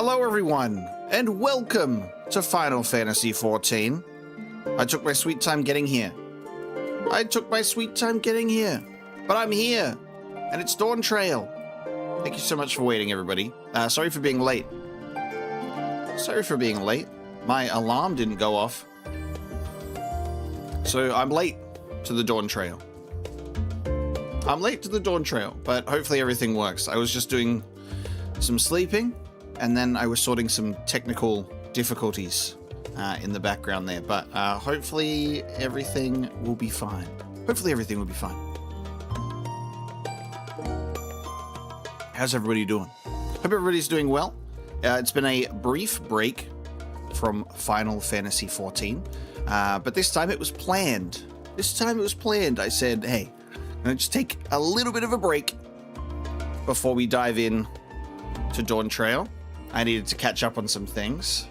Hello everyone, and welcome to Final Fantasy XIV. I took my sweet time getting here. But I'm here, and it's Dawntrail. Thank you so much for waiting, everybody. Sorry for being late. My alarm didn't go off, so I'm late to the Dawntrail. But hopefully everything works. I was just doing some sleeping, and then I was sorting some technical difficulties in the background there. But hopefully everything will be fine. How's everybody doing? Hope everybody's doing well. It's been a brief break from Final Fantasy XIV, but this time it was planned. I said, hey, I'm going to just take a little bit of a break before we dive in to Dawntrail. I needed to catch up on some things.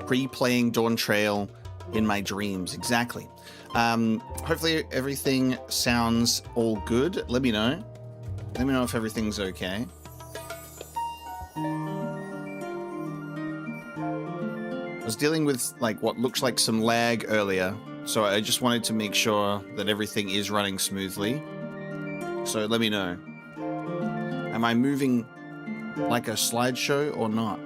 Pre-playing Dawntrail in my dreams, exactly. Hopefully everything sounds all good. Let me know. Let me know if everything's okay. I was dealing with like what looks like some lag earlier, so I just wanted to make sure that everything is running smoothly. So let me know. Am I moving like a slideshow or not?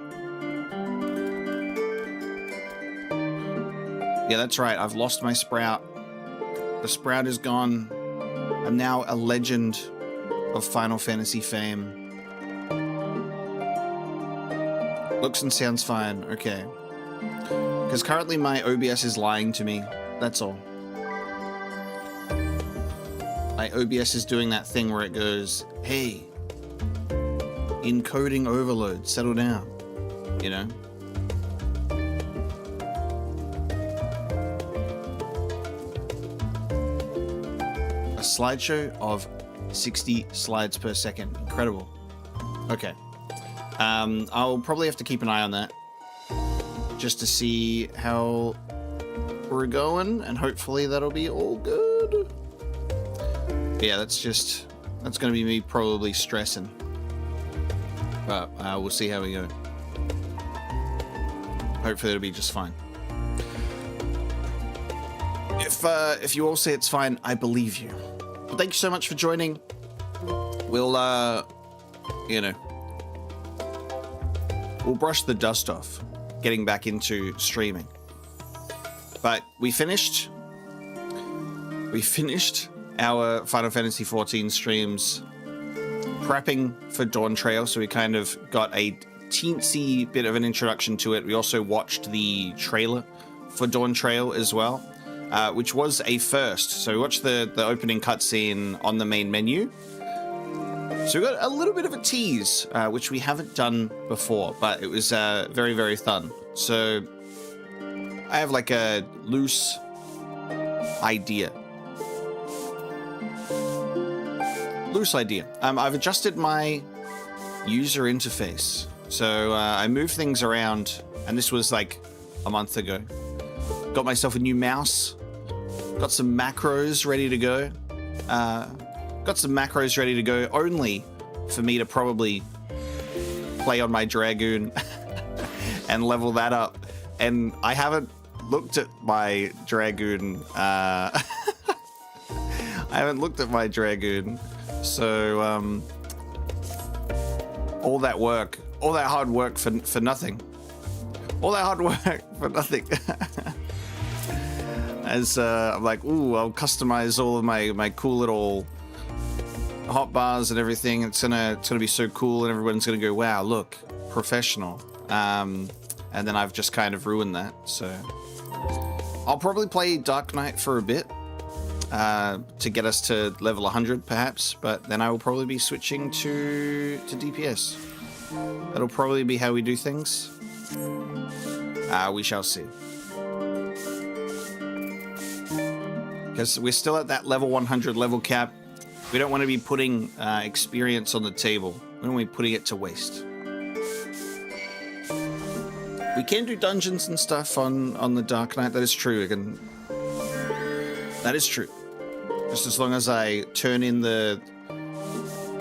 Yeah, that's right. I've lost my sprout. The sprout is gone. I'm now a legend of Final Fantasy fame. Looks and sounds fine. Okay. Because currently my OBS is lying to me. That's all. My OBS is doing that thing where it goes, hey, encoding overload, settle down, you know? A slideshow of 60 slides per second. Incredible. Okay. I'll probably have to keep an eye on that just to see how we're going, and hopefully that'll be all good. Yeah, that's going to be me probably stressing. But we'll see how we go. Hopefully it'll be just fine. If you all say it's fine, I believe you. But thank you so much for joining. We'll we'll brush the dust off getting back into streaming. But we finished our Final Fantasy XIV streams prepping for Dawntrail, so we kind of got a teensy bit of an introduction to it. We also watched the trailer for Dawntrail as well, which was a first. So we watched the opening cutscene on the main menu. So we got a little bit of a tease, which we haven't done before, but it was very, very fun. So I have like a loose idea. I've adjusted my user interface. So I moved things around, and this was like a month ago. Got myself a new mouse. Got some macros ready to go. Only for me to probably play on my Dragoon and level that up. And I haven't looked at my Dragoon. So, all that hard work for nothing. As I'm like, ooh, I'll customize all of my cool little hotbars and everything. It's gonna be so cool, and everyone's gonna go, wow, look, professional. And then I've just kind of ruined that. So I'll probably play Dark Knight for a bit. To get us to level 100 perhaps, but then I will probably be switching to DPS. That'll probably be how we do things. We shall see. Because we're still at that level 100 level cap. We don't want to be putting experience on the table. We don't want to be putting it to waste. We can do dungeons and stuff on the Dark Knight. That is true. That is true. Just as long as I turn in the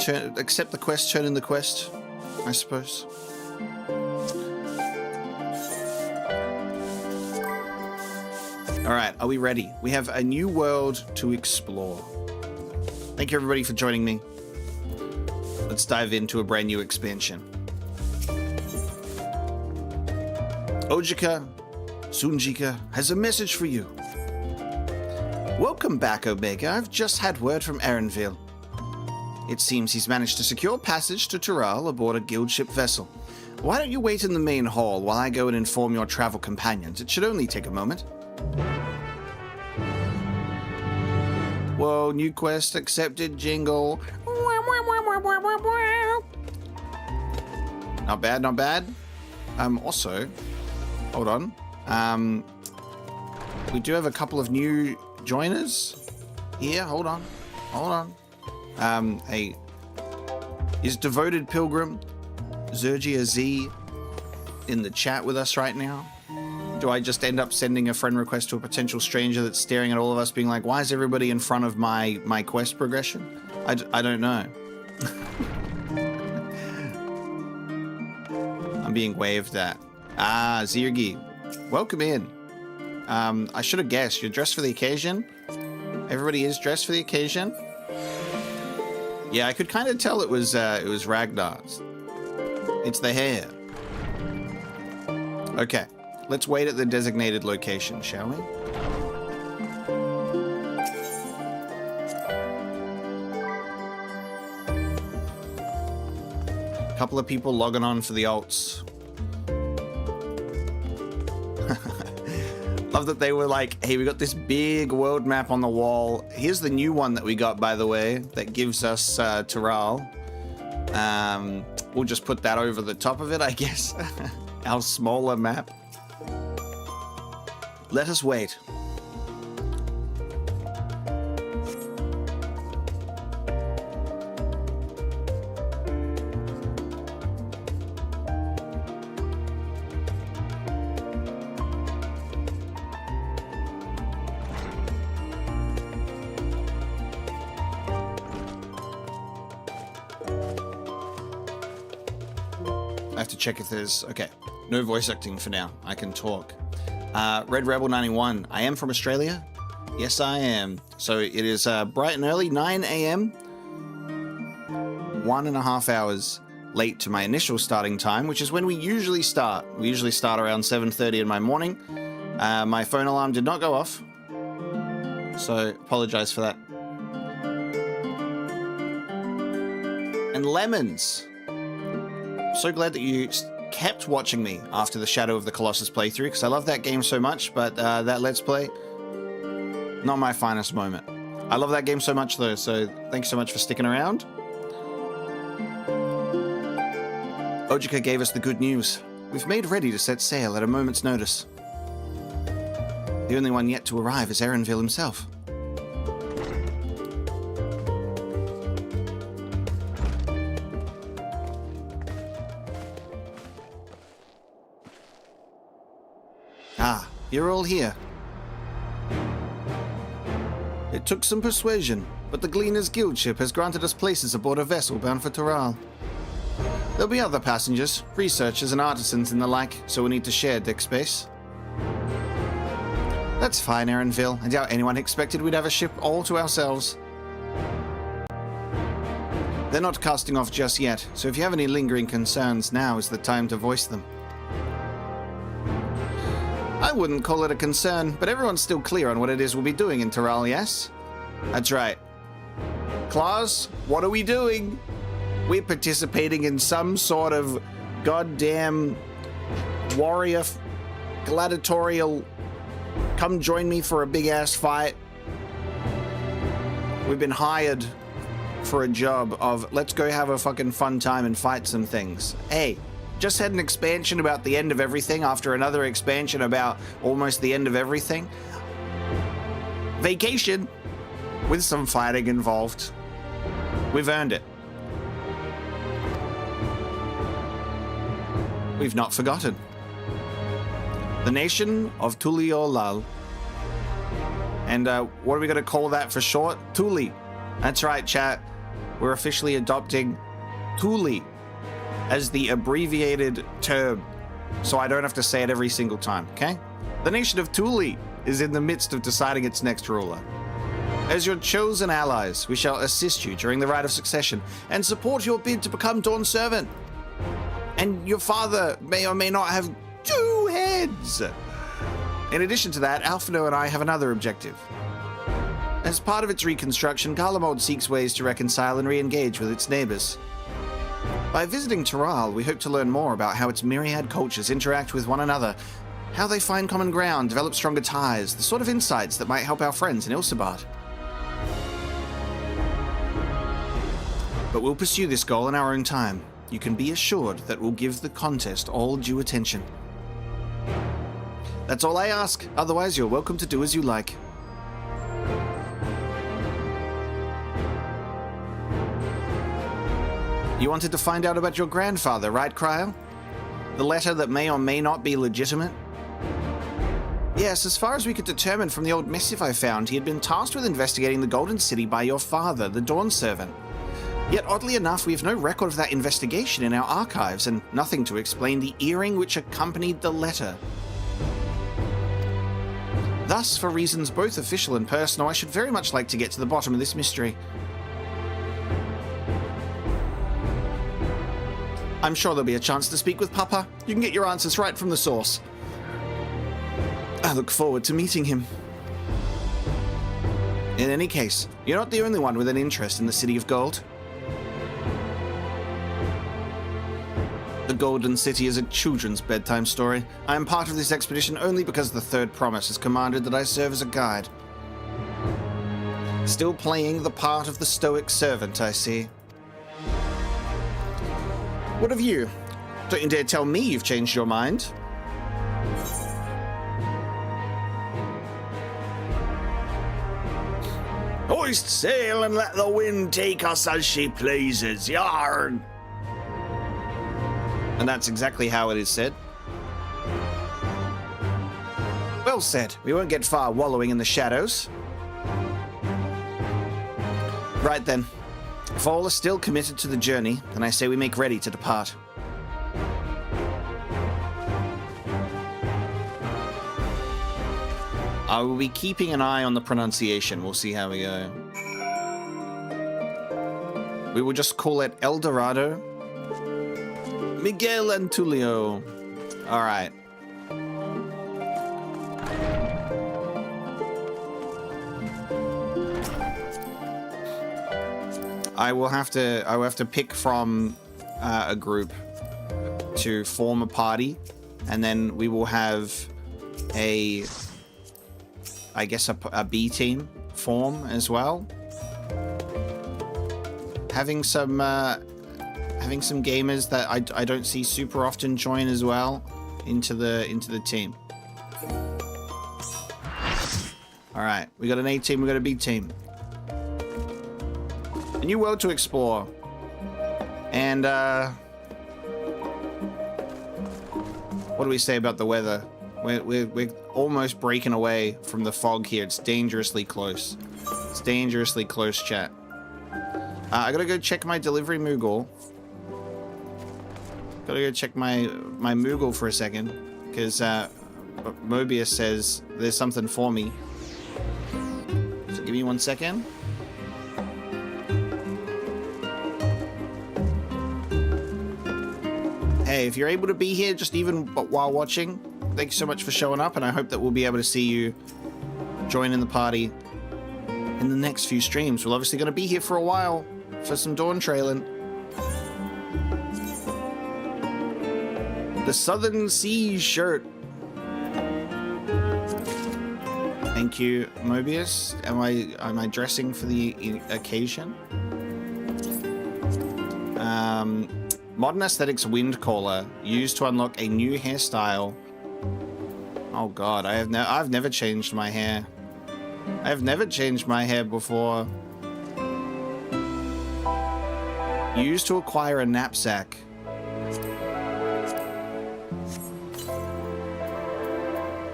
accept the quest, turn in the quest, I suppose. All right, are we ready? We have a new world to explore. Thank you everybody for joining me. Let's dive into a brand new expansion. Ojika Sunjika has a message for you. Welcome back, Omega. I've just had word from Erenville. It seems he's managed to secure passage to Tural aboard a guild ship vessel. Why don't you wait in the main hall while I go and inform your travel companions? It should only take a moment. Whoa, new quest accepted, jingle. Not bad, not bad. Also, hold on. We do have a couple of new joiners here. Hold on. Is Devoted Pilgrim Zergia Z in the chat with us right now? Do I just end up sending a friend request to a potential stranger that's staring at all of us being like, why is everybody in front of my quest progression? I don't know. I'm being waved at. Ah, Zirgi. Welcome in. I should have guessed. You're dressed for the occasion? Everybody is dressed for the occasion? Yeah, I could kind of tell it was Ragnar's. It's the hair. Okay. Let's wait at the designated location, shall we? A couple of people logging on for the alts. Love that they were like, hey, we got this big world map on the wall. Here's the new one that we got, by the way, that gives us Tural. We'll just put that over the top of it, I guess. Our smaller map. Let us wait. I have to check if there's... Okay, no voice acting for now. I can talk. Red Rebel 91. I am from Australia. Yes, I am. So it is bright and early, 9 a.m. 1.5 hours late to my initial starting time, which is when we usually start. We usually start around 7:30 in my morning. My phone alarm did not go off, so apologize for that. And Lemons. So glad that you kept watching me after the Shadow of the Colossus playthrough, because I love that game so much, but that Let's Play, not my finest moment. I love that game so much though, so thanks so much for sticking around. Ojika gave us the good news. We've made ready to set sail at a moment's notice. The only one yet to arrive is Erenville himself. Ah, you're all here. It took some persuasion, but the Gleaner's Guild ship has granted us places aboard a vessel bound for Tural. There'll be other passengers, researchers and artisans and the like, so we'll need to share deck space. That's fine, Erenville. I doubt anyone expected we'd have a ship all to ourselves. They're not casting off just yet, so if you have any lingering concerns, now is the time to voice them. I wouldn't call it a concern, but everyone's still clear on what it is we'll be doing in Tural, yes? That's right. Claws, what are we doing? We're participating in some sort of goddamn warrior gladiatorial come join me for a big ass fight. We've been hired for a job of let's go have a fucking fun time and fight some things. Hey, just had an expansion about the end of everything after another expansion about almost the end of everything. Vacation with some fighting involved. We've earned it. We've not forgotten. The nation of Tuliolal. And what are we going to call that for short? Tuli. That's right, chat. we're officially adopting Thule as the abbreviated term, so I don't have to say it every single time, okay? The nation of Thule is in the midst of deciding its next ruler. As your chosen allies, we shall assist you during the rite of succession and support your bid to become Dawn's servant. And your father may or may not have 2 heads. In addition to that, Alphino and I have another objective. As part of its reconstruction, Garlemald seeks ways to reconcile and re-engage with its neighbors. By visiting Taral, we hope to learn more about how its myriad cultures interact with one another, how they find common ground, develop stronger ties, the sort of insights that might help our friends in Ilsabard. But we'll pursue this goal in our own time. You can be assured that we'll give the contest all due attention. That's all I ask. Otherwise, you're welcome to do as you like. You wanted to find out about your grandfather, right, Cryle? The letter that may or may not be legitimate? Yes, as far as we could determine from the old missive I found, he had been tasked with investigating the Golden City by your father, the Dawn Servant. Yet, oddly enough, we have no record of that investigation in our archives, and nothing to explain the earring which accompanied the letter. Thus, for reasons both official and personal, I should very much like to get to the bottom of this mystery. I'm sure there'll be a chance to speak with Papa. You can get your answers right from the source. I look forward to meeting him. In any case, you're not the only one with an interest in the City of Gold. The Golden City is a children's bedtime story. I am part of this expedition only because the Third Promise has commanded that I serve as a guide. Still playing the part of the stoic servant, I see. What of you? Don't you dare tell me you've changed your mind. Hoist sail and let the wind take us as she pleases, yarn! And that's exactly how it is said. Well said. We won't get far wallowing in the shadows. Right then. If all are still committed to the journey, then I say we make ready to depart. I will be keeping an eye on the pronunciation. We'll see how we go. We will just call it El Dorado. Miguel and Tulio. All right. I will have to pick from a group to form a party, and then we will have a B team form as well. Having some gamers that I don't see super often join as well into the team. All right, we got an A team, we got a B team. A new world to explore. And what do we say about the weather? We're almost breaking away from the fog here. It's dangerously close. It's dangerously close, chat. I gotta go check my delivery Moogle. Gotta go check my Moogle for a second, because Mobius says there's something for me. So give me 1 second. Hey, if you're able to be here, just even while watching, thank you so much for showing up, and I hope that we'll be able to see you join in the party in the next few streams. We're obviously going to be here for a while for some Dawntrailing. The Southern Sea shirt. Thank you, Mobius. Am I dressing for the occasion? Modern Aesthetics Wind Caller, used to unlock a new hairstyle. Oh god, I've never changed my hair. I've never changed my hair before. Used to acquire a knapsack.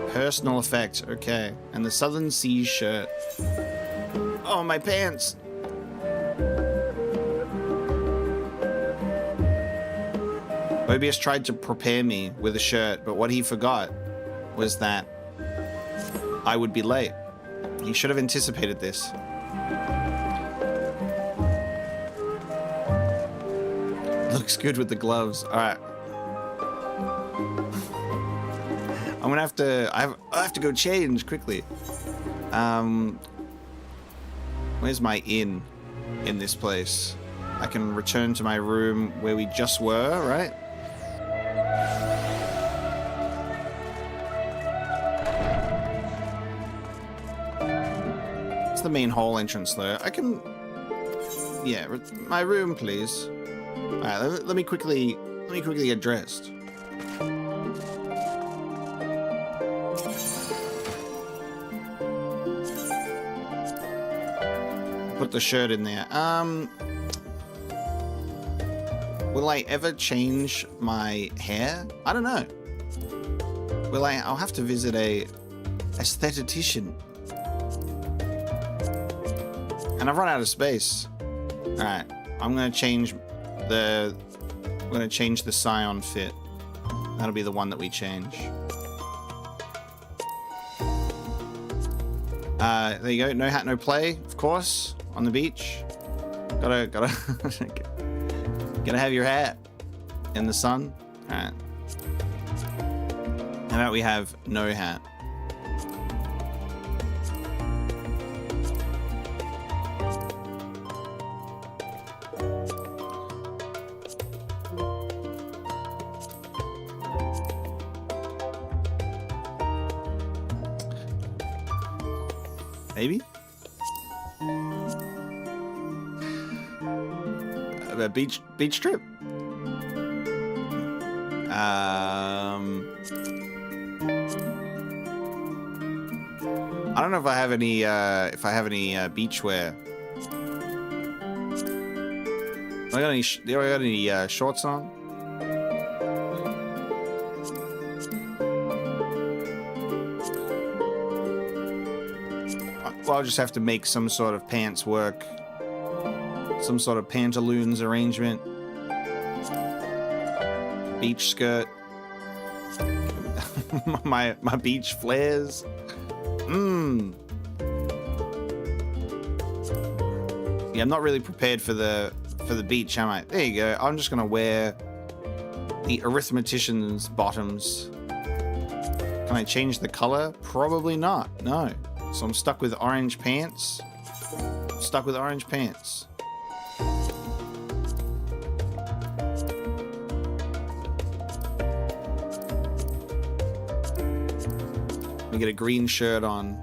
Personal effect, okay. And the Southern Sea shirt. Oh, my pants. Mobius tried to prepare me with a shirt, but what he forgot was that I would be late. He should have anticipated this. Looks good with the gloves. All right. I'm gonna have to. I have to go change quickly. Where's my inn in this place? I can return to my room where we just were, right? It's the main hall entrance, though. I can. Yeah, my room, please. All right, let me quickly get dressed. Put the shirt in there. Will I ever change my hair? I don't know. Will I? I'll have to visit a aesthetician. And I've run out of space. All right, I'm gonna change the Scion fit. That'll be the one that we change. There you go. No hat, no play. Of course, on the beach. Gotta have your hat in the sun. All right. How about we have no hat? Maybe? A beach trip. I don't know if I have any beach wear. Do I got any shorts on? Well, I'll just have to make some sort of pants work. Some sort of pantaloons arrangement. Beach skirt. my beach flares. Yeah, I'm not really prepared for the beach, am I? There you go. I'm just gonna wear the arithmetician's bottoms. Can I change the color? Probably not. No. So I'm stuck with orange pants. Stuck with orange pants. Let me get a green shirt on.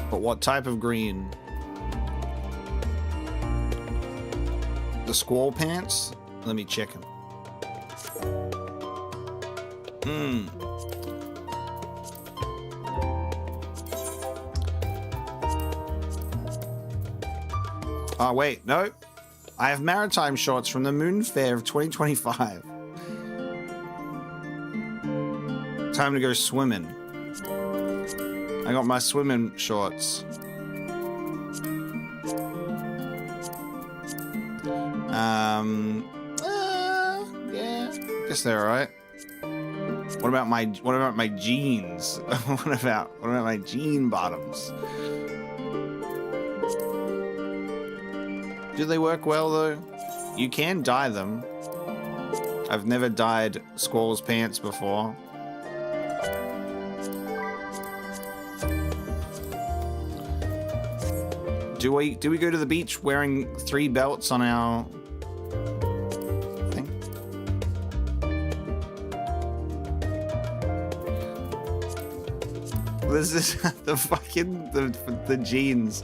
But what type of green? The squall pants? Let me check them. Oh, wait, no. I have maritime shorts from the Moon Fair of 2025. Time to go swimming. I got my swimming shorts. Yeah, guess they're alright. What about my jeans? what about my jean bottoms? Do they work well though? You can dye them. I've never dyed Squall's pants before. Do we go to the beach wearing 3 belts on our thing? This is the jeans.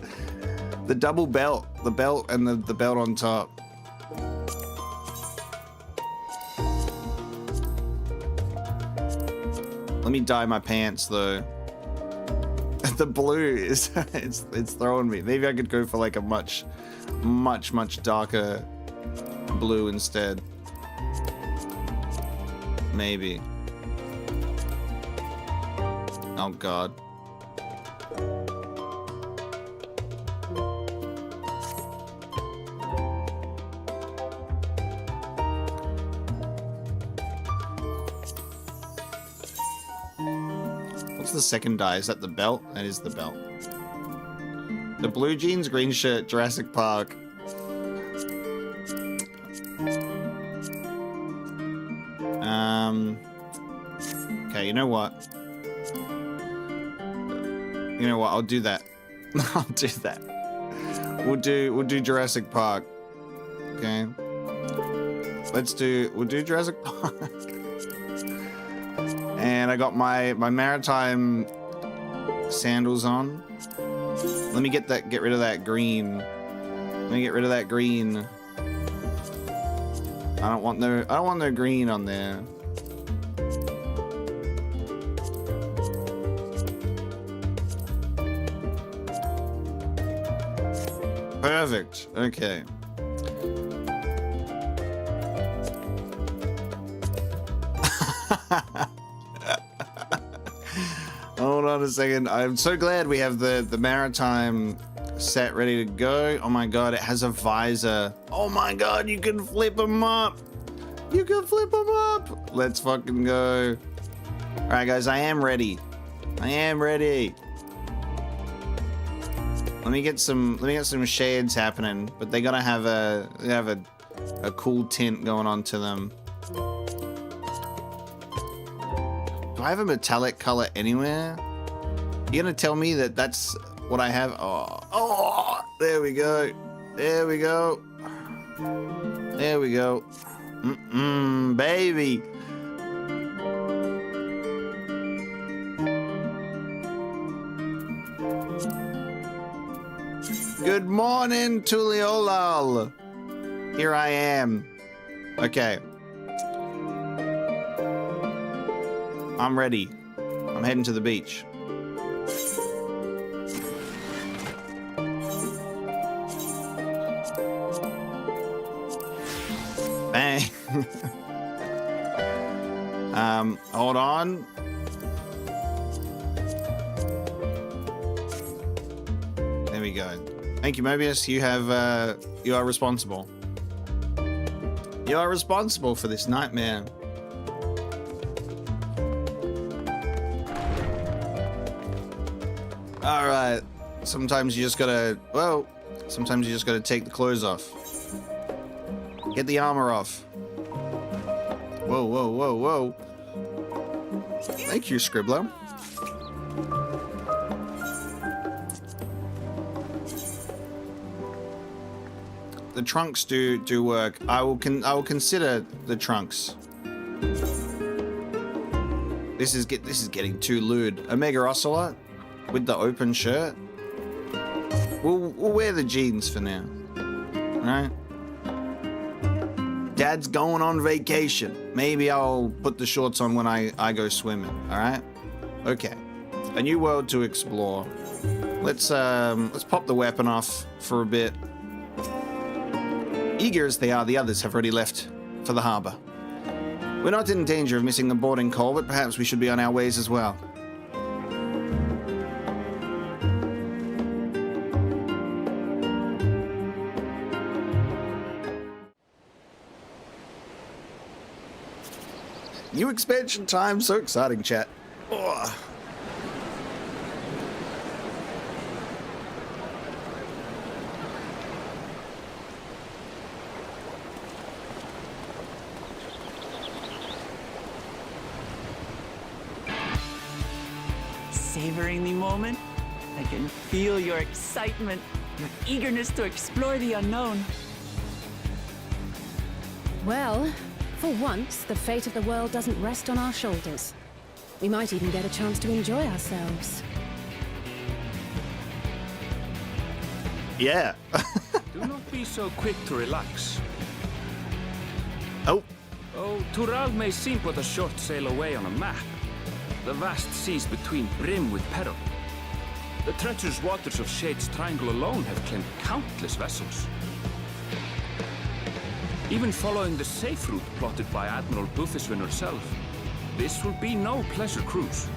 The double belt, the belt and the belt on top. Let me dye my pants though. The blue is it's throwing me. Maybe I could go for like a much darker blue instead. Maybe. Oh god. What's the second die? Is that the belt? That is the belt. The blue jeans, green shirt, Jurassic Park. Okay, you know what? You know what? I'll do that. I'll do that. We'll do Jurassic Park. Okay. We'll do Jurassic Park. And I got my maritime sandals on. Let me get rid of that green. Let me get rid of that green. I don't want no green on there. Perfect. Okay. Hold on a second. I'm so glad we have the maritime set ready to go. Oh my god, it has a visor. Oh my god, you can flip them up. You can flip them up. Let's fucking go. All right, guys, I am ready. I am ready. Let me get some shades happening, but they gotta have a cool tint going on to them. Do I have a metallic color anywhere? You gonna tell me that that's what I have? Oh, there we go. There we go. There we go. Baby. Good morning, Tuliolal. Here I am. Okay. I'm ready. I'm heading to the beach. Bang. Hold on. There we go. Thank you, Mobius. You are responsible. You are responsible for this nightmare. All right. Sometimes you just gotta take the clothes off. Get the armor off. Whoa, whoa, whoa, whoa. Thank you, Scribbler. The trunks do work. I will consider the trunks. This is getting too lewd. Omega Ocelot with the open shirt. We'll wear the jeans for now. All right. Dad's going on vacation. Maybe I'll put the shorts on when I go swimming. All right. Okay. A new world to explore. Let's pop the weapon off for a bit. Eager as they are, the others have already left for the harbor. We're not in danger of missing the boarding call, but perhaps we should be on our ways as well. New expansion time, so exciting, chat. Oh. Savoring the moment? I can feel your excitement, your eagerness to explore the unknown. Well, for once, the fate of the world doesn't rest on our shoulders. We might even get a chance to enjoy ourselves. Yeah. Do not be so quick to relax. Oh. Oh, Tural may seem but a short sail away on a map. The vast seas between brim with peril. The treacherous waters of Shade's Triangle alone have claimed countless vessels. Even following the safe route plotted by Admiral Bufiswin herself, this will be no pleasure cruise.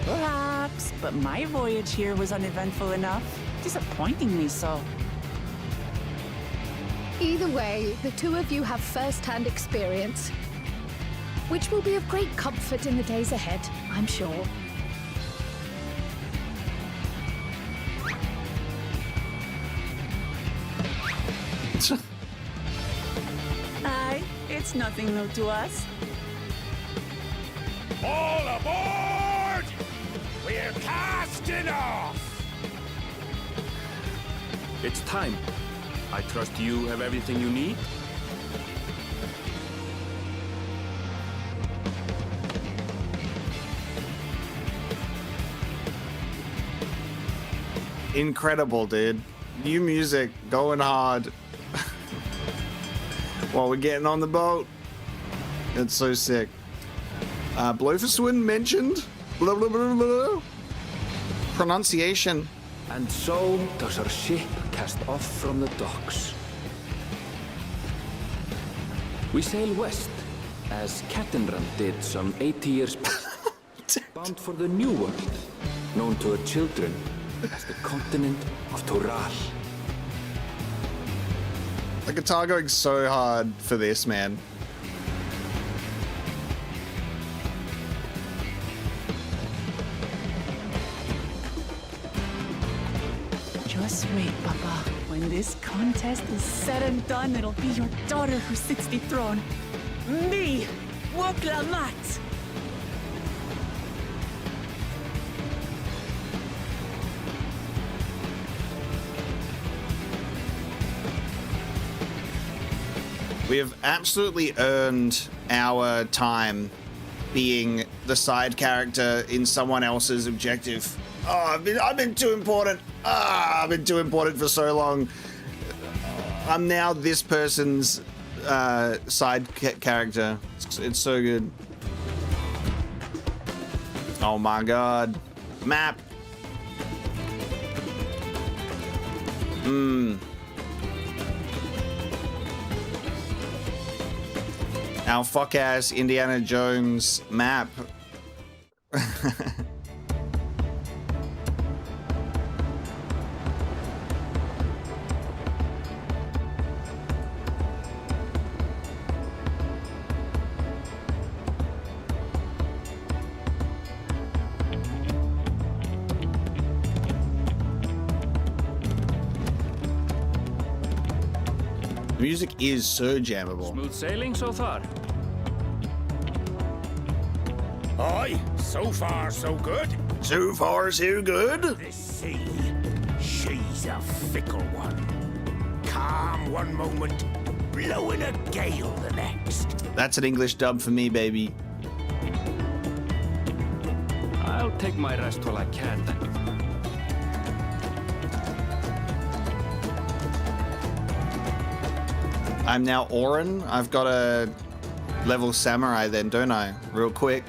Perhaps, but my voyage here was uneventful enough. Disappointingly so. Either way, the two of you have first-hand experience. which will be of great comfort in the days ahead, I'm sure. Aye, it's nothing new to us. All aboard! We're casting off! It's time. I trust you have everything you need. Incredible, dude. New music going hard while we're getting on the boat. It's so sick. Blofuswin mentioned. Blah, blah, blah, blah. Pronunciation. And so does our ship cast off from the docks. We sail west, as Cattenrand did some 80 years past, bound for the New World, known to her children as the continent of Toral. The guitar going so hard for this, man. Just wait, Papa. When this contest is said and done, it'll be your daughter who sits the throne. Me, Wokla Mat. We have absolutely earned our time being the side character in someone else's objective. Oh, I've been too important. I've been too important for so long. I'm now this person's side character. It's so good. Oh my god. Map. Our fuck-ass Indiana Jones map. The music is so jammable. Smooth sailing so far. Aye, so far so good. So far, so good. This sea, she's a fickle one. Calm one moment, blowing a gale the next. That's an English dub for me, baby. I'll take my rest while I can then. I'm now Orin. I've got a level samurai then, don't I? Real quick.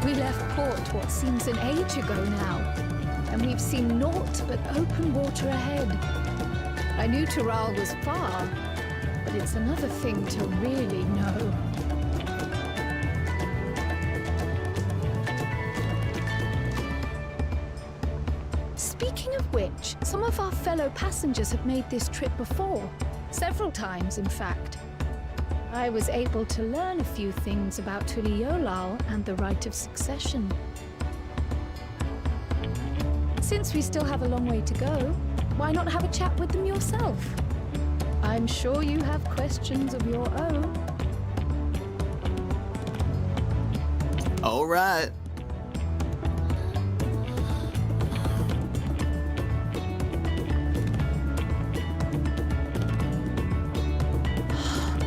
We left port what seems an age ago now, and we've seen naught but open water ahead. I knew Toral was far, but it's another thing to really know. Speaking of which, some of our fellow passengers have made this trip before. Several times, in fact. I was able to learn a few things about Tuliolal and the right of succession. Since we still have a long way to go, why not have a chat with them yourself? I'm sure you have questions of your own. All right.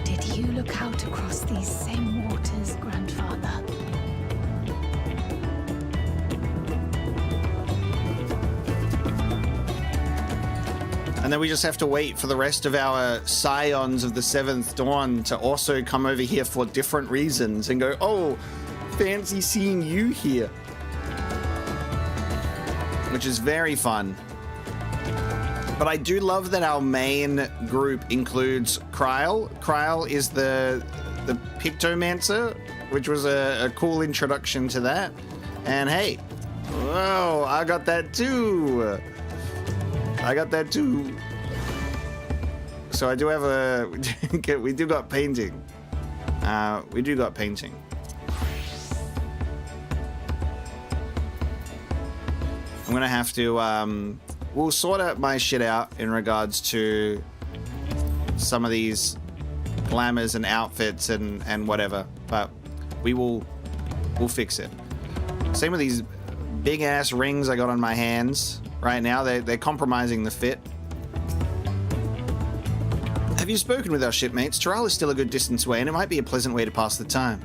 Did you look out across these same waters, Grandfather? And then we just have to wait for the rest of our scions of the Seventh Dawn to also come over here for different reasons and go, oh, fancy seeing you here. Which is very fun. But I do love that our main group includes Kryl. Kryl is the Pictomancer, which was a cool introduction to that. And hey, whoa, I got that too. So I do have a... we do got painting. We do got painting. I'm gonna have to... we'll sort out my shit out in regards to some of these glamours and outfits and whatever. But we'll fix it. Same with these big ass rings I got on my hands right now. They're compromising the fit. Have you spoken with our shipmates? Taral is still a good distance away, and it might be a pleasant way to pass the time.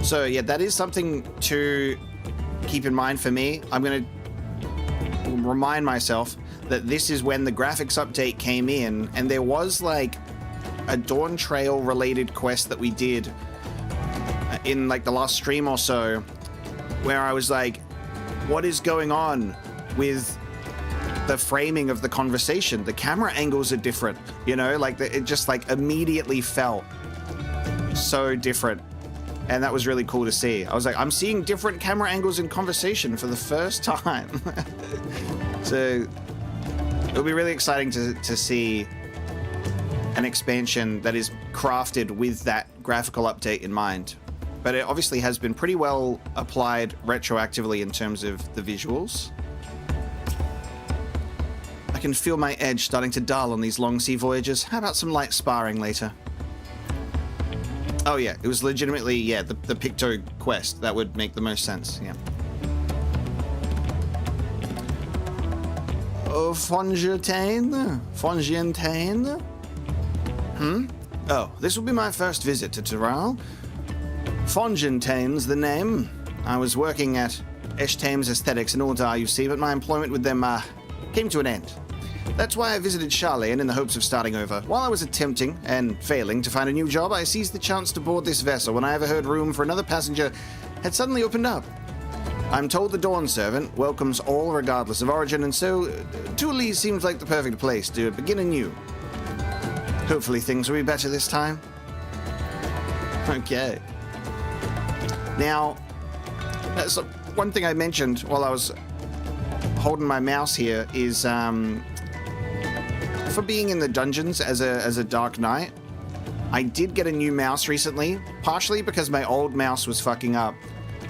So yeah, that is something to keep in mind for me. I'm going to remind myself that this is when the graphics update came in, and there was like a Dawntrail related quest that we did in like the last stream or so, where I was like, what is going on with the framing of the conversation? The camera angles are different, you know, like it just like immediately felt so different. And that was really cool to see. I was like, I'm seeing different camera angles in conversation for the first time. So it'll be really exciting to see an expansion that is crafted with that graphical update in mind. But it obviously has been pretty well applied retroactively in terms of the visuals. I can feel my edge starting to dull on these long sea voyages. How about some light sparring later? Oh yeah, it was legitimately, yeah, the Picto quest. That would make the most sense, yeah. Oh, Fontaine? Fontaine? Oh, this will be my first visit to Taral. Fontaine's the name. I was working at Eshtaime's Aesthetics in Ordar, you see, but my employment with them came to an end. That's why I visited Charlene in the hopes of starting over. While I was attempting, and failing, to find a new job, I seized the chance to board this vessel when I overheard room for another passenger had suddenly opened up. I'm told the Dawn Servant welcomes all regardless of origin, and so Thule seems like the perfect place to begin anew. Hopefully things will be better this time. Okay. Now, that's one thing I mentioned while I was holding my mouse here is for being in the dungeons as a Dark Knight. I did get a new mouse recently, partially because my old mouse was fucking up.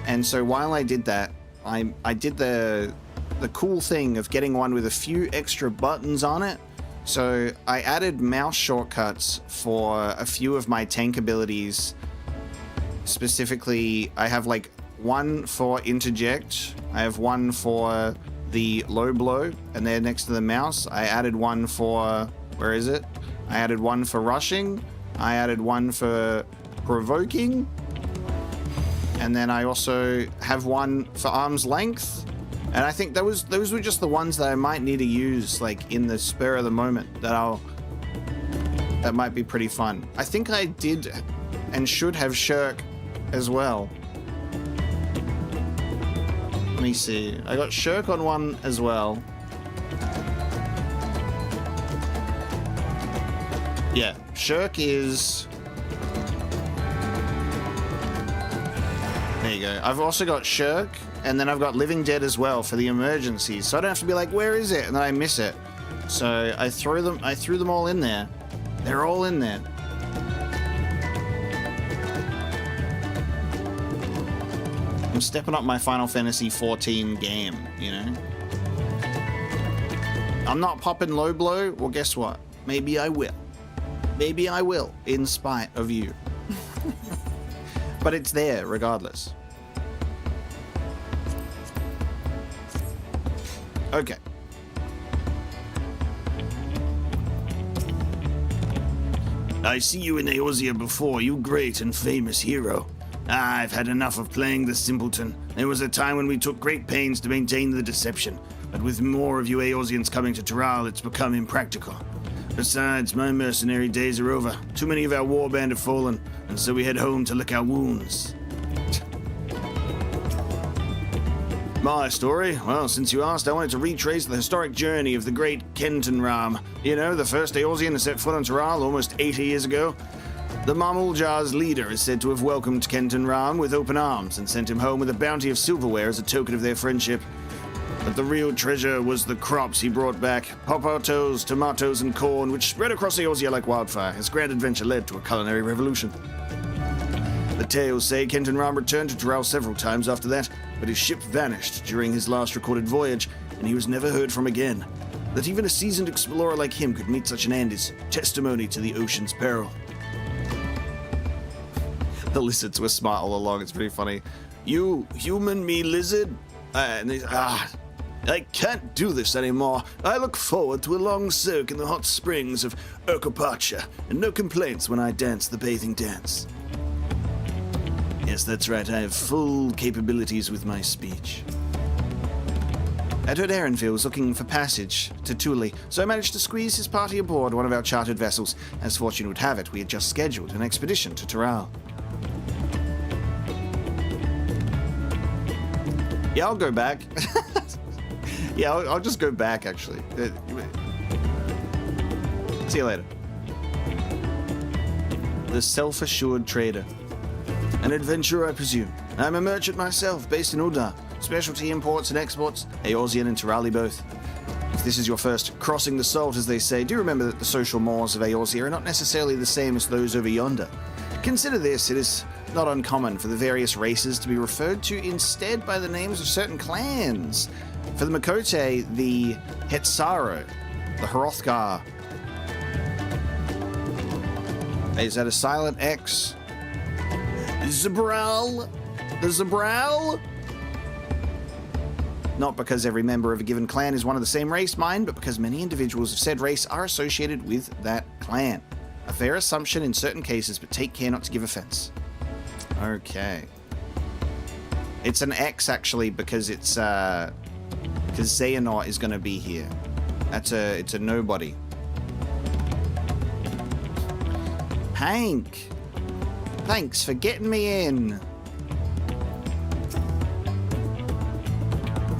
And so while I did that, I did the cool thing of getting one with a few extra buttons on it. So I added mouse shortcuts for a few of my tank abilities. Specifically, I have like one for interject, I have one for the low blow, and they're next to the mouse. I added one for, where is it? I added one for rushing, I added one for provoking, and then I also have one for arm's length. And I think those were just the ones that I might need to use like in the spur of the moment that might be pretty fun. I think I did and should have Shirk as well. Let me see. I got Shirk on one as well. Yeah, Shirk is... There you go. I've also got Shirk, and then I've got Living Dead as well for the emergencies. So I don't have to be like, where is it? And then I miss it. So I threw them all in there. They're all in there. I'm stepping up my Final Fantasy 14 game, you know? I'm not popping low blow. Well, guess what? Maybe I will. Maybe I will, in spite of you. But it's there, regardless. Okay. I see you in Eorzea before, you great and famous hero. I've had enough of playing the simpleton. There was a time when we took great pains to maintain the deception, but with more of you Eorzeans coming to Taral, it's become impractical. Besides, my mercenary days are over. Too many of our warband have fallen, and so we head home to lick our wounds. My story? Well, since you asked, I wanted to retrace the historic journey of the great Kenton Ram. You know, the first Eorzean to set foot on Taral almost 80 years ago. The Mamuljar's leader is said to have welcomed Kenton Ram with open arms and sent him home with a bounty of silverware as a token of their friendship. But the real treasure was the crops he brought back. Potatoes, tomatoes, and corn, which spread across Eorzea like wildfire. His grand adventure led to a culinary revolution. The tales say Kent and Ram returned to Dawntrail several times after that, but his ship vanished during his last recorded voyage, and he was never heard from again. That even a seasoned explorer like him could meet such an end is testimony to the ocean's peril. The lizards were smart all along, it's pretty funny. You human me lizard? I can't do this anymore. I look forward to a long soak in the hot springs of Urkopacha, and no complaints when I dance the bathing dance. Yes, that's right, I have full capabilities with my speech. I'd heard Aaronville was looking for passage to Thule, so I managed to squeeze his party aboard one of our chartered vessels. As fortune would have it, we had just scheduled an expedition to Dawntrail. Yeah, I'll go back. Yeah, I'll just go back, actually. See you later. The self-assured trader. An adventurer, I presume. I'm a merchant myself, based in Uldar. Specialty imports and exports, Eorzean and Tirali both. If this is your first crossing the salt, as they say, do remember that the social mores of Eorzea are not necessarily the same as those over yonder. Consider this, it is not uncommon for the various races to be referred to instead by the names of certain clans. For the Makote, the Hetsaro, the Hrothgar. Is that a silent X? Zabral? The Zabral? Not because every member of a given clan is one of the same race, mind, but because many individuals of said race are associated with that clan. A fair assumption in certain cases, but take care not to give offense. Okay. It's an X, actually, because it's, because Xehanort is going to be here. It's a nobody. Hank! Thanks for getting me in.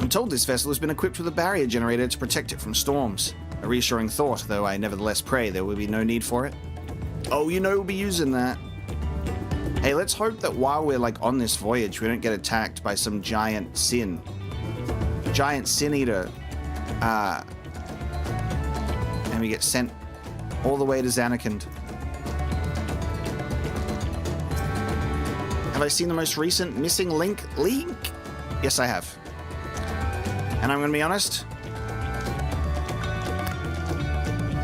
I'm told this vessel has been equipped with a barrier generator to protect it from storms. A reassuring thought, though I nevertheless pray there will be no need for it. Oh, you know we'll be using that. Hey, let's hope that while we're like on this voyage, we don't get attacked by some giant sin. Giant sin eater. And we get sent all the way to Zanarkand. Have I seen the most recent missing link? Yes, I have. And I'm gonna be honest.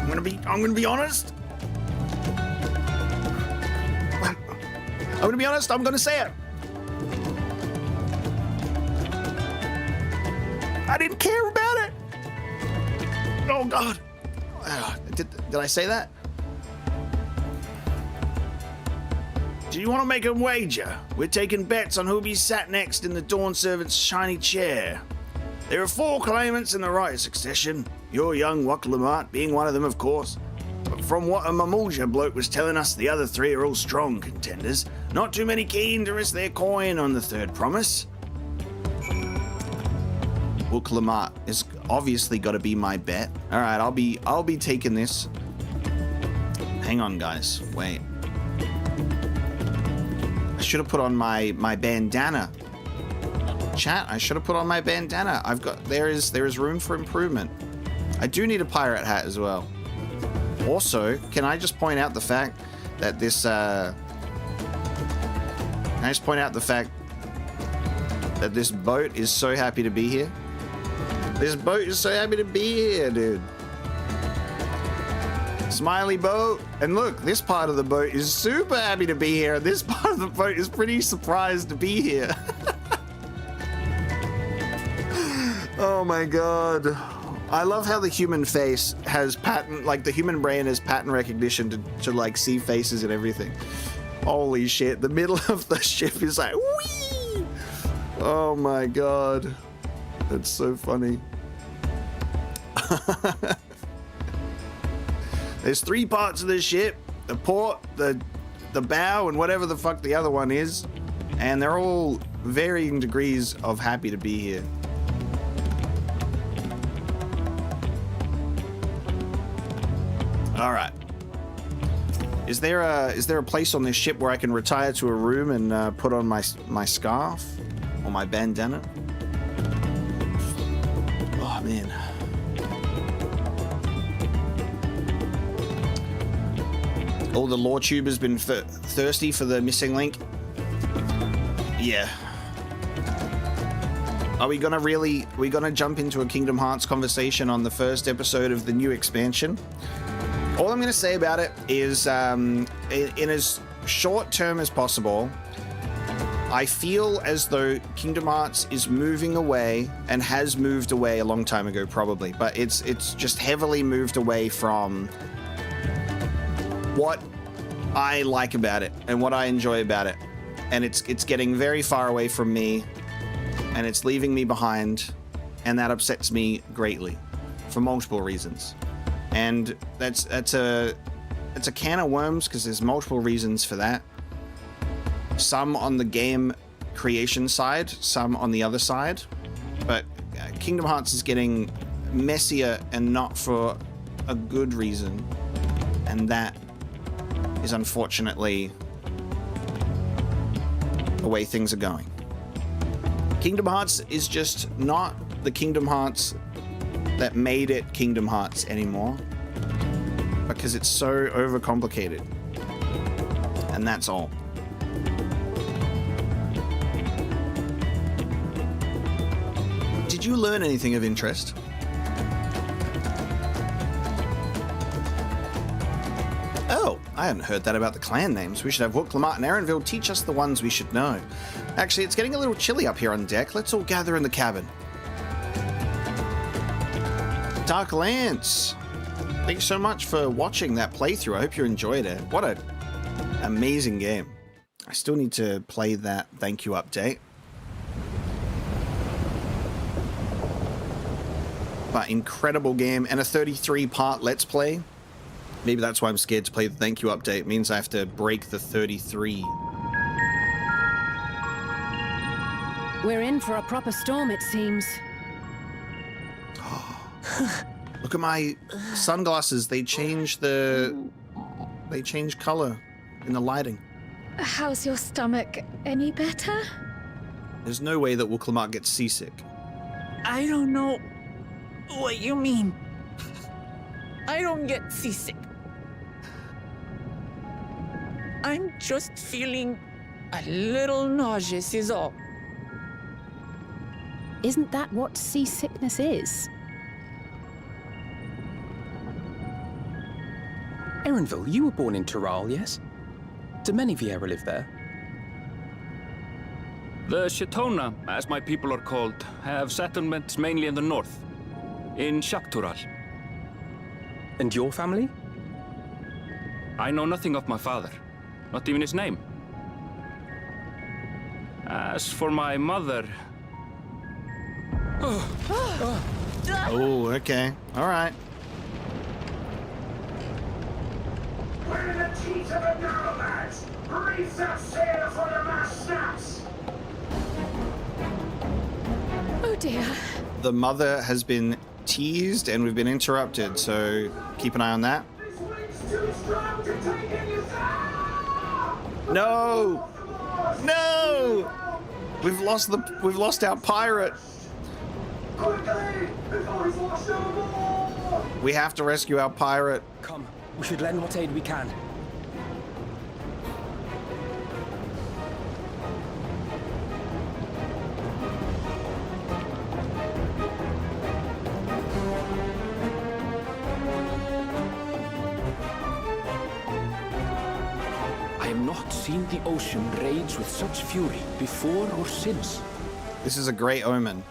I'm gonna be honest. I'm gonna be honest, I'm gonna say it. I didn't care about it. Oh God. Did I say that? Do you want to make a wager? We're taking bets on who'll be sat next in the Dawn Servant's shiny chair. There are 4 claimants in the right succession. Your young Waklamart being one of them, of course. But from what a Mamulja bloke was telling us, the other 3 are all strong contenders. Not too many keen to risk their coin on the third promise. Waklamart is obviously got to be my bet. All right, I'll be taking this. Hang on, guys. Wait. I should have put on my bandana. Chat, I should have put on my bandana. There is room for improvement. I do need a pirate hat as well. Also, can I just point out the fact that this boat is so happy to be here? This boat is so happy to be here, dude. Smiley boat. And look, this part of the boat is super happy to be here. This part of the boat is pretty surprised to be here. Oh my God. I love how the human face has the human brain has pattern recognition to like see faces and everything. Holy shit. The middle of the ship is like, whee! Oh my God. That's so funny. There's 3 parts of this ship: the port, the bow, and whatever the fuck the other one is. And they're all varying degrees of happy to be here. All right. Is there a place on this ship where I can retire to a room and put on my scarf or my bandana? All the lore tubers been thirsty for the missing link. Yeah. Are we gonna jump into a Kingdom Hearts conversation on the first episode of the new expansion? All I'm gonna say about it is, in as short term as possible, I feel as though Kingdom Hearts is moving away, and has moved away a long time ago probably, but it's just heavily moved away from what I like about it and what I enjoy about it. And it's getting very far away from me, and it's leaving me behind, and that upsets me greatly for multiple reasons. And that's a can of worms, because there's multiple reasons for that. Some on the game creation side, some on the other side. But Kingdom Hearts is getting messier, and not for a good reason. And that is unfortunately the way things are going. Kingdom Hearts is just not the Kingdom Hearts that made it Kingdom Hearts anymore, because it's so overcomplicated. And that's all. Did you learn anything of interest? Oh, I hadn't heard that about the clan names. We should have Hook, Lamart, and Erenville teach us the ones we should know. Actually, it's getting a little chilly up here on deck. Let's all gather in the cabin. Dark Lance, thanks so much for watching that playthrough. I hope you enjoyed it. What an amazing game. I still need to play that thank you update. But incredible game, and a 33-part Let's Play. Maybe that's why I'm scared to play the thank you update. It means I have to break the 33. We're in for a proper storm, it seems. Look at my sunglasses. They change color in the lighting. How's your stomach? Any better? There's no way that Wooklamart gets seasick. I don't know what you mean. I don't get seasick. I'm just feeling a little nauseous is all. Isn't that what seasickness is? Erenville, you were born in Tyrol, yes? Do many Vieira live there? The Shatona, as my people are called, have settlements mainly in the north, in Shaktural. And your family? I know nothing of my father, not even his name. As for my mother... Oh, okay. All right. We're in the teeth of a narrow, lads! Reef that sail for the mast snaps! Oh dear. The mother has been teased, and we've been interrupted, so keep an eye on that. This wind's too strong to take in you. No! No! We've lost our pirate. Quickly! Before he's washed overboard! We have to rescue our pirate. Come, we should lend what aid we can. I have not seen the ocean rage with such fury before or since. This is a great omen.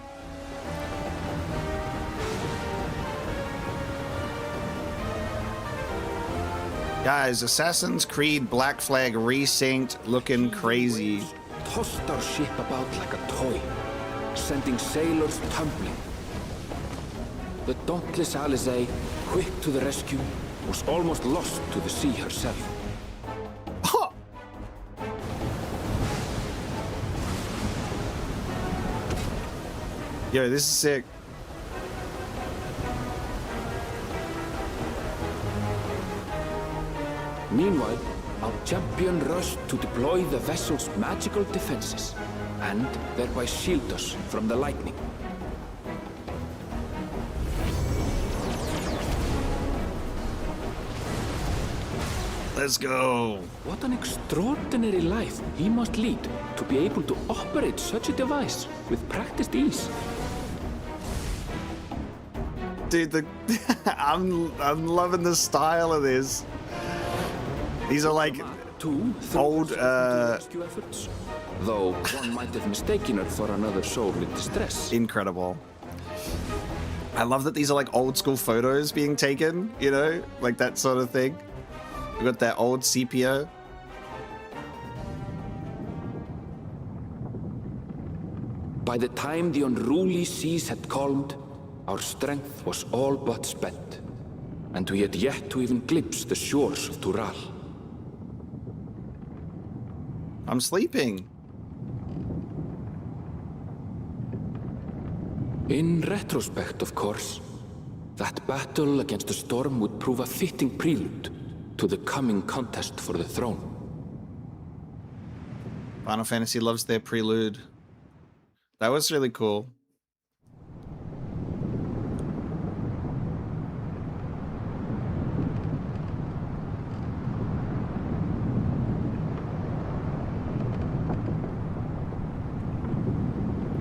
Guys, Assassin's Creed Black Flag resynced, looking crazy. Tossed our ship about like a toy, sending sailors tumbling. The dauntless Alizé, quick to the rescue, was almost lost to the sea herself. Yo, this is sick. Meanwhile, our champion rushed to deploy the vessel's magical defenses, and thereby shield us from the lightning. Let's go. What an extraordinary life he must lead to be able to operate such a device with practiced ease. Dude, I'm loving the style of this. These are like old rescue efforts, though one might have mistaken her for another soul with distress. incredible. I love that these are like old school photos being taken, you know, like that sort of thing. We got that old sepia. By the time the unruly seas had calmed, our strength was all but spent, and we had yet to even glimpse the shores of Tural. I'm sleeping. In retrospect, of course, that battle against the storm would prove a fitting prelude to the coming contest for the throne. Final Fantasy loves their prelude. That was really cool.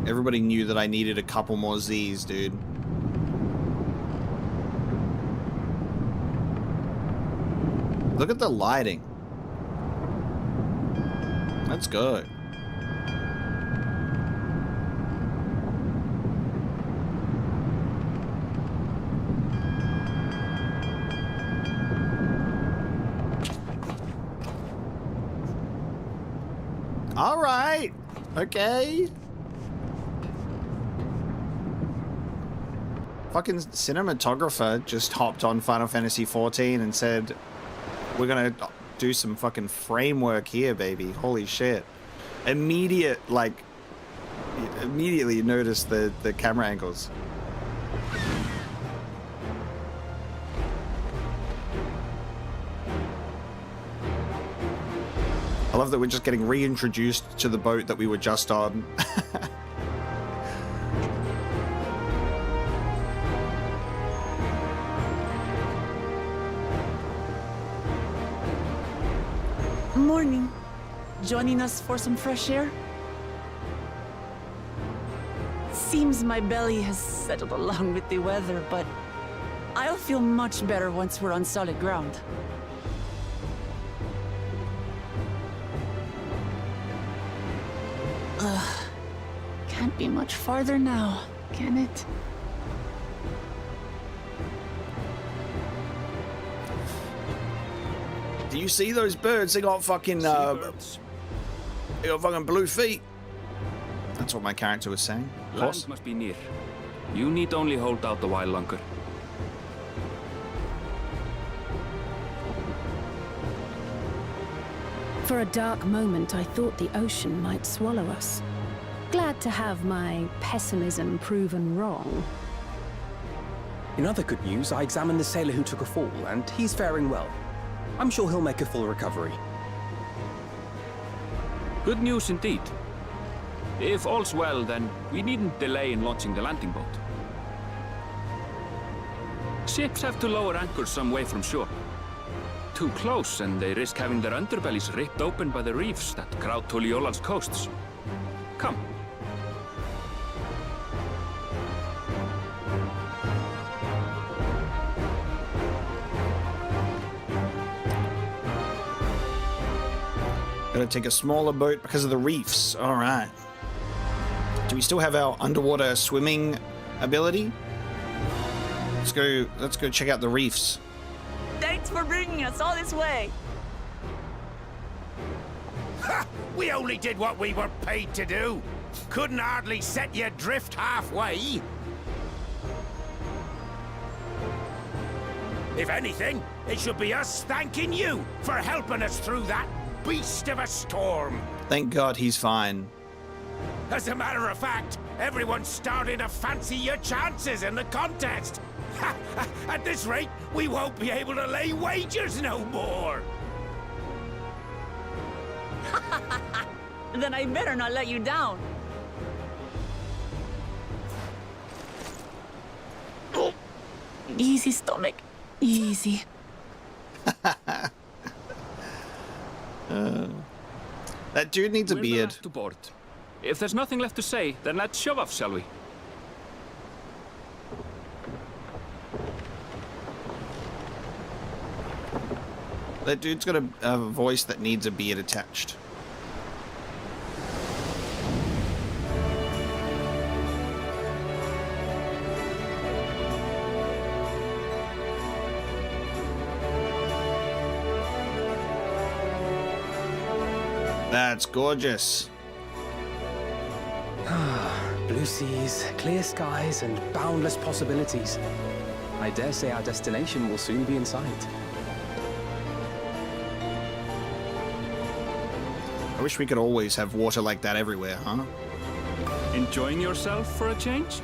Everybody knew that I needed a couple more Z's, dude. Look at the lighting. Let's go. All right. Okay. Fucking cinematographer just hopped on Final Fantasy 14 and said, we're gonna do some fucking framework here, baby. Holy shit. Immediately noticed the camera angles. I love that we're just getting reintroduced to the boat that we were just on. Morning. Joining us for some fresh air? Seems my belly has settled along with the weather, but I'll feel much better once we're on solid ground. Ugh. Can't be much farther now, can it? Do you see those birds? They got fucking they got fucking blue feet. That's what my character was saying. Land must be near. You need only hold out a while longer. For a dark moment, I thought the ocean might swallow us. Glad to have my pessimism proven wrong. In other good news, I examined the sailor who took a fall, and he's faring well. I'm sure he'll make a full recovery. Good news indeed. If all's well, then we needn't delay in launching the landing boat. Ships have to lower anchors some way from shore. Too close, and they risk having their underbellies ripped open by the reefs that crowd Tuliola's coasts. Come. Gotta take a smaller boat because of the reefs. All right. Do we still have our underwater swimming ability? Let's go check out the reefs. Thanks for bringing us all this way. Ha! We only did what we were paid to do. Couldn't hardly set you adrift halfway. If anything, it should be us thanking you for helping us through that beast of a storm. Thank God he's fine. As a matter of fact, everyone's starting to fancy your chances in the contest. At this rate, we won't be able to lay wagers no more. Then I better not let you down. Easy, stomach. Easy. That dude needs a We're the beard. last to board. If there's nothing left to say, then let's shove off, shall we? That dude's got a voice that needs a beard attached. That's gorgeous. Blue seas, clear skies, and boundless possibilities. I dare say our destination will soon be in sight. I wish we could always have water like that everywhere, huh? Enjoying yourself for a change?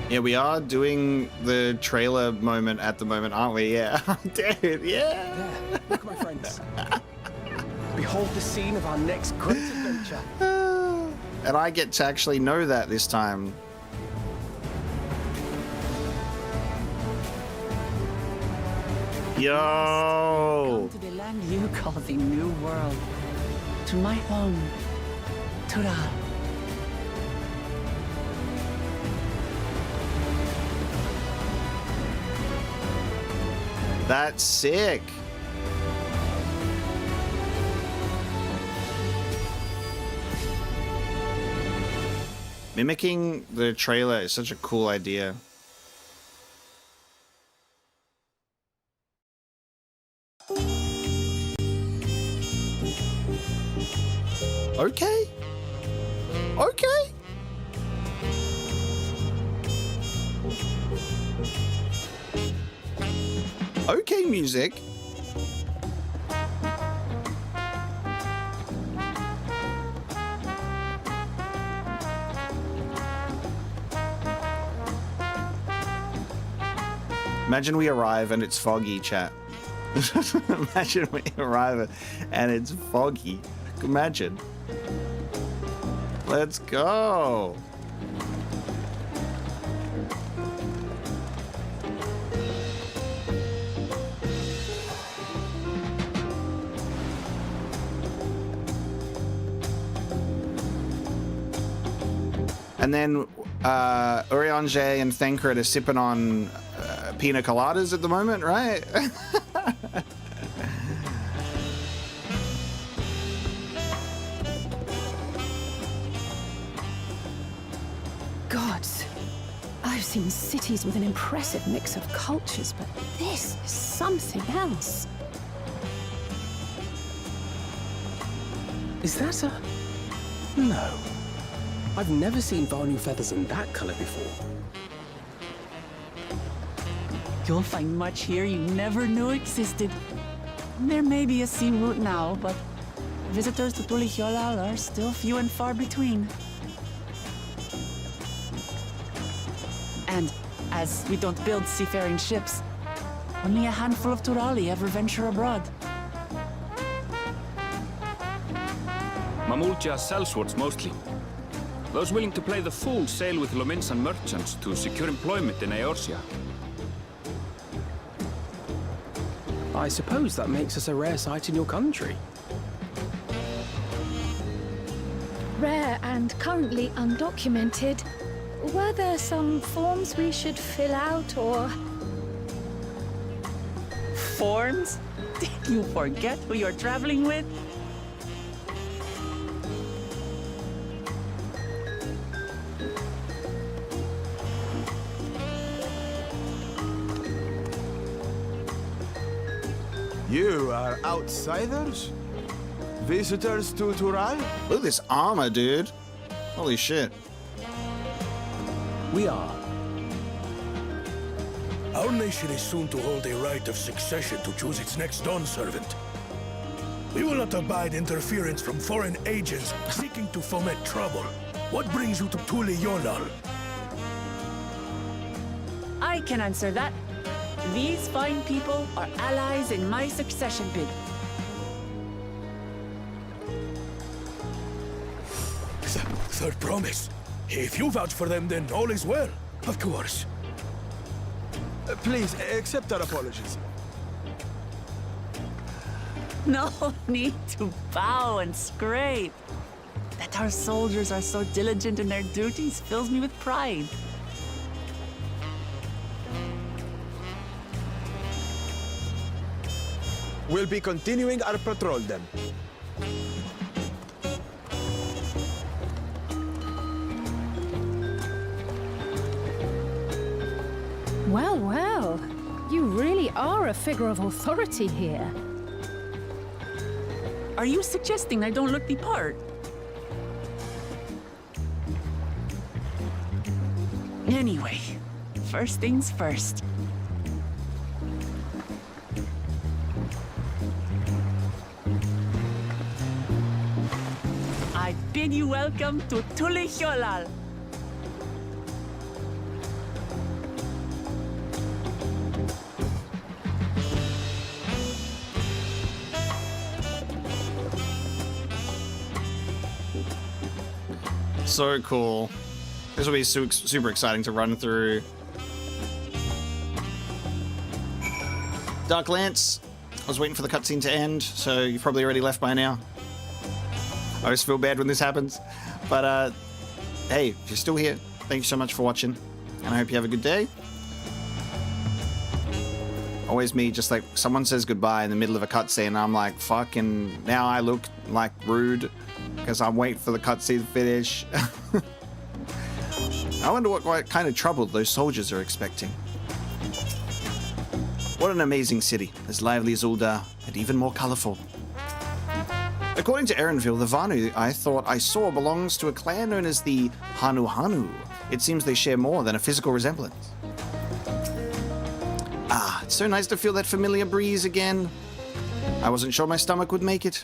Yeah, we are doing the trailer moment at the moment, aren't we? Yeah. Dude, yeah. There, look, my friends. Behold the scene of our next great adventure. And I get to actually know that this time. Yo! Come to the land you call the New World. To my home, Tural. That's sick. Mimicking the trailer is such a cool idea. Okay. Okay. Okay, music. Imagine we arrive and it's foggy, chat. Imagine we arrive and it's foggy. Imagine. Let's go. And then Urianger and Thancred are sipping on pina coladas at the moment, right? Gods, I've seen cities with an impressive mix of cultures, but this is something else. Is that a... No. I've never seen Varnu feathers in that color before. You'll find much here you never knew existed. There may be a sea route now, but visitors to Tulihyolal are still few and far between. And as we don't build seafaring ships, only a handful of Turali ever venture abroad. Mamulja sellswords mostly. Those willing to play the fool sail with Lominsan merchants to secure employment in Eorzea. I suppose that makes us a rare sight in your country. Rare and currently undocumented. Were there some forms we should fill out or... Forms? Did you forget who you're traveling with? You are outsiders? Visitors to Tural? Look at this armor, dude. Holy shit. We are. Our nation is soon to hold a right of succession to choose its next Dawn servant. We will not abide interference from foreign agents seeking to foment trouble. What brings you to Tulihyolal? I can answer that. These fine people are allies in my succession bid. Third promise. If you vouch for them, then all is well. Of course. Please, accept our apologies. No need to bow and scrape. That our soldiers are so diligent in their duties fills me with pride. We'll be continuing our patrol then. Well, well. You really are a figure of authority here. Are you suggesting I don't look the part? Anyway, first things first. I bid you welcome to Tulicholal. So cool. This will be super exciting to run through. Dark Lance. I was waiting for the cutscene to end, so you've probably already left by now. I always feel bad when this happens. But, hey, if you're still here, thank you so much for watching. And I hope you have a good day. Always me, just like someone says goodbye in the middle of a cutscene, I'm like, fucking, now I look like rude because I'm waiting for the cutscene to finish. I wonder what kind of trouble those soldiers are expecting. What an amazing city, as lively as Ul'dah, and even more colorful. According to Erenville, the Vanu I thought I saw belongs to a clan known as the Hanu Hanu. It seems they share more than a physical resemblance. Ah, it's so nice to feel that familiar breeze again. I wasn't sure my stomach would make it.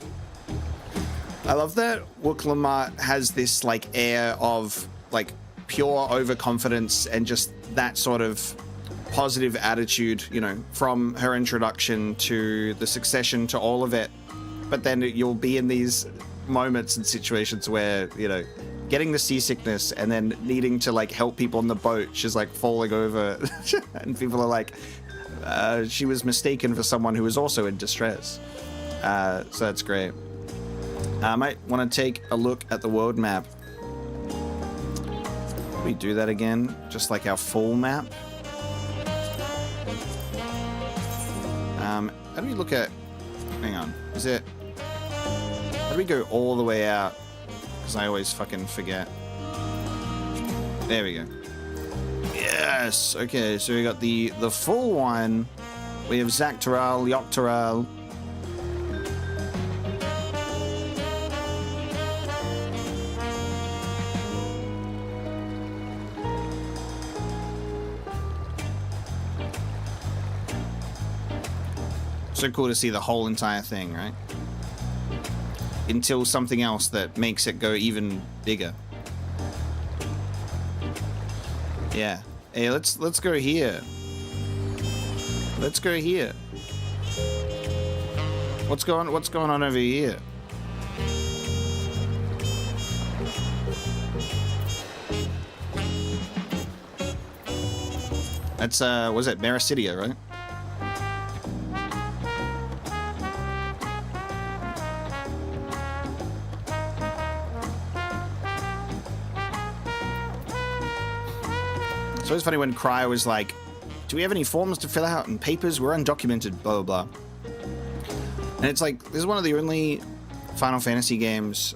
I love that Wuklamart has this like air of like pure overconfidence and just that sort of positive attitude, you know, from her introduction to the succession to all of it. But then you'll be in these moments and situations where, you know, getting the seasickness and then needing to like help people on the boat. She's like falling over and people are like, she was mistaken for someone who was also in distress. So that's great. I might want to take a look at the world map. We do that again, just like our full map. How do we look at... Hang on, is it... How do we go all the way out? Because I always fucking forget. There we go. Yes! Okay, so we got the full one. We have Zaktaral, Yoktaral. So cool to see the whole entire thing, right? Until something else that makes it go even bigger. Yeah. Hey, let's go here. Let's go here. What's going on over here? That's was it Marasidia, right? So it's funny when Cryer was like, do we have any forms to fill out and papers? We're undocumented, blah, blah, blah. And it's like, this is one of the only Final Fantasy games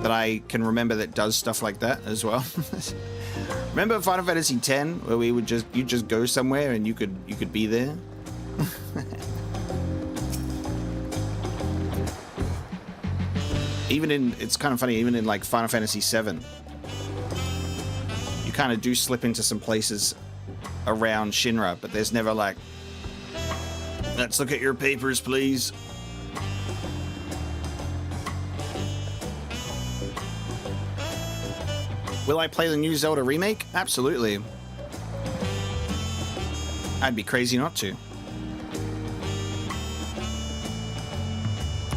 that I can remember that does stuff like that as well. Remember Final Fantasy X, where we would you just go somewhere and you could be there? It's kind of funny, even in like Final Fantasy VII, you kind of do slip into some places around Shinra, but there's never like, let's look at your papers, please. Will I play the new Zelda remake? Absolutely. I'd be crazy not to.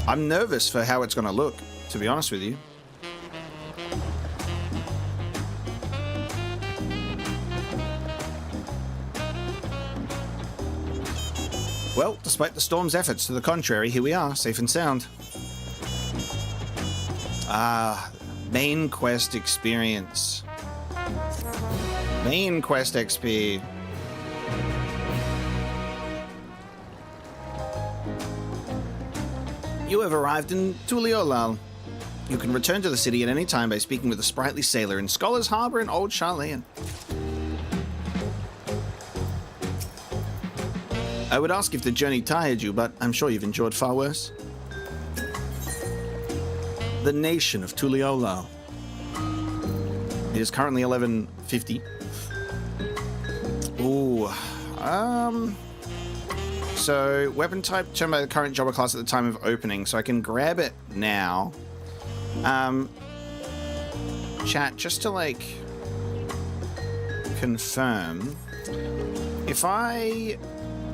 I'm nervous for how it's going to look, to be honest with you. Well, despite the storm's efforts to the contrary, here we are, safe and sound. Ah, main quest experience. Main quest XP. You have arrived in Tuliolal. You can return to the city at any time by speaking with a sprightly sailor in Scholar's Harbor in Old Charlayan. I would ask if the journey tired you, but I'm sure you've endured far worse. The nation of Tuliolal. It is currently 11:50. Ooh. So, weapon type determined by the current jobber class at the time of opening, so I can grab it now. Chat, just to, like, confirm, if I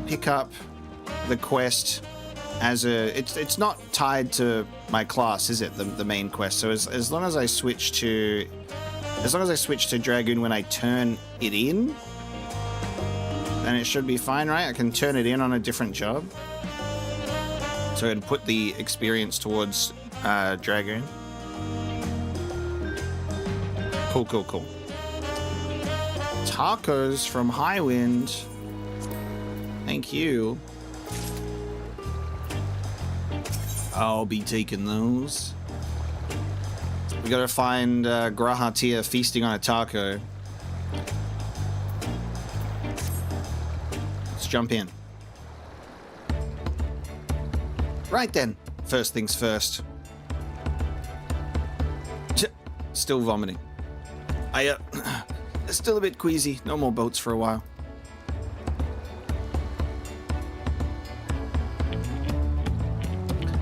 pick up the quest as a... It's not tied to my class, is it? The main quest. So as long as I switch to... As long as I switch to Dragoon when I turn it in, then it should be fine, right? I can turn it in on a different job. So I'd put the experience towards Dragoon. Cool, cool, cool. Tacos from Highwind. Thank you. I'll be taking those. We gotta find Grahatia feasting on a taco. Let's jump in. Right then. First things first. Still vomiting. Still a bit queasy. No more boats for a while.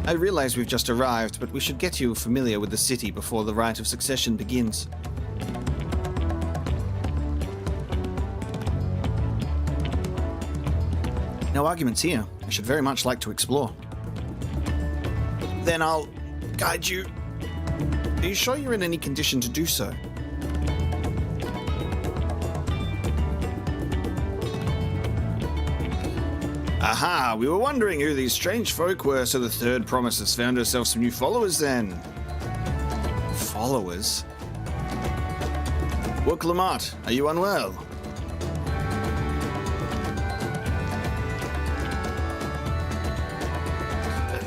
I realize we've just arrived, but we should get you familiar with the city before the rite of succession begins. No arguments here. I should very much like to explore. Then I'll guide you. Are you sure you're in any condition to do so? Aha, we were wondering who these strange folk were, so the third promise has found herself some new followers then. Followers? Wook Lamont, are you unwell?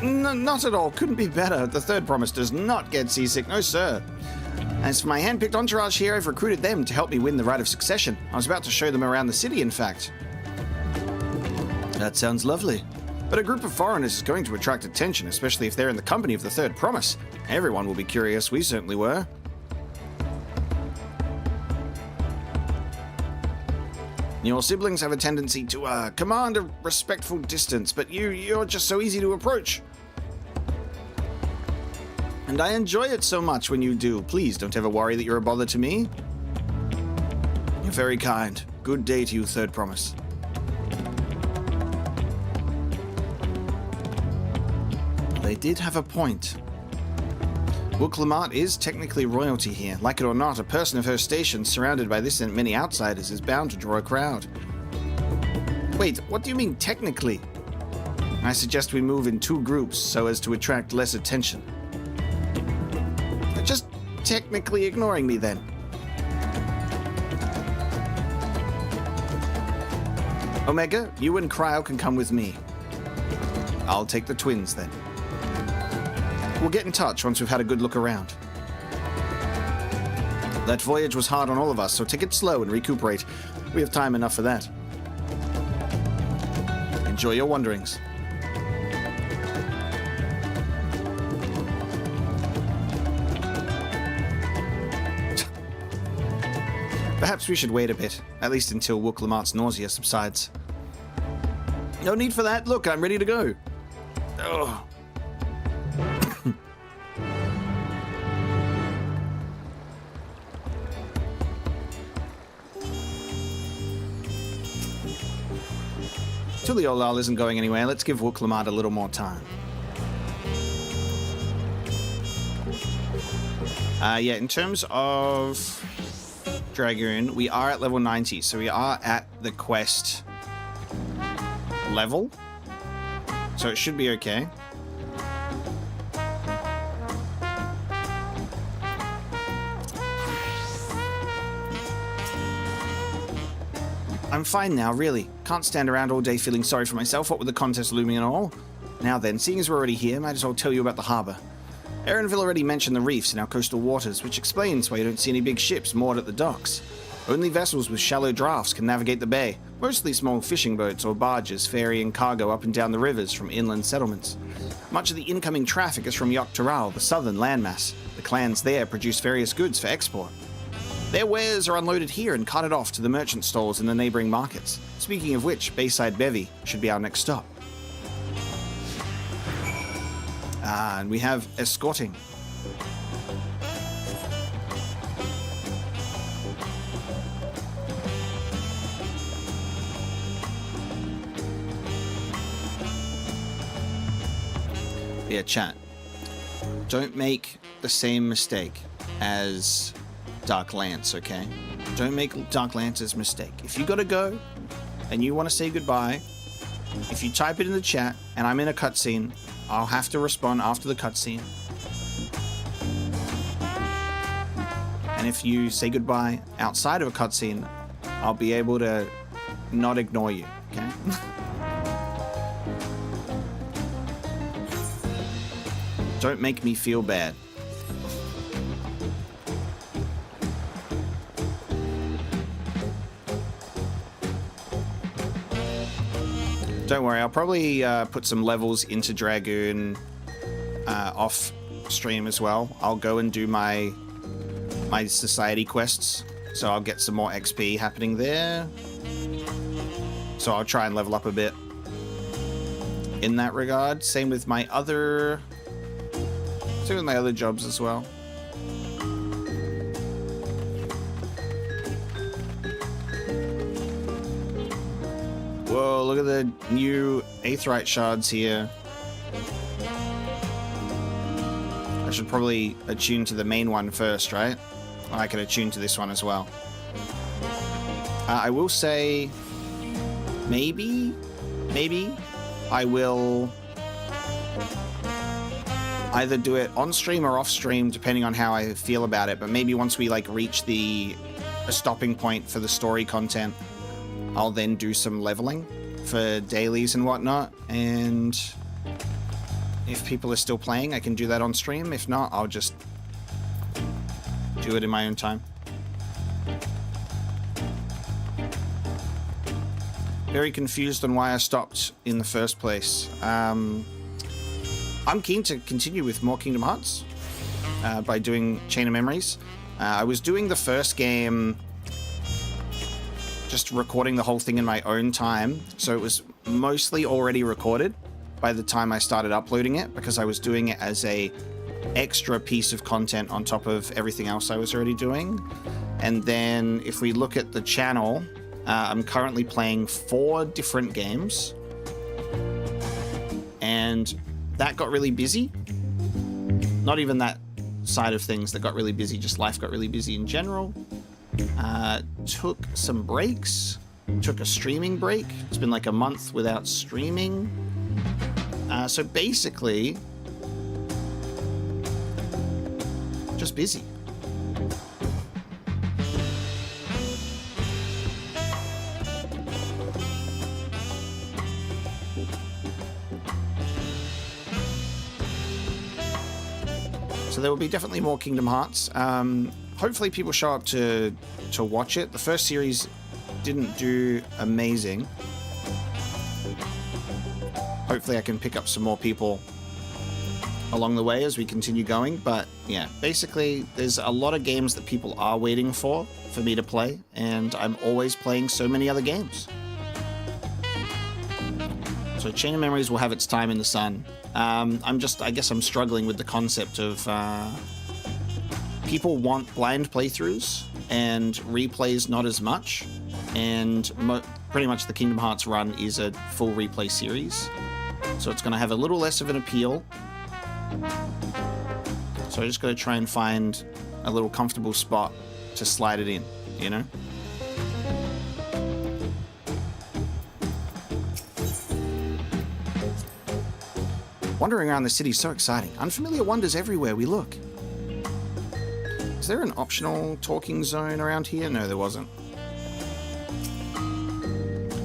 Not at all, couldn't be better. The third promise does not get seasick, no sir. As for my hand-picked entourage here, I've recruited them to help me win the rite of succession. I was about to show them around the city, in fact. That sounds lovely. But a group of foreigners is going to attract attention, especially if they're in the company of the third promise. Everyone will be curious, we certainly were. Your siblings have a tendency to command a respectful distance, but you're just so easy to approach. And I enjoy it so much when you do. Please don't ever worry that you're a bother to me. You're very kind. Good day to you, third promise. They did have a point. Wook Lamont is technically royalty here. Like it or not, a person of her station surrounded by this and many outsiders is bound to draw a crowd. Wait, what do you mean technically? I suggest we move in 2 groups so as to attract less attention. You're just technically ignoring me then. Omega, you and Cryo can come with me. I'll take the twins then. We'll get in touch once we've had a good look around. That voyage was hard on all of us, so take it slow and recuperate. We have time enough for that. Enjoy your wanderings. Perhaps we should wait a bit, at least until Wook Lamont's nausea subsides. No need for that. Look, I'm ready to go. Oh. Tuliolal isn't going anywhere. Let's give Wook Lamont a little more time. Yeah, in terms of Dragoon, we are at level 90, so we are at the quest level. So it should be okay. I'm fine now, really. Can't stand around all day feeling sorry for myself, what with the contest looming and all. Now then, seeing as we're already here, might as well tell you about the harbour. Erinville already mentioned the reefs in our coastal waters, which explains why you don't see any big ships moored at the docks. Only vessels with shallow drafts can navigate the bay, mostly small fishing boats or barges ferrying cargo up and down the rivers from inland settlements. Much of the incoming traffic is from XIV, the southern landmass. The clans there produce various goods for export. Their wares are unloaded here and carted off to the merchant stalls in the neighbouring markets. Speaking of which, Bayside Bevy should be our next stop. And we have escorting. Yeah, chat. Don't make the same mistake as Dark Lance, okay? Don't make Dark Lance's mistake. If you gotta go and you want to say goodbye, if you type it in the chat and I'm in a cutscene, I'll have to respond after the cutscene. And if you say goodbye outside of a cutscene, I'll be able to not ignore you, okay? Don't make me feel bad. Don't worry, I'll probably put some levels into Dragoon off stream as well. I'll go and do my society quests, so I'll get some more XP happening there. So I'll try and level up a bit in that regard. Same with my other jobs as well. Whoa, look at the new Aetheryte shards here. I should probably attune to the main one first, right? I can attune to this one as well. I will say, maybe I will either do it on stream or off stream, depending on how I feel about it. But maybe once we like reach a stopping point for the story content, I'll then do some leveling for dailies and whatnot. And if people are still playing, I can do that on stream. If not, I'll just do it in my own time. Very confused on why I stopped in the first place. I'm keen to continue with more Kingdom Hearts by doing Chain of Memories. I was doing the first game, just recording the whole thing in my own time, so it was mostly already recorded by the time I started uploading it, because I was doing it as a extra piece of content on top of everything else I was already doing. And then if we look at the channel, I'm currently playing 4 different games, and that got really busy. Not even that side of things that got really busy, just life got really busy in general. Took some breaks, took a streaming break. It's been like a month without streaming. So basically, just busy. So there will be definitely more Kingdom Hearts. Hopefully people show up to watch it. The first series didn't do amazing. Hopefully I can pick up some more people along the way as we continue going. But yeah, basically there's a lot of games that people are waiting for me to play, and I'm always playing so many other games. So Chain of Memories will have its time in the sun. I guess I'm struggling with the concept of people want blind playthroughs and replays not as much, and pretty much the Kingdom Hearts run is a full replay series, so it's going to have a little less of an appeal. So I just got to try and find a little comfortable spot to slide it in, you know? Wandering around the city is so exciting. Unfamiliar wonders everywhere we look. Is there an optional talking zone around here? No, there wasn't.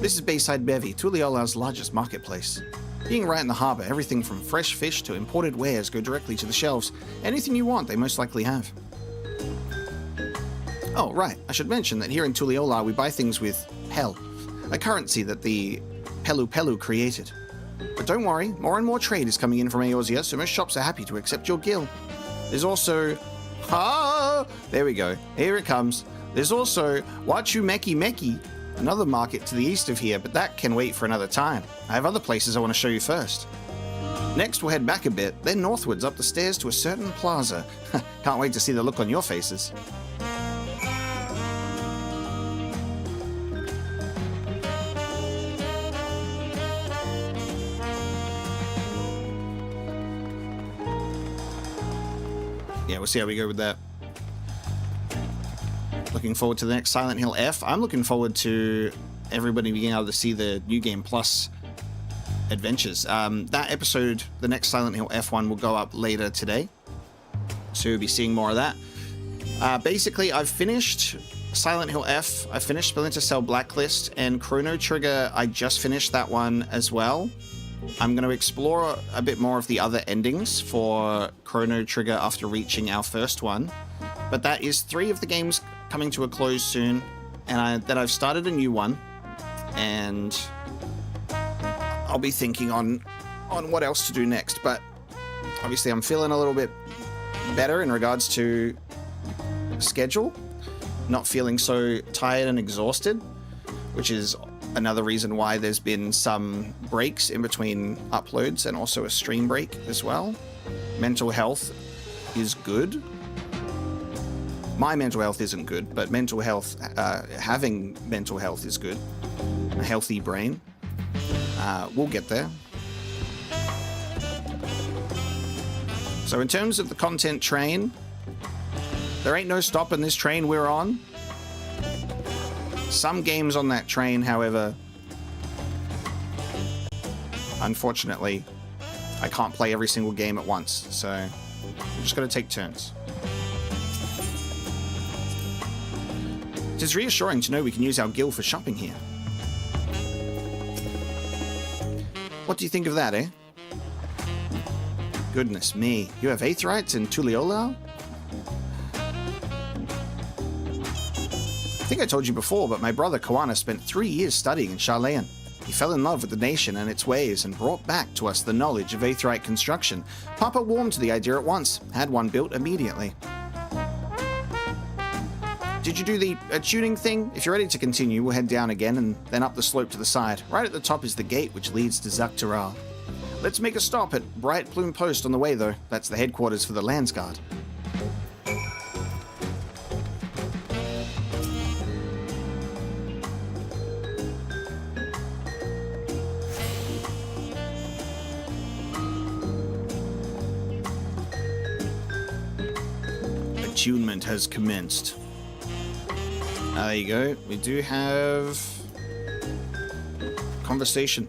This is Bayside Bevy, Tuliola's largest marketplace. Being right in the harbour, everything from fresh fish to imported wares go directly to the shelves. Anything you want, they most likely have. Oh, right. I should mention that here in Tuliola, we buy things with Pel, a currency that the Pelu Pelu created. But don't worry, more and more trade is coming in from Eorzea, so most shops are happy to accept your gil. There's also... there we go. Here it comes. There's also Wachu Meki Meki, another market to the east of here, but that can wait for another time. I have other places I want to show you first. Next, we'll head back a bit, then northwards up the stairs to a certain plaza. Can't wait to see the look on your faces. Yeah, we'll see how we go with that. Looking forward to the next Silent Hill F. I'm looking forward to everybody being able to see the New Game Plus adventures. That episode, the next Silent Hill F1, will go up later today. So you'll be seeing more of that. Basically, I've finished Silent Hill F. I finished Splinter Cell Blacklist, and Chrono Trigger, I just finished that one as well. I'm going to explore a bit more of the other endings for Chrono Trigger after reaching our first one. But that is 3 of the games coming to a close soon, and then I've started a new one, and I'll be thinking on what else to do next. But obviously I'm feeling a little bit better in regards to schedule, not feeling so tired and exhausted, which is another reason why there's been some breaks in between uploads and also a stream break as well. Mental health is good. My mental health isn't good, but mental health, having mental health is good. A healthy brain. We'll get there. So in terms of the content train, there ain't no stopping this train we're on. Some games on that train, however, unfortunately, I can't play every single game at once, so I'm just going to take turns. It is reassuring to know we can use our gil for shopping here. What do you think of that, eh? Goodness me, you have Aetherites in Tuliolao? I think I told you before, but my brother Kawana spent 3 years studying in Sharlayan. He fell in love with the nation and its ways and brought back to us the knowledge of Aetherite construction. Papa warmed to the idea at once, had one built immediately. Did you do the tuning thing? If you're ready to continue, we'll head down again and then up the slope to the side. Right at the top is the gate which leads to Zaktaral. Let's make a stop at Bright Plume Post on the way though. That's the headquarters for the Landsguard. Attunement has commenced. There you go. We do have conversation.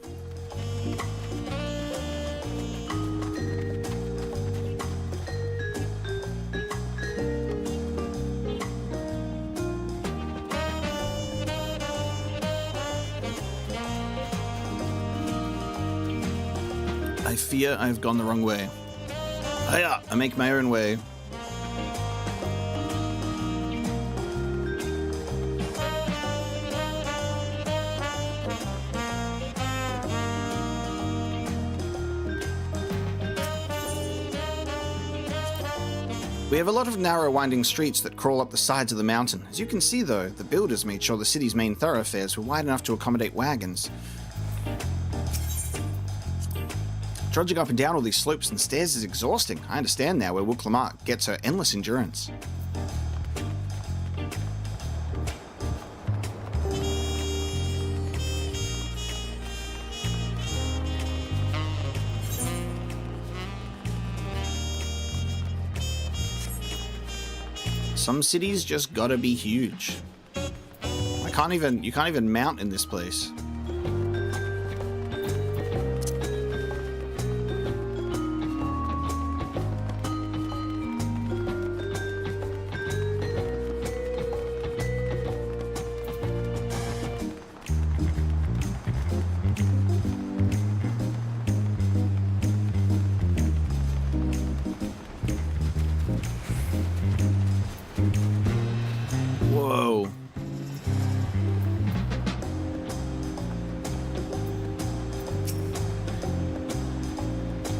I fear I've gone the wrong way. Hiya! I make my own way. We have a lot of narrow winding streets that crawl up the sides of the mountain. As you can see though, the builders made sure the city's main thoroughfares were wide enough to accommodate wagons. Trudging up and down all these slopes and stairs is exhausting. I understand now where Wuklamart gets her endless endurance. Some cities just gotta be huge. You can't even mount in this place.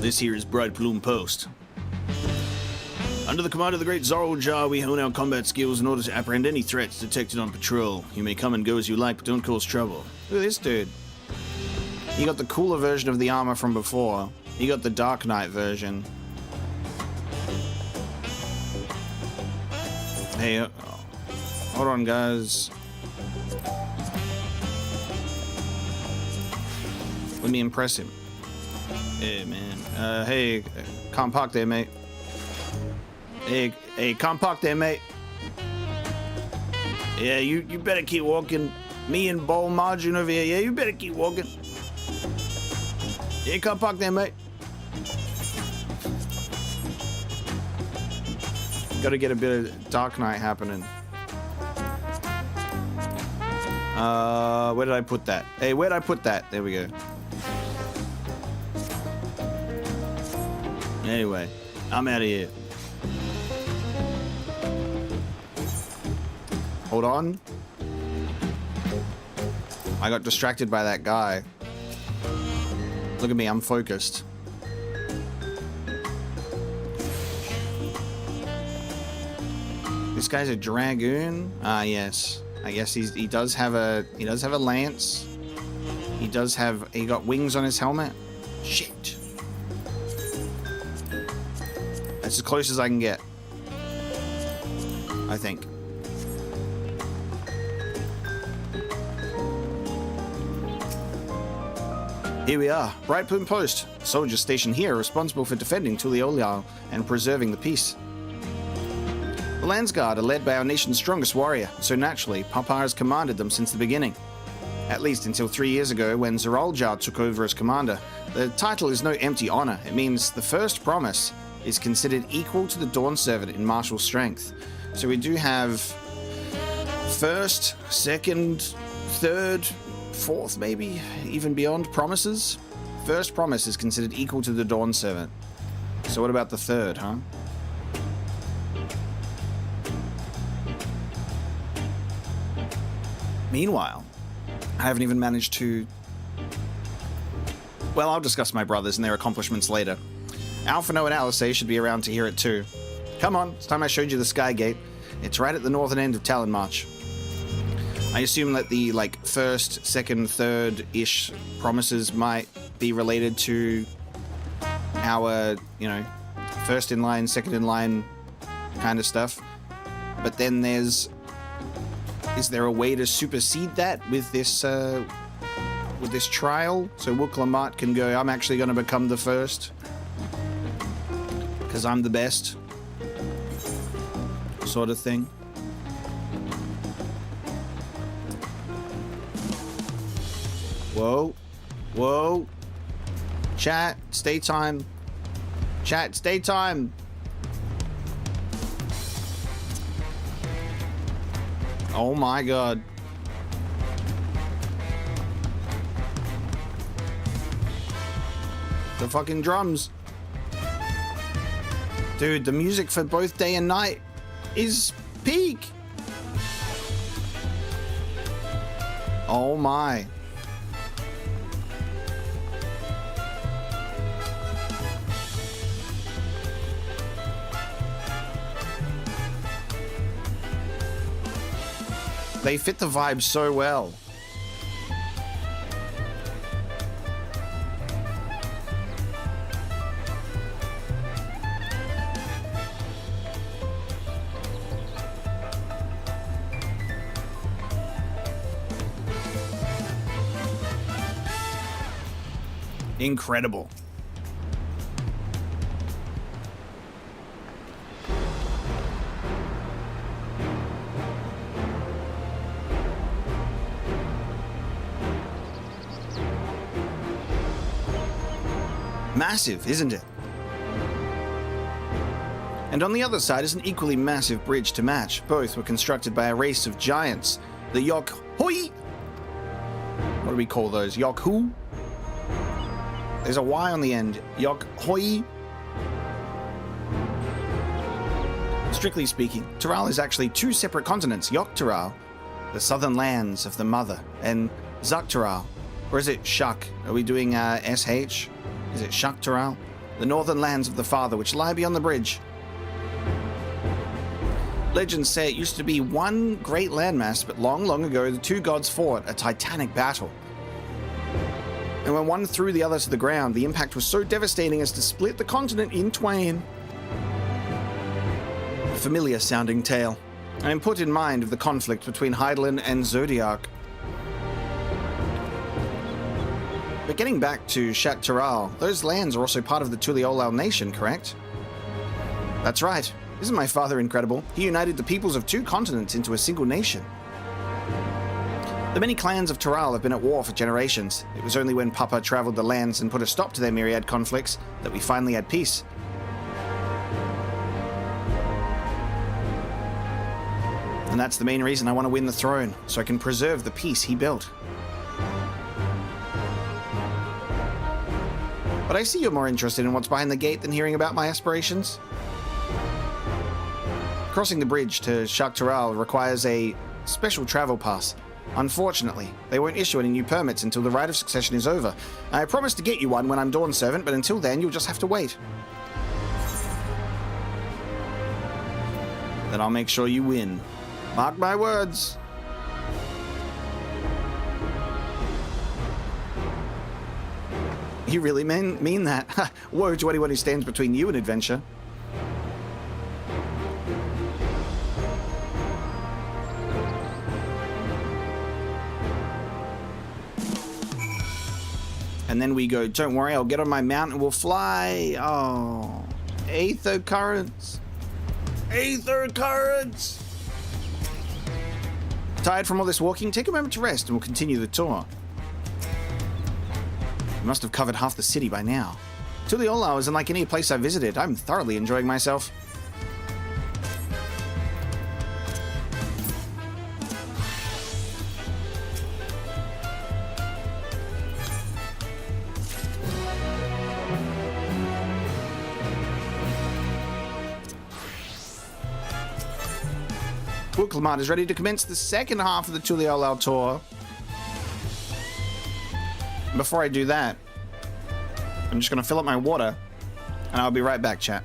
This here is Bright Plume Post. Under the command of the great Zorro, we hone our combat skills in order to apprehend any threats detected on patrol. You may come and go as you like, but don't cause trouble. Look at this dude. You got the cooler version of the armor from before. You got the Dark Knight version. Hey, hold on, guys. Let me impress him. Hey, man. Hey, can't park there, mate. Hey, can't park there, mate. Yeah, you better keep walking. Me and Bowl Margin over here. Yeah, you better keep walking. Yeah, can't park there, mate. Gotta get a bit of Dark Knight happening. Where did I put that? Hey, where'd I put that? There we go. Anyway, I'm out of here. Hold on. I got distracted by that guy. Look at me, I'm focused. This guy's a dragoon. Ah, yes. I guess he does have a lance. He got wings on his helmet. Shit. That's as close as I can get, I think. Here we are, Bright Plume Post. Soldiers stationed here responsible for defending Tuliolial and preserving the peace. The Landsguard are led by our nation's strongest warrior, so naturally, Papa has commanded them since the beginning. At least until 3 years ago when Zeraljar took over as commander. The title is no empty honor. It means the first promise is considered equal to the Dawn Servant in martial strength. So we do have first, second, third, fourth, maybe even beyond promises. First promise is considered equal to the Dawn Servant. So what about the third, huh? Meanwhile, I haven't even managed to... Well, I'll discuss my brothers and their accomplishments later. Alphino and Alisei should be around to hear it too. Come on, it's time I showed you the Sky Gate. It's right at the northern end of Talonmarch. I assume that the, first, second, third-ish promises might be related to our, first in line, second in line kind of stuff. But then is there a way to supersede that with this trial? So Wook Lamont can go, I'm actually going to become the first. Because I'm the best. Sort of thing. Whoa. Whoa. Chat, stay time. Chat, stay time. Oh my god. The fucking drums. Dude, the music for both day and night is peak. Oh my. They fit the vibe so well. Incredible. Massive, isn't it? And on the other side is an equally massive bridge to match. Both were constructed by a race of giants, the Yok Hoi. What do we call those? Yok Hu? There's a Y on the end. Yok Hoi. Strictly speaking, Taral is actually two separate continents. Yok Taral, the southern lands of the Mother, and Zuk Taral. Or is it Shuk? Are we doing SH? Is it Shuk Taral? the northern lands of the Father which lie beyond the bridge. Legends say it used to be one great landmass, but long, long ago the two gods fought a titanic battle. And when one threw the other to the ground, the impact was so devastating as to split the continent in twain. A familiar sounding tale. I am put in mind of the conflict between Hydaelyn and Zodiac. But getting back to Shak-Taral, those lands are also part of the Tuliolal nation, correct? That's right. Isn't my father incredible? He united the peoples of two continents into a single nation. The many clans of Taral have been at war for generations. It was only when Papa traveled the lands and put a stop to their myriad conflicts that we finally had peace. And that's the main reason I want to win the throne, so I can preserve the peace he built. But I see you're more interested in what's behind the gate than hearing about my aspirations. Crossing the bridge to Shak-Taral requires a special travel pass. Unfortunately, they won't issue any new permits until the Rite of Succession is over. I promise to get you one when I'm Dawn Servant, but until then, you'll just have to wait. Then I'll make sure you win. Mark my words. You really mean that? Woe to anyone who stands between you and adventure. And then we go, don't worry, I'll get on my mount and we'll fly. Oh, Aether Currents. Aether Currents! Tired from all this walking? Take a moment to rest and we'll continue the tour. We must have covered half the city by now. Tuliolal isn't like any place I visited. I'm thoroughly enjoying myself. Wooklamad is ready to commence the second half of the Tuliolal tour. Before I do that, I'm just going to fill up my water, and I'll be right back, chat.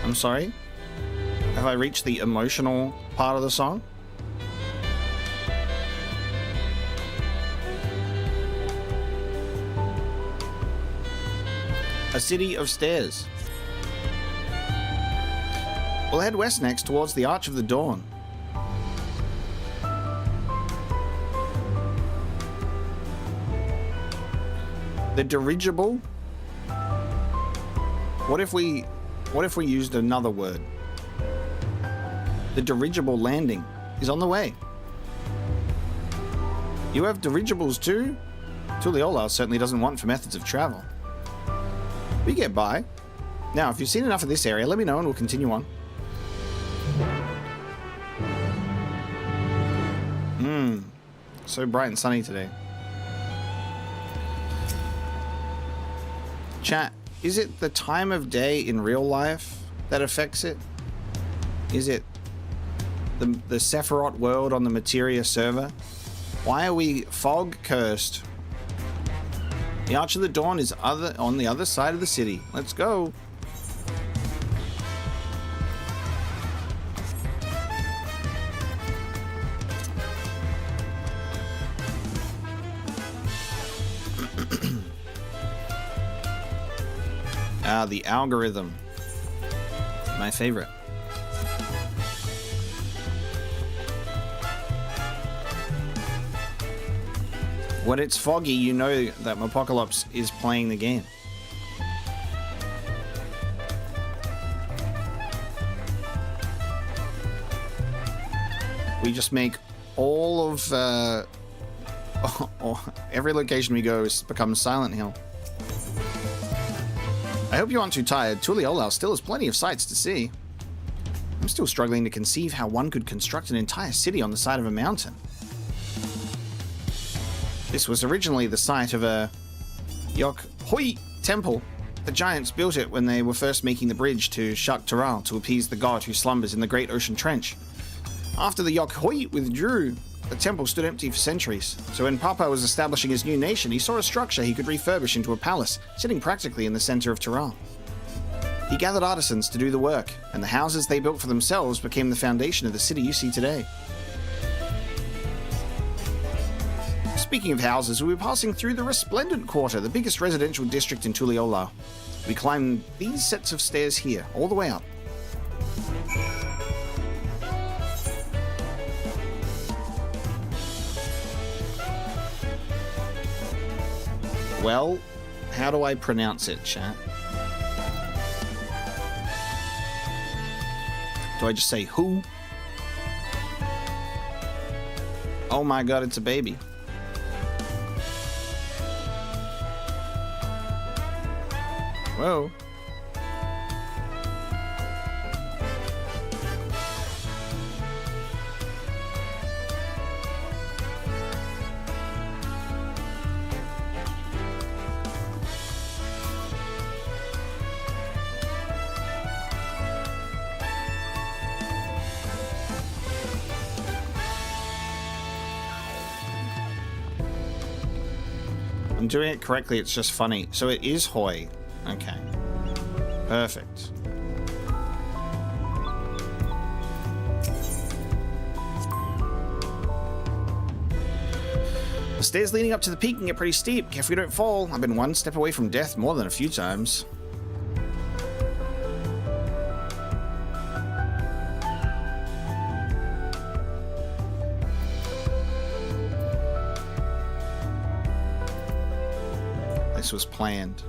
I'm sorry? Have I reached the emotional part of the song? A city of stairs. We'll head west next towards the Arch of the Dawn. The dirigible? What if we used another word? The dirigible landing is on the way. You have dirigibles too? Tuliyollal certainly doesn't want for methods of travel. We get by. Now, if you've seen enough of this area, let me know and we'll continue on. So bright and sunny today. Chat, is it the time of day in real life that affects it? Is it the Sephiroth world on the Materia server? Why are we fog cursed? The Arch of the Dawn is on the other side of the city. Let's go. The algorithm. My favorite. When it's foggy, you know that Apocalypse is playing the game. We just make all of every location we go becomes Silent Hill. I hope you aren't too tired. Tuliyollal still has plenty of sights to see. I'm still struggling to conceive how one could construct an entire city on the side of a mountain. This was originally the site of a Yok-Hoi temple. The giants built it when they were first making the bridge to Shak-Taral to appease the god who slumbers in the Great Ocean Trench. After the Yok-Hoi withdrew, the temple stood empty for centuries. So when Papa was establishing his new nation, he saw a structure he could refurbish into a palace, sitting practically in the center of Taral. He gathered artisans to do the work, and the houses they built for themselves became the foundation of the city you see today. Speaking of houses, we were passing through the Resplendent Quarter, the biggest residential district in Tuliyollal. We climbed these sets of stairs here, all the way up. Well, how do I pronounce it, chat? Do I just say who? Oh my god, it's a baby. Whoa. I'm doing it correctly, it's just funny. So it is Hoi. Okay. Perfect. The stairs leading up to the peak can get pretty steep. Careful you don't fall. I've been one step away from death more than a few times. This was planned.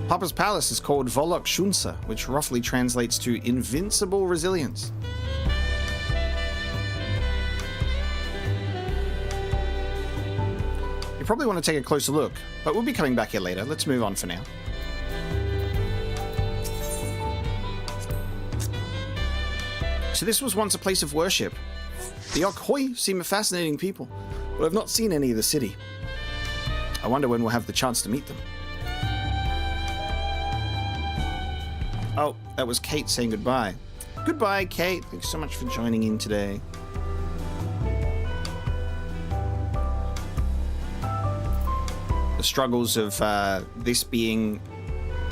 Papa's palace is called Volok Shunsa, which roughly translates to invincible resilience. You probably want to take a closer look, but we'll be coming back here later. Let's move on for now. So this was once a place of worship. The Yok-Hoi seem fascinating people, but I've not seen any of the city. I wonder when we'll have the chance to meet them. Oh, that was Kate saying goodbye. Goodbye, Kate. Thanks so much for joining in today. The struggles of this being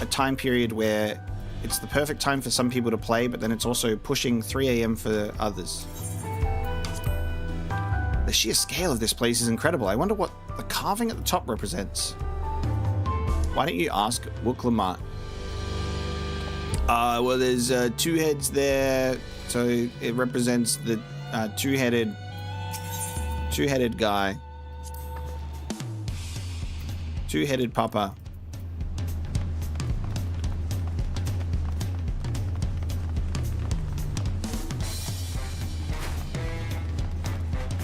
a time period where it's the perfect time for some people to play, but then it's also pushing 3 a.m. for others. The sheer scale of this place is incredible. I wonder what the carving at the top represents. Why don't you ask Wooklamat? Well, there's 2 heads there, so it represents the two-headed guy. Two-headed papa.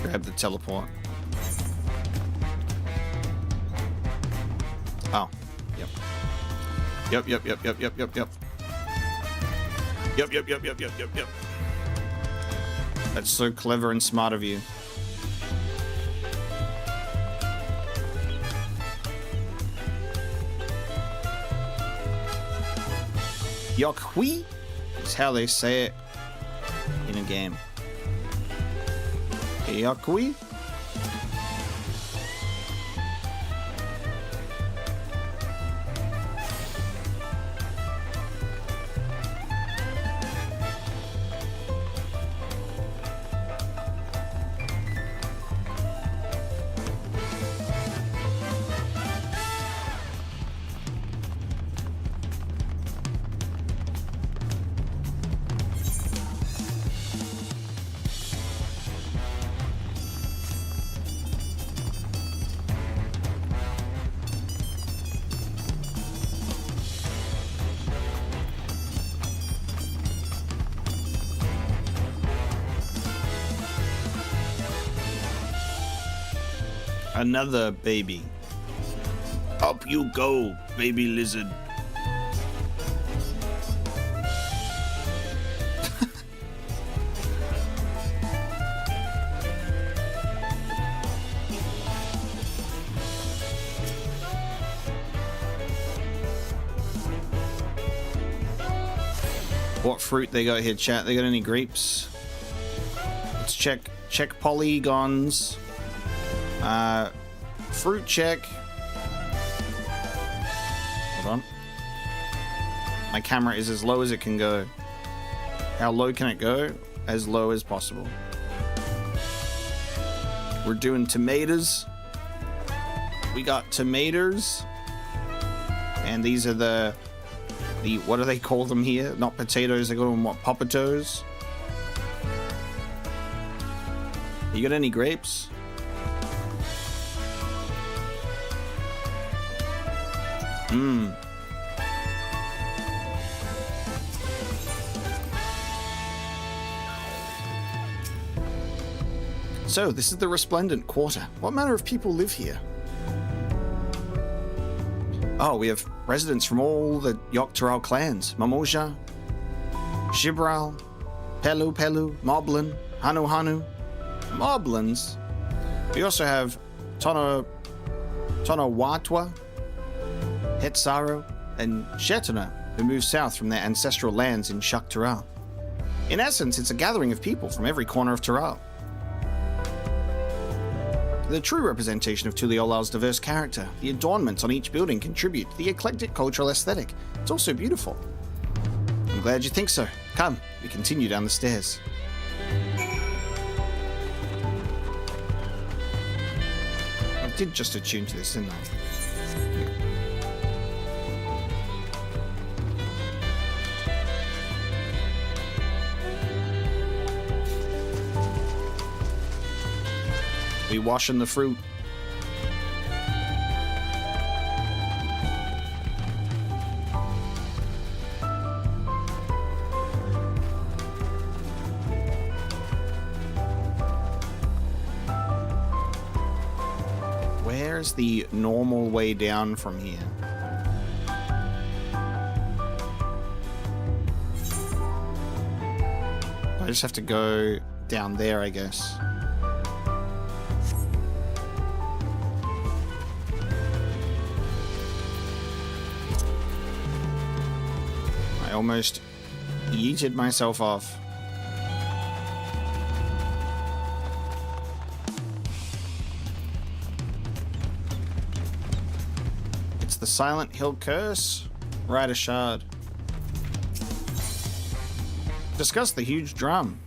Grab the teleport. Oh, yep. Yep. Yep. That's so clever and smart of you. Yokwi is how they say it in a game. Yokwi. Another baby. Up you go, baby lizard. What fruit they got here, chat? They got any grapes? Let's check polygons. Fruit check. Hold on. My camera is as low as it can go. How low can it go? As low as possible. We're doing tomatoes. We got tomatoes. And these are the what do they call them here? Not potatoes, they call them what? Poppatoes. You got any grapes? So, this is the Resplendent Quarter. What manner of people live here? Oh, we have residents from all the Yogg-Taral clans. Mamoja, Shibral, Pelu, Moblin, Hanu. Moblins. We also have Tonawatwa, Hetsaro, and Shetana, who moved south from their ancestral lands in Shuk-Taral. In essence, it's a gathering of people from every corner of Taral. The true representation of Tuliyolal's diverse character, the adornments on each building contribute to the eclectic cultural aesthetic. It's also beautiful. I'm glad you think so. Come, we continue down the stairs. I did just attune to this, didn't I? We washing the fruit. Where's the normal way down from here? I just have to go down there, I guess. Almost yeeted myself off. It's the Silent Hill Curse. Right, a shard. Discuss the huge drum.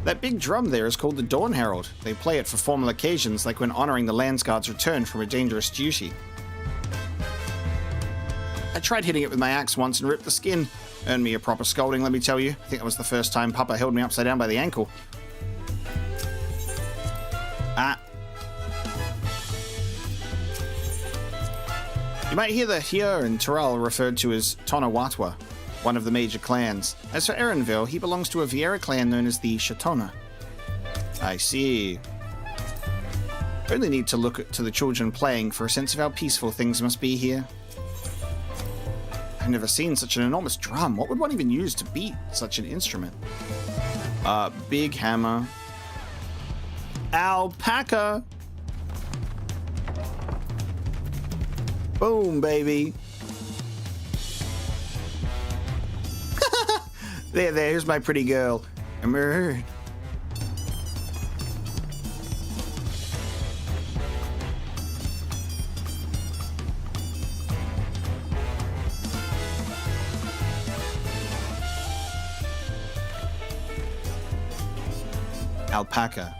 That big drum there is called the Dawn Herald. They play it for formal occasions, like when honoring the Landsguard's return from a dangerous duty. I tried hitting it with my axe once and ripped the skin. Earned me a proper scolding, let me tell you. I think that was the first time Papa held me upside down by the ankle. You might hear the Hyur and Tyrell referred to as Tonawatwa, one of the major clans. As for Erenville, he belongs to a Viera clan known as the Shatona. I see. Only need to look to the children playing for a sense of how peaceful things must be here. I've never seen such an enormous drum. What would one even use to beat such an instrument? Big hammer. Alpaca! Boom, baby. There's my pretty girl. Emerge. Alpaca.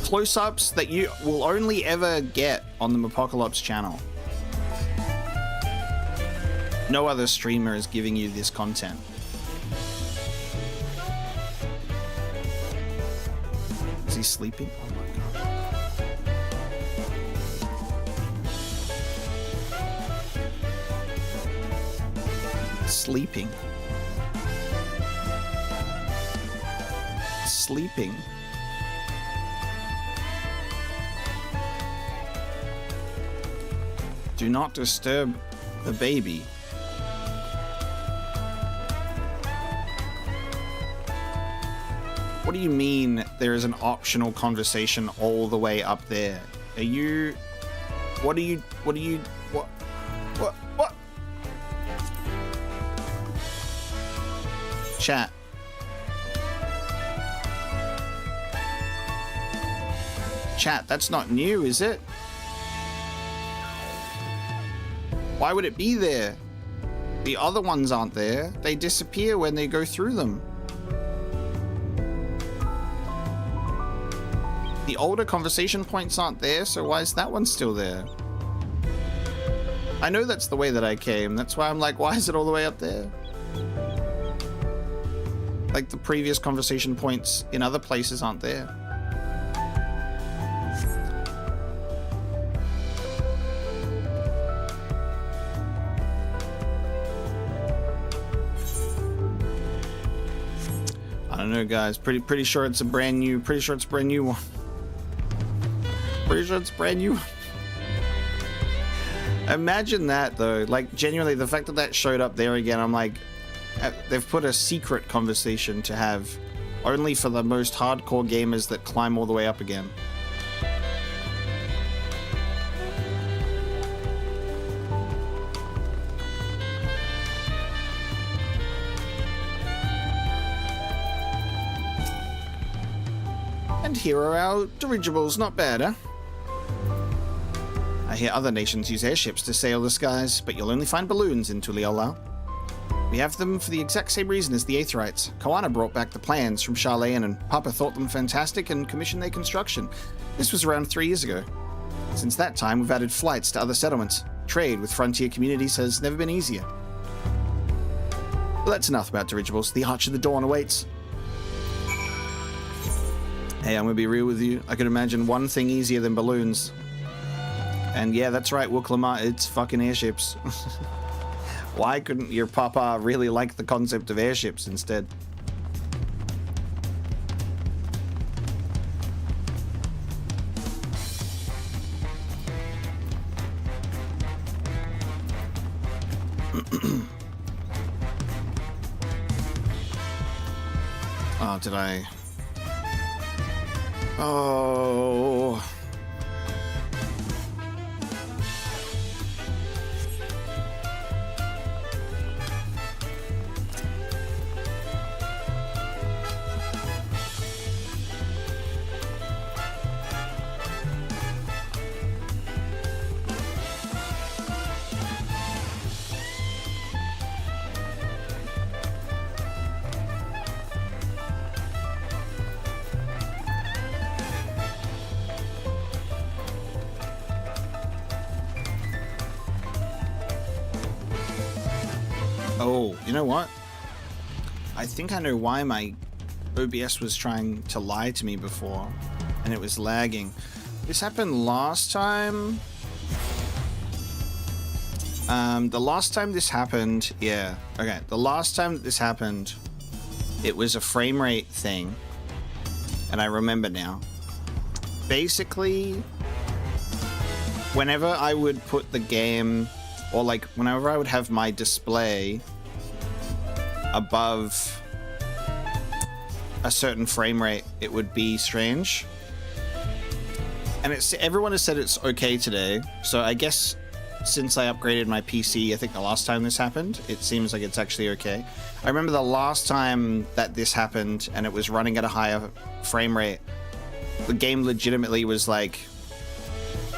Close-ups that you will only ever get on the Apocalypse channel. No other streamer is giving you this content. Is he sleeping? Oh my god. Sleeping. Sleeping. Do not disturb the baby. What do you mean there is an optional conversation all the way up there? Are you... What? Chat. Chat, that's not new, is it? Why would it be there? The other ones aren't there. They disappear when they go through them. The older conversation points aren't there, so why is that one still there? I know that's the way that I came. That's why I'm like, why is it all the way up there? Like the previous conversation points in other places aren't there. I don't know, guys. Pretty sure it's a brand new. Pretty sure it's a brand new one. Pretty sure it's brand new. Imagine that though. Like genuinely, the fact that that showed up there again, I'm like, they've put a secret conversation to have, only for the most hardcore gamers that climb all the way up again. And here are our dirigibles, not bad, huh? I hear other nations use airships to sail the skies, but you'll only find balloons in Tuliolao. We have them for the exact same reason as the Aetherites. Koana brought back the plans from Charlayan, and Papa thought them fantastic and commissioned their construction. This was around 3 years ago. Since that time, we've added flights to other settlements. Trade with frontier communities has never been easier. Well, that's enough about dirigibles. The Arch of the Dawn awaits. Hey, I'm gonna be real with you. I could imagine one thing easier than balloons. And yeah, that's right, Wooklamar, it's fucking airships. Why couldn't your papa really like the concept of airships instead? Oh, did I... Oh... Oh, you know what? I think I know why my OBS was trying to lie to me before, and it was lagging. This happened last time. The last time this happened, yeah. Okay, the last time that this happened, it was a frame rate thing, and I remember now. Basically, whenever I would put the game, or like whenever I would have my display above a certain frame rate, it would be strange. And everyone has said it's okay today, so I guess since I upgraded my PC, I think the last time this happened, it seems like it's actually okay. I remember the last time that this happened and it was running at a higher frame rate, the game legitimately was like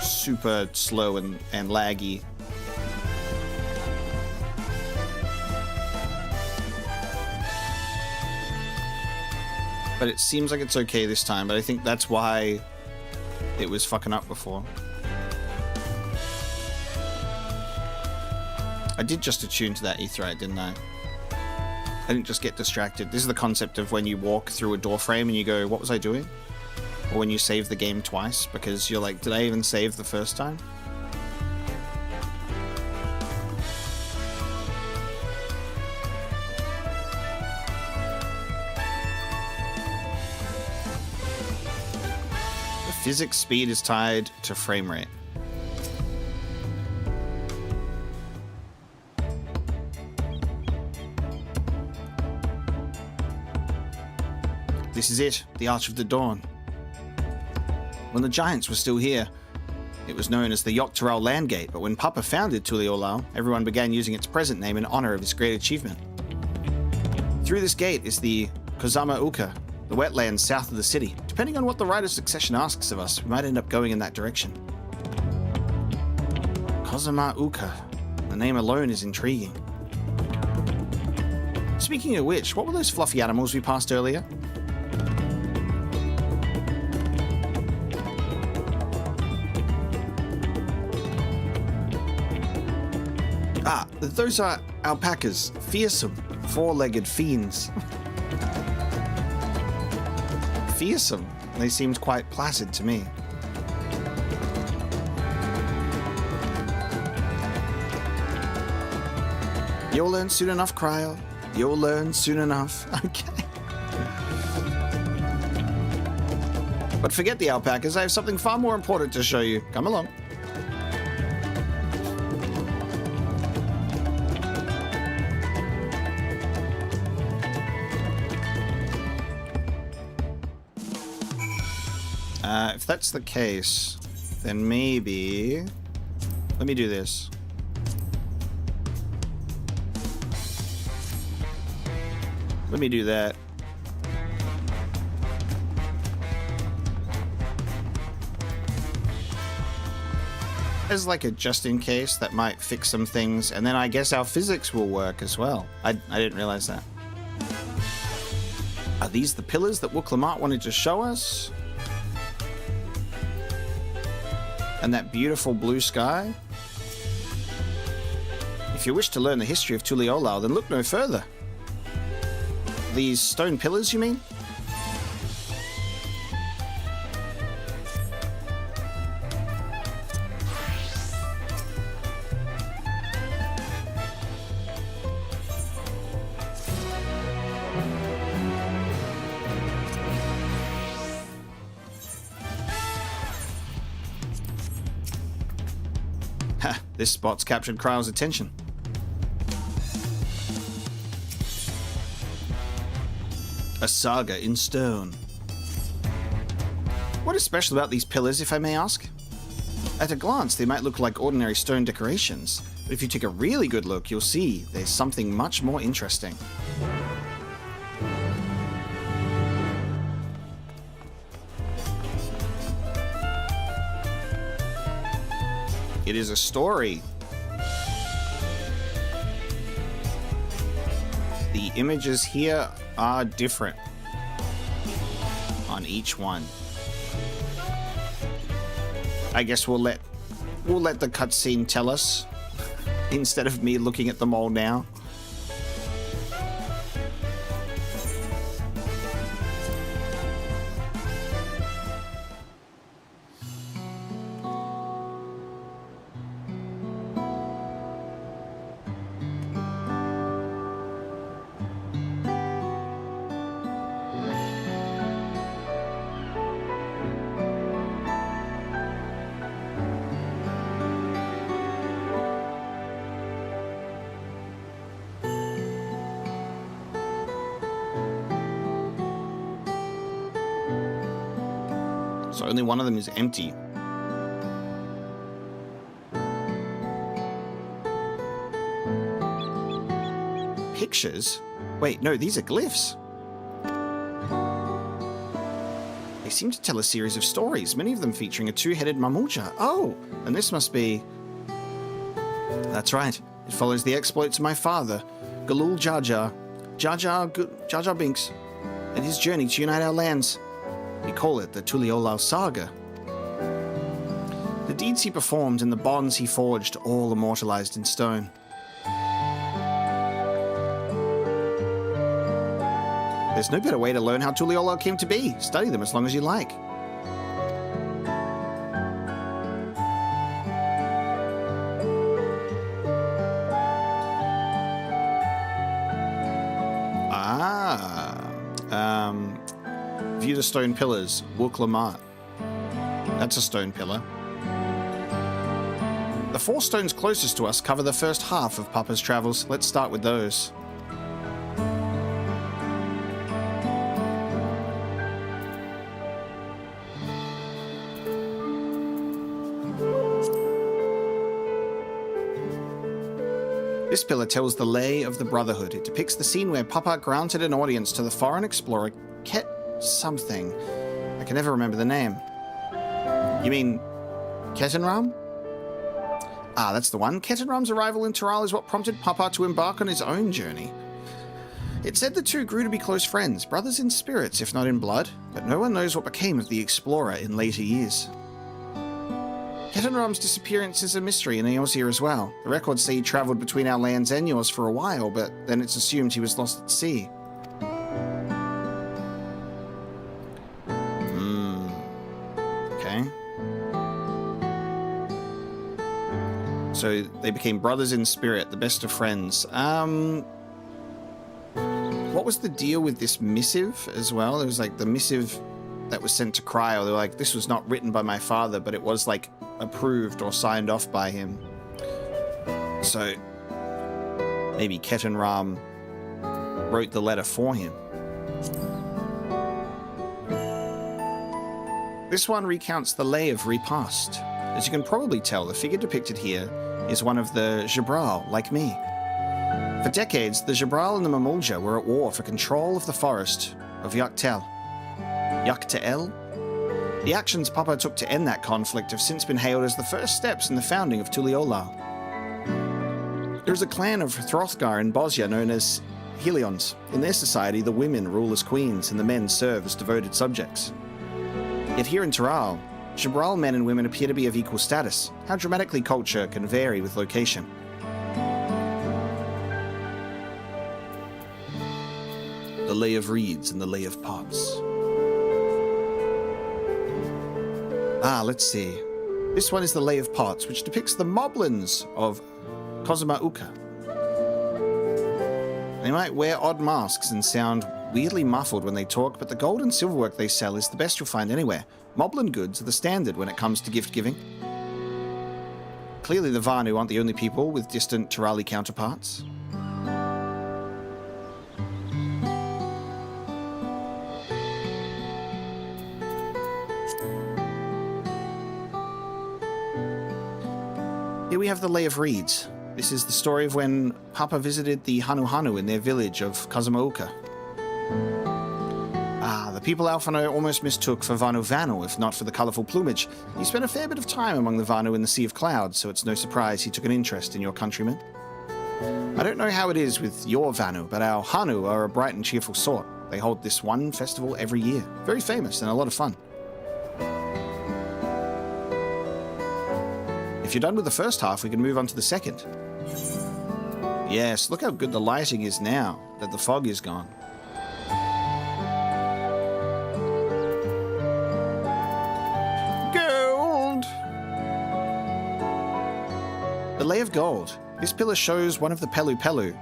super slow and laggy. But it seems like it's okay this time, but I think that's why it was fucking up before. I did just attune to that Aetheryte, didn't I? I didn't just get distracted. This is the concept of when you walk through a door frame and you go, what was I doing? Or when you save the game twice, because you're like, did I even save the first time? The physics speed is tied to frame rate. This is it, the Arch of the Dawn. When the Giants were still here, it was known as the Dawntrail Landgate, but when Papa founded Tuliolao, everyone began using its present name in honor of his great achievement. Through this gate is the Kozama Uka, the wetlands south of the city. Depending on what the Right of Succession asks of us, we might end up going in that direction. Kozama Uka. The name alone is intriguing. Speaking of which, what were those fluffy animals we passed earlier? Ah, those are alpacas. Fearsome, four-legged fiends. Fearsome. They seemed quite placid to me. You'll learn soon enough, Cryo. You'll learn soon enough. Okay. But forget the alpacas. I have something far more important to show you. Come along. If that's the case, then maybe... Let me do this. Let me do that. As like a just in case, that might fix some things, and then I guess our physics will work as well. I didn't realize that. Are these the pillars that Wooklamart wanted to show us? And that beautiful blue sky? If you wish to learn the history of Tuliolao, then look no further. These stone pillars, you mean? Ha, this spot's captured Kryl's attention. A saga in stone. What is special about these pillars, if I may ask? At a glance, they might look like ordinary stone decorations, but if you take a really good look, you'll see there's something much more interesting. It is a story. The images here are different on each one. I guess we'll let the cutscene tell us instead of me looking at them all now. So only one of them is empty. Pictures? Wait, no, these are glyphs. They seem to tell a series of stories, many of them featuring a two-headed mamulja. Oh, and this must be... That's right. It follows the exploits of my father, Galul Jar Jar Binks, and his journey to unite our lands. We call it the Tuliolao Saga. The deeds he performed and the bonds he forged, all immortalized in stone. There's no better way to learn how Tuliolao came to be. Study them as long as you like. View the stone pillars. Wuk Lamat. That's a stone pillar. The 4 stones closest to us cover the first half of Papa's travels. Let's start with those. This pillar tells the lay of the Brotherhood. It depicts the scene where Papa granted an audience to the foreign explorer Ket something. I can never remember the name. You mean Ketenram? Ah, that's the one. Ketenram's arrival in Taral is what prompted Papa to embark on his own journey. It said the two grew to be close friends, brothers in spirits, if not in blood, but no one knows what became of the explorer in later years. Ketenram's disappearance is a mystery in Eosia as well. The records say he travelled between our lands and yours for a while, but then it's assumed he was lost at sea. Okay. So they became brothers in spirit, the best of friends. What was the deal with this missive as well? There was like the missive that was sent to Cryo. They were like, this was not written by my father, but it was like approved or signed off by him. So maybe Ketenram wrote the letter for him. This one recounts the lay of Repast. As you can probably tell, the figure depicted here is one of the Jabral, like me. For decades, the Jabral and the Mamulja were at war for control of the forest of Yaktel. The actions Papa took to end that conflict have since been hailed as the first steps in the founding of Tuliolao. There is a clan of Hrothgar in Bosnia known as Helions. In their society, the women rule as queens and the men serve as devoted subjects. Yet here in Taral, Jabral men and women appear to be of equal status. How dramatically culture can vary with location. The lay of reeds and the lay of pots. Let's see. This one is the Lay of Pots, which depicts the moblins of Kozumauka. They might wear odd masks and sound weirdly muffled when they talk, but the gold and silverwork they sell is the best you'll find anywhere. Moblin goods are the standard when it comes to gift giving. Clearly the Vanu aren't the only people with distant Tirali counterparts. Here we have the Lay of Reeds. This is the story of when Papa visited the Hanu in their village of Kozumauka. The people Alphano almost mistook for Vanu if not for the colourful plumage. He spent a fair bit of time among the Vanu in the Sea of Clouds, so it's no surprise he took an interest in your countrymen. I don't know how it is with your Vanu, but our Hanu are a bright and cheerful sort. They hold this one festival every year. Very famous and a lot of fun. If you're done with the first half, we can move on to the second. Yes, look how good the lighting is now that the fog is gone. Gold! The Lay of Gold. This pillar shows one of the Pelu,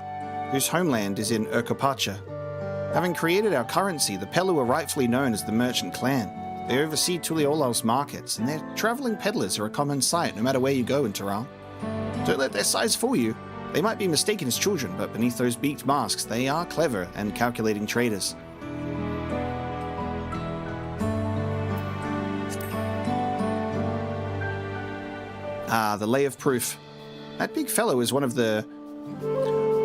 whose homeland is in Urkopacha. Having created our currency, the Pelu are rightfully known as the merchant clan. They oversee Tuliolao's markets, and their travelling peddlers are a common sight no matter where you go in Taral. Don't let their size fool you. They might be mistaken as children, but beneath those beaked masks, they are clever and calculating traders. Ah, the Lay of Proof. That big fellow is one of the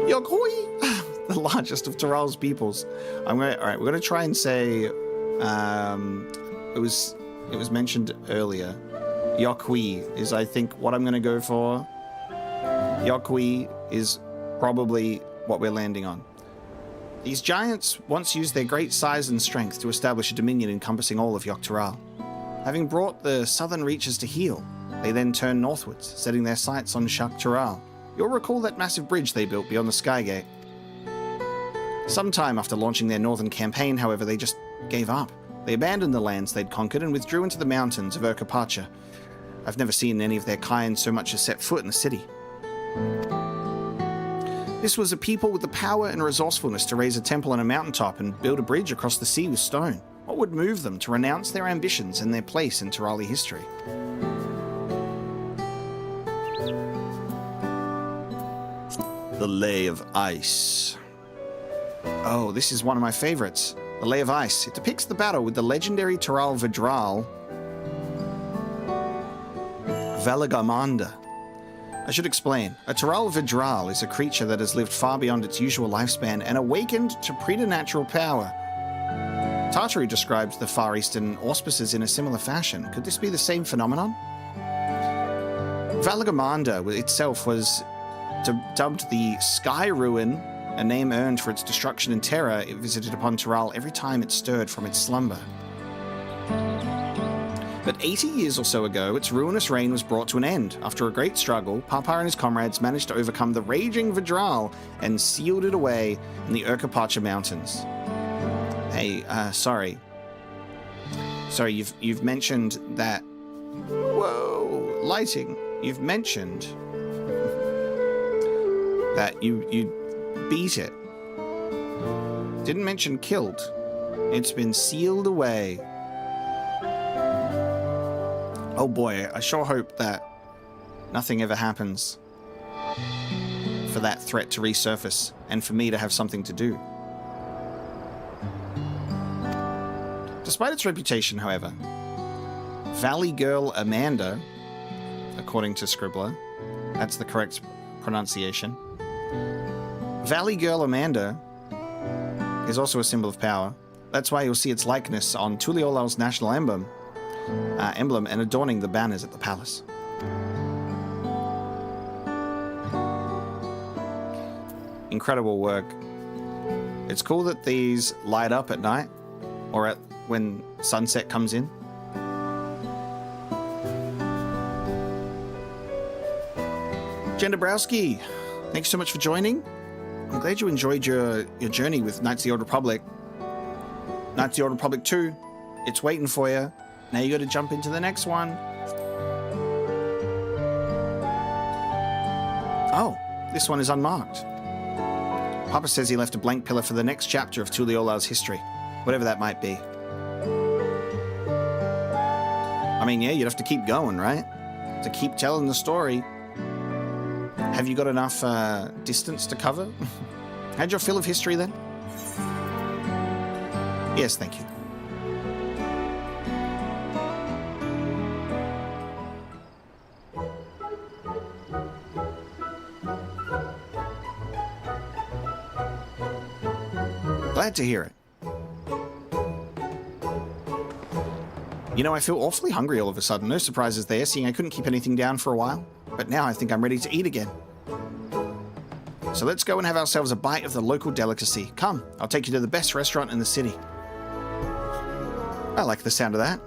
Yoghui, the largest of Tyrell's peoples. All right, we're gonna try and say it was mentioned earlier. Yoghui is, I think, what I'm gonna go for. Yoghui is probably what we're landing on. These giants once used their great size and strength to establish a dominion encompassing all of Yogg-Tyrell. Having brought the southern reaches to heel, they then turned northwards, setting their sights on Shak-Tyrell. You'll recall that massive bridge they built beyond the Skygate. Sometime after launching their northern campaign, however, they just gave up. They abandoned the lands they'd conquered and withdrew into the mountains of Urkapacha. I've never seen any of their kind so much as set foot in the city. This was a people with the power and resourcefulness to raise a temple on a mountaintop and build a bridge across the sea with stone. What would move them to renounce their ambitions and their place in Tyrelli history? The Lay of Ice. Oh, this is one of my favorites. The Lay of Ice. It depicts the battle with the legendary Tyrell Vidral Valagamanda. I should explain. A Tyrell Vidral is a creature that has lived far beyond its usual lifespan and awakened to preternatural power. Tartary describes the Far Eastern auspices in a similar fashion. Could this be the same phenomenon? Valagamanda itself was dubbed the Sky Ruin, a name earned for its destruction and terror it visited upon Tyrell every time it stirred from its slumber. But 80 years or so ago, its ruinous reign was brought to an end. After a great struggle, Papa and his comrades managed to overcome the raging Vidral and sealed it away in the Urkapacha Mountains. Hey, sorry. Sorry, you've mentioned that... Whoa, lighting. You've mentioned that you beat it. Didn't mention killed. It's been sealed away. Oh boy, I sure hope that nothing ever happens for that threat to resurface and for me to have something to do. Despite its reputation, however, Valley Girl Amanda, according to Scribbler, that's the correct pronunciation, Valley Girl Amanda is also a symbol of power. That's why you'll see its likeness on Tuliola's national emblem and adorning the banners at the palace. Incredible work. It's cool that these light up at night or when sunset comes in. Jen Dabrowski, thanks so much for joining. I'm glad you enjoyed your journey with Knights of the Old Republic. Knights of the Old Republic 2, it's waiting for you. Now you got to jump into the next one. Oh, this one is unmarked. Papa says he left a blank pillar for the next chapter of Tuliola's history, whatever that might be. I mean, yeah, you'd have to keep going, right? To keep telling the story. Have you got enough distance to cover? Had your fill of history then? Yes, thank you. Glad to hear it. You know, I feel awfully hungry all of a sudden. No surprises there, seeing I couldn't keep anything down for a while. But now I think I'm ready to eat again. So let's go and have ourselves a bite of the local delicacy. Come, I'll take you to the best restaurant in the city. I like the sound of that.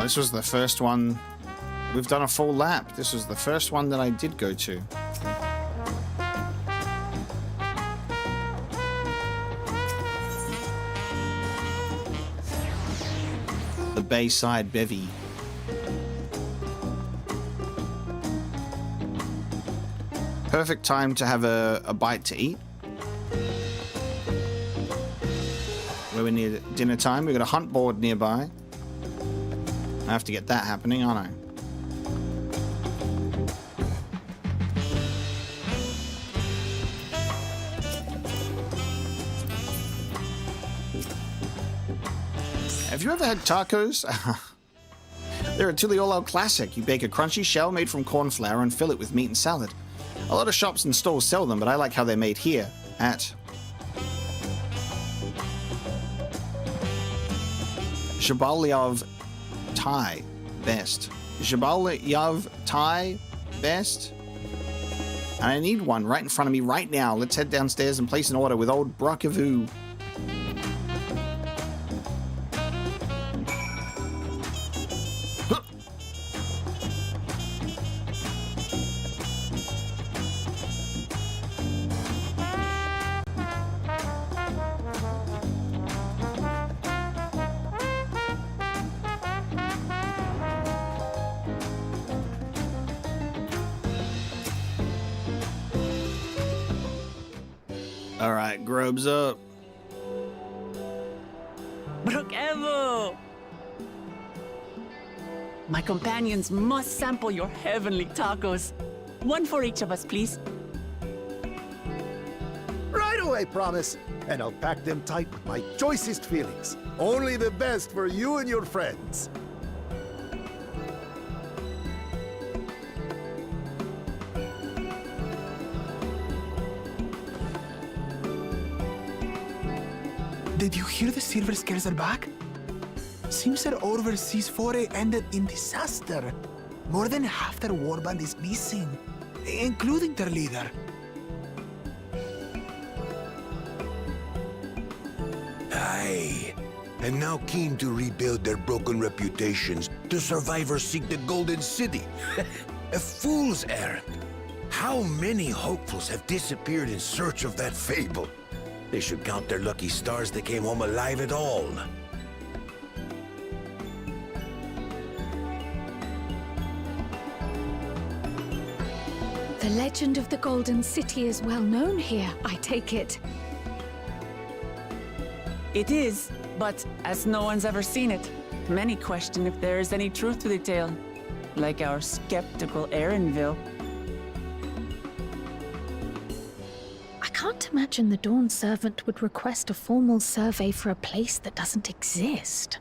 This was the first one. We've done a full lap. This was the first one that I did go to. the Bayside Bevy. Perfect time to have a bite to eat. We're near dinner time. We've got a hunt board nearby. I have to get that happening, aren't I? Have you ever had tacos? They're a Tuliolo classic. You bake a crunchy shell made from corn flour and fill it with meat and salad. A lot of shops and stores sell them, but I like how they're made here at Jabalyav Thai Best. Jabalyav Thai Best. And I need one right in front of me right now. Let's head downstairs and place an order with old Brockavu. All right, grubs up. Brookevo! My companions must sample your heavenly tacos. One for each of us, please. Right away, promise. And I'll pack them tight with my choicest feelings. Only the best for you and your friends. Did you hear the Silver Scares are back? Seems their overseas foray ended in disaster. More than half their warband is missing, including their leader. Aye. And now keen to rebuild their broken reputations, the survivors seek the Golden City. A fool's errand. How many hopefuls have disappeared in search of that fable? They should count their lucky stars they came home alive at all. The legend of the Golden City is well known here, I take it. It is, but as no one's ever seen it, many question if there is any truth to the tale. Like our skeptical Erinville. I can't imagine the Dawn Servant would request a formal survey for a place that doesn't exist.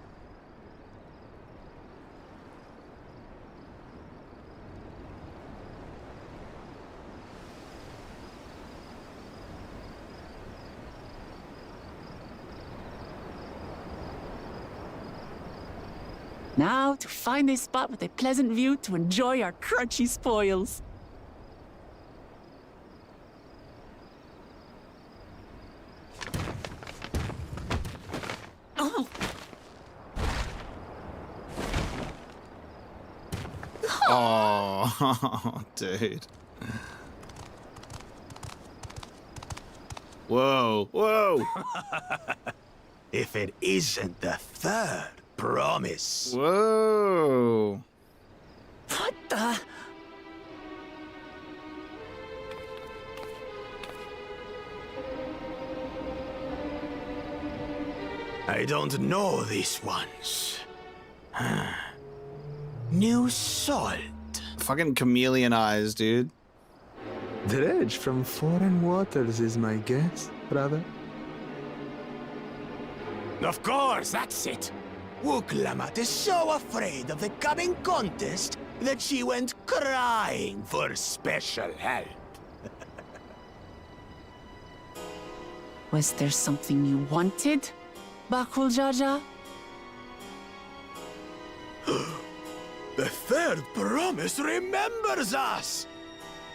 Now to find a spot with a pleasant view to enjoy our crunchy spoils. Oh, dude. Whoa, whoa. If it isn't the third promise. Whoa. What the? I don't know these ones. New salt. Fucking chameleon eyes, dude. Dredge from foreign waters is my guess, brother. Of course, that's it. Wuklamat is so afraid of the coming contest that she went crying for special help. Was there something you wanted, Bakul Jaja? The third promise remembers us!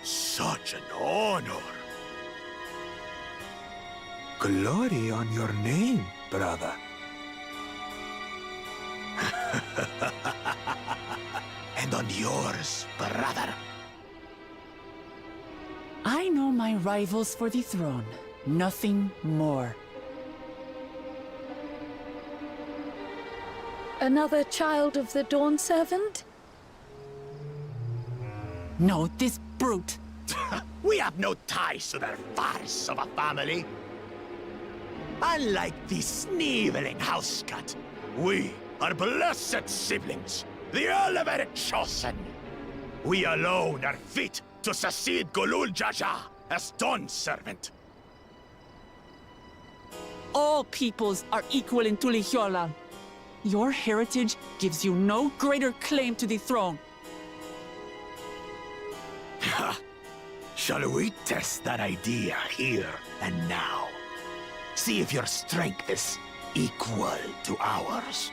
Such an honor! Glory on your name, brother. And on yours, brother. I know my rivals for the throne. Nothing more. Another child of the Dawn Servant? No, this brute. We have no ties to their farce of a family. Unlike the sneevling housecut, we are blessed siblings, the elevated chosen. We alone are fit to succeed Golul Jaja as Dawn Servant. All peoples are equal in Tulihiola. Your heritage gives you no greater claim to the throne. Ha! Shall we test that idea here and now? See if your strength is equal to ours.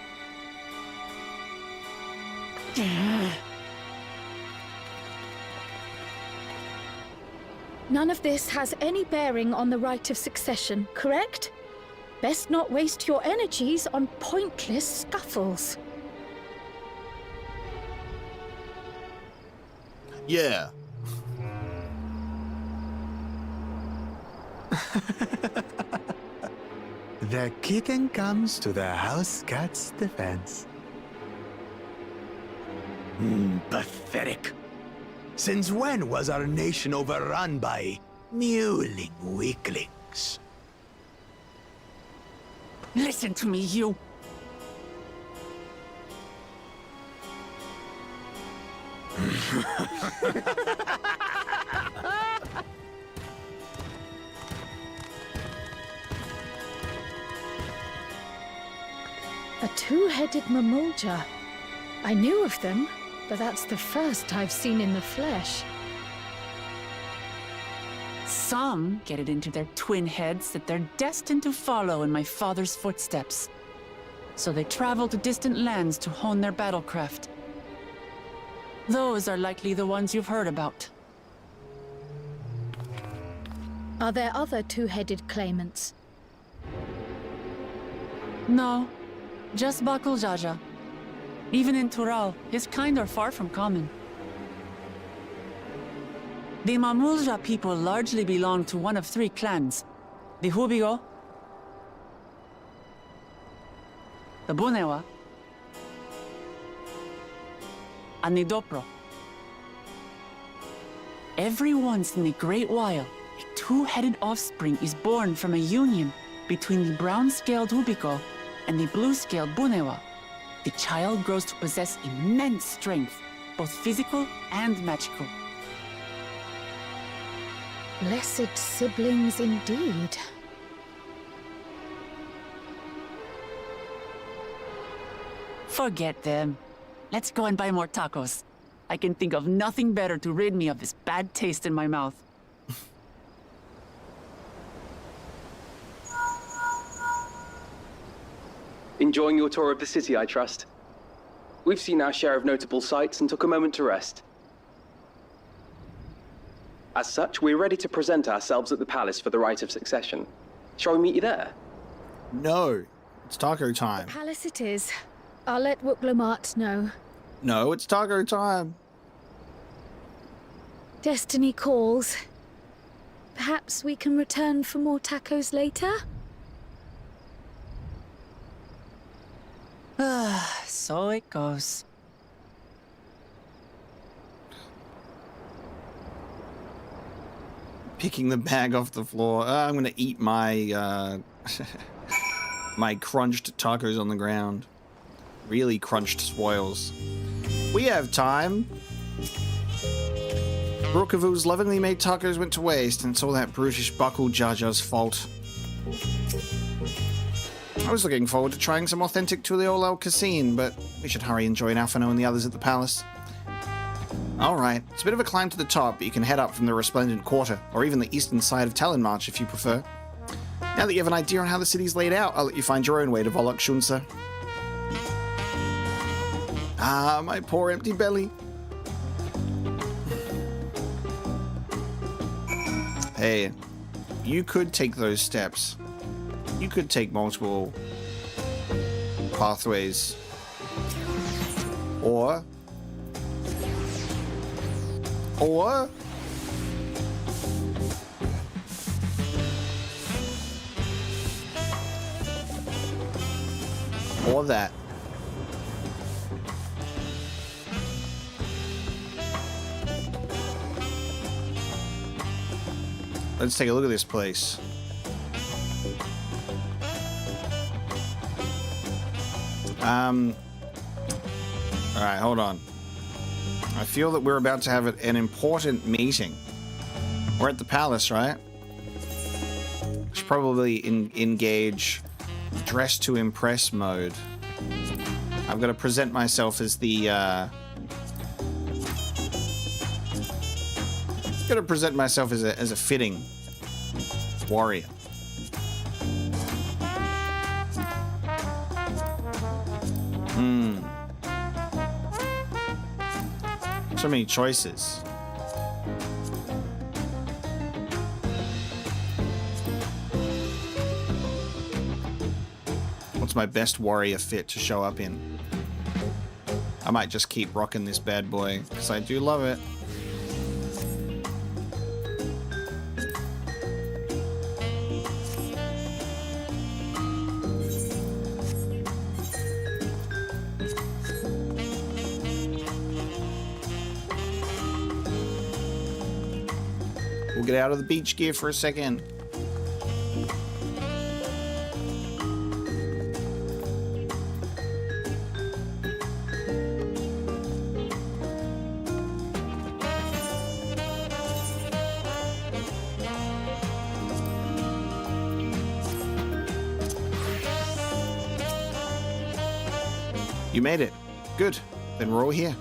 None of this has any bearing on the right of succession, correct? Best not waste your energies on pointless scuffles. Yeah. The kitten comes to the house cat's defense. Pathetic. Since when was our nation overrun by mewling weaklings? Listen to me, you. A two-headed Mamulja. I knew of them, but that's the first I've seen in the flesh. Some get it into their twin heads that they're destined to follow in my father's footsteps. So they travel to distant lands to hone their battlecraft. Those are likely the ones you've heard about. Are there other two-headed claimants? No, just Bakul Jaja. Even in Tural, his kind are far from common. The Mamulja people largely belong to one of three clans. The Hubigo, the Bunewa, and the Dopro. Every once in a great while, a two-headed offspring is born from a union between the brown-scaled Hubigo and the blue-scaled Bunewa. The child grows to possess immense strength, both physical and magical. Blessed siblings indeed. Forget them. Let's go and buy more tacos. I can think of nothing better to rid me of this bad taste in my mouth. Enjoying your tour of the city, I trust. We've seen our share of notable sights and took a moment to rest. As such, we're ready to present ourselves at the palace for the rite of succession. Shall we meet you there? No. It's taco time. Palace it is. I'll let Wuklamart know. No, it's taco time. Destiny calls. Perhaps we can return for more tacos later? So it goes. Picking the bag off the floor. I'm gonna eat my my crunched tacos on the ground. Really crunched spoils. We have time. Rookavu's lovingly made tacos went to waste, and it's all that brutish Bakul Jaja's fault. I was looking forward to trying some authentic Tuliol Casine, but we should hurry and join Alphino and the others at the palace. Alright, it's a bit of a climb to the top, but you can head up from the Resplendent Quarter, or even the eastern side of Talonmarch if you prefer. Now that you have an idea on how the city's laid out, I'll let you find your own way to Volok Shunsa. Ah, my poor empty belly. Hey, you could take those steps. You could take multiple pathways. Or that. let's take a look at this place. All right, hold on. I feel that we're about to have an important meeting. We're at the palace, right? Should probably engage dress to impress mode. I've got to present myself as the got to present myself as a fitting warrior. So many choices. What's my best warrior fit to show up in? I might just keep rocking this bad boy because I do love it. We'll get out of the beach gear for a second. You made it. Good. Then we're all here.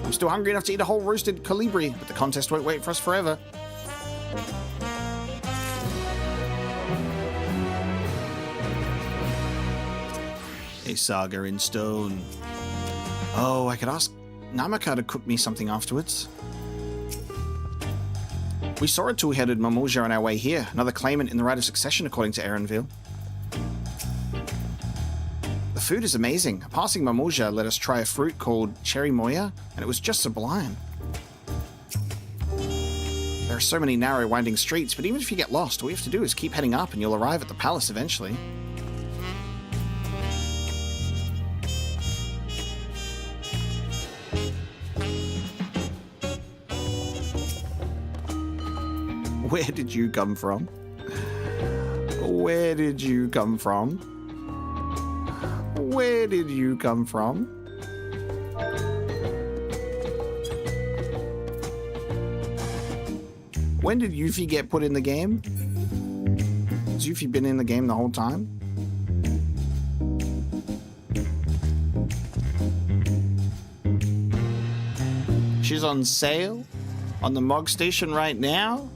I'm still hungry enough to eat a whole roasted colibri, but the contest won't wait for us forever. A saga in stone. Oh, I could ask Namaka to cook me something afterwards. We saw a two-headed Mamuja on our way here, another claimant in the right of succession according to Erenville. The food is amazing. A passing Mamuja let us try a fruit called cherry moya, and it was just sublime. There are so many narrow, winding streets, but even if you get lost, all you have to do is keep heading up and you'll arrive at the palace eventually. Where did you come from? Where did you come from? Where did you come from? When did Yuffie get put in the game? Has Yuffie been in the game the whole time? She's on sale on the Mog Station right now?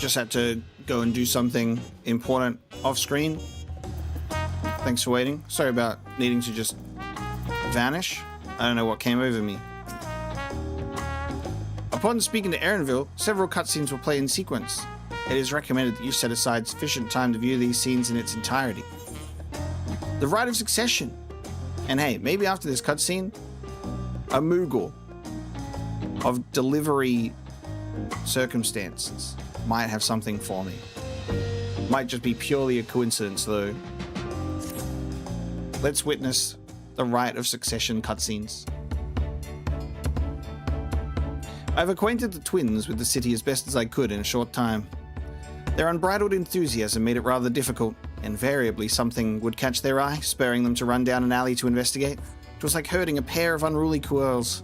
just had to go and do something important off screen. Thanks for waiting. Sorry about needing to just vanish. I don't know what came over me. Upon speaking to Erenville, several cutscenes will play in sequence. It is recommended that you set aside sufficient time to view these scenes in its entirety. The Rite of Succession. And hey, maybe after this cutscene, a Moogle of delivery circumstances might have something for me. Might just be purely a coincidence though. Let's witness the Rite of Succession cutscenes. I've acquainted the twins with the city as best as I could in a short time. Their unbridled enthusiasm made it rather difficult. Invariably, something would catch their eye, spurring them to run down an alley to investigate. It was like herding a pair of unruly squirrels.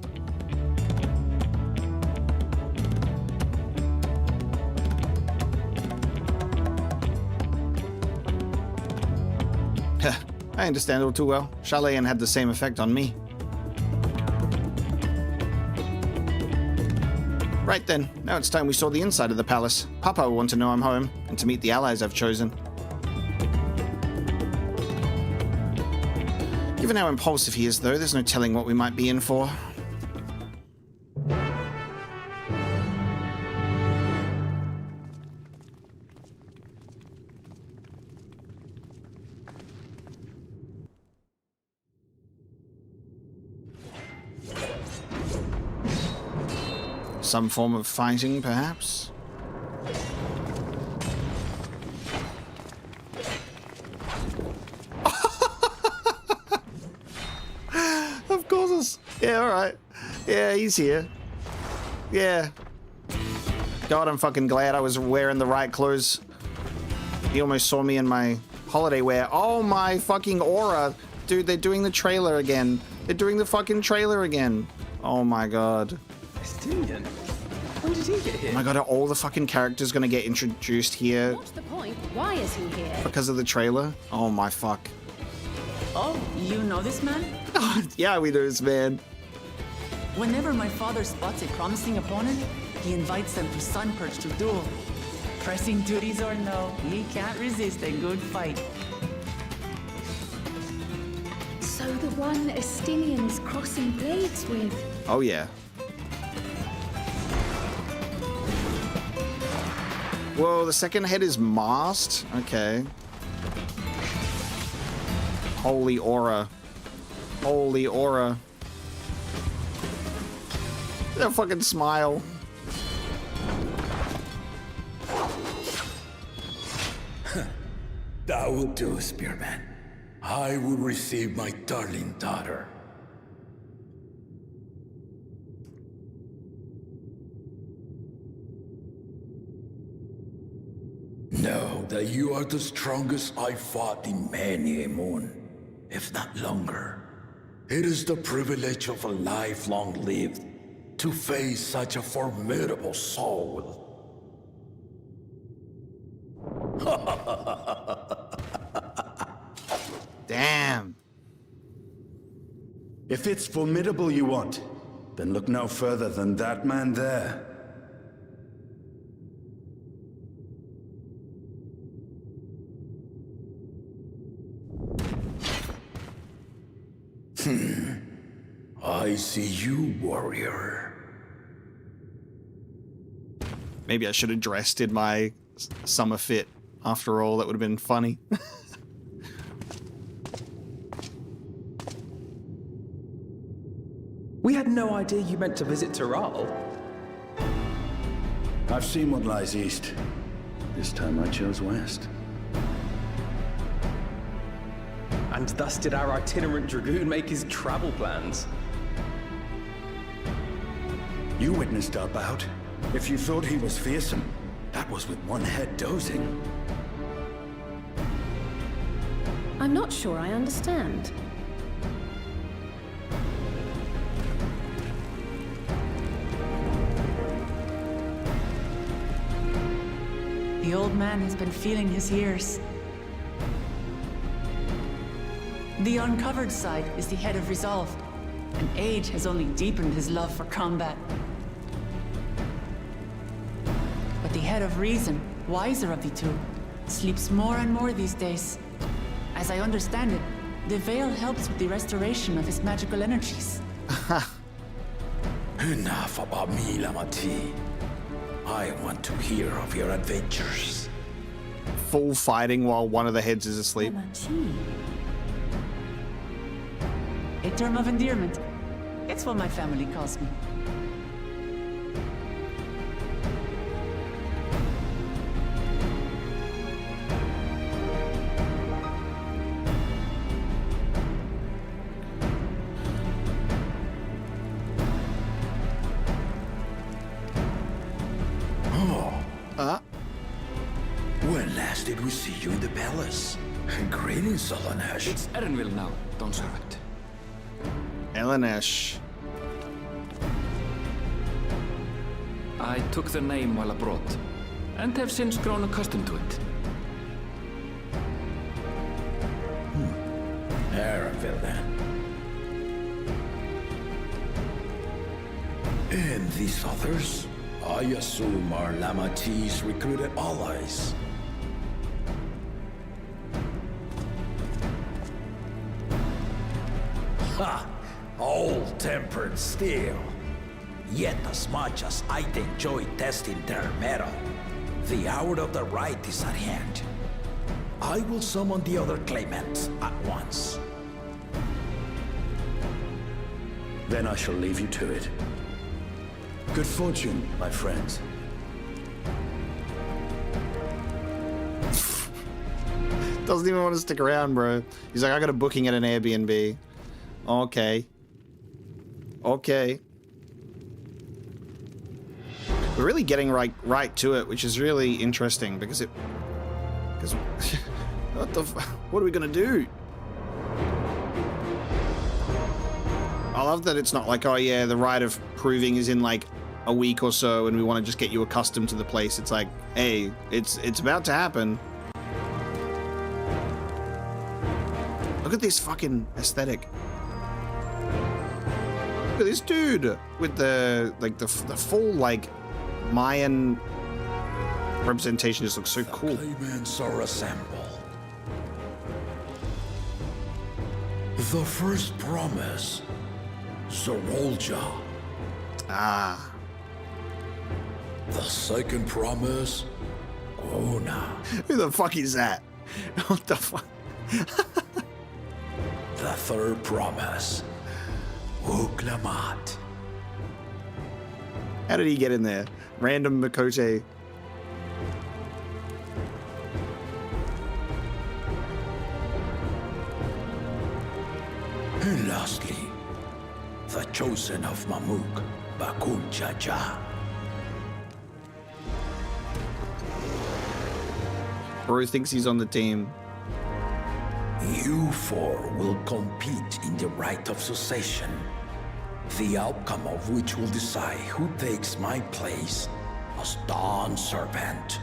I understand all too well. Charlayan had the same effect on me. Right then, now it's time we saw the inside of the palace. Papa will want to know I'm home, and to meet the allies I've chosen. Given how impulsive he is, though, there's no telling what we might be in for. Some form of fighting, perhaps? Of course. Yeah, alright. Yeah, he's here. Yeah. God, I'm fucking glad I was wearing the right clothes. He almost saw me in my holiday wear. Oh my fucking aura. Dude, they're doing the trailer again. They're doing the fucking trailer again. Oh my god. Estinian? When did he get here? Oh my god, are all the fucking characters gonna get introduced here? What's the point? Why is he here? Because of the trailer? Oh my fuck. Oh, you know this man? Yeah, we know this man. Whenever my father spots a promising opponent, he invites them to Sunperch to duel. Pressing duties or no, he can't resist a good fight. So the one Estinian's crossing blades with. Oh yeah. Whoa, the second head is masked? Okay. Holy aura. Holy aura. That fucking smile. That will do, Spearman. I will receive my darling daughter. Know that you are the strongest I fought in many a moon, if not longer. It is the privilege of a life long lived to face such a formidable soul. Damn. If it's formidable you want, then look no further than that man there. I see you, warrior. Maybe I should have dressed in my summer fit. After all, that would have been funny. We had no idea you meant to visit Tyrrell. I've seen what lies east. This time I chose west. And thus did our itinerant dragoon make his travel plans. You witnessed our bout. If you thought he was fearsome, that was with one head dozing. I'm not sure I understand. The old man has been feeling his years. The uncovered side is the head of resolve, and age has only deepened his love for combat. But the head of reason, wiser of the two, sleeps more and more these days. As I understand it, the veil helps with the restoration of his magical energies. Enough about me, Lamati. I want to hear of your adventures. Full fighting while one of the heads is asleep. A term of endearment. It's what my family calls me. When last did we see you in the palace? Greetings, Alanesh. It's Erenville now, Dawn Servant. Elanesh. I took the name while abroad, and have since grown accustomed to it. Erenville, then. And these others? I assume are Lamati's recruited allies. Ha! Old-tempered still. Yet as much as I'd enjoy testing their mettle, the hour of the right is at hand. I will summon the other claimants at once. Then I shall leave you to it. Good fortune, my friends. Doesn't even want to stick around, bro. He's like, I got a booking at an Airbnb. Okay. Okay. We're really getting right to it, which is really interesting because what are we gonna do? I love that it's not like, oh yeah, the rite of proving is in like a week or so and we want to just get you accustomed to the place. It's like, hey, it's about to happen. Look at this fucking aesthetic. Look at this dude with the full like Mayan representation. Just looks so cool. The claimants are assembled. The first promise, Zorolja. Ah. The second promise, Ona. Who the fuck is that? What the fuck? The third promise, Uklamat. How did he get in there? Random Makote. And lastly, the chosen of Mamuk, Bakul Jaja. Bro thinks he's on the team. You four will compete in the rite of succession, the outcome of which will decide who takes my place as Dawn Servant.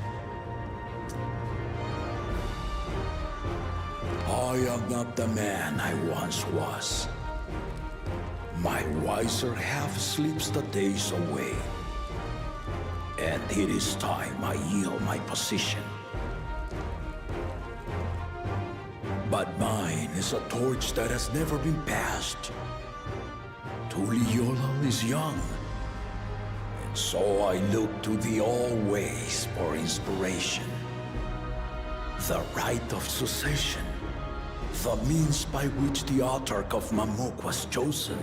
I am not the man I once was. My wiser half sleeps the days away, and it is time I yield my position. But mine is a torch that has never been passed. Tuliola is young, and so I look to the always for inspiration. The rite of succession, the means by which the autarch of Mamuk was chosen.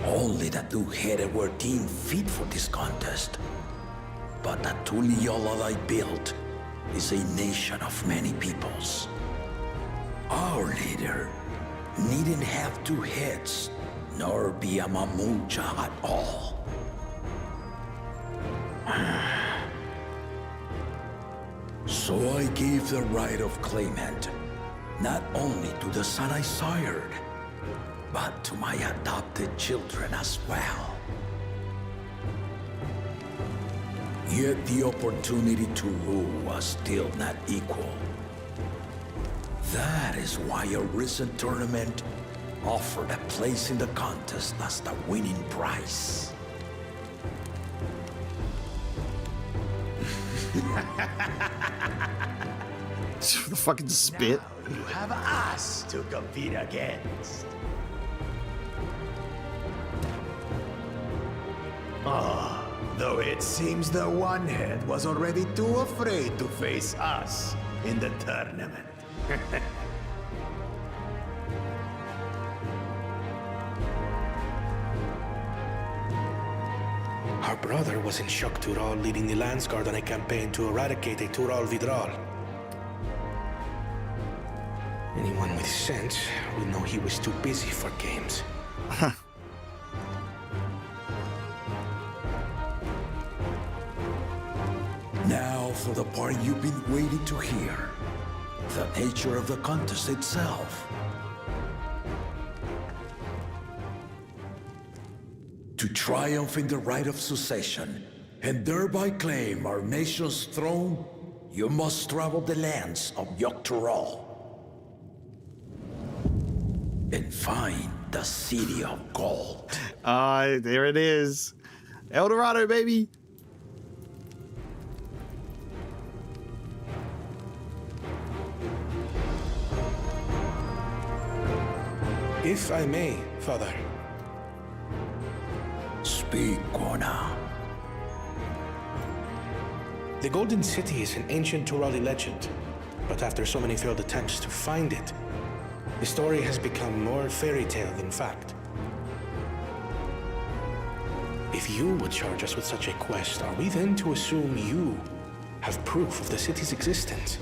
Only the two-headed were deemed fit for this contest, but the Tuliola I built is a nation of many peoples. Our leader needn't have two heads, nor be a Mamuja at all. So I gave the right of claimant, not only to the son I sired, but to my adopted children as well. Yet the opportunity to rule was still not equal. That is why a recent tournament offered a place in the contest as the winning prize. The fucking spit. Now you have us to compete against. Though it seems the One-Head was already too afraid to face us in the tournament. Our brother was in Shock Tural leading the Landsguard on a campaign to eradicate a Tural Vidral. Anyone with sense would know he was too busy for games. Now for the part you've been waiting to hear. The nature of the contest itself. To triumph in the right of succession, and thereby claim our nation's throne, you must travel the lands of Yogg-Tural and find the City of Gold. There it is. El Dorado, baby. If I may, Father. Speak, Gwona. The Golden City is an ancient Turali legend, but after so many failed attempts to find it, the story has become more fairy tale than fact. If you would charge us with such a quest, are we then to assume you have proof of the city's existence?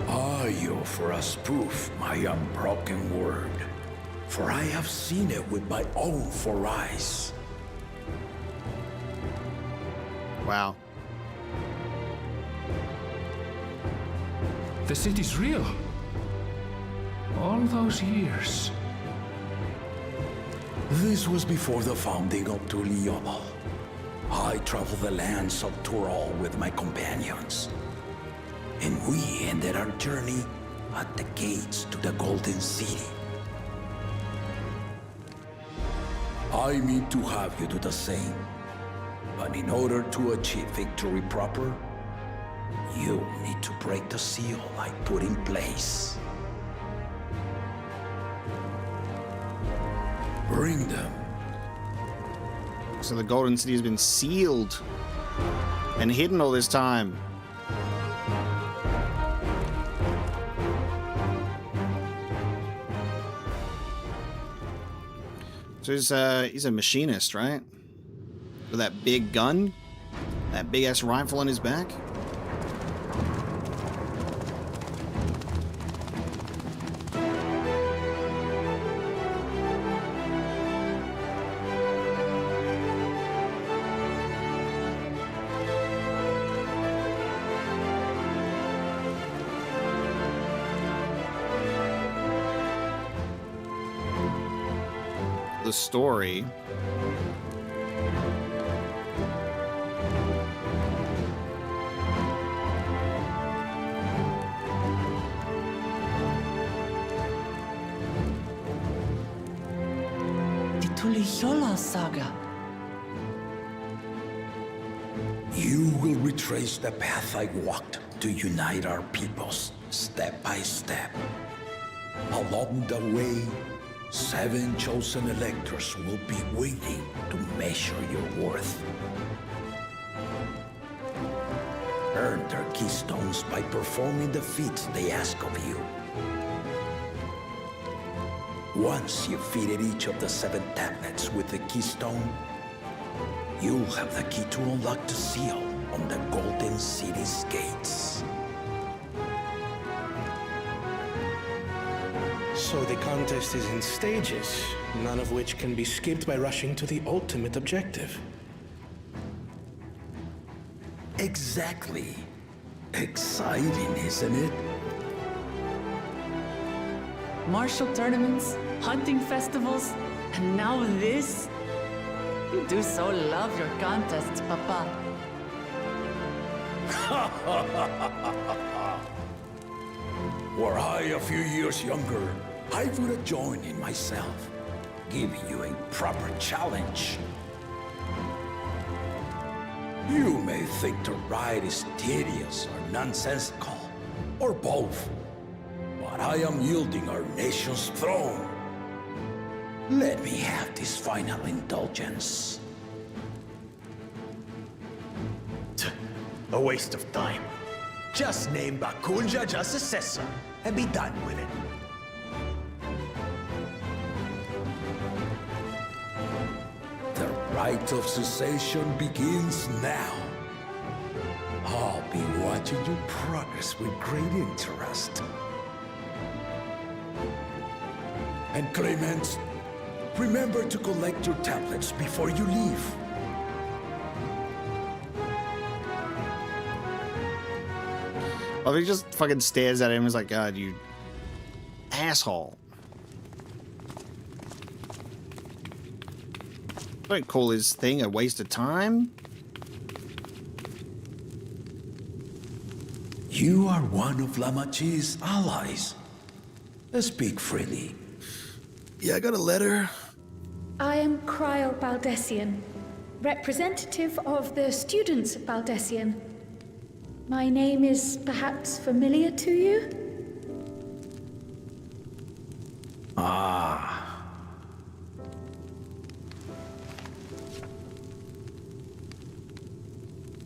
Are you for us proof, my unbroken word? For I have seen it with my own 4 eyes. Wow. The city's real. All those years. This was before the founding of Tuliyollal. I traveled the lands of Tural with my companions. And we ended our journey at the gates to the Golden City. I mean to have you do the same. But in order to achieve victory proper, you need to break the seal I put in place. Bring them. So the Golden City has been sealed and hidden all this time. So he's a machinist, right? With that big gun, that big ass rifle on his back. The story. The Tuliyollal saga. You will retrace the path I walked to unite our peoples step by step. Along the way, 7 chosen electors will be waiting to measure your worth. Earn their keystones by performing the feats they ask of you. Once you've fitted each of the 7 tablets with the keystone, you'll have the key to unlock the seal on the Golden City's gates. So the contest is in stages, none of which can be skipped by rushing to the ultimate objective. Exactly. Exciting, isn't it? Martial tournaments, hunting festivals, and now this? You do so love your contests, Papa. Were I a few years younger, I would have joined in myself, giving you a proper challenge. You may think the ride is tedious or nonsensical, or both, but I am yielding our nation's throne. Let me have this final indulgence. A waste of time. Just name Bakunja just successor and be done with it. The rite of cessation begins now. I'll be watching your progress with great interest. And Clemens, remember to collect your tablets before you leave. Well, he just fucking stares at him and is like, God, you asshole. Don't call his thing a waste of time. You are one of Lamachi's allies. Speak freely. Yeah, I got a letter. I am Cryle Baldessian, representative of the students of Baldessian. My name is perhaps familiar to you? Ah.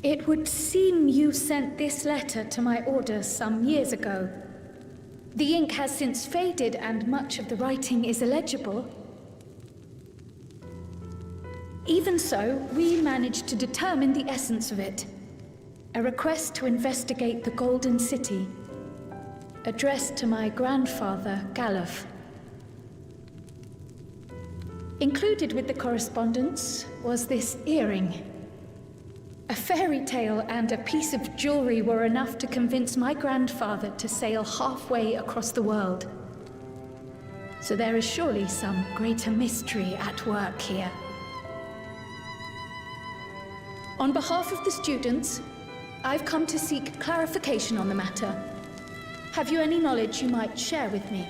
It would seem you sent this letter to my orders some years ago. The ink has since faded and much of the writing is illegible. Even so, we managed to determine the essence of it. A request to investigate the Golden City, addressed to my grandfather, Galuf. Included with the correspondence was this earring. A fairy tale and a piece of jewelry were enough to convince my grandfather to sail halfway across the world. So there is surely some greater mystery at work here. On behalf of the students, I've come to seek clarification on the matter. Have you any knowledge you might share with me?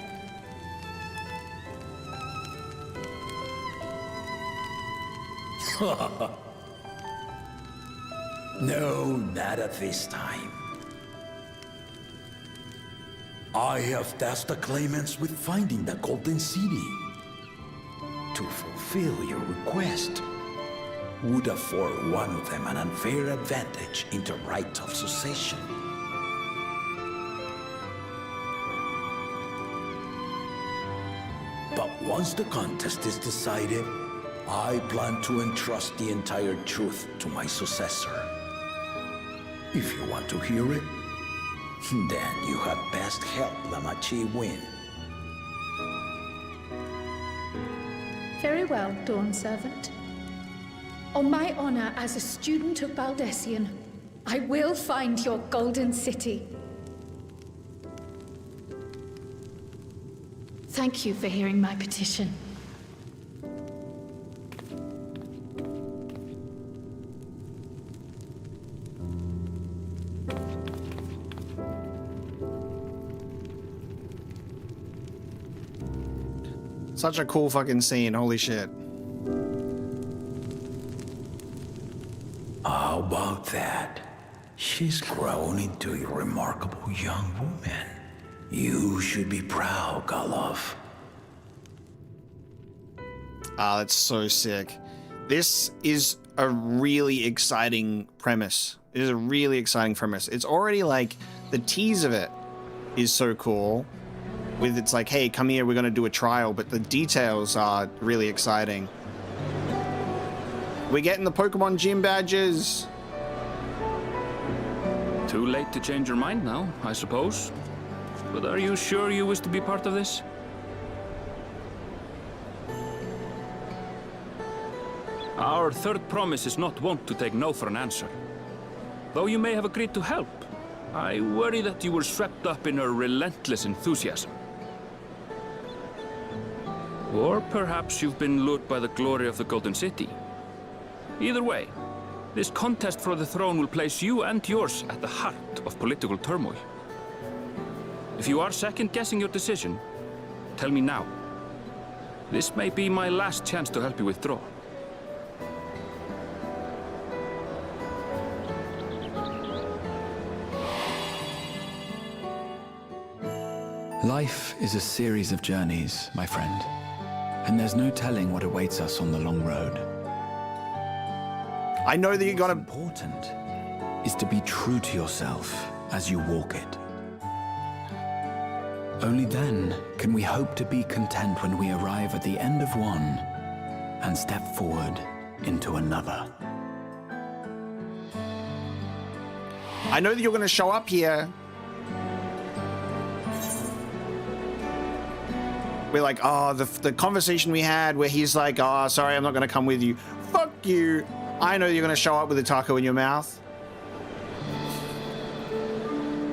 No, not at this time. I have tasked the claimants with finding the Golden City. To fulfill your request would afford one of them an unfair advantage in the right of succession. But once the contest is decided, I plan to entrust the entire truth to my successor. If you want to hear it, then you had best help Lamachi win. Very well, Dawn Servant. On my honor as a student of Baldessian, I will find your Golden City. Thank you for hearing my petition. Such a cool fucking scene, holy shit. How about that? She's grown into a remarkable young woman. You should be proud, Galuf. Ah, that's so sick. This is a really exciting premise. It is a really exciting premise. It's already like, the tease of it is so cool. With it's like, hey, come here, we're gonna do a trial, but the details are really exciting. We're getting the Pokemon gym badges. Too late to change your mind now, I suppose. But are you sure you wish to be part of this? Our third promise is not wont to take no for an answer. Though you may have agreed to help, I worry that you were swept up in her relentless enthusiasm. Or perhaps you've been lured by the glory of the Golden City. Either way, this contest for the throne will place you and yours at the heart of political turmoil. If you are second-guessing your decision, tell me now. This may be my last chance to help you withdraw. Life is a series of journeys, my friend, and there's no telling what awaits us on the long road. I know that you gotta... important is to be true to yourself as you walk it. Only then can we hope to be content when we arrive at the end of one and step forward into another. I know that you're gonna show up here. We're like, oh, the conversation we had where he's like, oh, sorry, I'm not going to come with you. Fuck you. I know you're going to show up with a taco in your mouth.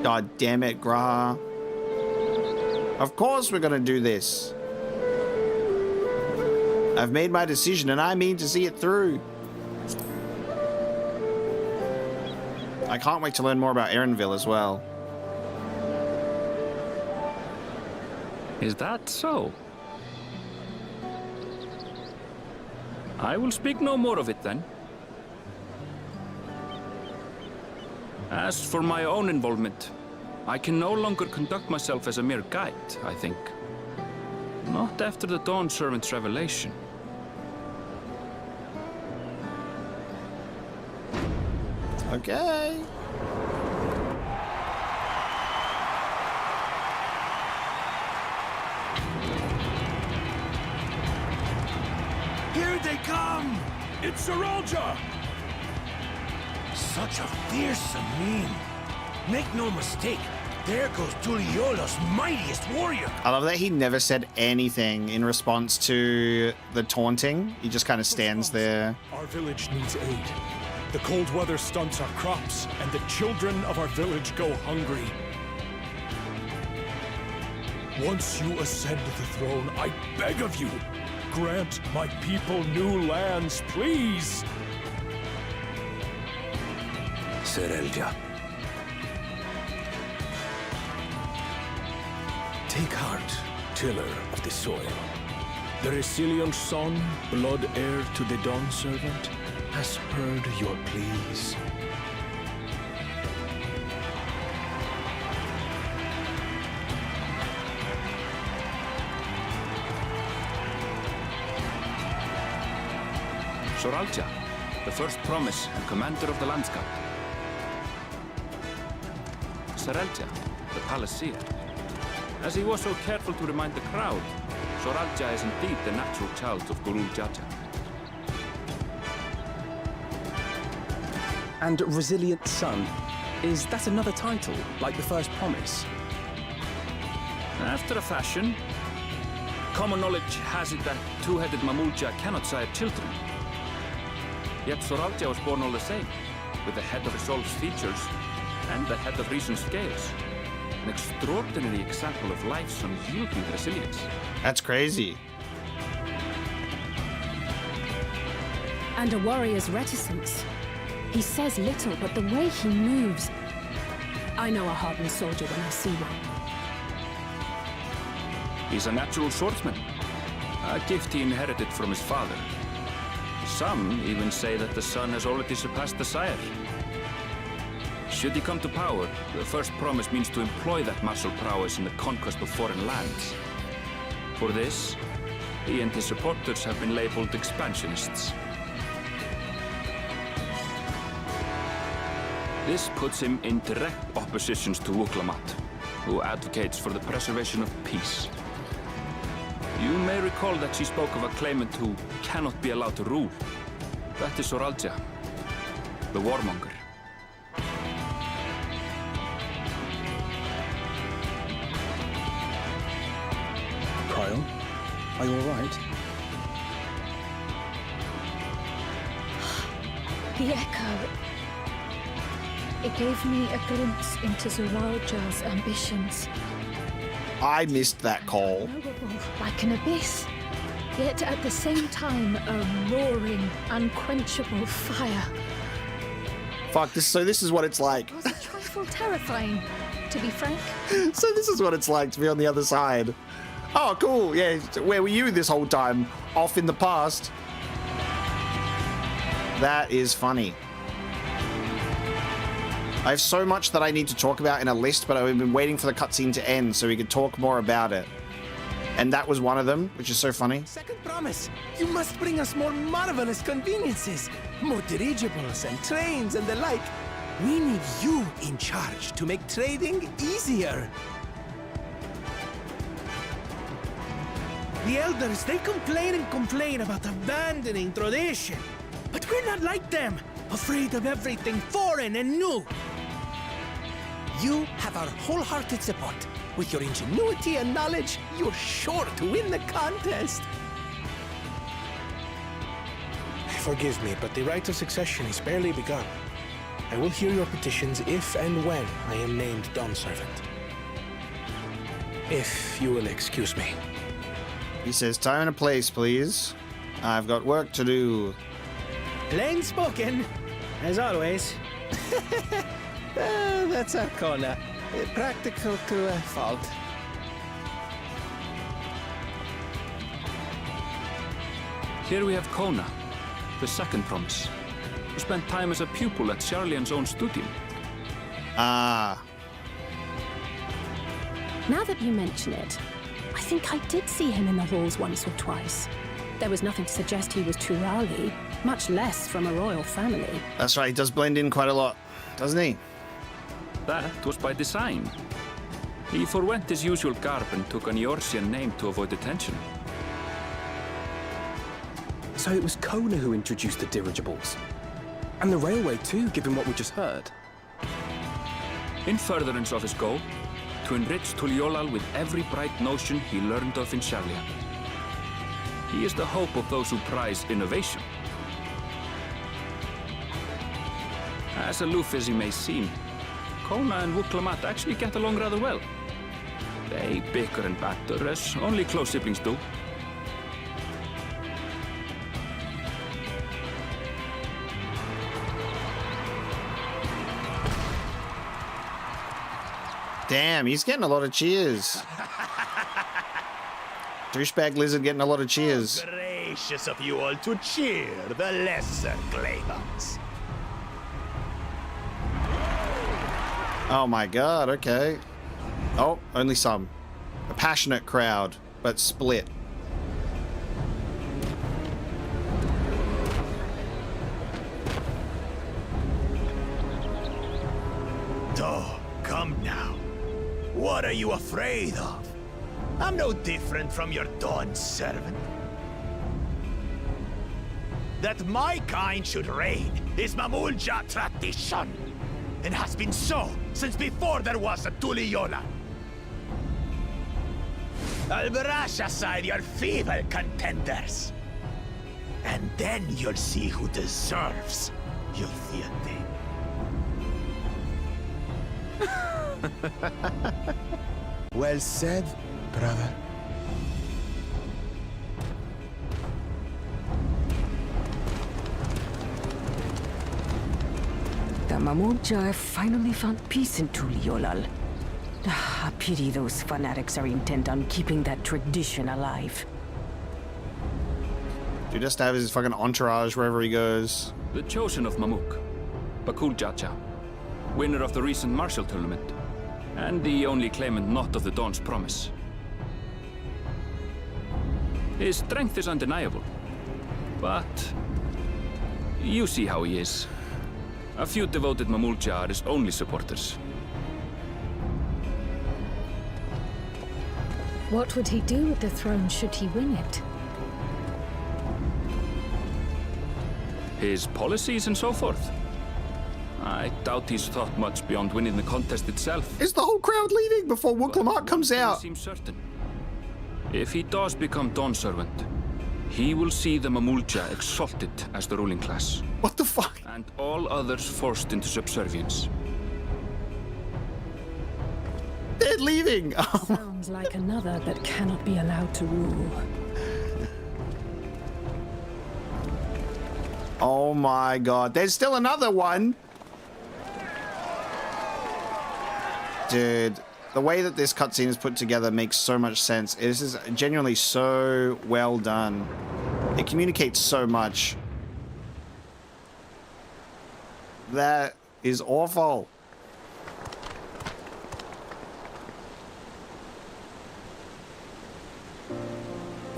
God damn it, Graha. Of course we're going to do this. I've made my decision and I mean to see it through. I can't wait to learn more about Erenville as well. Is that so? I will speak no more of it then. As for my own involvement, I can no longer conduct myself as a mere guide, I think. Not after the Dawn Servant's revelation. Okay. Here they come! It's Seralja! Such a fearsome mien. Make no mistake, there goes Tuliola's mightiest warrior. I love that he never said anything in response to the taunting. He just kind of stands there. Our village needs aid. The cold weather stunts our crops, and the children of our village go hungry. Once you ascend the throne, I beg of you, grant my people new lands, please! Serelja. Take heart, tiller of the soil. The Resilient son, blood heir to the Dawn Servant, has heard your pleas. Seralja, the first promise and commander of the Landscape. Seralja, the Palaceer. As he was so careful to remind the crowd, Seralja is indeed the natural child of Gurul Jaja. And Resilient Son, is that another title, like the first promise? After a fashion, common knowledge has it that two-headed Mamulja cannot sire children. Yet Seralja was born all the same, with the head of Resolve's features and the head of Reason's scales. An extraordinary example of life's unyielding resilience. That's crazy. And a warrior's reticence. He says little, but the way he moves... I know a hardened soldier when I see one. He's a natural swordsman, a gift he inherited from his father. Some even say that the son has already surpassed the sire. Should he come to power, the first promise means to employ that martial prowess in the conquest of foreign lands. For this, he and his supporters have been labeled expansionists. This puts him in direct opposition to Wuklamat, who advocates for the preservation of peace. You may recall that she spoke of a claimant who cannot be allowed to rule. That is Seralja, the warmonger. Kyle, are you all right? The echo. It gave me a glimpse into Seralja's ambitions. I missed that call. Knowable, like an abyss. Yet at the same time, a roaring, unquenchable fire. Fuck, so this is what it's like. It was a trifle terrifying, to be frank. So this is what it's like to be on the other side. Oh, cool. Yeah, where were you this whole time? Off in the past. That is funny. I have so much that I need to talk about in a list, but I've been waiting for the cutscene to end so we could talk more about it. And that was one of them, which is so funny. Second promise. You must bring us more marvelous conveniences. More dirigibles and trains and the like. We need you in charge to make trading easier. The elders, they complain and complain about abandoning tradition. But we're not like them, afraid of everything foreign and new. You have our wholehearted support. With your ingenuity and knowledge, you're sure to win the contest. Forgive me, but the right of succession is barely begun. I will hear your petitions if and when I am named Dawn Servant. If you will excuse me. He says, time and a place, please. I've got work to do. Plain spoken, as always. That's Arcona. Practical to a fault. Here we have Kona, the second promise, who spent time as a pupil at Sharlian's own studio. Ah. Now that you mention it, I think I did see him in the halls once or twice. There was nothing to suggest he was Turali, much less from a royal family. That's right, he does blend in quite a lot, doesn't he? That was by design. He forwent his usual garb and took an Eorzean name to avoid attention. So it was Kona who introduced the dirigibles. And the railway too, given what we just heard. In furtherance of his goal, to enrich Tuliolal with every bright notion he learned of in Sharlia. He is the hope of those who prize innovation. As aloof as he may seem, Kona and Wuklamat actually get along rather well. They bicker and batter as only close siblings do. Damn, he's getting a lot of cheers. Douchebag lizard getting a lot of cheers. Gracious of you all to cheer the lesser Claymans. Oh my god, okay. Oh, only some. A passionate crowd, but split. Oh, come now. What are you afraid of? I'm no different from your Dawn servant. That my kind should reign is Mamulja tradition, and has been so since before there was a Tuliola. I'll brush aside your feeble contenders, and then you'll see who deserves your fealty. Well said, brother. The Mamulja have finally found peace in Tuliolal. I pity those fanatics are intent on keeping that tradition alive. Dude just have his fucking entourage wherever he goes. The chosen of Mamuk, Bakul Jaja, winner of the recent martial tournament, and the only claimant not of the Dawn's promise. His strength is undeniable, but you see how he is. A few devoted Mamulja are his only supporters. What would he do with the throne should he win it? His policies and so forth. I doubt he's thought much beyond winning the contest itself. Is the whole crowd leaving before Wuklamat comes out? Seems certain. If he does become Dawn Servant, he will see the Mamulja exalted as the ruling class. What the fuck? And all others forced into subservience. They're leaving! Sounds like another that cannot be allowed to rule. Oh my god, there's still another one! Dude, the way that this cutscene is put together makes so much sense. This is genuinely so well done. It communicates so much. That is awful.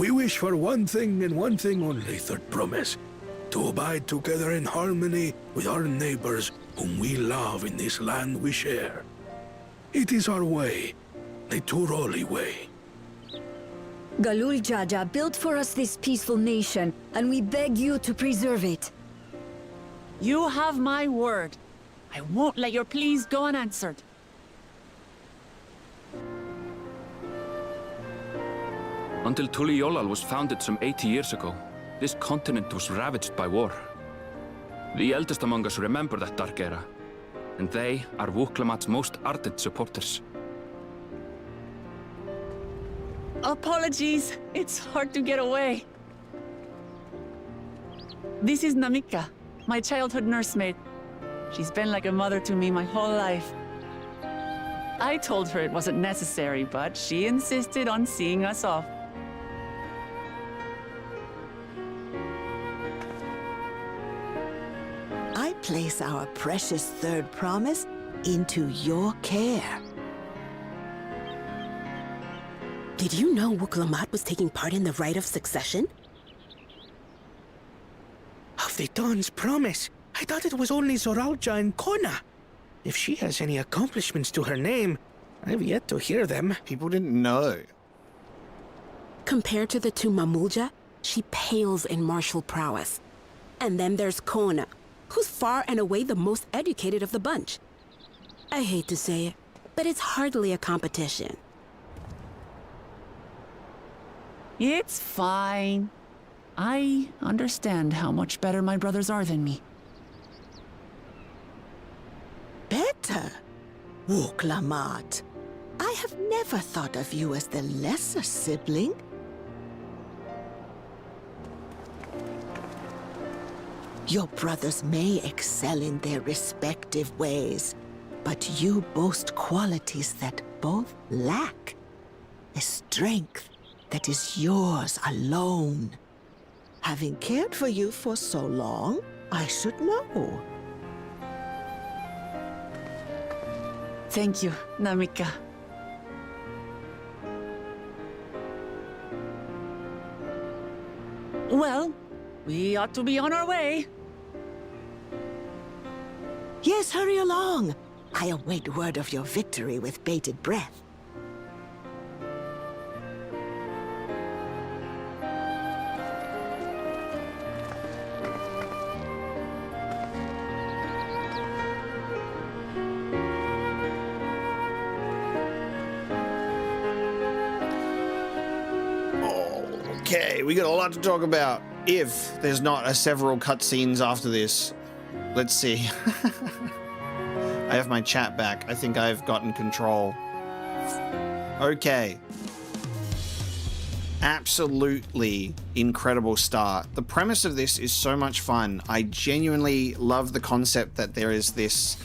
We wish for one thing and one thing only, Third Promise. To abide together in harmony with our neighbors whom we love in this land we share. It is our way, the Turoli way. Galul Jaja built for us this peaceful nation, and we beg you to preserve it. You have my word. I won't let your pleas go unanswered. Until Tuliyollal was founded some 80 years ago, this continent was ravaged by war. The eldest among us remember that dark era, and they are Wuklamat's most ardent supporters. Apologies. It's hard to get away. This is Namika, my childhood nursemaid. She's been like a mother to me my whole life. I told her it wasn't necessary, but she insisted on seeing us off. I place our precious Third Promise into your care. Did you know Wuklamat was taking part in the rite of succession? Of the Dawn's Promise? I thought it was only Zoralja and Kona. If she has any accomplishments to her name, I've yet to hear them. People didn't know. Compared to the two Mamulja, she pales in martial prowess. And then there's Kona, who's far and away the most educated of the bunch. I hate to say it, but it's hardly a competition. It's fine. I understand how much better my brothers are than me. Better? Wuklamat, I have never thought of you as the lesser sibling. Your brothers may excel in their respective ways, but you boast qualities that both lack. A strength that is yours alone. Having cared for you for so long, I should know. Thank you, Namika. Well, we ought to be on our way. Yes, hurry along. I await word of your victory with bated breath. Okay, we got a lot to talk about. If there's not several cutscenes after this. Let's see. I have my chat back. I think I've gotten control. Okay. Absolutely incredible start. The premise of this is so much fun. I genuinely love the concept that there is this,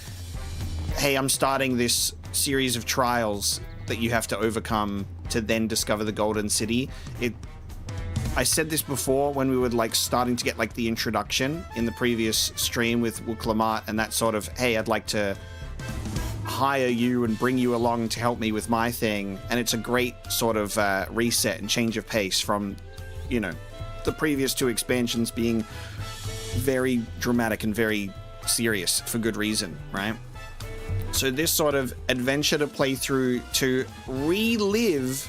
hey, I'm starting this series of trials that you have to overcome to then discover the Golden City. I said this before when we were like starting to get like the introduction in the previous stream with Wuklamat and that sort of, hey, I'd like to hire you and bring you along to help me with my thing. And it's a great sort of reset and change of pace from, you know, the previous two expansions being very dramatic and very serious for good reason, right? So this sort of adventure to play through to relive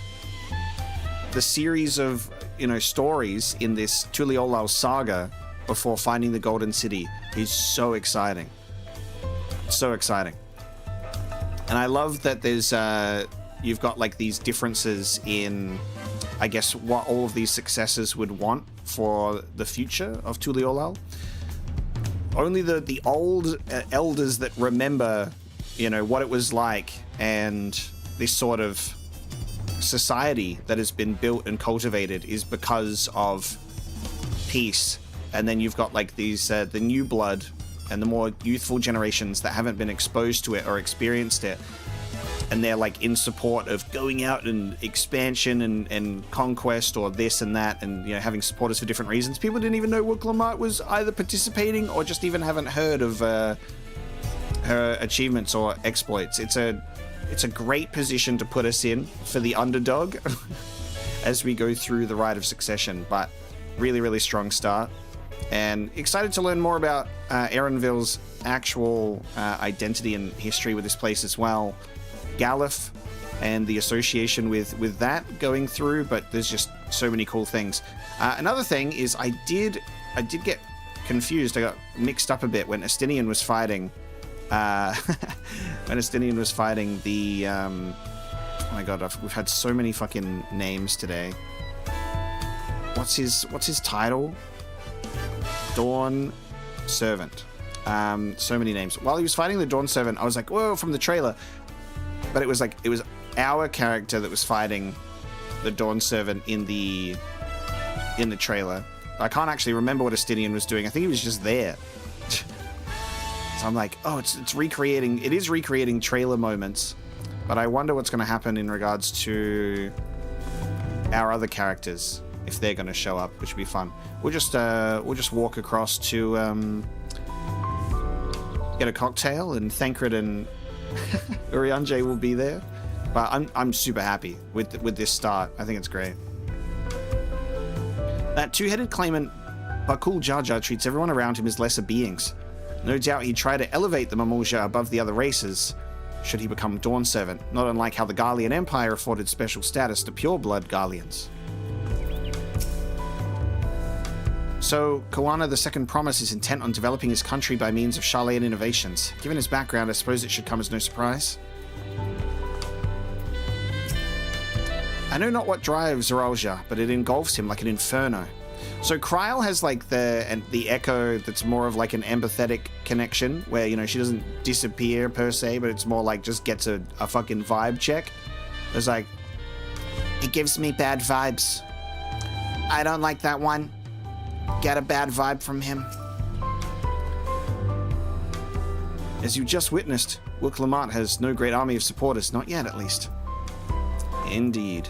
the series of, you know, stories in this Tuliyollal saga before finding the Golden City is so exciting. So exciting. And I love that there's, you've got like these differences in, I guess, what all of these successors would want for the future of Tuliyollal. Only the old elders that remember, you know, what it was like and this sort of society that has been built and cultivated is because of peace. And then you've got like these the new blood and the more youthful generations that haven't been exposed to it or experienced it, and they're like in support of going out and expansion and conquest or this and that, and you know, having supporters for different reasons. People didn't even know Wuklamat was either participating or just even haven't heard of her achievements or exploits. It's a great position to put us in for the underdog. as we go through the Rite of Succession, but really, really strong start. And excited to learn more about Erenville's actual identity and history with this place as well. Galuf and the association with that going through, but there's just so many cool things. Another thing is I did get confused. I got mixed up a bit when Estinian was fighting. When Estinian was fighting the... oh my god, we've had so many fucking names today. What's his title? Dawn Servant. So many names. While he was fighting the Dawn Servant, I was like, whoa, from the trailer. But it was our character that was fighting the Dawn Servant in the trailer. I can't actually remember what Estinian was doing. I think he was just there. So I'm like, oh, it is recreating trailer moments. But I wonder what's going to happen in regards to our other characters, if they're going to show up, which would be fun. We'll just walk across to get a cocktail, and Thancred and Urianger will be there. But I'm super happy with this start. I think it's great. That two-headed claimant, Bakul Jar Jar, treats everyone around him as lesser beings. No doubt he'd try to elevate the Mamulja above the other races, should he become Dawn Servant, not unlike how the Garlean Empire afforded special status to pure-blood Garleans. So, Koana the Second Promise is intent on developing his country by means of Sharlayan innovations. Given his background, I suppose it should come as no surprise. I know not what drives Zoralja, but it engulfs him like an inferno. So Kryl has like the echo that's more of like an empathetic connection, where, you know, she doesn't disappear per se, but it's more like just gets a fucking vibe check. It's like, it gives me bad vibes. I don't like that one. Get a bad vibe from him. As you just witnessed, Wilk Lamont has no great army of supporters, not yet at least. Indeed.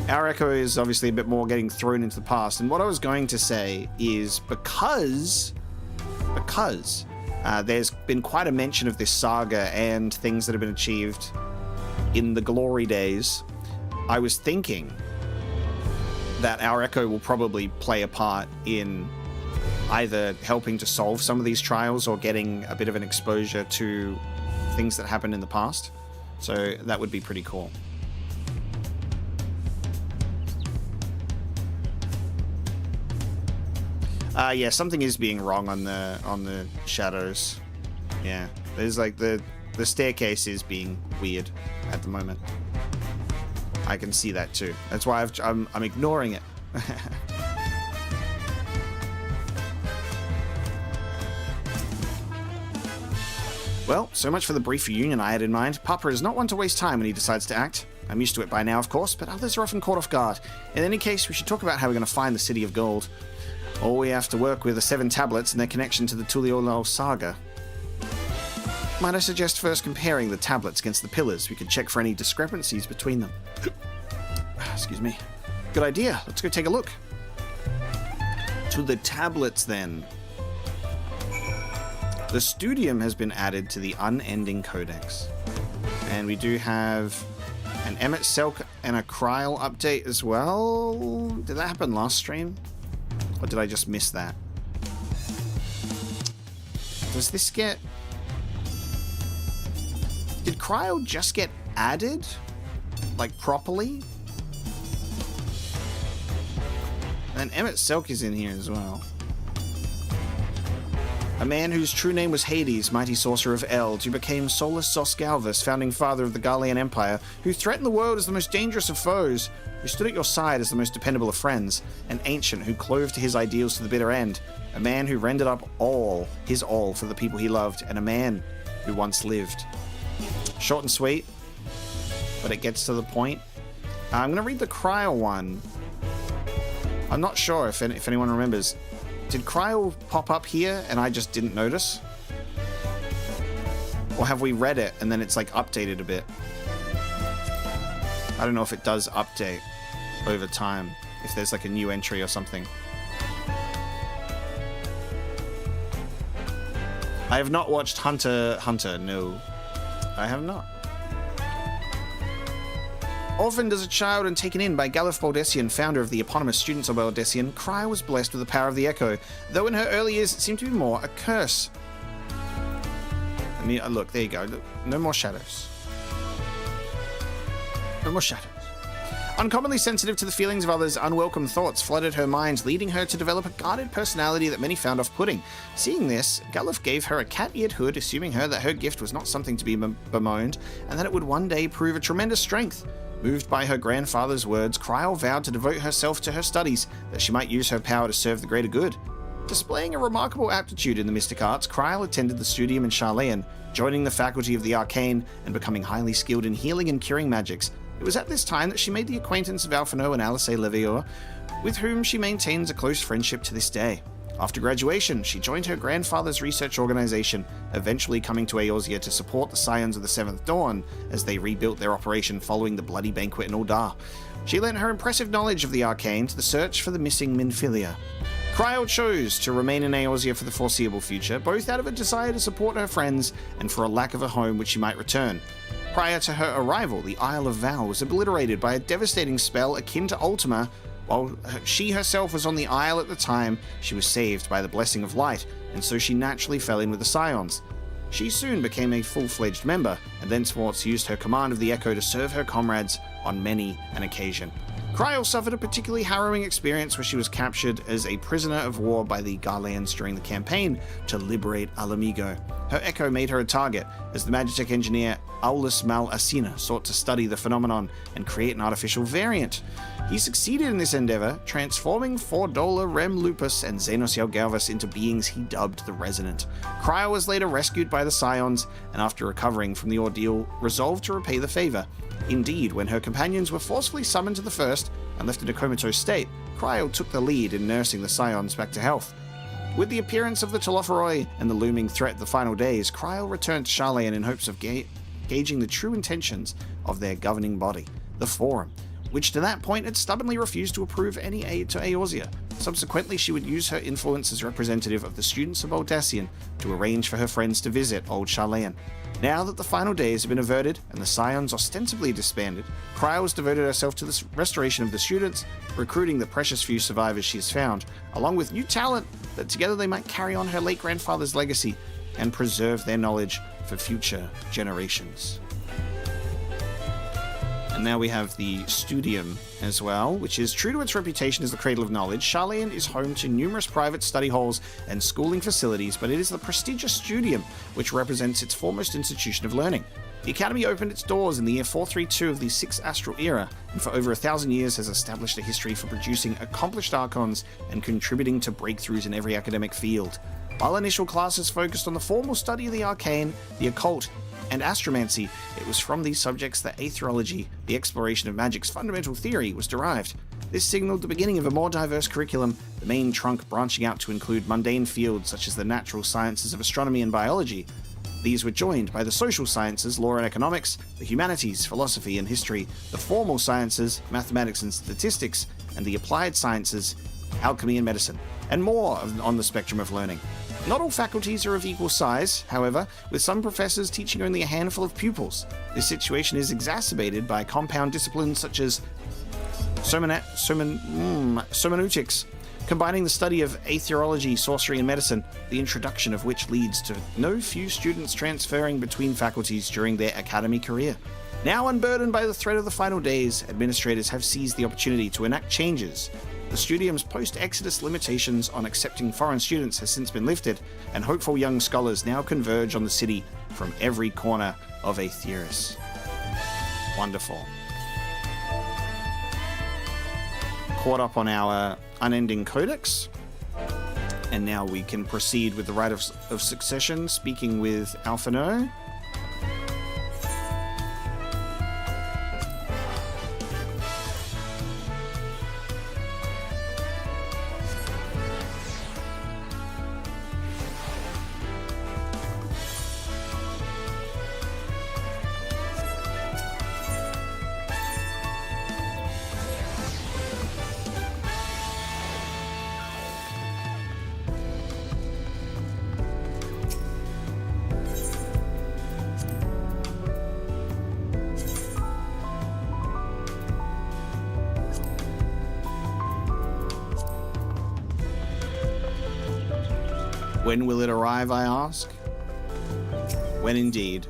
Our Echo is obviously a bit more getting thrown into the past, and what I was going to say is because there's been quite a mention of this saga and things that have been achieved in the glory days, I was thinking that our Echo will probably play a part in either helping to solve some of these trials or getting a bit of an exposure to things that happened in the past. So that would be pretty cool. Yeah, something is being wrong on the shadows. Yeah, there's like the staircase is being weird at the moment. I can see that too. That's why I'm ignoring it. Well, so much for the brief reunion I had in mind. Papa is not one to waste time when he decides to act. I'm used to it by now, of course, but others are often caught off guard. In any case, we should talk about how we're going to find the City of Gold. All we have to work with are 7 tablets and their connection to the Tuliolal saga. Might I suggest first comparing the tablets against the pillars? We could check for any discrepancies between them. Excuse me. Good idea. Let's go take a look. To the tablets, then. The Studium has been added to the Unending Codex. And we do have an Emmet Selk and a Kryl update as well. Did that happen last stream? Or did I just miss that? Does this get... Did Kryl just get added? Like, properly? And Emmet Selk is in here as well. A man whose true name was Hades, mighty sorcerer of Eld, who became Solus Sosgalvus, founding father of the Garlean Empire, who threatened the world as the most dangerous of foes, who stood at your side as the most dependable of friends, an ancient who clove to his ideals to the bitter end, a man who rendered up his all for the people he loved, and a man who once lived. Short and sweet, but it gets to the point. I'm going to read the Kryl one. I'm not sure if anyone remembers. Did Kryl pop up here and I just didn't notice? Or have we read it and then it's like updated a bit? I don't know if it does update over time, if there's like a new entry or something. I have not watched Hunter, no. I have not. Orphaned as a child and taken in by Galuf Baldessian, founder of the eponymous Students of Baldessian, Cryo was blessed with the power of the Echo, though in her early years it seemed to be more a curse. I mean, look, there you go. Look, no more shadows. No more shadows. Uncommonly sensitive to the feelings of others, unwelcome thoughts flooded her mind, leading her to develop a guarded personality that many found off-putting. Seeing this, Galuf gave her a cat-eared hood, assuming that her gift was not something to be bemoaned, and that it would one day prove a tremendous strength. Moved by her grandfather's words, Cryo vowed to devote herself to her studies, that she might use her power to serve the greater good. Displaying a remarkable aptitude in the mystic arts, Cryo attended the studium in Charlayan, joining the faculty of the arcane and becoming highly skilled in healing and curing magics. It was at this time that she made the acquaintance of Alphino and Alice Levior, with whom she maintains a close friendship to this day. After graduation, she joined her grandfather's research organization, eventually coming to Eorzea to support the Scions of the Seventh Dawn as they rebuilt their operation following the bloody banquet in Uldar. She lent her impressive knowledge of the arcane to the search for the missing Minfilia. Cryo chose to remain in Eorzea for the foreseeable future, both out of a desire to support her friends and for a lack of a home which she might return. Prior to her arrival, the Isle of Val was obliterated by a devastating spell akin to Ultima. While she herself was on the Isle at the time, she was saved by the Blessing of Light, and so she naturally fell in with the Scions. She soon became a full-fledged member, and thenceforth used her command of the Echo to serve her comrades on many an occasion. Cryo suffered a particularly harrowing experience where she was captured as a prisoner of war by the Garleans during the campaign to liberate Alamigo. Her Echo made her a target, as the Magitech engineer Aulus Mal Asina sought to study the phenomenon and create an artificial variant. He succeeded in this endeavor, transforming Fordola, Rem Lupus, and Xenos Yelgalvus into beings he dubbed the Resonant. Cryo was later rescued by the Scions, and after recovering from the ordeal, resolved to repay the favor. Indeed, when her companions were forcefully summoned to the First and left in a comatose state, Cryo took the lead in nursing the Scions back to health. With the appearance of the Telophoroi and the looming threat of the final days, Cryo returned to Charlayan in hopes of gauging the true intentions of their governing body, the Forum, which to that point had stubbornly refused to approve any aid to Eorzea. Subsequently, she would use her influence as representative of the Students of Baldessian to arrange for her friends to visit Old Charlayan. Now that the final days have been averted and the Scions ostensibly disbanded, Cryo has devoted herself to the restoration of the students, recruiting the precious few survivors she has found, along with new talent that together they might carry on her late grandfather's legacy and preserve their knowledge for future generations. And now we have the Studium as well, which is true to its reputation as the cradle of knowledge. Charlayan is home to numerous private study halls and schooling facilities, but it is the prestigious Studium which represents its foremost institution of learning. The Academy opened its doors in the year 432 of the Sixth Astral Era, and for over 1,000 years has established a history for producing accomplished Archons and contributing to breakthroughs in every academic field. While initial classes focused on the formal study of the arcane, the occult, and astromancy, it was from these subjects that aetherology, the exploration of magic's fundamental theory, was derived. This signaled the beginning of a more diverse curriculum, the main trunk branching out to include mundane fields such as the natural sciences of astronomy and biology. These were joined by the social sciences, law and economics, the humanities, philosophy and history, the formal sciences, mathematics and statistics, and the applied sciences, alchemy and medicine, and more on the spectrum of learning. Not all faculties are of equal size, however, with some professors teaching only a handful of pupils. This situation is exacerbated by compound disciplines such as hermeneutics, combining the study of aetherology, sorcery, and medicine, the introduction of which leads to no few students transferring between faculties during their academy career. Now unburdened by the threat of the final days, administrators have seized the opportunity to enact changes. The Studium's post-Exodus limitations on accepting foreign students has since been lifted, and hopeful young scholars now converge on the city from every corner of Aetheris. Wonderful. Caught up on our unending codex, and now we can proceed with the rite of succession, speaking with Alphino. When will it arrive, I ask? When indeed.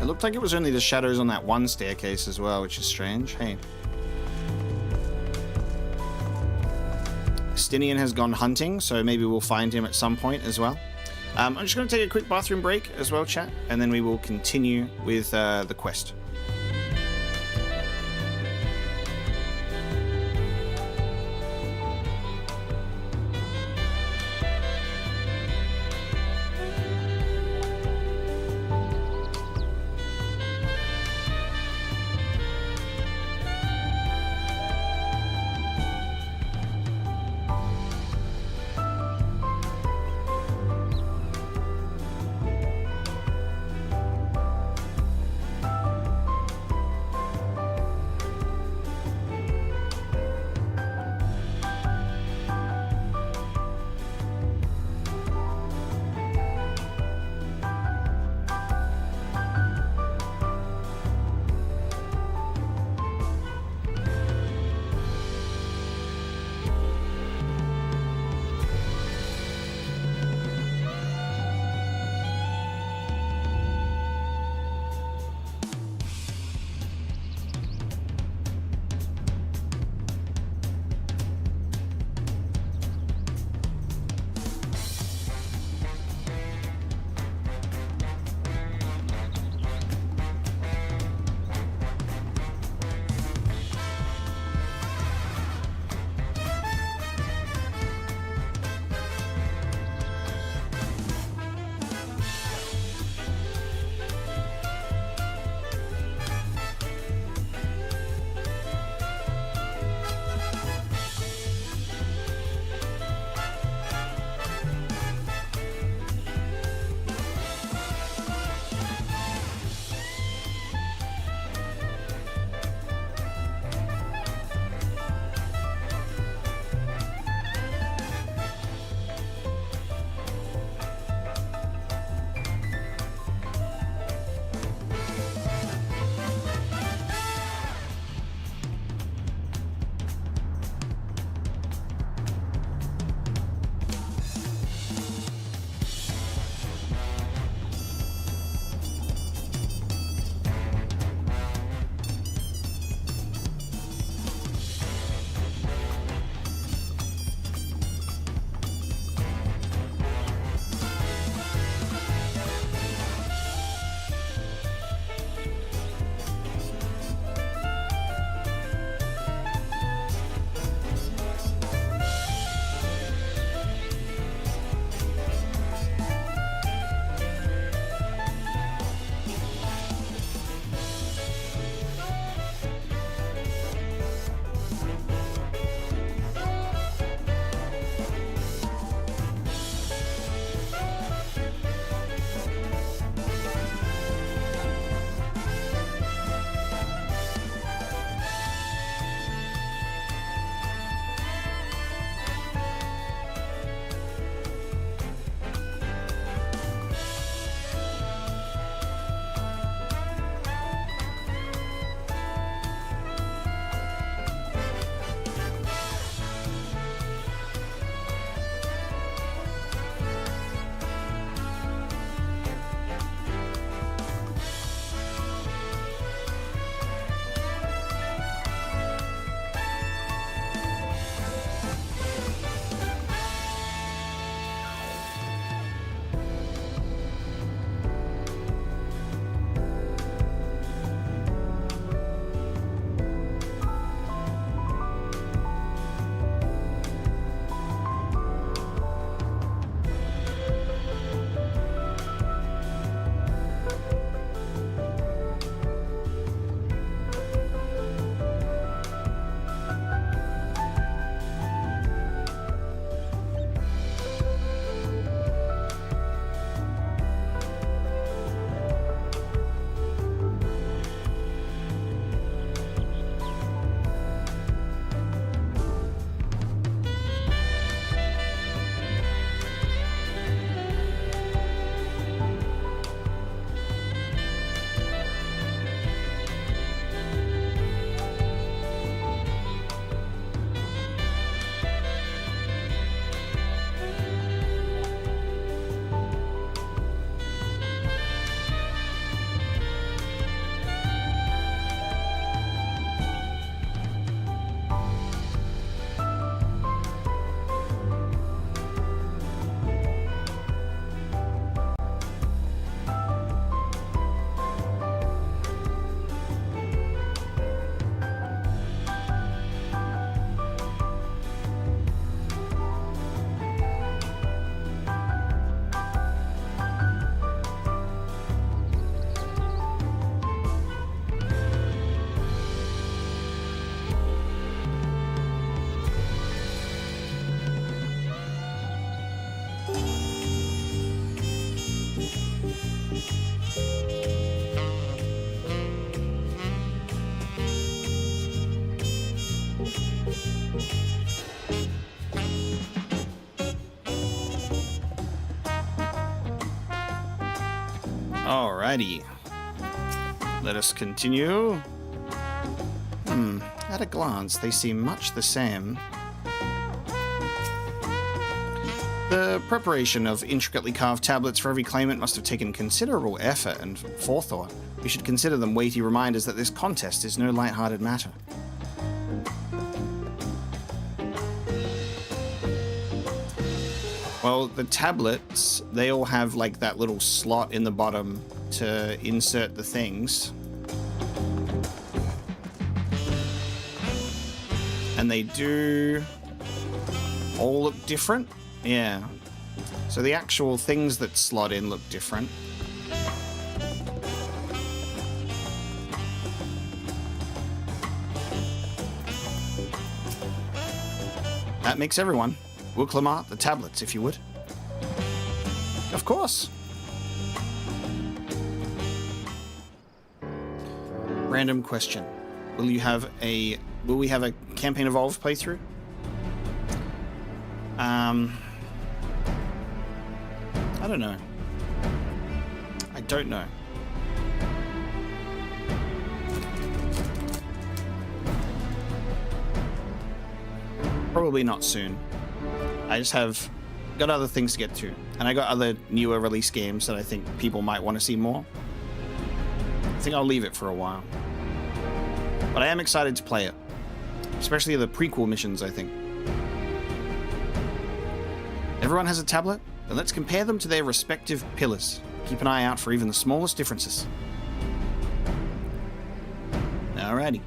It looked like it was only the shadows on that one staircase as well, which is strange. Hey. Stinian has gone hunting, so maybe we'll find him at some point as well. I'm just going to take a quick bathroom break as well, chat, and then we will continue with the quest. Alrighty. Let us continue. At a glance, they seem much the same. The preparation of intricately carved tablets for every claimant must have taken considerable effort and forethought. We should consider them weighty reminders that this contest is no light-hearted matter. Well, the tablets, they all have like that little slot in the bottom to insert the things. And they do all look different. Yeah. So the actual things that slot in look different. That makes everyone. Will Clamart the tablets, if you would. Of course. Random question. Will we have a Campaign Evolved playthrough? I don't know. I don't know. Probably not soon. I just have got other things to get to, and I got other newer release games that I think people might want to see more. I think I'll leave it for a while. But I am excited to play it. Especially the prequel missions, I think. Everyone has a tablet? Then let's compare them to their respective pillars. Keep an eye out for even the smallest differences. Alrighty.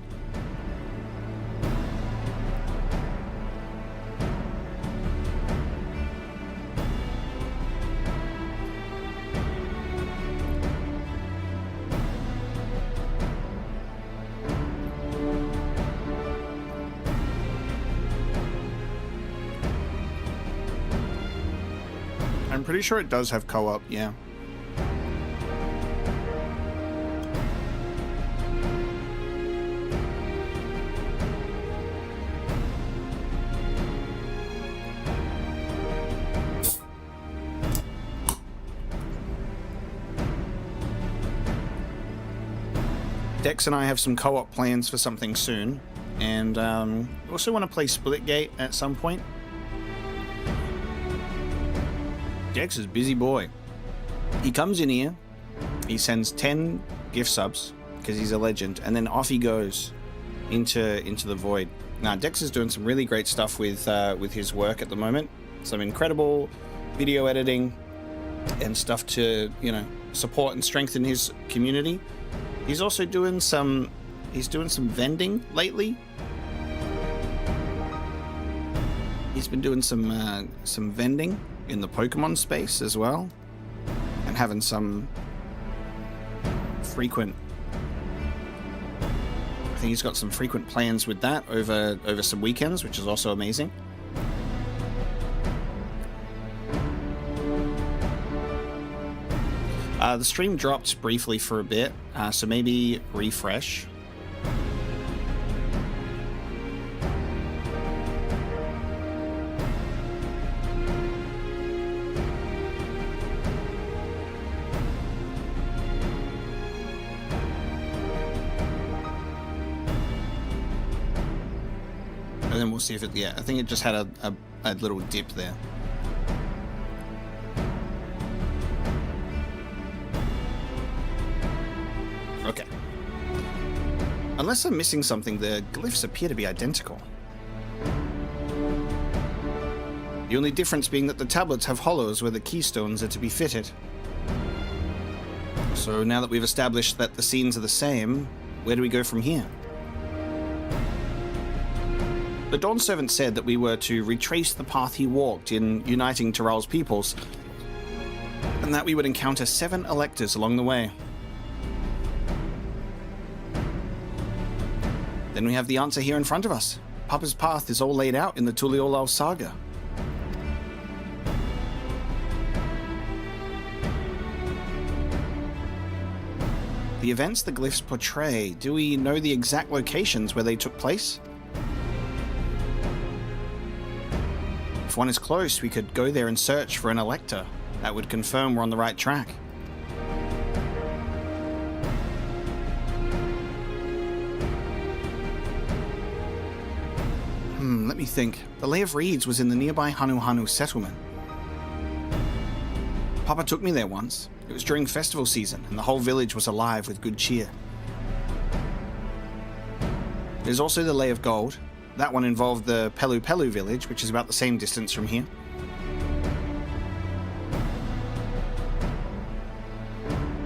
I'm pretty sure it does have co-op, yeah. Dex and I have some co-op plans for something soon, and we also want to play Splitgate at some point. Dex is a busy boy. He comes in here, he sends 10 gift subs, because he's a legend, and then off he goes into the void. Now, Dex is doing some really great stuff with his work at the moment. Some incredible video editing and stuff to, you know, support and strengthen his community. He's also doing some vending lately. He's been doing some vending in the Pokemon space as well, and having some frequent, I think he's got some frequent plans with that over some weekends, which is also amazing. The stream dropped briefly for a bit, so maybe refresh. And then we'll see if it, yeah, I think it just had a little dip there. Okay. Unless I'm missing something, the glyphs appear to be identical. The only difference being that the tablets have hollows where the keystones are to be fitted. So now that we've established that the scenes are the same, where do we go from here? The Dawn Servant said that we were to retrace the path he walked in uniting Tyrell's peoples, and that we would encounter 7 electors along the way. Then we have the answer here in front of us. Papa's path is all laid out in the Tuliolal saga. The events the glyphs portray, do we know the exact locations where they took place? If one is close, we could go there and search for an elector. That would confirm we're on the right track. Let me think. The Lay of Reeds was in the nearby Hanu Hanu settlement. Papa took me there once. It was during festival season, and the whole village was alive with good cheer. There's also the Lay of Gold. That one involved the Pelu Pelu village, which is about the same distance from here.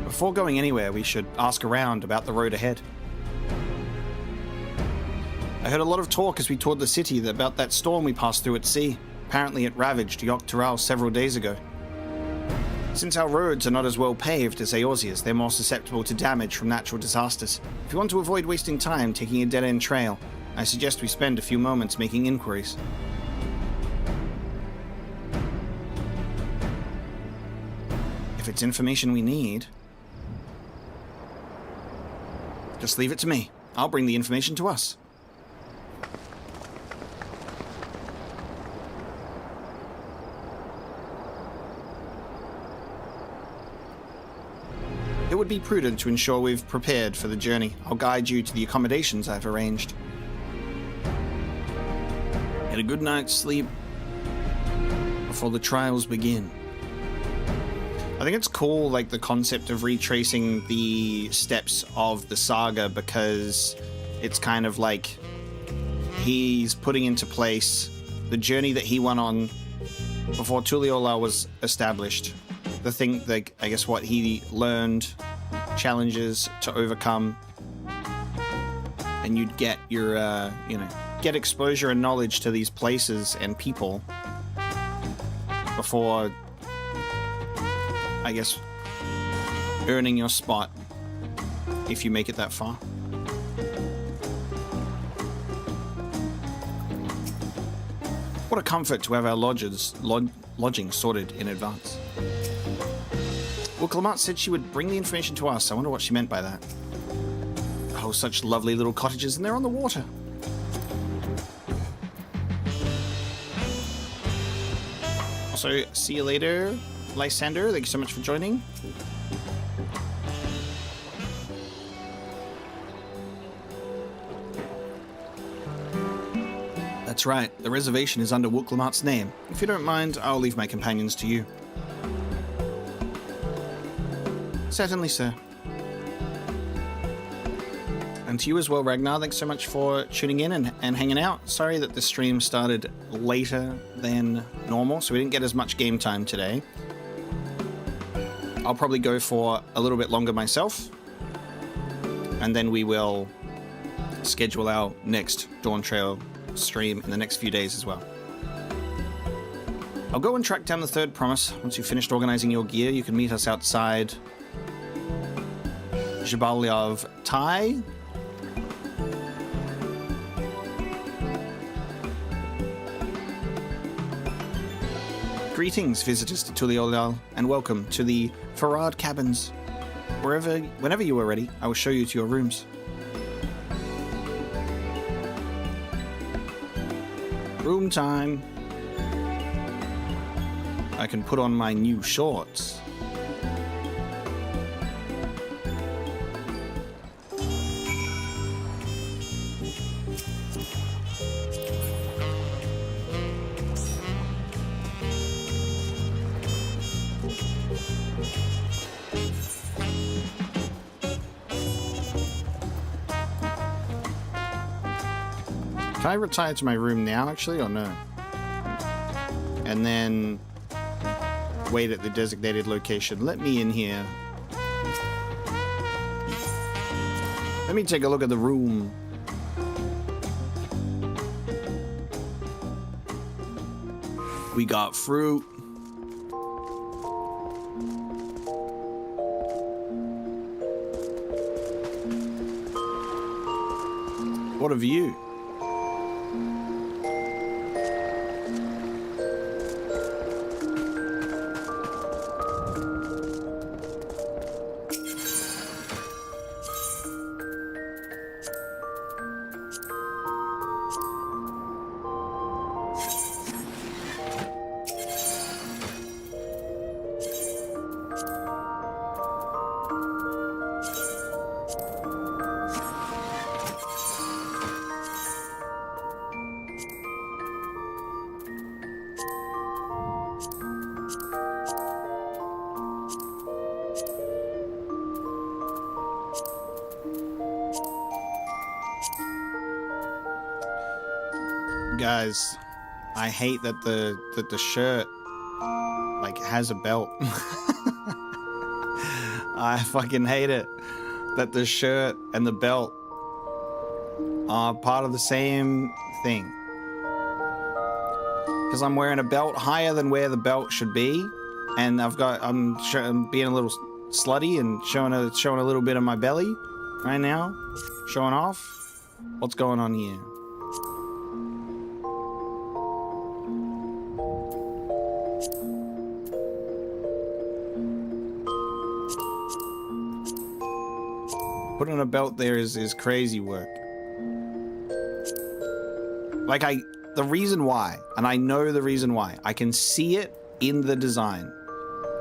Before going anywhere, we should ask around about the road ahead. I heard a lot of talk as we toured the city about that storm we passed through at sea. Apparently it ravaged Yogg-Taral several days ago. Since our roads are not as well paved as Eorzea's, they're more susceptible to damage from natural disasters. If you want to avoid wasting time taking a dead-end trail, I suggest we spend a few moments making inquiries. If it's information we need, just leave it to me. I'll bring the information to us. It would be prudent to ensure we've prepared for the journey. I'll guide you to the accommodations I've arranged. Get a good night's sleep before the trials begin. I think it's cool, like, the concept of retracing the steps of the saga, because it's kind of like he's putting into place the journey that he went on before Tuliyollal was established. The thing, like, I guess what he learned, challenges to overcome, and you'd get your, get exposure and knowledge to these places and people before, I guess, earning your spot if you make it that far. What a comfort to have our lodging sorted in advance. Well, Clement said she would bring the information to us. I wonder what she meant by that. Oh, such lovely little cottages, and they're on the water. Also, see you later, Lysander. Thank you so much for joining. That's right, the reservation is under Wooklemart's name. If you don't mind, I'll leave my companions to you. Certainly, sir. And to you as well, Ragnar. Thanks so much for tuning in and hanging out. Sorry that the stream started later than normal, so we didn't get as much game time today. I'll probably go for a little bit longer myself, and then we will schedule our next Dawntrail stream in the next few days as well. I'll go and track down the third promise. Once you've finished organizing your gear, you can meet us outside Jabal of Tai. Greetings, visitors to Tuliyollal, and welcome to the Farad Cabins. Whenever you are ready, I will show you to your rooms. Room time. I can put on my new shorts. Can I retire to my room now, actually, or no? And then wait at the designated location. Let me in here. Let me take a look at the room. We got fruit. What a view. Guys, I hate that the shirt like has a belt. I fucking hate it that the shirt and the belt are part of the same thing. Because I'm wearing a belt higher than where the belt should be, and I'm being a little slutty and showing a little bit of my belly right now, showing off. What's going on here? Putting a belt there is crazy work. Like the reason why, and I know the reason why, I can see it in the design.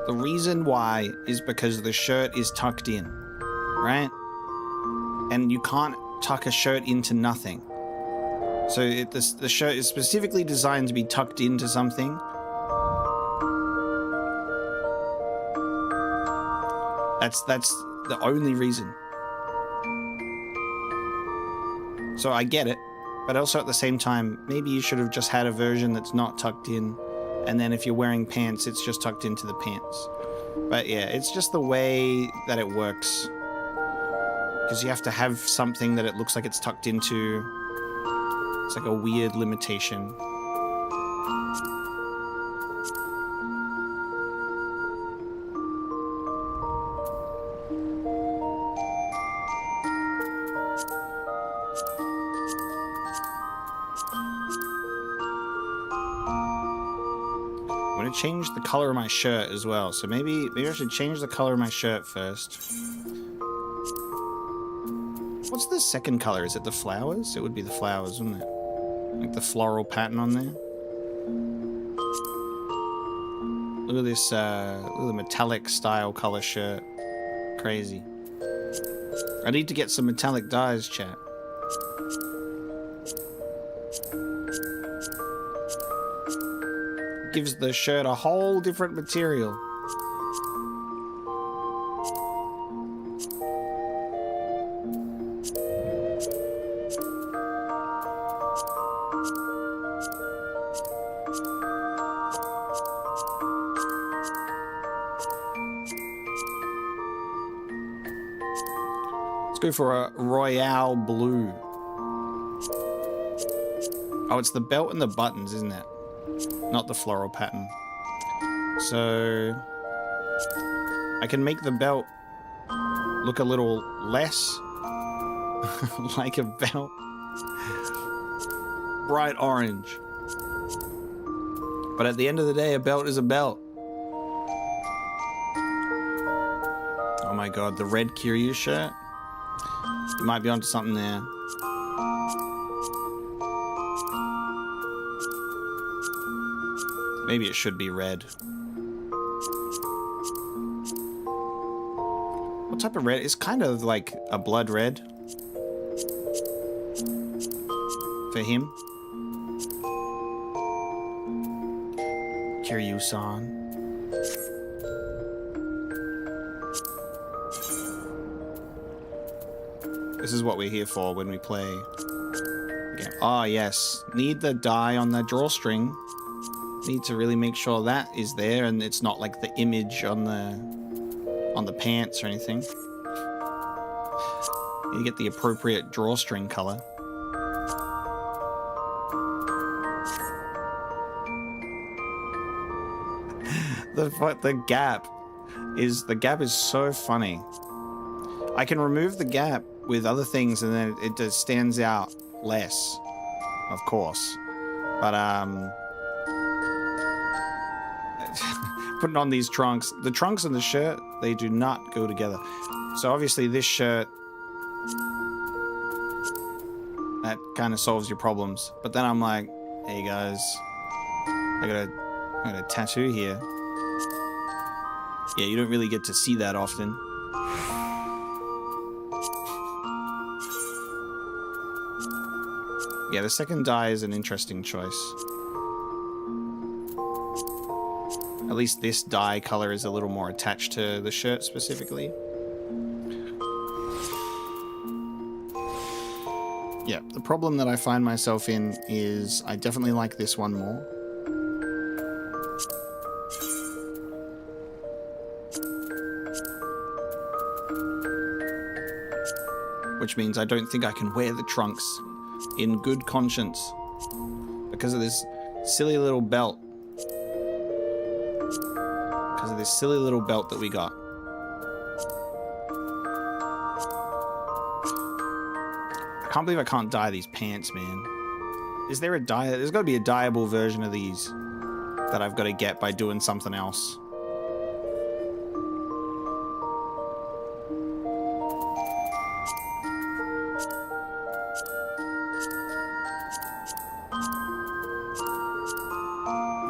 The reason why is because the shirt is tucked in, right? And you can't tuck a shirt into nothing. So the shirt is specifically designed to be tucked into something. That's the only reason. So I get it, but also at the same time, maybe you should have just had a version that's not tucked in, and then if you're wearing pants, it's just tucked into the pants. But yeah, it's just the way that it works. Because you have to have something that it looks like it's tucked into. It's like a weird limitation. I'm gonna change the color of my shirt as well. So maybe I should change the color of my shirt first. What's the second color? Is it the flowers? It would be the flowers, wouldn't it? Like the floral pattern on there. Look at this, look at the metallic style color shirt. Crazy. I need to get some metallic dyes, chat. Gives the shirt a whole different material. Let's go for a Royale Blue. Oh, it's the belt and the buttons, isn't it? Not the floral pattern. So I can make the belt look a little less like a belt. Bright orange. But at the end of the day, a belt is a belt. Oh my god, the red Kiryu shirt. You might be onto something there. Maybe it should be red. What type of red? It's kind of like a blood red. For him. Kiryu-san. This is what we're here for when we play. Ah, yes. Need the dye on the drawstring. Need to really make sure that is there and it's not like the image on the pants or anything. You get the appropriate drawstring color. The gap is so funny. I can remove the gap with other things and then it just stands out less, of course. But putting on these trunks, the trunks and the shirt, they do not go together. So obviously this shirt, that kind of solves your problems. But then I'm like, hey guys, I got a tattoo here. Yeah, you don't really get to see that often. Yeah, the second dye is an interesting choice. At least this dye color is a little more attached to the shirt specifically. Yeah, the problem that I find myself in is I definitely like this one more. Which means I don't think I can wear the trunks in good conscience because of this silly little belt. Because of this silly little belt that we got. I can't believe I can't dye these pants, man. Is there a dye? There's got to be a dyeable version of these that I've got to get by doing something else.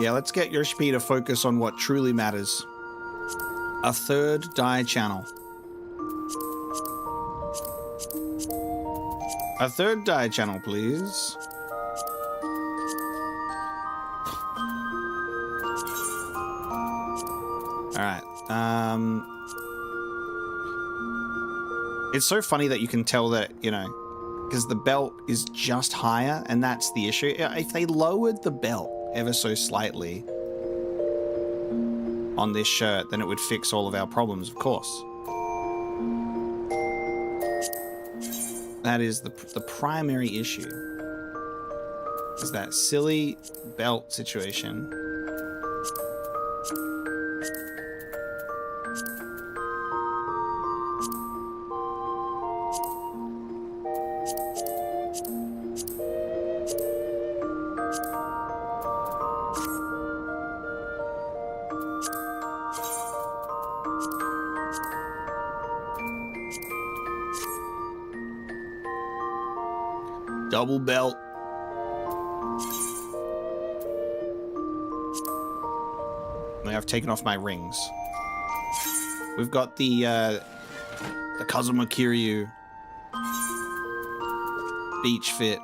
Yeah, let's get Yoshi to focus on what truly matters. A third dye channel. A third dye channel, please. Alright, it's so funny that you can tell that, you know, because the belt is just higher, and that's the issue. If they lowered the belt ever so slightly on this shirt, then it would fix all of our problems, of course. That is the primary issue. Is that silly belt situation. Double belt. I've taken off my rings. We've got the Kazuma Kiryu beach fit.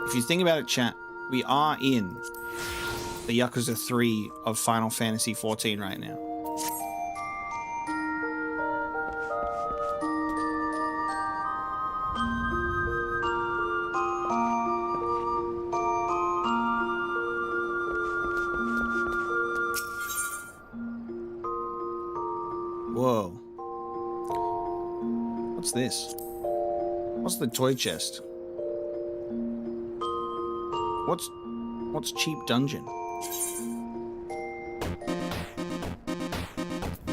If you think about it, chat, we are in the Yakuza 3 of Final Fantasy XIV right now. Whoa. What's this? What's the toy chest? What's cheap dungeon?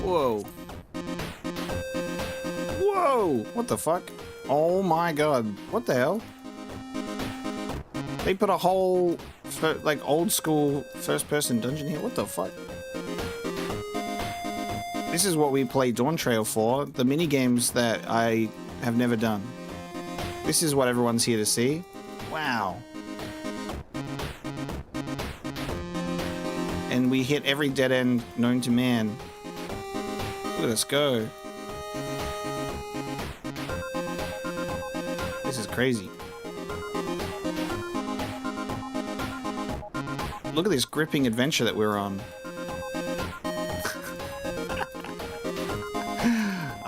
Whoa. Whoa! What the fuck? Oh my god. What the hell? They put a whole, like, old school first person dungeon here. What the fuck? This is what we play Dawntrail for, the mini games that I have never done. This is what everyone's here to see. Wow. And we hit every dead end known to man. Look at us go. This is crazy. Look at this gripping adventure that we're on.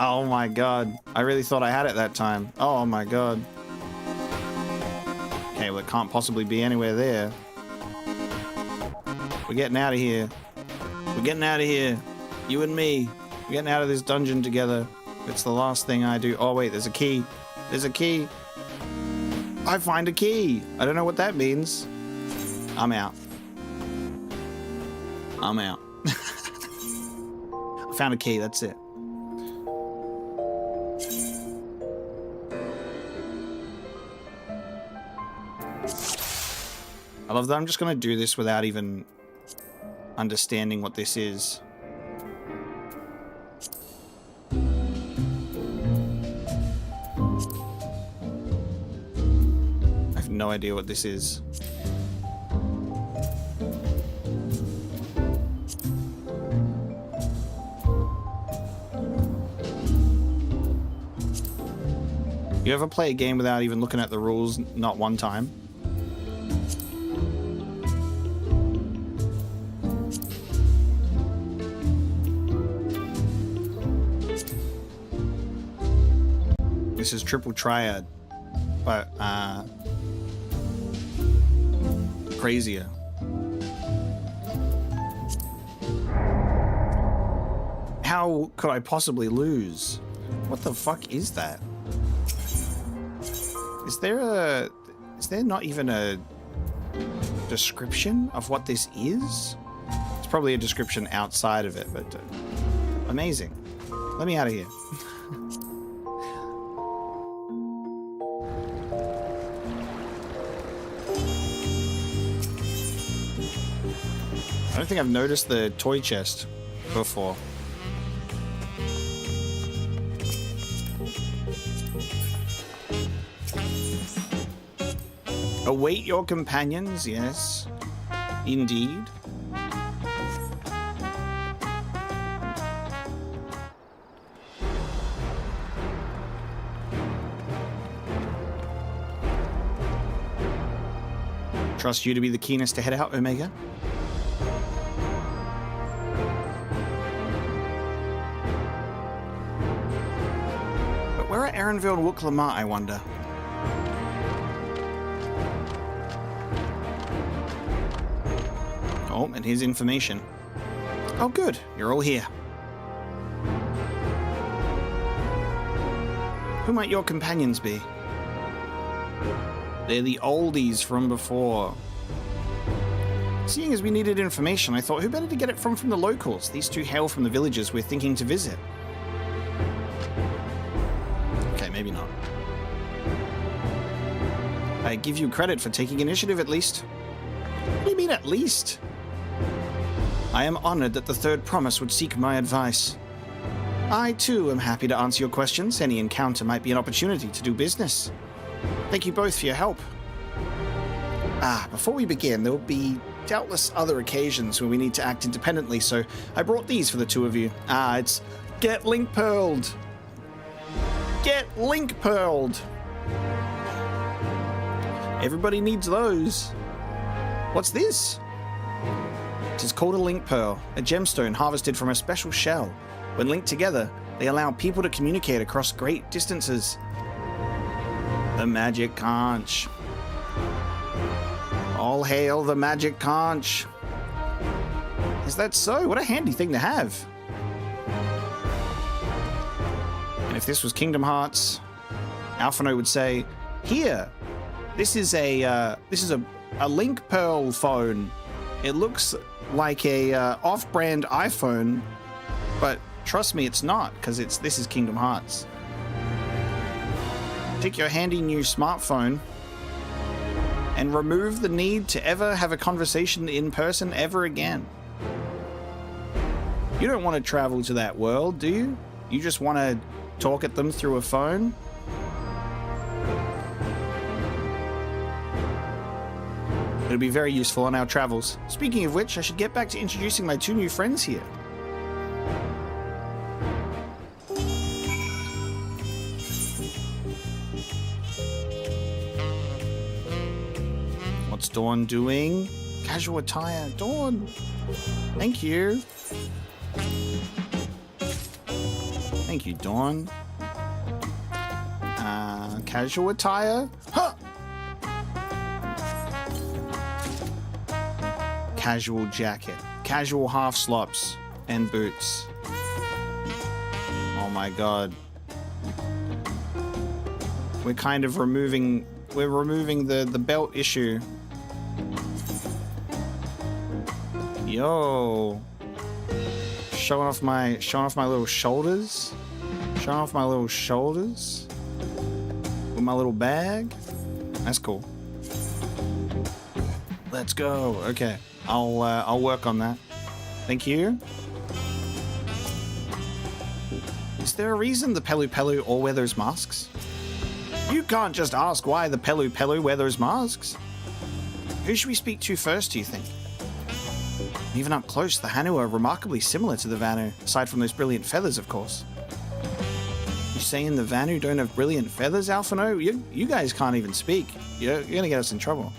Oh my god. I really thought I had it that time. Oh my god. Okay, well, it can't possibly be anywhere there. We're getting out of here. We're getting out of here. You and me. We're getting out of this dungeon together. It's the last thing I do. Oh wait, there's a key. There's a key. I find a key. I don't know what that means. I'm out. I'm out. I found a key, that's it. I love that I'm just going to do this without even understanding what this is. I have no idea what this is. You ever play a game without even looking at the rules, not one time? This is triple triad, but crazier. How could I possibly lose? What the fuck is that? Is there not even a description of what this is? It's probably a description outside of it, but amazing. Let me out of here. I don't think I've noticed the toy chest before. Await your companions, yes. Indeed. Trust you to be the keenest to head out, Omega. But where are Erenville and Wook Lamar, I wonder? Oh, and here's information. Oh, good. You're all here. Who might your companions be? They're the oldies from before. Seeing as we needed information, I thought, who better to get it from the locals? These two hail from the villages we're thinking to visit. Okay, maybe not. I give you credit for taking initiative, at least. What do you mean, at least? I am honored that the Third Promise would seek my advice. I, too, am happy to answer your questions. Any encounter might be an opportunity to do business. Thank you both for your help. Before we begin, there will be doubtless other occasions where we need to act independently, so I brought these for the two of you. It's Get Link Pearled. Get Link Pearled. Everybody needs those. What's this? It is called a Link Pearl, a gemstone harvested from a special shell. When linked together, they allow people to communicate across great distances. The magic conch. All hail the magic conch. Is that so? What a handy thing to have. And if this was Kingdom Hearts, Alphinaud would say, here, this is a Link Pearl phone. It looks like a off-brand iPhone, but trust me, it's not, because this is Kingdom Hearts. Take your handy new smartphone and remove the need to ever have a conversation in person ever again. You don't want to travel to that world, do you? You just want to talk at them through a phone? It'll be very useful on our travels. Speaking of which, I should get back to introducing my two new friends here. What's Dawn doing? Casual attire. Dawn! Thank you. Thank you, Dawn. Casual attire? Huh! Casual jacket, casual half slops, and boots. Oh my god. We're kind of removing the belt issue. Yo. Showing off my little shoulders. Showing off my little shoulders. With my little bag. That's cool. Let's go. Okay. I'll work on that. Thank you. Is there a reason the Pelu Pelu all wear those masks? You can't just ask why the Pelu Pelu wear those masks. Who should we speak to first, do you think? Even up close, the Hanu are remarkably similar to the Vanu, aside from those brilliant feathers, of course. You saying the Vanu don't have brilliant feathers, Alphinaud? You guys can't even speak. You're gonna get us in trouble.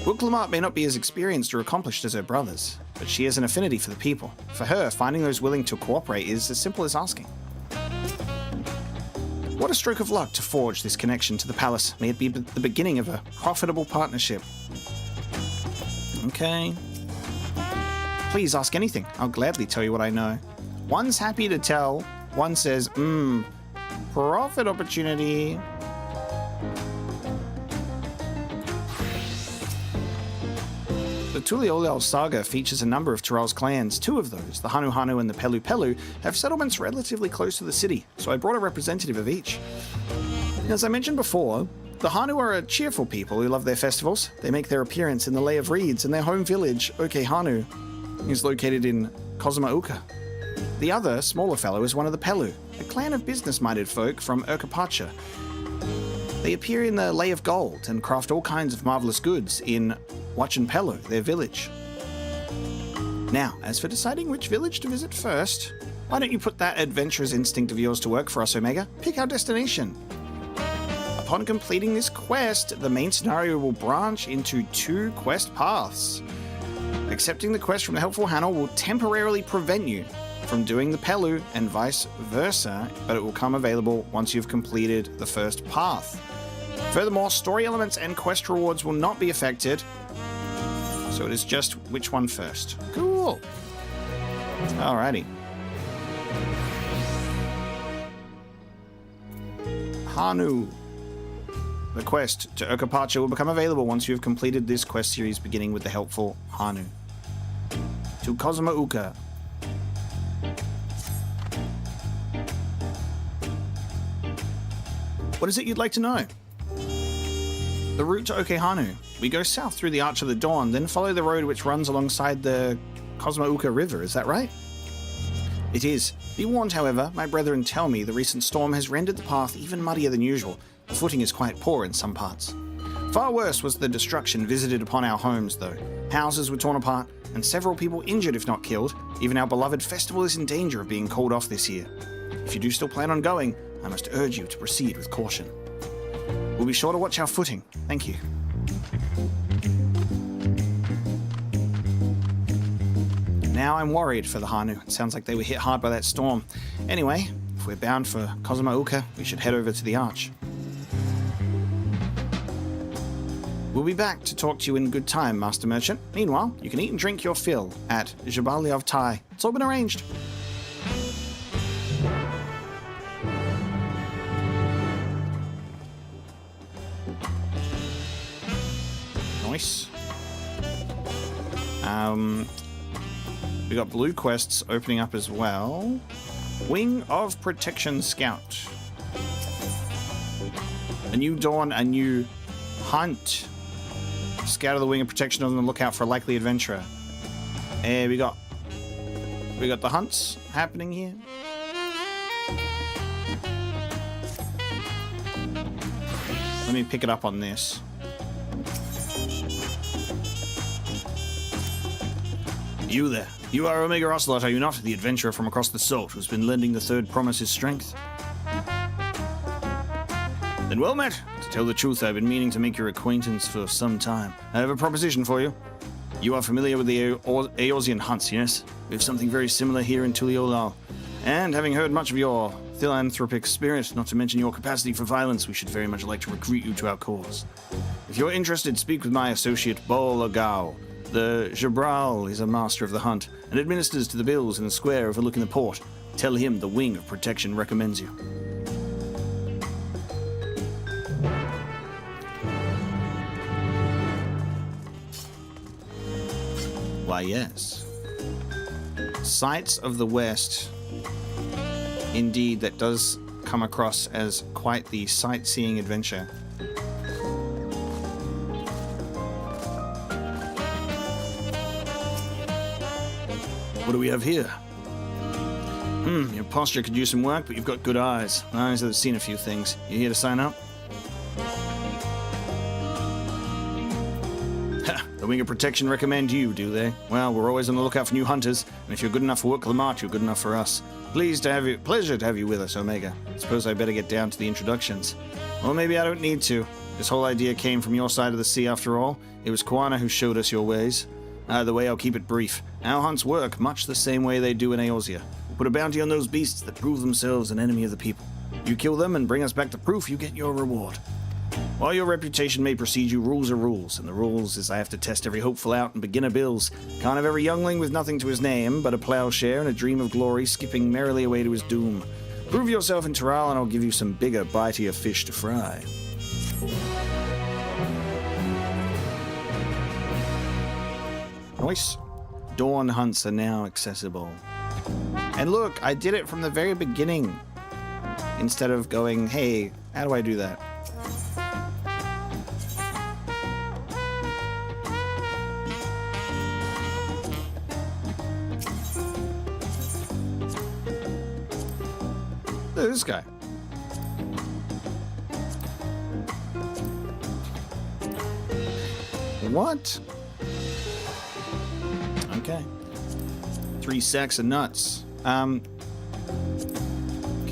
Wook Lamar may not be as experienced or accomplished as her brothers, but she has an affinity for the people. For her, finding those willing to cooperate is as simple as asking. What a stroke of luck to forge this connection to the palace. May it be the beginning of a profitable partnership. Okay. Please ask anything. I'll gladly tell you what I know. One's happy to tell. One says, profit opportunity. The Tuliolal saga features a number of Tyrell's clans. Two of those, the Hanu Hanu and the Pelu Pelu, have settlements relatively close to the city, so I brought a representative of each. As I mentioned before, the Hanu are a cheerful people who love their festivals. They make their appearance in the Lay of Reeds, and their home village, Oke Hanu, is located in Kozumauka. The other, smaller fellow, is one of the Pelu, a clan of business-minded folk from Urkapacha. They appear in the Lay of Gold and craft all kinds of marvelous goods in Wachan Pelu, their village. Now, as for deciding which village to visit first, why don't you put that adventurous instinct of yours to work for us, Omega? Pick our destination. Upon completing this quest, the main scenario will branch into 2 quest paths. Accepting the quest from the helpful Hanel will temporarily prevent you from doing the Pelu and vice versa, but it will come available once you've completed the first path. Furthermore, story elements and quest rewards will not be affected, so it is just which one first. Cool. Alrighty. Hanu. The quest to Urkapacha will become available once you have completed this quest series, beginning with the helpful Hanu. To Kozumauka. What is it you'd like to know? The route to Okehanu. We go south through the Arch of the Dawn, then follow the road which runs alongside the Kozumauka River, is that right? It is. Be warned, however, my brethren tell me the recent storm has rendered the path even muddier than usual. The footing is quite poor in some parts. Far worse was the destruction visited upon our homes, though. Houses were torn apart, and several people injured if not killed. Even our beloved festival is in danger of being called off this year. If you do still plan on going, I must urge you to proceed with caution. We'll be sure to watch our footing. Thank you. Now I'm worried for the Hanu. It sounds like they were hit hard by that storm. Anyway, if we're bound for Kozumauka, we should head over to the Arch. We'll be back to talk to you in good time, Master Merchant. Meanwhile, you can eat and drink your fill at Jabali of Tai. It's all been arranged. Nice. We got blue quests opening up as well. Wing of Protection Scout. A new dawn, a new hunt. Scout of the Wing of Protection on the lookout for a likely adventurer. And we got the hunts happening here. Let me pick it up on this. You there. You are Omega Ocelot, are you not? The adventurer from across the salt who's been lending the Third Promise his strength? Then well met. To tell the truth, I've been meaning to make your acquaintance for some time. I have a proposition for you. You are familiar with the Eorzean hunts, yes? We have something very similar here in Tuliolal. And having heard much of your philanthropic spirit, not to mention your capacity for violence, we should very much like to recruit you to our cause. If you're interested, speak with my associate, Bol Agao. The Jabral is a master of the hunt and administers to the bills in the square overlooking the port. Tell him the Wing of Protection recommends you. Why, yes. Sights of the West. Indeed, that does come across as quite the sightseeing adventure. What do we have here? Your posture could use some work, but you've got good eyes. Eyes that have seen a few things. You here to sign up? Ha! The Wing of Protection recommend you, do they? Well, we're always on the lookout for new hunters, and if you're good enough for Work Lamart, you're good enough for us. Pleasure to have you with us, Omega. Suppose I better get down to the introductions. Or maybe I don't need to. This whole idea came from your side of the sea after all. It was Kwana who showed us your ways. Either way, I'll keep it brief. Our hunts work much the same way they do in Eorzea. We'll put a bounty on those beasts that prove themselves an enemy of the people. You kill them and bring us back the proof, you get your reward. While your reputation may precede you, rules are rules, and the rules is I have to test every hopeful out and beginner bills. Can't have every youngling with nothing to his name but a plowshare and a dream of glory skipping merrily away to his doom. Prove yourself in Toral and I'll give you some bigger, bitier fish to fry. Nice. Dawn hunts are now accessible. And look, I did it from the very beginning. Instead of going, hey, how do I do that? Look at this guy. What? Okay. 3 sacks of nuts. Can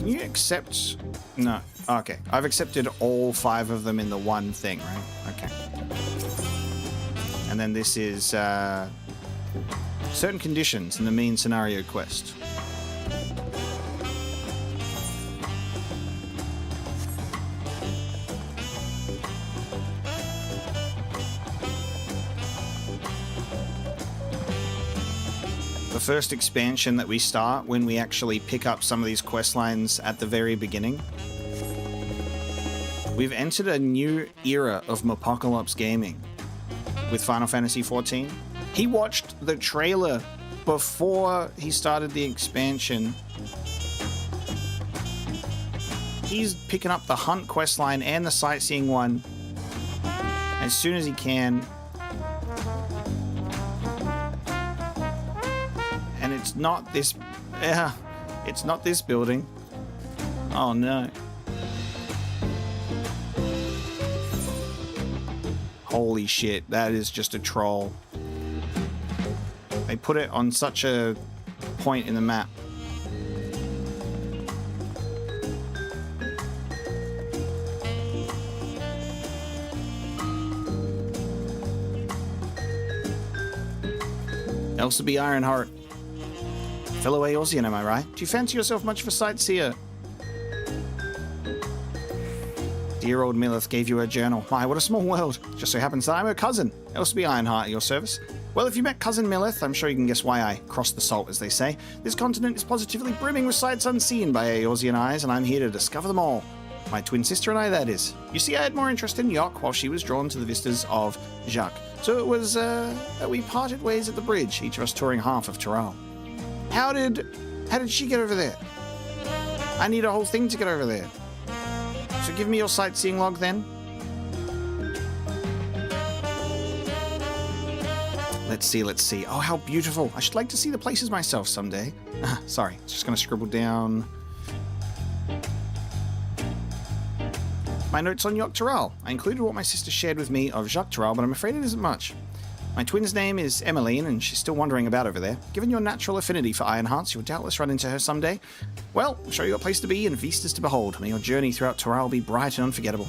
you accept... No. Okay. I've accepted all 5 of them in the one thing, right? Okay. And then this is certain conditions in the main scenario quest. The first expansion that we start when we actually pick up some of these quest lines at the very beginning. We've entered a new era of Mopocalypse gaming with Final Fantasy XIV. He watched the trailer before he started the expansion. He's picking up the Hunt questline and the Sightseeing one as soon as he can. And it's not this... it's not this building. Oh no. Holy shit, that is just a troll. They put it on such a point in the map. Elsaby Ironheart. Fellow Eorzean, am I right? Do you fancy yourself much of a sightseer? Dear old Milith gave you her journal. My, what a small world. Just so happens that I'm her cousin, Elsaby Ironheart, at your service. Well, if you met Cousin Milith, I'm sure you can guess why I crossed the salt, as they say. This continent is positively brimming with sights unseen by Eorzean eyes, and I'm here to discover them all. My twin sister and I, that is. You see, I had more interest in Yok, while she was drawn to the vistas of Jacques. So it was that we parted ways at the bridge, each of us touring half of Toral. How did she get over there? I need a whole thing to get over there. So give me your sightseeing log then. Let's see. Oh, how beautiful. I should like to see the places myself someday. Sorry, just going to scribble down my notes on Yok Toral. I included what my sister shared with me of Jacques Toral, but I'm afraid it isn't much. My twin's name is Emmeline, and she's still wandering about over there. Given your natural affinity for Ironhearts, you'll doubtless run into her someday. Well, I'm sure you've got a place to be and vistas to behold. May your journey throughout Toral be bright and unforgettable.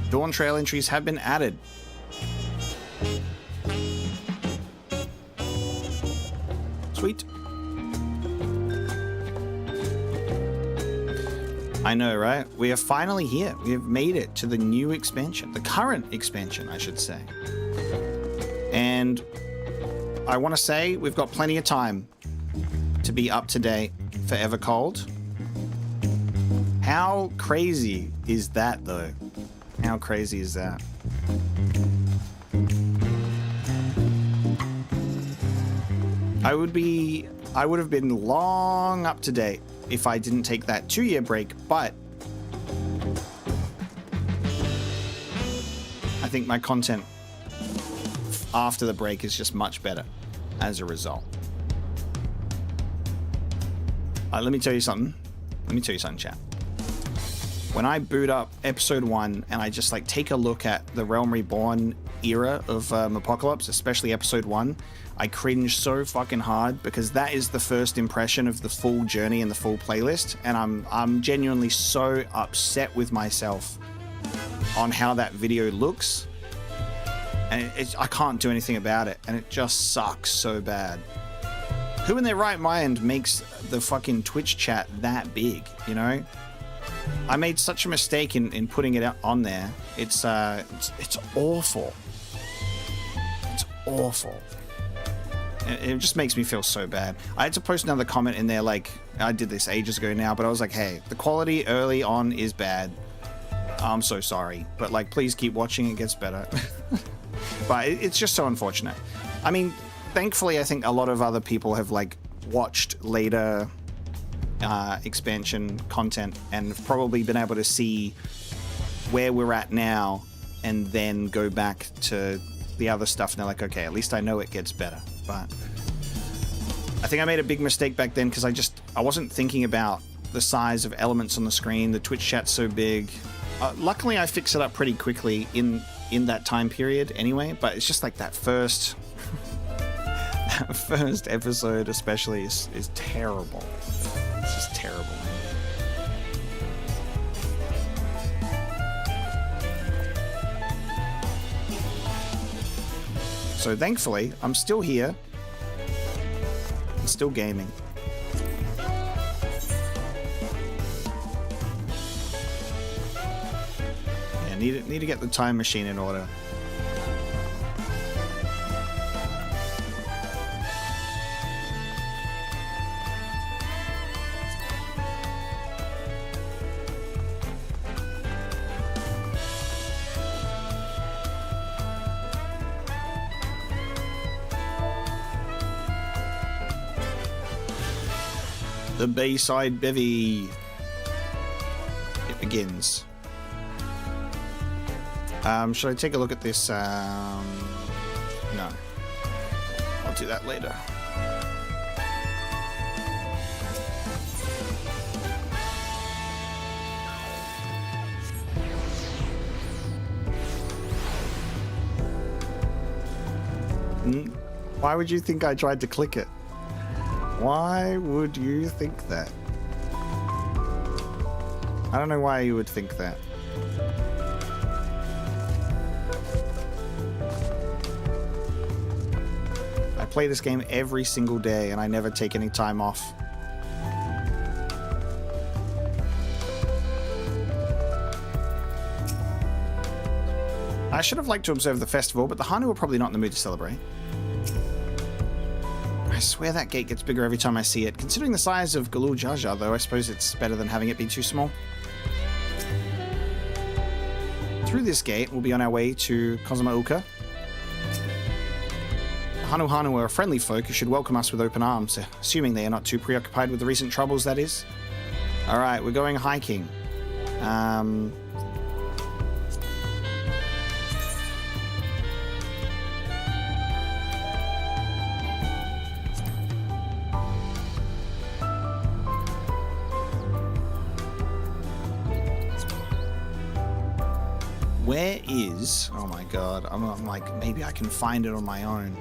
Dawntrail entries have been added. Sweet. I know, right? We are finally here. We have made it to the new expansion. The current expansion, I should say. And I want to say we've got plenty of time to be up to date for Evercold. How crazy is that, though? How crazy is that? I would have been long up to date if I didn't take that 2-year break, but I think my content after the break is just much better as a result. Let me tell you something. Chat. When I boot up episode 1 and I just like take a look at the Realm Reborn era of Apocalypse, especially episode 1, I cringe so fucking hard because that is the first impression of the full journey and the full playlist, and I'm genuinely so upset with myself on how that video looks, and I can't do anything about it, and it just sucks so bad. Who in their right mind makes the fucking Twitch chat that big, you know? I made such a mistake in putting it on there. It's awful. It's awful. It just makes me feel so bad. I had to post another comment in there, like, I did this ages ago now, but I was like, hey, the quality early on is bad. I'm so sorry. But, like, please keep watching. It gets better. But it's just so unfortunate. I mean, thankfully, I think a lot of other people have, like, watched later expansion content and have probably been able to see where we're at now and then go back to the other stuff and they're like, okay, at least I know it gets better. But I think I made a big mistake back then because I wasn't thinking about the size of elements on the screen. The Twitch chat's so big. Luckily, I fixed it up pretty quickly in that time period anyway, but it's just like that first episode especially is terrible. It's just terrible. So thankfully, I'm still here. I'm still gaming. Yeah, need to get the time machine in order. The Bayside Bevy. It begins. Should I take a look at this? No. I'll do that later. Why would you think I tried to click it? Why would you think that? I don't know why you would think that. I play this game every single day and I never take any time off. I should have liked to observe the festival, but the Hanu are probably not in the mood to celebrate. I swear that gate gets bigger every time I see it. Considering the size of Galul Jar Jar, though, I suppose it's better than having it be too small. Through this gate, we'll be on our way to Kozumauka. The Hanu are a friendly folk who should welcome us with open arms, assuming they are not too preoccupied with the recent troubles, that is. Alright, we're going hiking. Where is... Oh my god, I'm like, maybe I can find it on my own.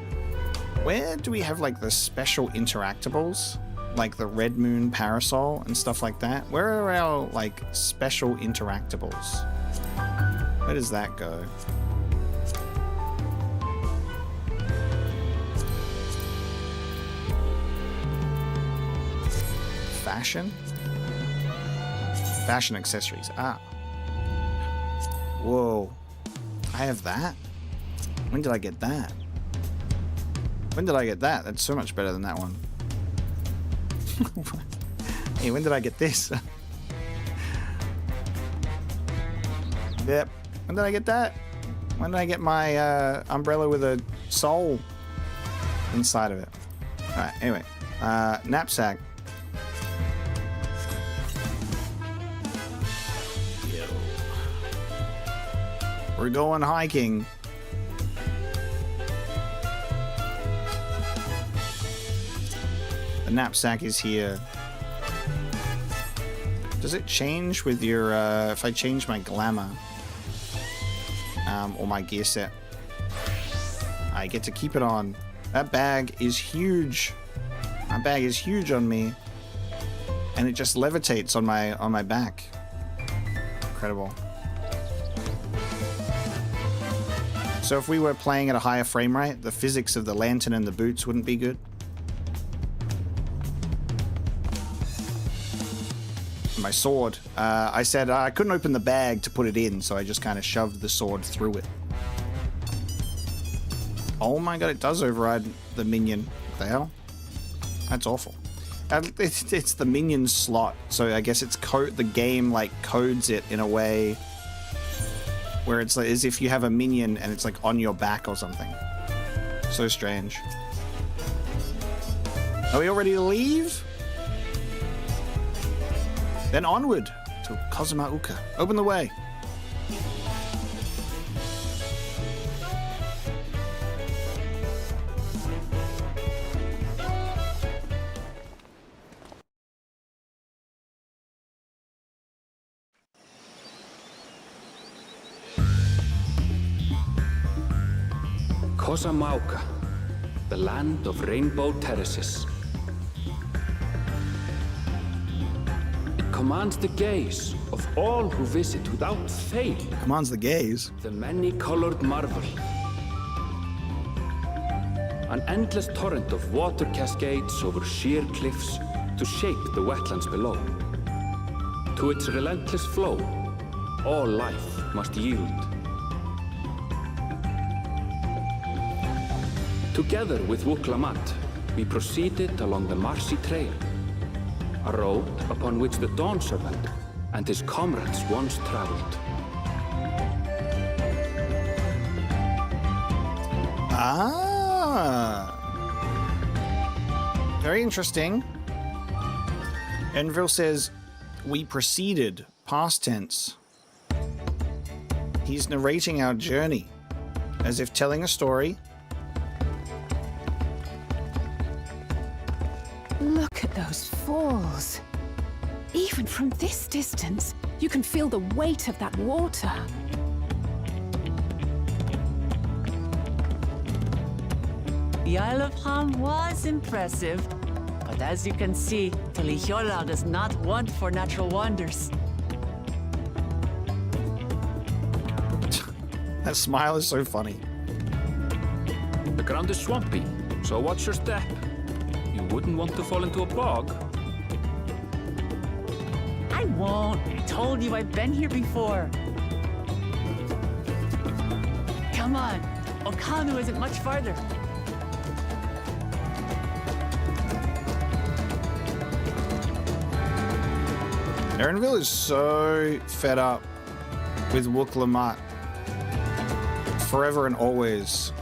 Where do we have like the special interactables? Like the Red Moon Parasol and stuff like that? Where are our like special interactables? Where does that go? Fashion? Fashion accessories. Ah. Whoa. I have that? When did I get that? When did I get that? That's so much better than that one. Hey, when did I get this? Yep. When did I get that? When did I get my umbrella with a soul inside of it? Alright, anyway. Knapsack. We're going hiking. The knapsack is here. Does it change with your, if I change my glamour? Or my gear set? I get to keep it on. That bag is huge. My bag is huge on me. And it just levitates on my back. Incredible. So if we were playing at a higher frame rate, the physics of the lantern and the boots wouldn't be good. My sword. I said I couldn't open the bag to put it in, so I just kind of shoved the sword through it. Oh my god, it does override the minion. What the hell? That's awful. It's the minion slot, so I guess it's the game like codes it in a way where it's like as if you have a minion and it's like on your back or something. So strange. Are we all ready to leave? Then onward to Kozuma Uka. Open the way. Kozuma Uka, the land of rainbow terraces. It commands the gaze of all who visit without fail. Commands the gaze? The many-colored marvel. An endless torrent of water cascades over sheer cliffs to shape the wetlands below. To its relentless flow, all life must yield. Together with Wuklamat, we proceeded along the marshy trail, a road upon which the Dawn Servant and his comrades once traveled. Ah, very interesting. Envil says, we proceeded, past tense. He's narrating our journey, as if telling a story. Look at those falls. Even from this distance, you can feel the weight of that water. The Isle of Ham was impressive, but as you can see, Tuliyollal does not want for natural wonders. That smile is so funny. The ground is swampy, so watch your step. You wouldn't want to fall into a bog. I won't. I told you I've been here before. Come on. Okanu isn't much farther. Erenville is so fed up with Wuklamat. Forever and always.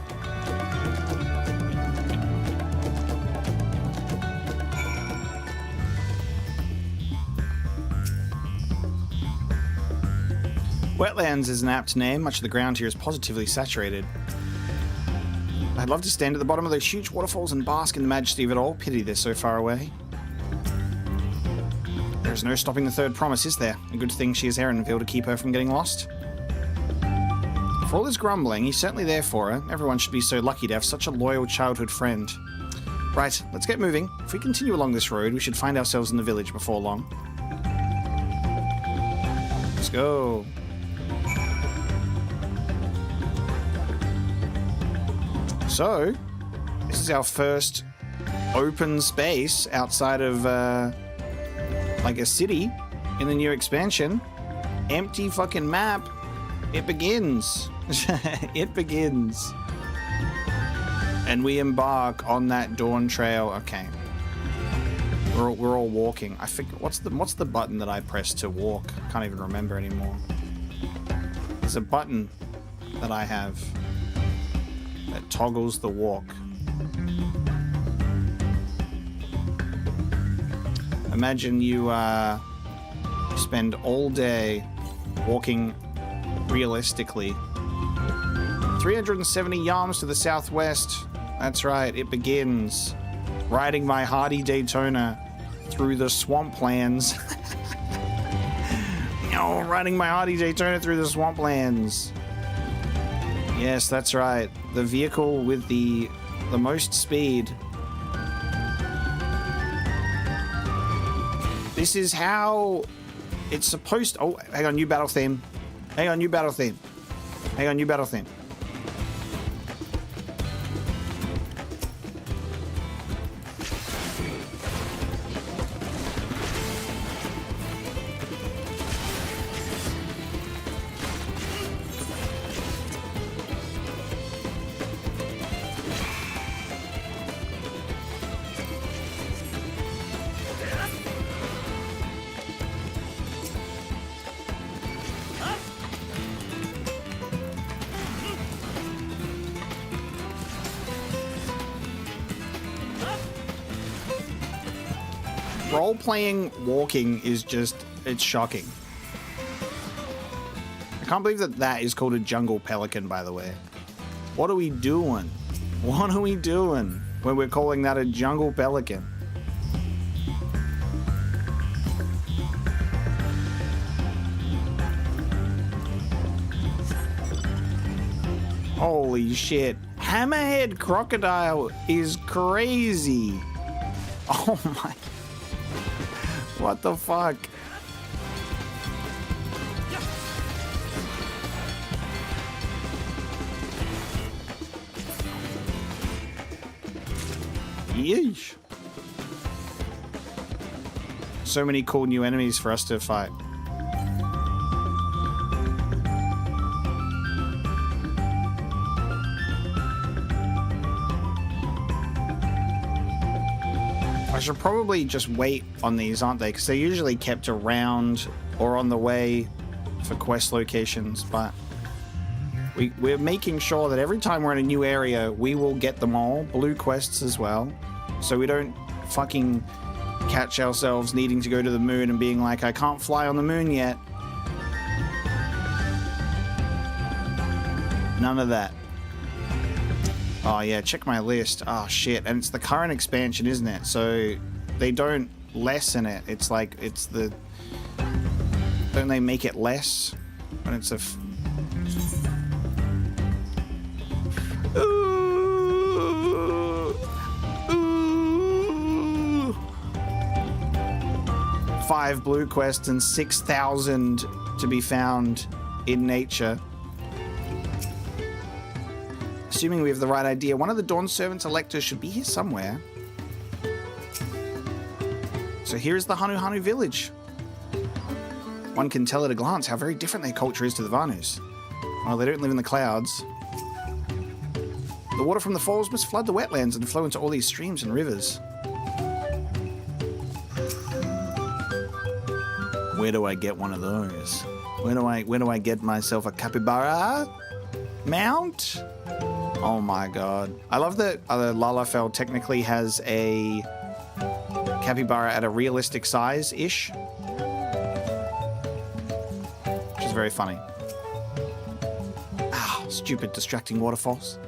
Wetlands is an apt name. Much of the ground here is positively saturated. I'd love to stand at the bottom of those huge waterfalls and bask in the majesty of it all. Pity they're so far away. There's no stopping the third promise, is there? A good thing she is Erenville to keep her from getting lost. For all his grumbling, he's certainly there for her. Everyone should be so lucky to have such a loyal childhood friend. Right, let's get moving. If we continue along this road, we should find ourselves in the village before long. Let's go. So, this is our first open space outside of, like a city in the new expansion. Empty fucking map. It begins. It begins. And we embark on that Dawntrail. Okay. We're all walking. I think what's the button that I press to walk? I can't even remember anymore. There's a button that I have that toggles the walk. Imagine you spend all day walking realistically. 370 yams to the southwest. That's right, it begins. Riding my hardy Daytona through the swamplands. No, riding my hardy Daytona through the swamplands. Yes, that's right. The vehicle with the most speed. This is how it's supposed to... Oh, hang on, new battle theme. Hang on, new battle theme. Hang on, new battle theme. Role-playing walking is just, it's shocking. I can't believe that that is called a jungle pelican, by the way. What are we doing? What are we doing when we're calling that a jungle pelican? Holy shit. Hammerhead crocodile is crazy. Oh my. What the fuck? Yeesh. So many cool new enemies for us to fight. I should probably just wait on these, aren't they? Because they're usually kept around or on the way for quest locations, but we're making sure that every time we're in a new area, we will get them all, blue quests as well, so we don't fucking catch ourselves needing to go to the moon and being like, I can't fly on the moon yet. None of that. Oh yeah, check my list. Oh shit, and it's the current expansion, isn't it? So they don't lessen it. It's like, it's the... Don't they make it less when it's a... Ooh. Ooh. 5 blue quests and 6,000 to be found in nature. Assuming we have the right idea, one of the Dawn Servants electors should be here somewhere. So here's the Hanu Hanu village. One can tell at a glance how very different their culture is to the Vanus. Well, they don't live in the clouds. The water from the falls must flood the wetlands and flow into all these streams and rivers. Where do I get one of those? Where do I get myself a capybara mount? Oh my god. I love that Lalafell technically has a capybara at a realistic size-ish. Which is very funny. Ah, stupid distracting waterfalls.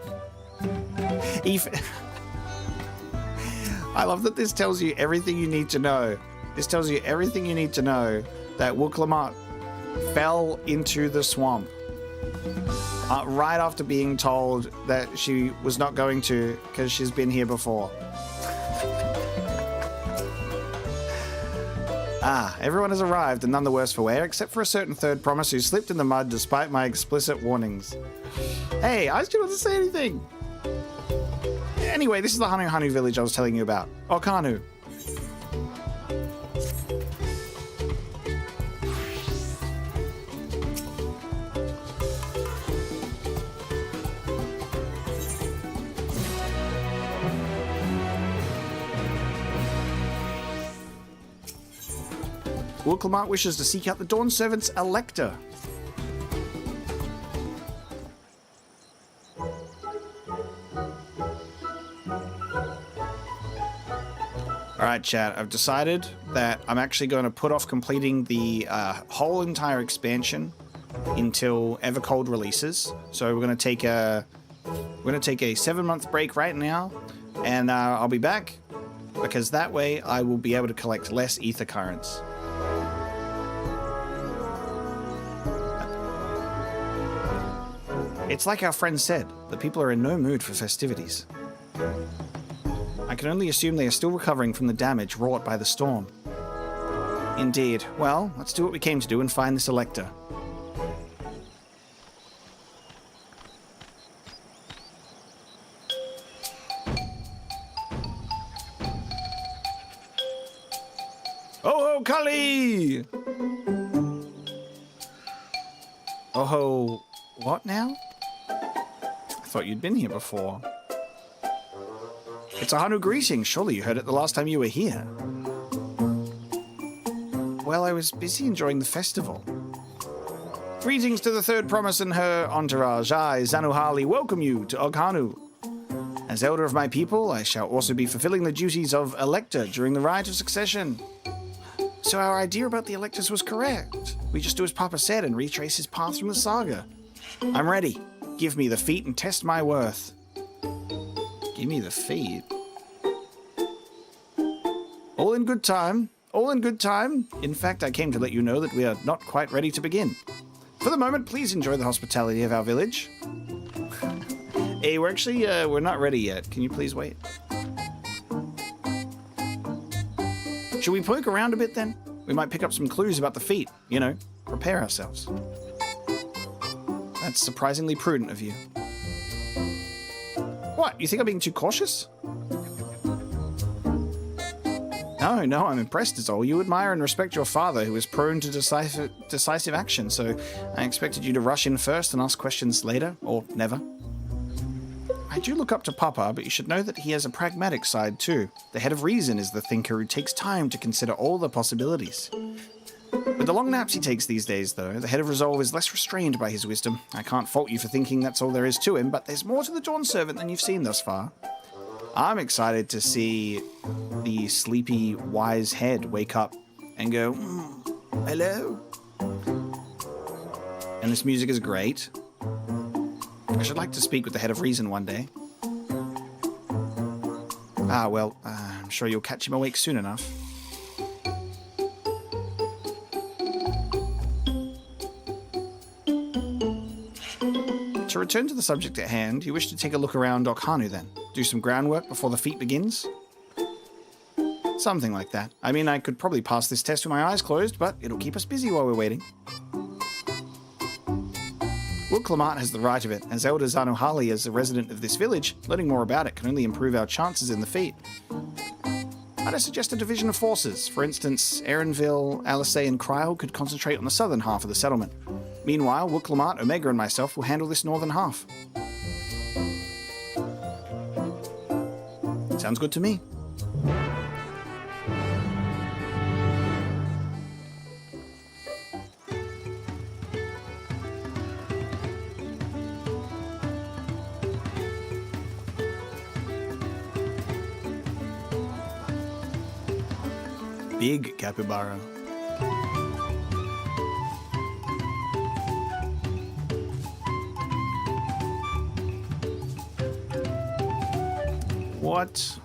I love that this tells you everything you need to know. This tells you everything you need to know that Wooklamut fell into the swamp. Right after being told that she was not going to because she's been here before. Everyone has arrived and none the worse for wear, except for a certain third promise who slipped in the mud despite my explicit warnings. Hey, I just didn't say anything. Anyway, this is the Hanu Hanu village I was telling you about. Okanu. Wooklamut wishes to seek out the Dawn Servant's elector. Alright, chat, I've decided that I'm actually going to put off completing the whole entire expansion until Evercold releases. So we're going to take a 7-month break right now, and I'll be back, because that way I will be able to collect less ether currents. It's like our friend said, the people are in no mood for festivities. I can only assume they are still recovering from the damage wrought by the storm. Indeed. Well, let's do what we came to do and find this elector. Oh ho, Kali! Oh ho, what now? I thought you'd been here before. It's a Hanu greeting. Surely you heard it the last time you were here. Well, I was busy enjoying the festival. Greetings to the third promise and her entourage. I, Zanuhali, welcome you to Oghanu. As elder of my people, I shall also be fulfilling the duties of elector during the rite of succession. So our idea about the electors was correct. We just do as Papa said and retrace his path from the saga. I'm ready. Give me the feat and test my worth. Give me the feat. All in good time. All in good time. In fact, I came to let you know that we are not quite ready to begin. For the moment, please enjoy the hospitality of our village. Hey, we're not ready yet. Can you please wait? Should we poke around a bit then? We might pick up some clues about the feat. You know, prepare ourselves. That's surprisingly prudent of you. What? You think I'm being too cautious? No, I'm impressed is all. You admire and respect your father, who is prone to decisive action, so I expected you to rush in first and ask questions later, or never. I do look up to Papa, but you should know that he has a pragmatic side too. The head of reason is the thinker who takes time to consider all the possibilities. With the long naps he takes these days, though, the head of resolve is less restrained by his wisdom. I can't fault you for thinking that's all there is to him, but there's more to the Dawn Servant than you've seen thus far. I'm excited to see the sleepy, wise head wake up and go, hello? And this music is great. I should like to speak with the head of reason one day. Well, I'm sure you'll catch him awake soon enough. To return to the subject at hand, you wish to take a look around Okhanu then? Do some groundwork before the feat begins? Something like that. I mean, I could probably pass this test with my eyes closed, but it'll keep us busy while we're waiting. Wood Clamart has the right of it. As Elder Zanuhali is a resident of this village, learning more about it can only improve our chances in the feat. Might I suggest a division of forces? For instance, Erenville, Alisay, and Kryl could concentrate on the southern half of the settlement. Meanwhile, Wood Clamart, Omega, and myself will handle this northern half. Sounds good to me. Big capybara. What?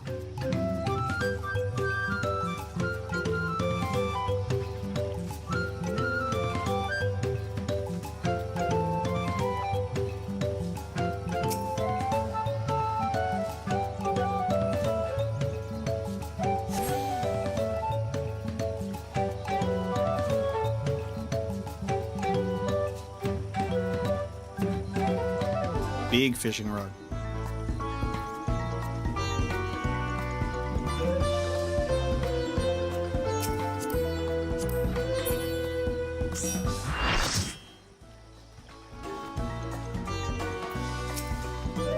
Big fishing rod.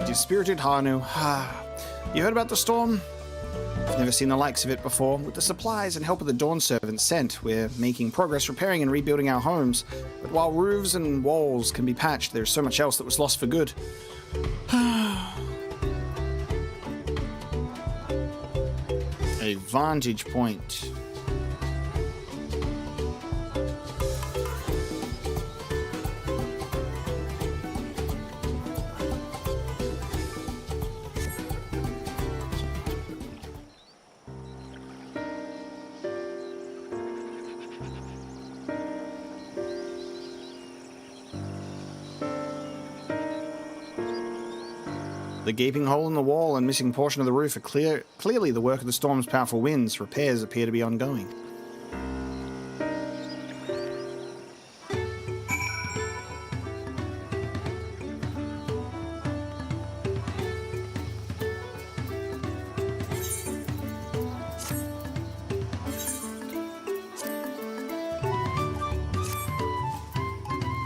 Dispirited Hanu. You heard about the storm? I've never seen the likes of it before. With the supplies and help of the Dawn Servant sent, we're making progress repairing and rebuilding our homes. But while roofs and walls can be patched, there's so much else that was lost for good. A vantage point. The gaping hole in the wall and missing portion of the roof are clearly the work of the storm's powerful winds. Repairs appear to be ongoing.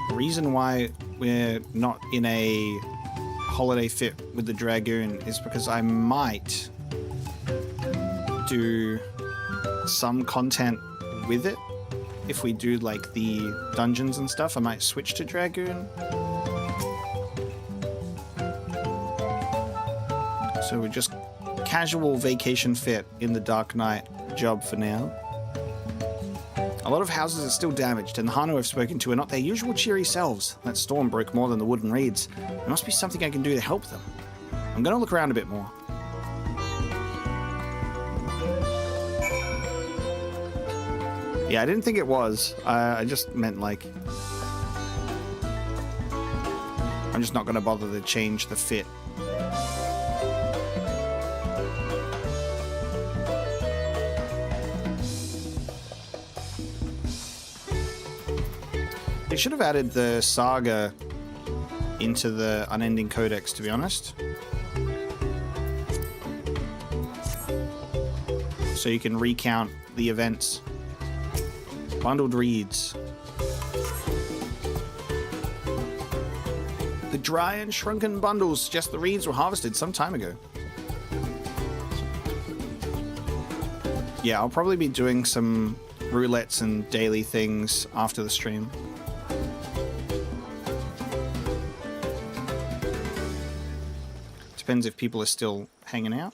The reason why we're not in a holiday fit with the Dragoon is because I might do some content with it. If we do like the dungeons and stuff, I might switch to Dragoon. So we're just casual vacation fit in the Dark Knight job for now. A lot of houses are still damaged, and the Hanu I've spoken to are not their usual cheery selves. That storm broke more than the wooden reeds. There must be something I can do to help them. I'm gonna look around a bit more. Yeah, I didn't think it was. I just meant like... I'm just not gonna bother to change the fit. They should have added the saga into the Unending Codex, to be honest. So you can recount the events. Bundled reeds. The dry and shrunken bundles suggest the reeds were harvested some time ago. Yeah, I'll probably be doing some roulettes and daily things after the stream. Depends if people are still hanging out.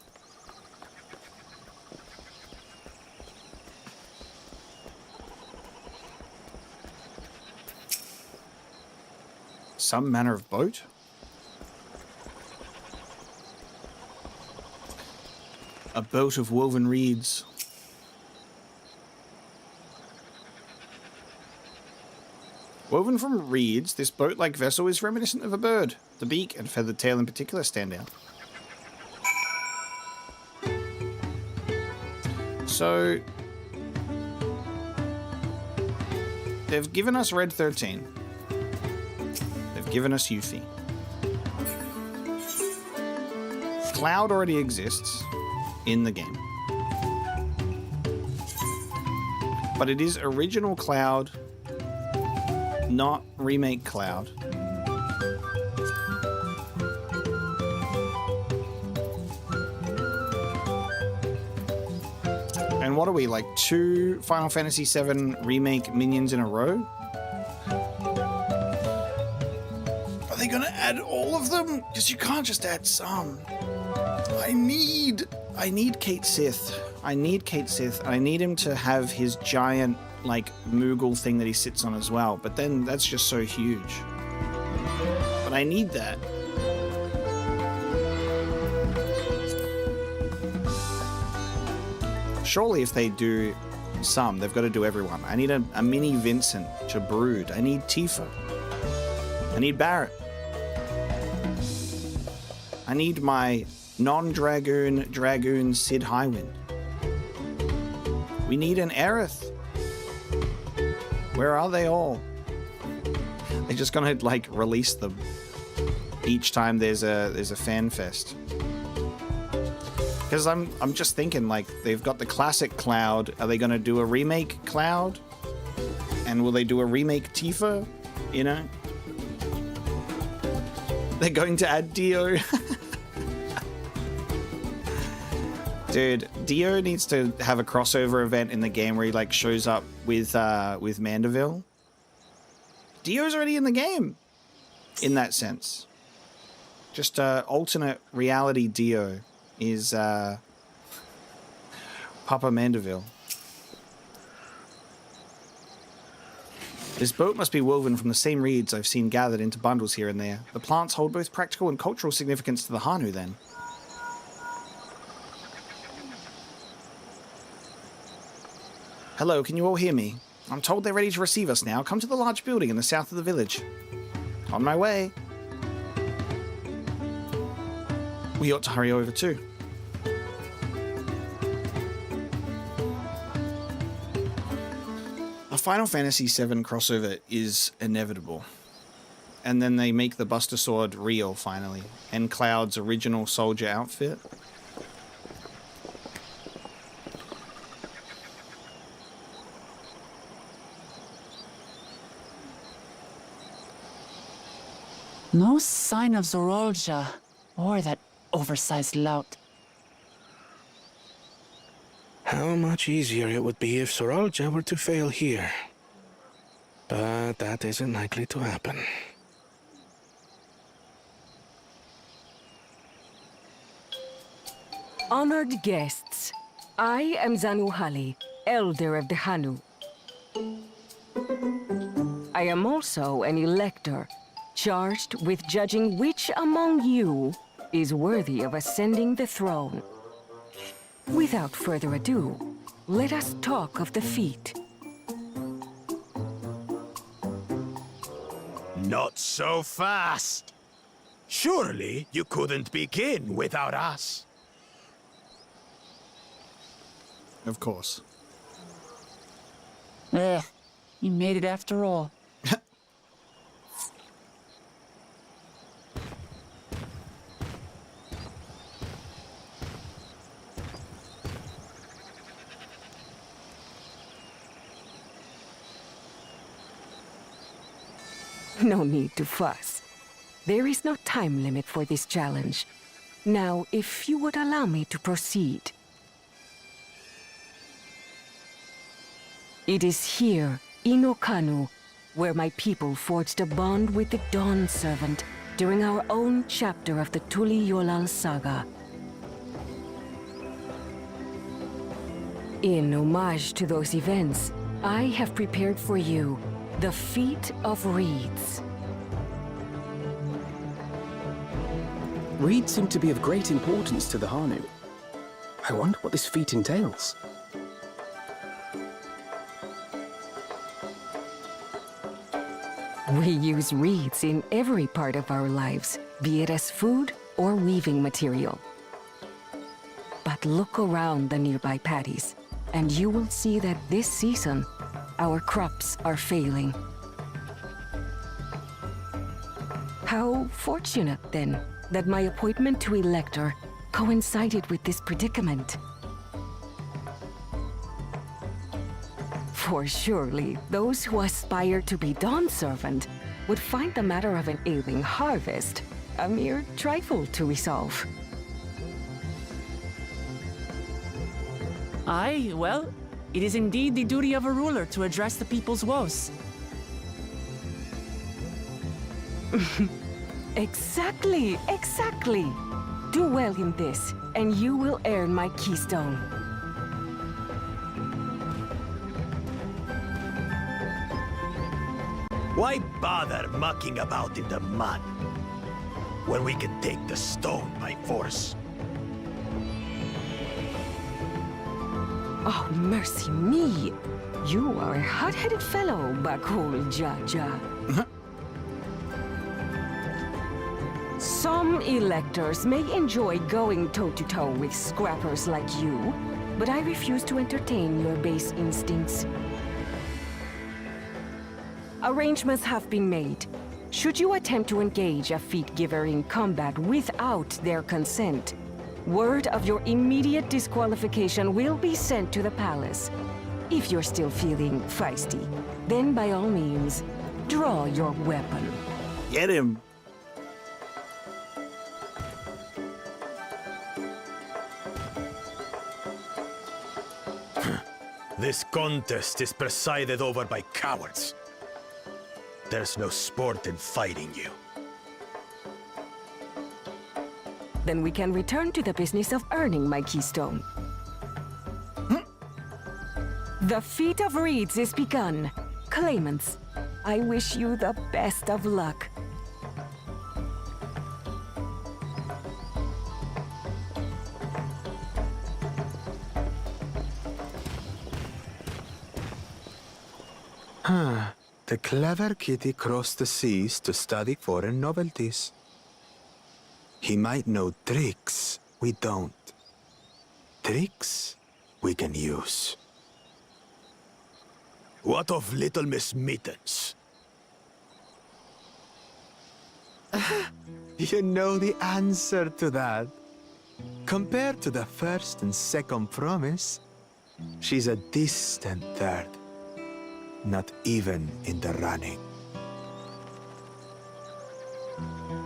Some manner of boat? A boat of woven reeds. Woven from reeds, this boat-like vessel is reminiscent of a bird. The beak and feathered tail in particular stand out. So, they've given us Red 13. They've given us Yuffie. Cloud already exists in the game. But it is original Cloud, not remake Cloud. And what are we, like 2 Final Fantasy VII remake minions in a row? Are they gonna add all of them? Because you can't just add some. I need Kate Sith. I need Kate Sith. I need him to have his giant, like, Moogle thing that he sits on as well. But then that's just so huge. But I need that. Surely if they do some, they've got to do everyone. I need a mini Vincent to brood. I need Tifa. I need Barrett. I need my non-Dragoon Dragoon Sid Highwind. We need an Aerith. Where are they all? They're just gonna like release them each time there's a fan fest. Because I'm just thinking, like, they've got the classic Cloud. Are they going to do a remake Cloud? And will they do a remake Tifa? You know? They're going to add Dio. Dude, Dio needs to have a crossover event in the game where he, like, shows up with Mandeville. Dio's already in the game. In that sense. Just alternate reality Dio is Papa Mandeville. This boat must be woven from the same reeds I've seen gathered into bundles here and there. The plants hold both practical and cultural significance to the Hanu, then. Hello, can you all hear me? I'm told they're ready to receive us now. Come to the large building in the south of the village. On my way. We ought to hurry over too. A Final Fantasy VII crossover is inevitable. And then they make the Buster Sword real, finally. And Cloud's original soldier outfit. No sign of Zorolja, or that oversized lout. How much easier it would be if Zorolja were to fail here. But that isn't likely to happen. Honored guests, I am Zanuhali, Elder of the Hanu. I am also an elector, charged with judging which among you is worthy of ascending the throne. Without further ado, let us talk of the feat. Not so fast. Surely you couldn't begin without us. Of course. You made it after all. No need to fuss. There is no time limit for this challenge. Now, if you would allow me to proceed. It is here, in Okanu, where my people forged a bond with the Dawn Servant during our own chapter of the Tuli Yolal saga. In homage to those events, I have prepared for you the Feat of Reeds. Reeds seem to be of great importance to the Hanu. I wonder what this feat entails. We use reeds in every part of our lives, be it as food or weaving material. But look around the nearby paddies, and you will see that this season, our crops are failing. How fortunate, then, that my appointment to Elector coincided with this predicament. For surely, those who aspire to be Dawn Servant would find the matter of an ailing harvest a mere trifle to resolve. Aye, well, it is indeed the duty of a ruler to address the people's woes. Exactly, exactly. Do well in this, and you will earn my keystone. Why bother mucking about in the mud when we can take the stone by force? Oh, mercy me! You are a hot-headed fellow, Bakul Jaja. Some electors may enjoy going toe-to-toe with scrappers like you, but I refuse to entertain your base instincts. Arrangements have been made. Should you attempt to engage a feat giver in combat without their consent, word of your immediate disqualification will be sent to the palace. If you're still feeling feisty, then by all means, draw your weapon. Get him! This contest is presided over by cowards. There's no sport in fighting you. Then we can return to the business of earning my keystone. The Feat of Reeds is begun. Claimants, I wish you the best of luck. The clever kitty crossed the seas to study foreign novelties. He might know tricks we don't. Tricks we can use. What of Little Miss Mittens? You know the answer to that. Compared to the first and second promise, she's a distant third. Not even in the running.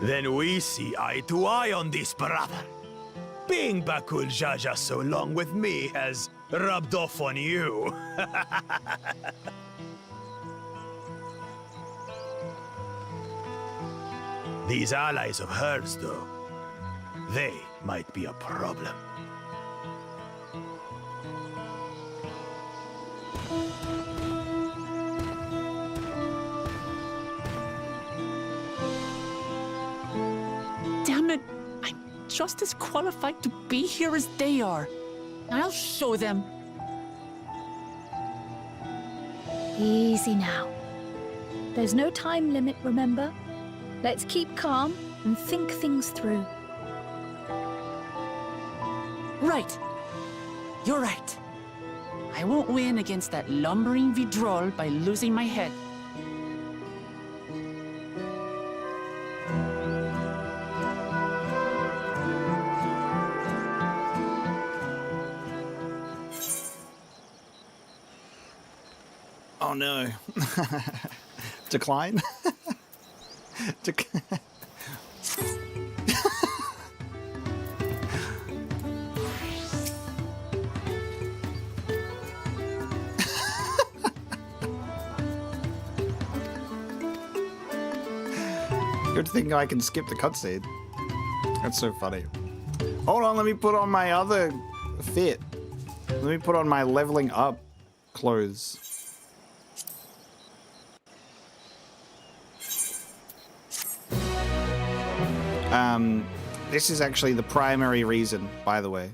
Then we see eye to eye on this, brother. Being Bakul Jaja so long with me has rubbed off on you. These allies of hers, though, they might be a problem. just as qualified to be here as they are. I'll show them. Easy now. There's no time limit, remember? Let's keep calm and think things through. Right. You're right. I won't win against that lumbering Vidrol by losing my head. Oh no. Decline? Good thing I can skip the cutscene. That's so funny. Hold on, let me put on my other fit. Let me put on my leveling up clothes. This is actually the primary reason, by the way.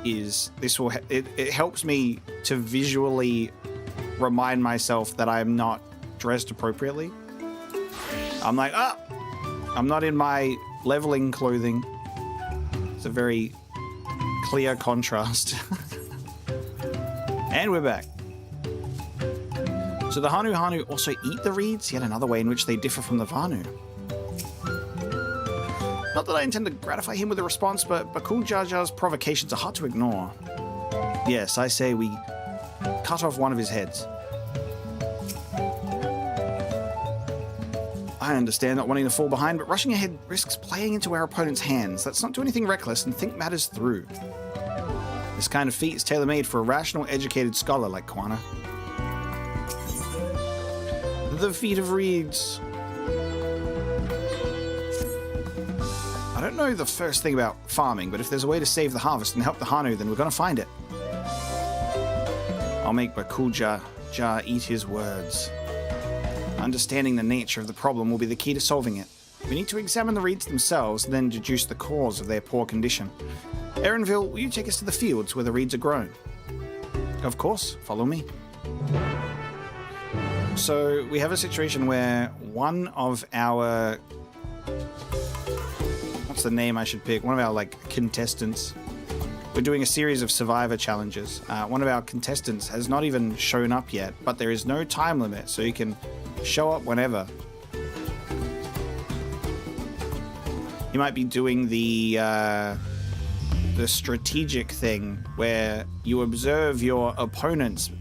Is this will it helps me to visually remind myself that I am not dressed appropriately. I'm like, I'm not in my leveling clothing. It's a very clear contrast. And we're back. So the Hanu also eat the reeds, yet another way in which they differ from the Vanu. Not that I intend to gratify him with a response, but Bakul Jar Jar's provocations are hard to ignore. Yes, I say we cut off one of his heads. I understand not wanting to fall behind, but rushing ahead risks playing into our opponent's hands. Let's not do anything reckless and think matters through. This kind of feat is tailor-made for a rational, educated scholar like Kwana. The feat of reeds. I don't know the first thing about farming, but if there's a way to save the harvest and help the Hanu, then we're gonna find it. I'll make Bakul Jar Jar eat his words. Understanding the nature of the problem will be the key to solving it. We need to examine the reeds themselves and then deduce the cause of their poor condition. Erenville, will you take us to the fields where the reeds are grown? Of course, follow me. So we have a situation where one of our... What's the name I should pick? One of our, contestants. We're doing a series of survivor challenges. One of our contestants has not even shown up yet, but there is no time limit, so you can show up whenever. You might be doing the strategic thing where you observe your opponents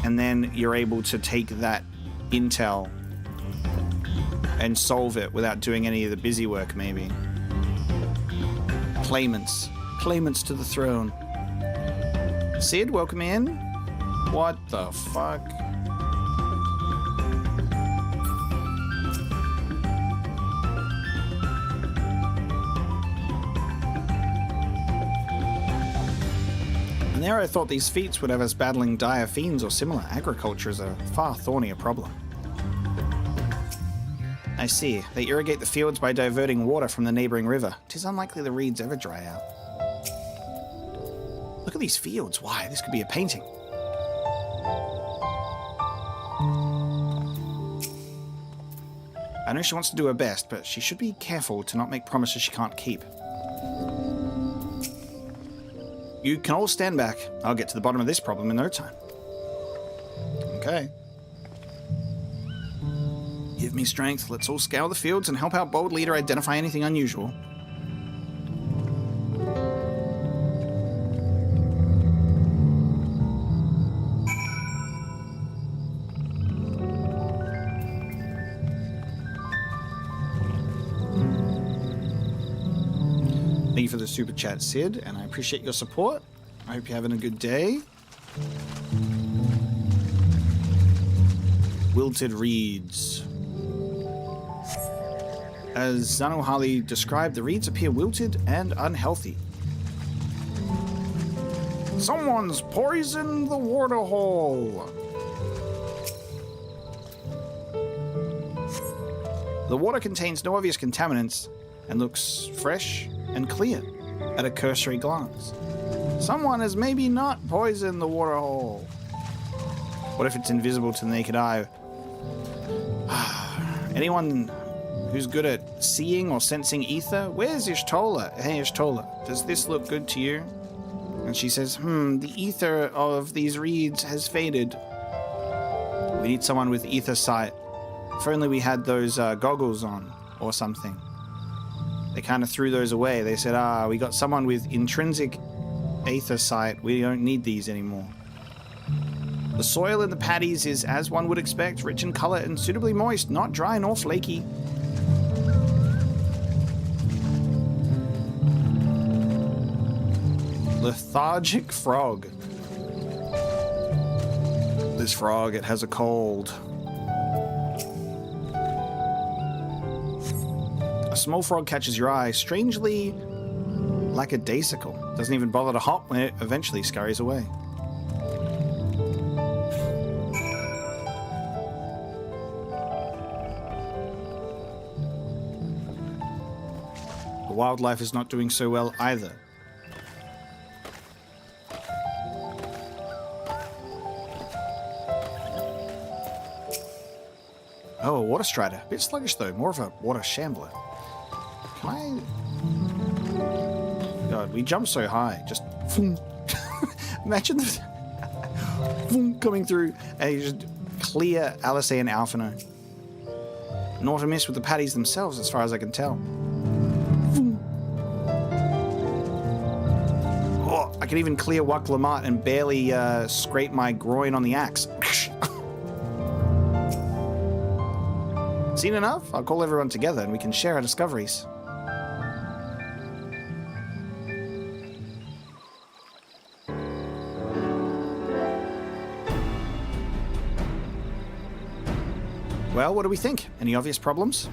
and then you're able to take that intel and solve it without doing any of the busy work, maybe. Claimants to the throne. Sid, welcome in. What the fuck? And there I thought these feats would have us battling dire fiends or similar. Agriculture is a far thornier problem. I see. They irrigate the fields by diverting water from the neighboring river. 'Tis unlikely the reeds ever dry out. Look at these fields. Why, this could be a painting. I know she wants to do her best, but she should be careful to not make promises she can't keep. You can all stand back. I'll get to the bottom of this problem in no time. Okay. Give me strength. Let's all scour the fields and help our bold leader identify anything unusual. Thank you for the super chat, Sid, and I appreciate your support. I hope you're having a good day. Wilted reeds. As Zanohali described, the reeds appear wilted and unhealthy. Someone's poisoned the waterhole. The water contains no obvious contaminants and looks fresh and clear at a cursory glance. Someone has maybe not poisoned the water hole. What if it's invisible to the naked eye? Anyone who's good at seeing or sensing ether? Where's Ishtola? Hey, Ishtola, does this look good to you? And she says, the ether of these reeds has faded. We need someone with ether sight. If only we had those goggles on or something. They kind of threw those away. They said, we got someone with intrinsic ether sight. We don't need these anymore. The soil in the paddies is, as one would expect, rich in color and suitably moist, not dry nor flaky. Lethargic frog. This frog, it has a cold. A small frog catches your eye, strangely like a daisicle. Doesn't even bother to hop when it eventually scurries away. The wildlife is not doing so well either. Oh, a water strider. A bit sluggish though, more of a water shambler. Can I... God, we jump so high. Just... Imagine the... coming through and you just clear Alisei and Alphino. Not a miss with the paddies themselves, as far as I can tell. Oh, I can even clear Wak Lamat and barely scrape my groin on the axe. Seen enough? I'll call everyone together and we can share our discoveries. Well, what do we think? Any obvious problems?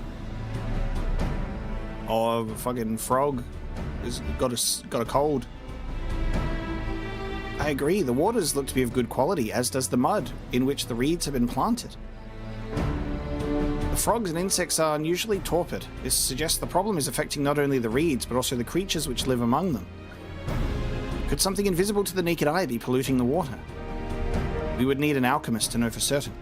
Oh, fucking frog has got a cold. I agree, the waters look to be of good quality, as does the mud in which the reeds have been planted. The frogs and insects are unusually torpid. This suggests the problem is affecting not only the reeds, but also the creatures which live among them. Could something invisible to the naked eye be polluting the water? We would need an alchemist to know for certain.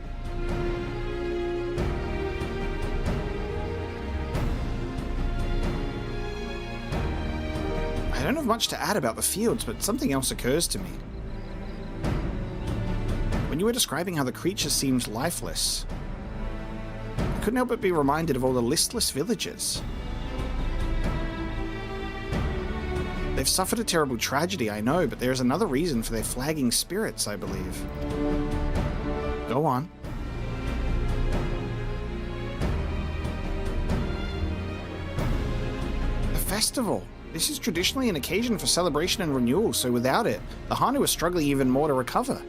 I don't have much to add about the fields, but something else occurs to me. When you were describing how the creature seemed lifeless, I couldn't help but be reminded of all the listless villagers. They've suffered a terrible tragedy, I know, but there is another reason for their flagging spirits, I believe. Go on. The festival. This is traditionally an occasion for celebration and renewal, so without it, the Hanu are struggling even more to recover.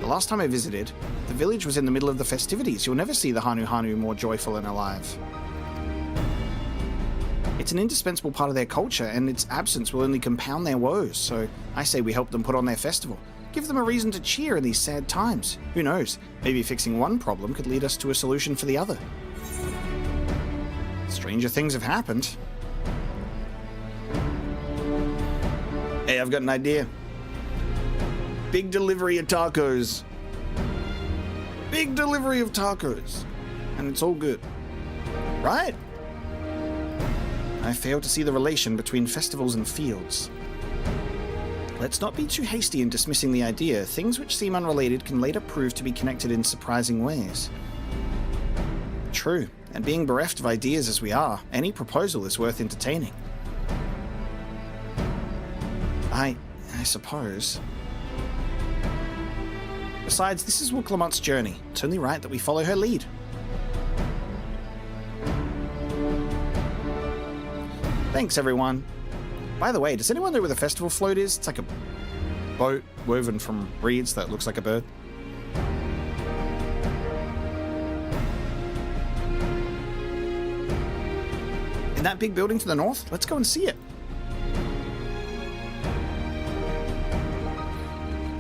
The last time I visited, the village was in the middle of the festivities. You'll never see the Hanu more joyful and alive. It's an indispensable part of their culture, and its absence will only compound their woes, so I say we help them put on their festival. Give them a reason to cheer in these sad times. Who knows, maybe fixing one problem could lead us to a solution for the other. Stranger things have happened. Hey, I've got an idea. Big delivery of tacos. Big delivery of tacos. And it's all good. Right? I fail to see the relation between festivals and fields. Let's not be too hasty in dismissing the idea. Things which seem unrelated can later prove to be connected in surprising ways. True, and being bereft of ideas as we are, any proposal is worth entertaining. I suppose. Besides, this is Wak Lamat's journey. It's only right that we follow her lead. Thanks, everyone. By the way, does anyone know where the festival float is? It's like a boat woven from reeds that looks like a bird. In that big building to the north? Let's go and see it.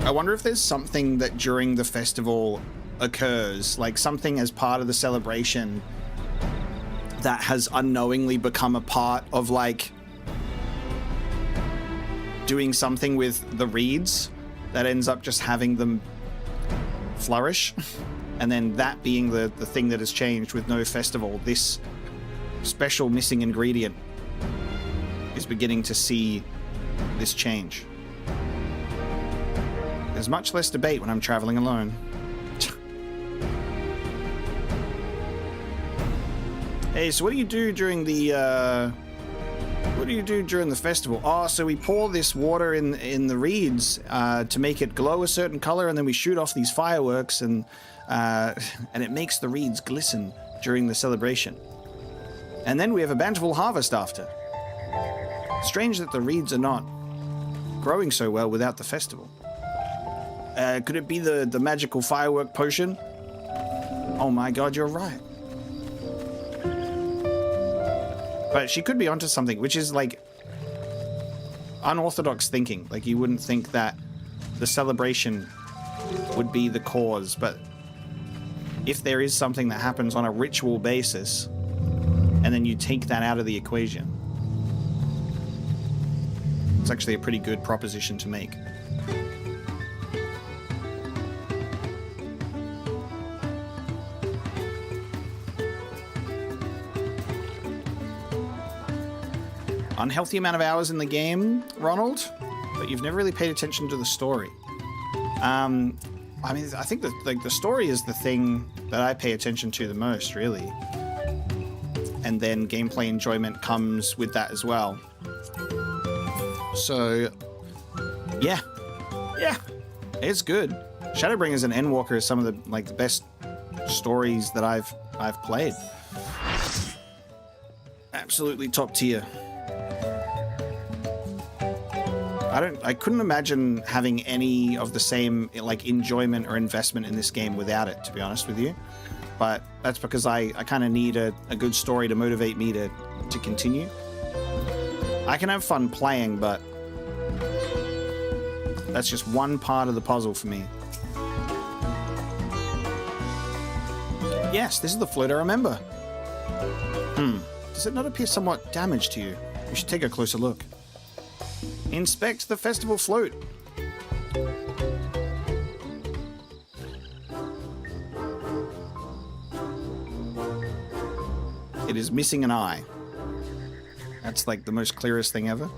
I wonder if there's something that during the festival occurs, like something as part of the celebration that has unknowingly become a part of like doing something with the reeds that ends up just having them flourish. And then that being the thing that has changed with no festival, this special missing ingredient is beginning to see this change. There's much less debate when I'm traveling alone. Hey, so what do you do during the festival? Oh, so we pour this water in the reeds to make it glow a certain color, and then we shoot off these fireworks, and it makes the reeds glisten during the celebration. And then we have a bountiful harvest after. Strange that the reeds are not growing so well without the festival. Could it be the magical firework potion? Oh my god, you're right. But she could be onto something, which is like unorthodox thinking. Like you wouldn't think that the celebration would be the cause, but if there is something that happens on a ritual basis, and then you take that out of the equation, it's actually a pretty good proposition to make. Unhealthy amount of hours in the game, Ronald, but you've never really paid attention to the story. I mean, I think that like the story is the thing that I pay attention to the most, really. And then gameplay enjoyment comes with that as well. So, yeah, it's good. Shadowbringers and Endwalker is some of the best stories that I've played. Absolutely top tier. I couldn't imagine having any of the same like enjoyment or investment in this game without it, to be honest with you. But that's because I kind of need a good story to motivate me to continue. I can have fun playing, but that's just one part of the puzzle for me. Yes, this is the float I remember. Does it not appear somewhat damaged to you? We should take a closer look. Inspect the festival float. It is missing an eye. That's like the most clearest thing ever.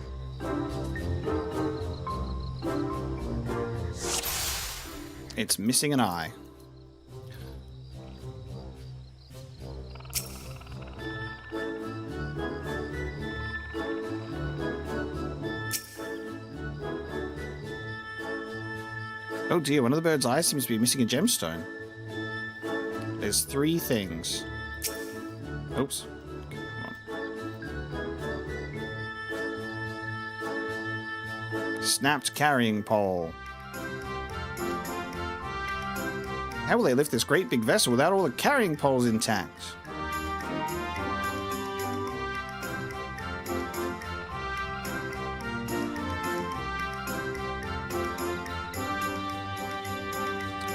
It's missing an eye. Oh dear, one of the bird's eyes seems to be missing a gemstone. There's 3 things. Oops. Snapped carrying pole. How will they lift this great big vessel without all the carrying poles intact?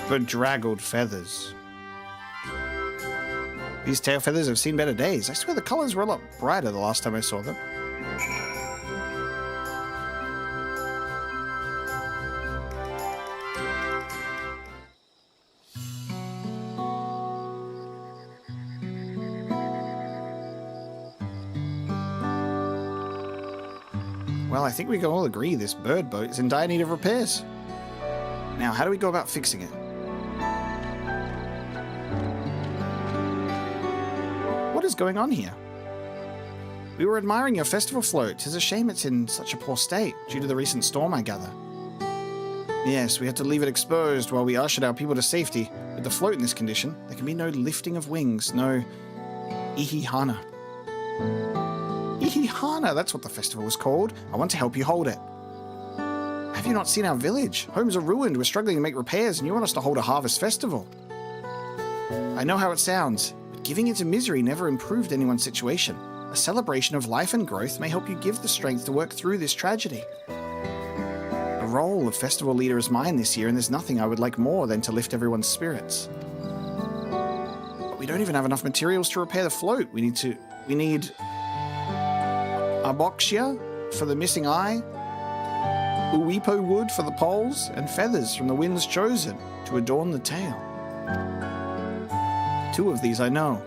Bedraggled feathers. These tail feathers have seen better days. I swear the colors were a lot brighter the last time I saw them. Well, I think we can all agree this bird boat is in dire need of repairs. Now, how do we go about fixing it? What is going on here? We were admiring your festival float. 'Tis a shame it's in such a poor state, due to the recent storm, I gather. Yes, we had to leave it exposed while we ushered our people to safety. With the float in this condition, there can be no lifting of wings, no Ihihana. Ihihana, that's what the festival was called. I want to help you hold it. Have you not seen our village? Homes are ruined, we're struggling to make repairs, and you want us to hold a harvest festival. I know how it sounds, but giving into misery never improved anyone's situation. A celebration of life and growth may help you give the strength to work through this tragedy. The role of festival leader is mine this year, and there's nothing I would like more than to lift everyone's spirits. don't even have enough materials to repair the float. We need aboxia for the missing eye, uipo wood for the poles, and feathers from the Wind's Chosen to adorn the tail. 2 of these I know.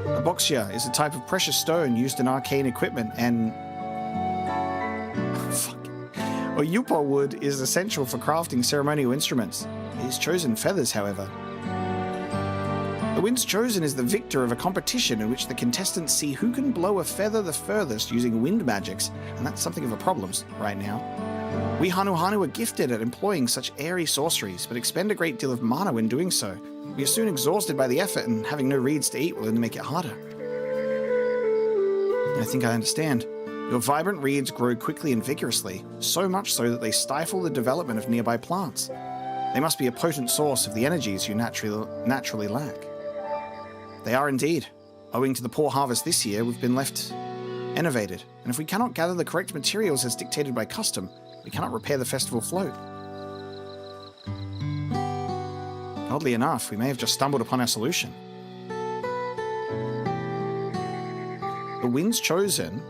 Aboxia is a type of precious stone used in arcane equipment, and Oyupo wood is essential for crafting ceremonial instruments. These chosen feathers, however. The Wind's Chosen is the victor of a competition in which the contestants see who can blow a feather the furthest using wind magics, and that's something of a problem right now. We Hanu Hanu are gifted at employing such airy sorceries, but expend a great deal of mana when doing so. We are soon exhausted by the effort, and having no reeds to eat will only make it harder. I think I understand. Your vibrant reeds grow quickly and vigorously, so much so that they stifle the development of nearby plants. They must be a potent source of the energies you naturally lack. They are indeed. Owing to the poor harvest this year, we've been left enervated, and if we cannot gather the correct materials as dictated by custom, we cannot repair the festival float. Oddly enough, we may have just stumbled upon our solution. The Wind's Chosen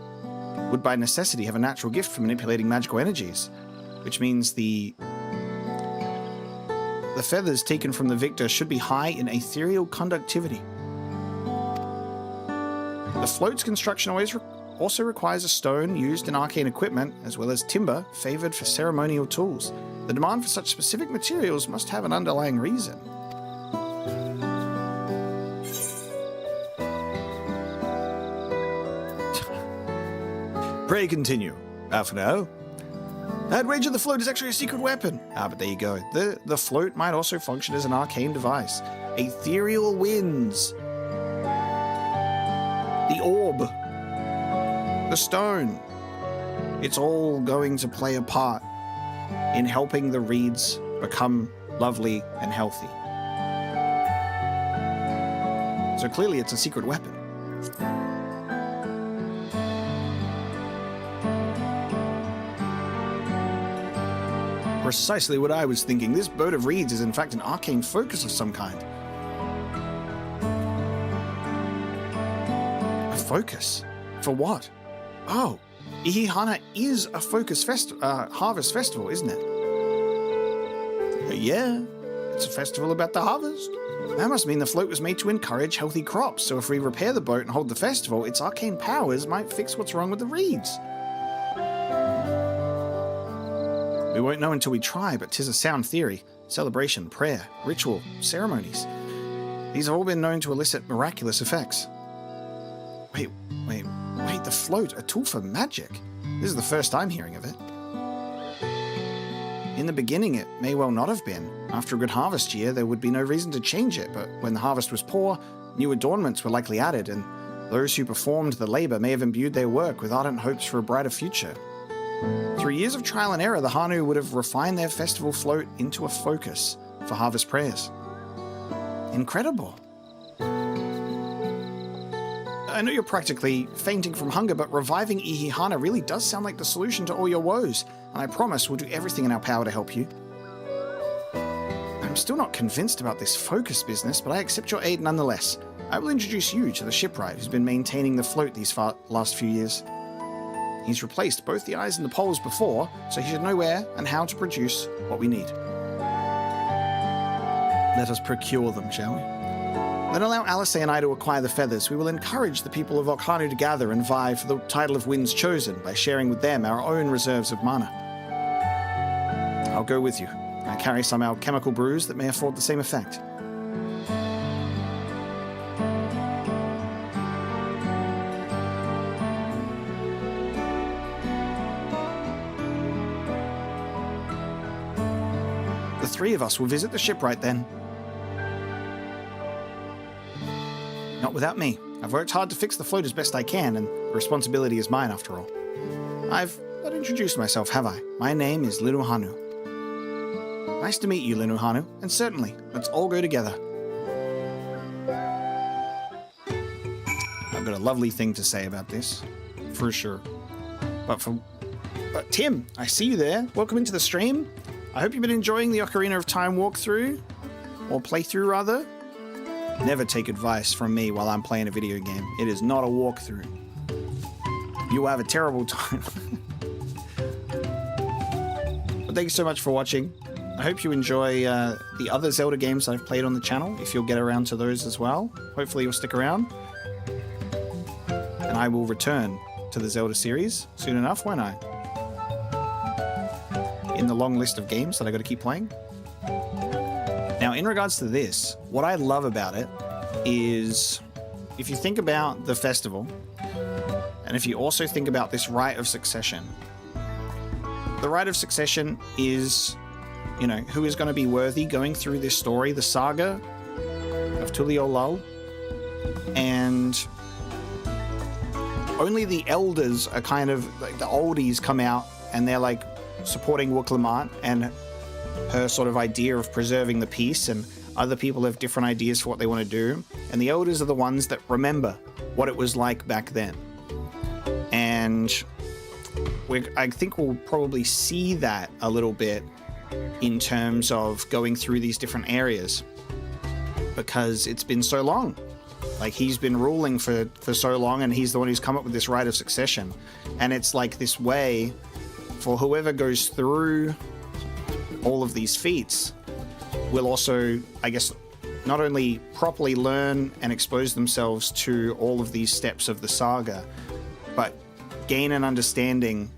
would by necessity have a natural gift for manipulating magical energies, which means the feathers taken from the victor should be high in ethereal conductivity. The float's construction also requires a stone used in arcane equipment, as well as timber favored for ceremonial tools. The demand for such specific materials must have an underlying reason. Pray continue. For now. I'd wager the float is actually a secret weapon. But there you go. The float might also function as an arcane device. Ethereal winds. The orb. The stone. It's all going to play a part in helping the reeds become lovely and healthy. So clearly it's a secret weapon. Precisely what I was thinking. This boat of reeds is in fact an arcane focus of some kind. A focus? For what? Oh, Ihihana is a focus harvest festival, isn't it? Yeah, it's a festival about the harvest. That must mean the float was made to encourage healthy crops, so if we repair the boat and hold the festival, its arcane powers might fix what's wrong with the reeds. We won't know until we try, but 'tis a sound theory. Celebration, prayer, ritual, ceremonies. These have all been known to elicit miraculous effects. Wait, the float, a tool for magic? This is the first I'm hearing of it. In the beginning, it may well not have been. After a good harvest year, there would be no reason to change it, but when the harvest was poor, new adornments were likely added, and those who performed the labor may have imbued their work with ardent hopes for a brighter future. Through years of trial and error, the Hanu would have refined their festival float into a focus for harvest prayers. Incredible. I know you're practically fainting from hunger, but reviving Ihihana really does sound like the solution to all your woes, and I promise we'll do everything in our power to help you. I'm still not convinced about this focus business, but I accept your aid nonetheless. I will introduce you to the shipwright who's been maintaining the float these last few years. He's replaced both the eyes and the poles before, so he should know where and how to produce what we need. Let us procure them, shall we? Then allow Alice and I to acquire the feathers. We will encourage the people of Okhanu to gather and vie for the title of Wind's Chosen by sharing with them our own reserves of mana. I'll go with you. I carry some alchemical brews that may afford the same effect. The 3 of us will visit the shipwright then. Not without me. I've worked hard to fix the float as best I can, and the responsibility is mine after all. I've not introduced myself, have I? My name is Linu Hanu. Nice to meet you, Linu Hanu, and certainly, let's all go together. I've got a lovely thing to say about this, for sure. But Tim, I see you there. Welcome into the stream. I hope you've been enjoying the Ocarina of Time walkthrough, or playthrough rather. Never take advice from me while I'm playing a video game. It is not a walkthrough. You will have a terrible time. But thank you so much for watching. I hope you enjoy the other Zelda games I've played on the channel, if you'll get around to those as well. Hopefully you'll stick around. And I will return to the Zelda series soon enough, won't I? In the long list of games that I got to keep playing. Now, in regards to this, what I love about it is, if you think about the festival, and if you also think about this rite of succession, the rite of succession is, you know, who is going to be worthy going through this story, the saga of Tuliyollal, and only the elders are kind of, like, the oldies come out and they're like supporting Wuklamant and her sort of idea of preserving the peace, and other people have different ideas for what they want to do, and the elders are the ones that remember what it was like back then. And I think we'll probably see that a little bit in terms of going through these different areas, because it's been so long. Like, he's been ruling for so long, and he's the one who's come up with this rite of succession, and it's like this way for whoever goes through all of these feats will also, I guess, not only properly learn and expose themselves to all of these steps of the saga, but gain an understanding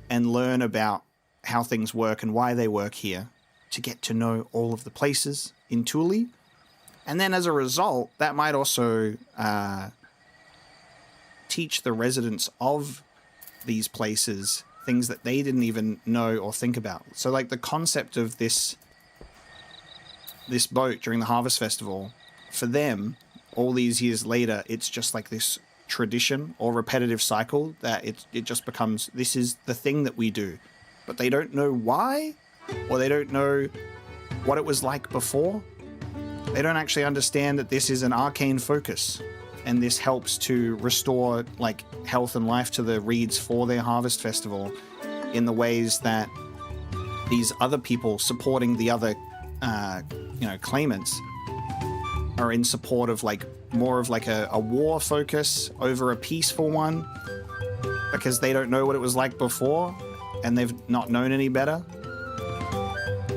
and learn about how things work and why they work here, to get to know all of the places in Tuli. And then as a result, that might also teach the residents of these places things that they didn't even know or think about. So, like, the concept of this boat during the Harvest Festival, for them, all these years later, it's just like this tradition or repetitive cycle that it just becomes, this is the thing that we do. But they don't know why, or they don't know what it was like before. They don't actually understand that this is an arcane focus, and this helps to restore, like, health and life to the reeds for their Harvest Festival in the ways that these other people supporting the other, claimants are in support of, like, more of like a war focus over a peaceful one, because they don't know what it was like before and they've not known any better.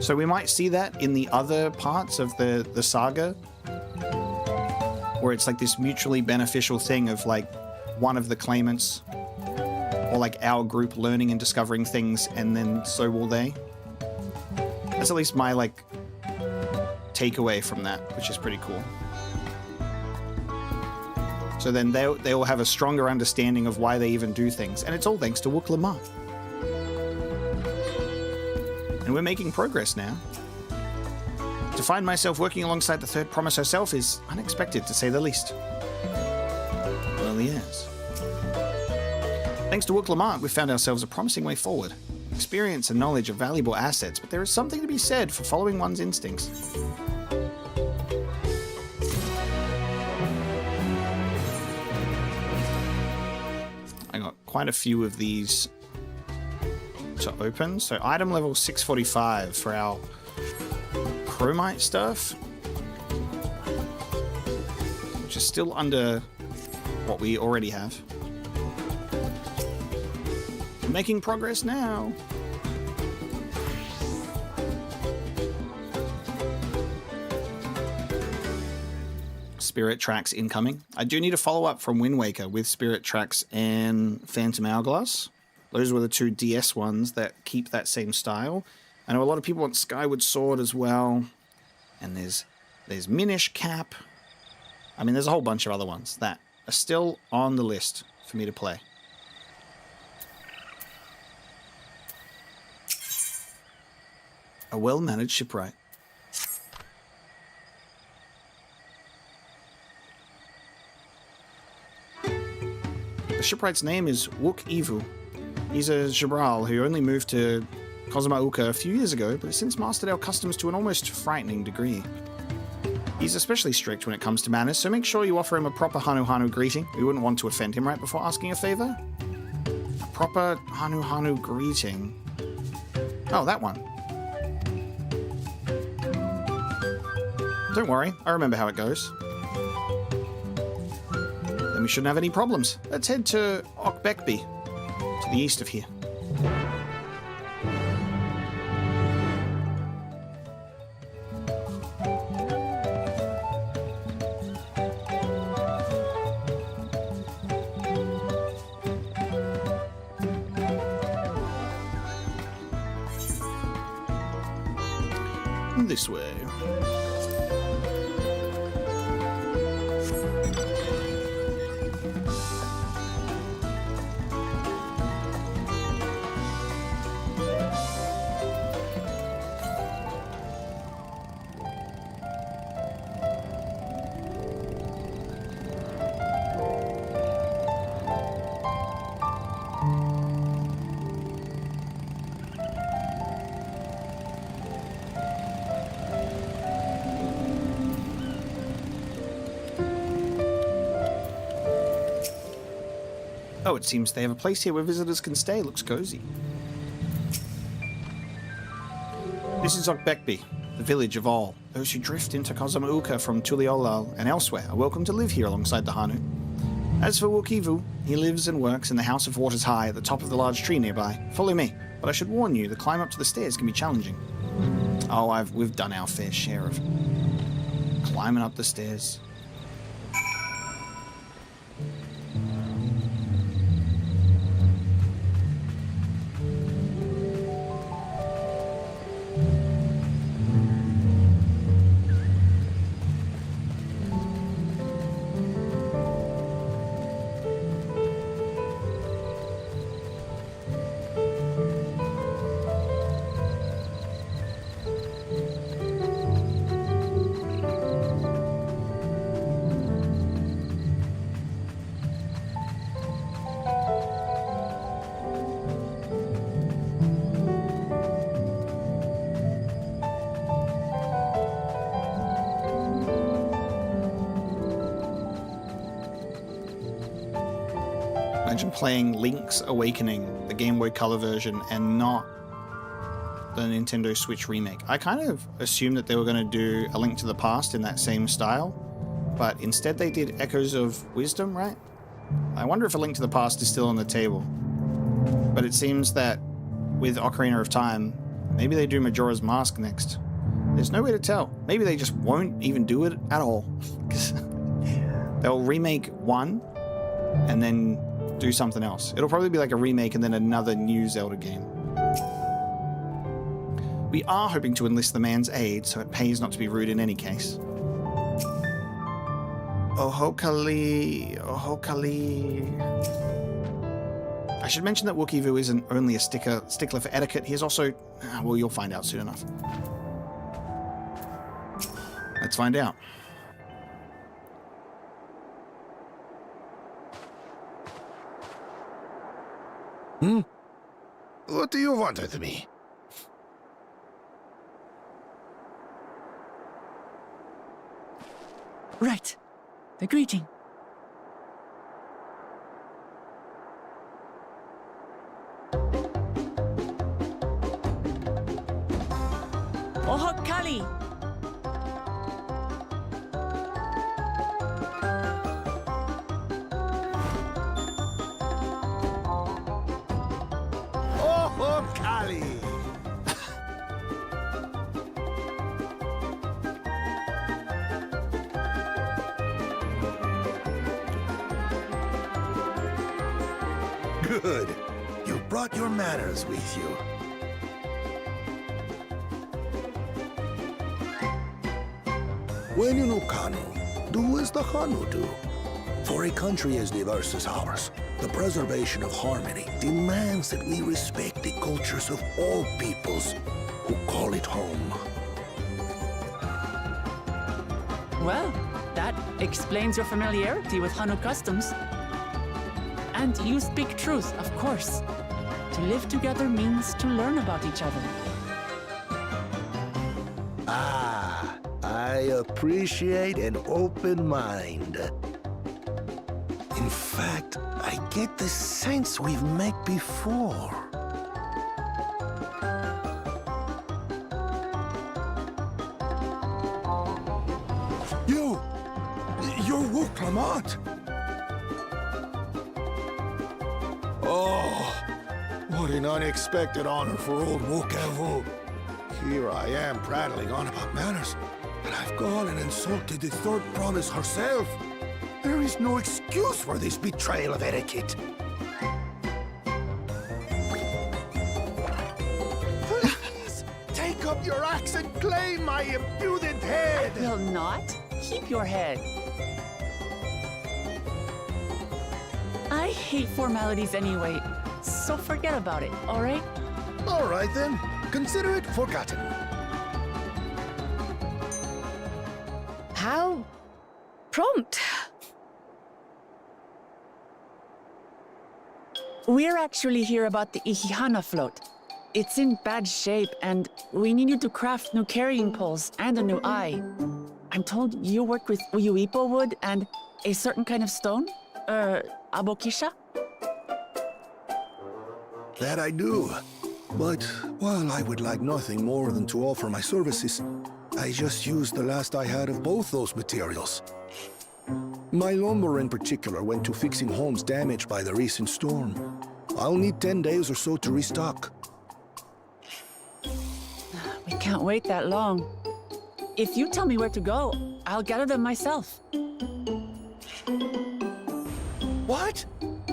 So we might see that in the other parts of the saga, where it's like this mutually beneficial thing of, like, one of the claimants or, like, our group learning and discovering things, and then so will they. That's at least my, like, takeaway from that, which is pretty cool. So then they will have a stronger understanding of why they even do things, and it's all thanks to Wuklamant. And we're making progress now. To find myself working alongside the Third Promise herself is unexpected, to say the least. Well, yes. Thanks to Wuklamant, we found ourselves a promising way forward. Experience and knowledge are valuable assets, but there is something to be said for following one's instincts. I got quite a few of these to open. So item level 645 for our chromite stuff, which is still under what we already have. Making progress now. Spirit Tracks incoming. I do need a follow-up from Wind Waker with Spirit Tracks and Phantom Hourglass. Those were the two DS ones that keep that same style. I know a lot of people want Skyward Sword as well. And there's Minish Cap. I mean, there's a whole bunch of other ones that are still on the list for me to play. A well-managed shipwright. The shipwright's name is Wook Ivu. He's a Jabral who only moved to Kozumauka a few years ago, but has since mastered our customs to an almost frightening degree. He's especially strict when it comes to manners, so make sure you offer him a proper Hanu Hanu greeting. We wouldn't want to offend him right before asking a favor. A proper Hanu Hanu greeting. Oh, that one. Don't worry, I remember how it goes. Then we shouldn't have any problems. Let's head to Okbekby, to the east of here. This way. Oh, it seems they have a place here where visitors can stay. Looks cozy. This is Okbekby, the village of all. Those who drift into Kozamauka from Tuliolal and elsewhere are welcome to live here alongside the Hanu. As for Wukivu, he lives and works in the House of Waters High at the top of the large tree nearby. Follow me, but I should warn you, the climb up to the stairs can be challenging. Oh, we've done our fair share of climbing up the stairs. Imagine playing Link's Awakening, the Game Boy Color version, and not the Nintendo Switch remake. I kind of assumed that they were going to do A Link to the Past in that same style, but instead they did Echoes of Wisdom, right? I wonder if A Link to the Past is still on the table. But it seems that with Ocarina of Time, maybe they do Majora's Mask next. There's no way to tell. Maybe they just won't even do it at all. They'll remake one and then do something else. It'll probably be like a remake and then another new Zelda game. We are hoping to enlist the man's aid, so it pays not to be rude in any case. Ohokali. I should mention that Wukivu isn't only a stickler for etiquette, he is also... well, you'll find out soon enough. Let's find out. What do you want with me? Right. The greeting. Ohokali! Ohokali! Good. You brought your manners with you. When you know Kanu, do as the Hanu do. For a country as diverse as ours, the preservation of harmony demands that we respect the cultures of all peoples who call it home. Well, that explains your familiarity with Hanu customs. And you speak truth, of course. To live together means to learn about each other. Ah, I appreciate an open mind. In fact, I get the sense we've met before. You're Wu Clement. Oh, what an unexpected honor for old XIV. Here I am prattling on about manners, and I've gone and insulted the third promise herself. There is no excuse for this betrayal of etiquette. Please, take up your axe and claim my impudent head! I will not. Keep your head. I hate formalities anyway, so forget about it, all right? All right then. Consider it forgotten. How prompt. We're actually here about the Ihihana float. It's in bad shape, and we need you to craft new carrying poles and a new eye. I'm told you work with Uyuipo wood and a certain kind of stone? Abokisha? That I do. But while I would like nothing more than to offer my services, I just used the last I had of both those materials. My lumber in particular went to fixing homes damaged by the recent storm. I'll need 10 days or so to restock. We can't wait that long. If you tell me where to go, I'll gather them myself. What?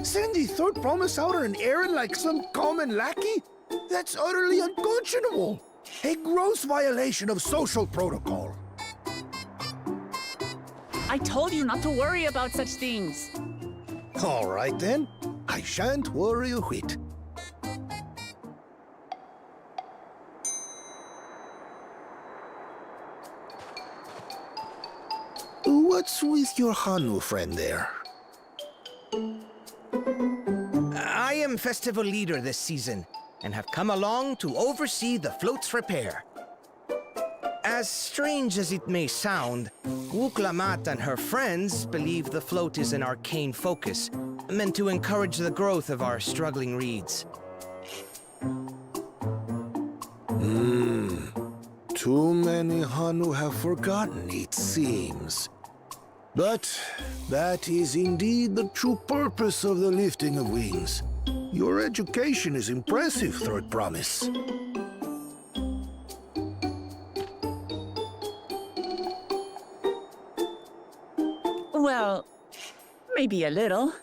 Send the third promise out on an errand like some common lackey? That's utterly unconscionable. A gross violation of social protocol. I told you not to worry about such things. All right then. I shan't worry a whit. What's with your Hanu friend there? I am festival leader this season, and have come along to oversee the float's repair. As strange as it may sound, Wuklamat and her friends believe the float is an arcane focus, meant to encourage the growth of our struggling reeds. Too many Hanu have forgotten, it seems. But that is indeed the true purpose of the lifting of wings. Your education is impressive, Third Promise. Well, maybe a little.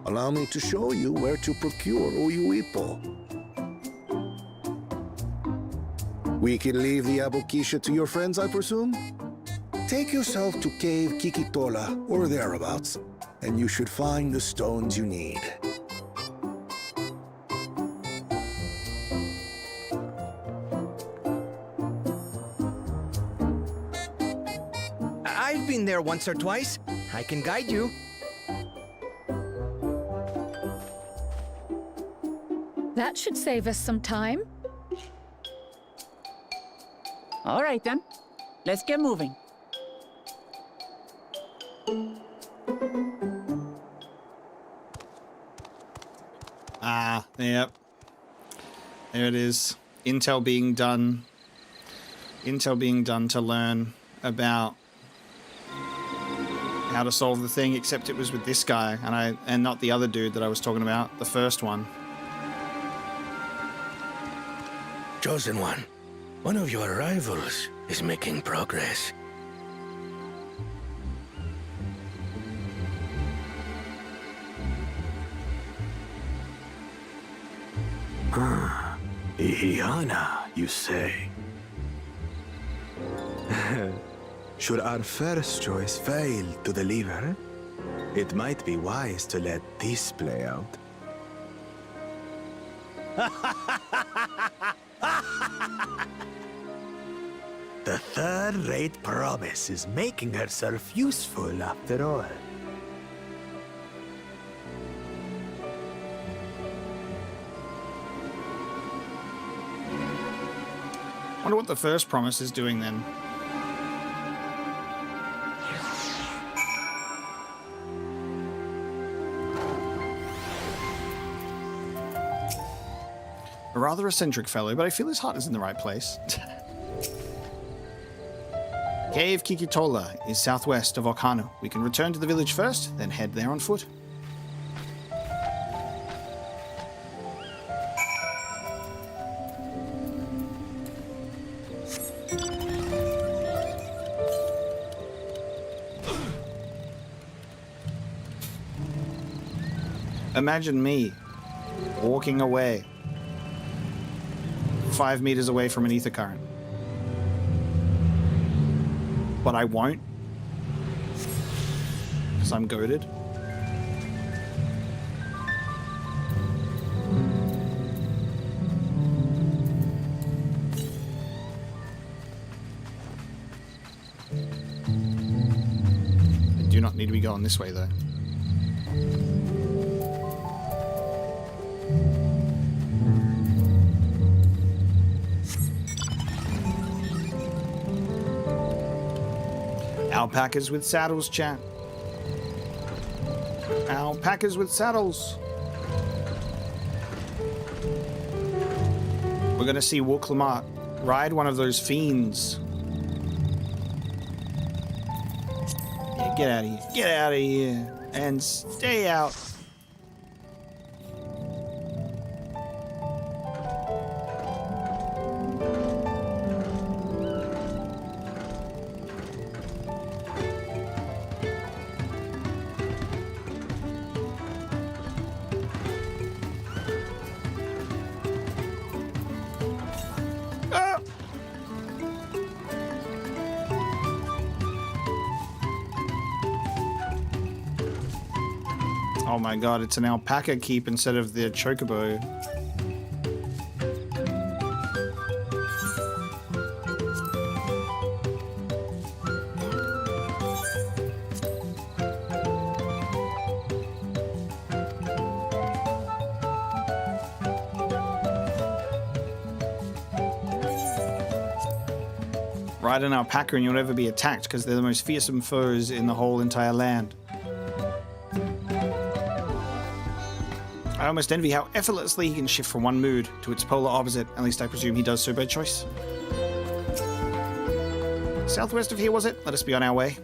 Allow me to show you where to procure Uyuipo. We can leave the Abokisha to your friends, I presume? Take yourself to Cave Kikitola or thereabouts, and you should find the stones you need. I've been there once or twice. I can guide you. That should save us some time. All right then, let's get moving. Yep. There it is. Intel being done. Intel being done to learn about how to solve the thing, except it was with this guy and not the other dude that I was talking about, the first one. Chosen One, one of your rivals is making progress. Ihihana, you say? Should our first choice fail to deliver, it might be wise to let this play out. The third-rate promise is making herself useful after all. Wonder what the first promise is doing then. A rather eccentric fellow, but I feel his heart is in the right place. Cave Kikitola is southwest of Okano. We can return to the village first, then head there on foot. Imagine me walking away 5 meters away from an ether current. But I won't. Because I'm goated. I do not need to be going this way though. Alpacas with saddles, chat. Alpacas with saddles. We're gonna see Wuklamart ride one of those fiends. Yeah, get out of here. Get out of here. And stay out. Oh my god, it's an alpaca keep instead of the chocobo. Ride an alpaca and you'll never be attacked because they're the most fearsome foes in the whole entire land. I almost envy how effortlessly he can shift from one mood to its polar opposite. At least I presume he does so by choice. Southwest of here, was it? Let us be on our way.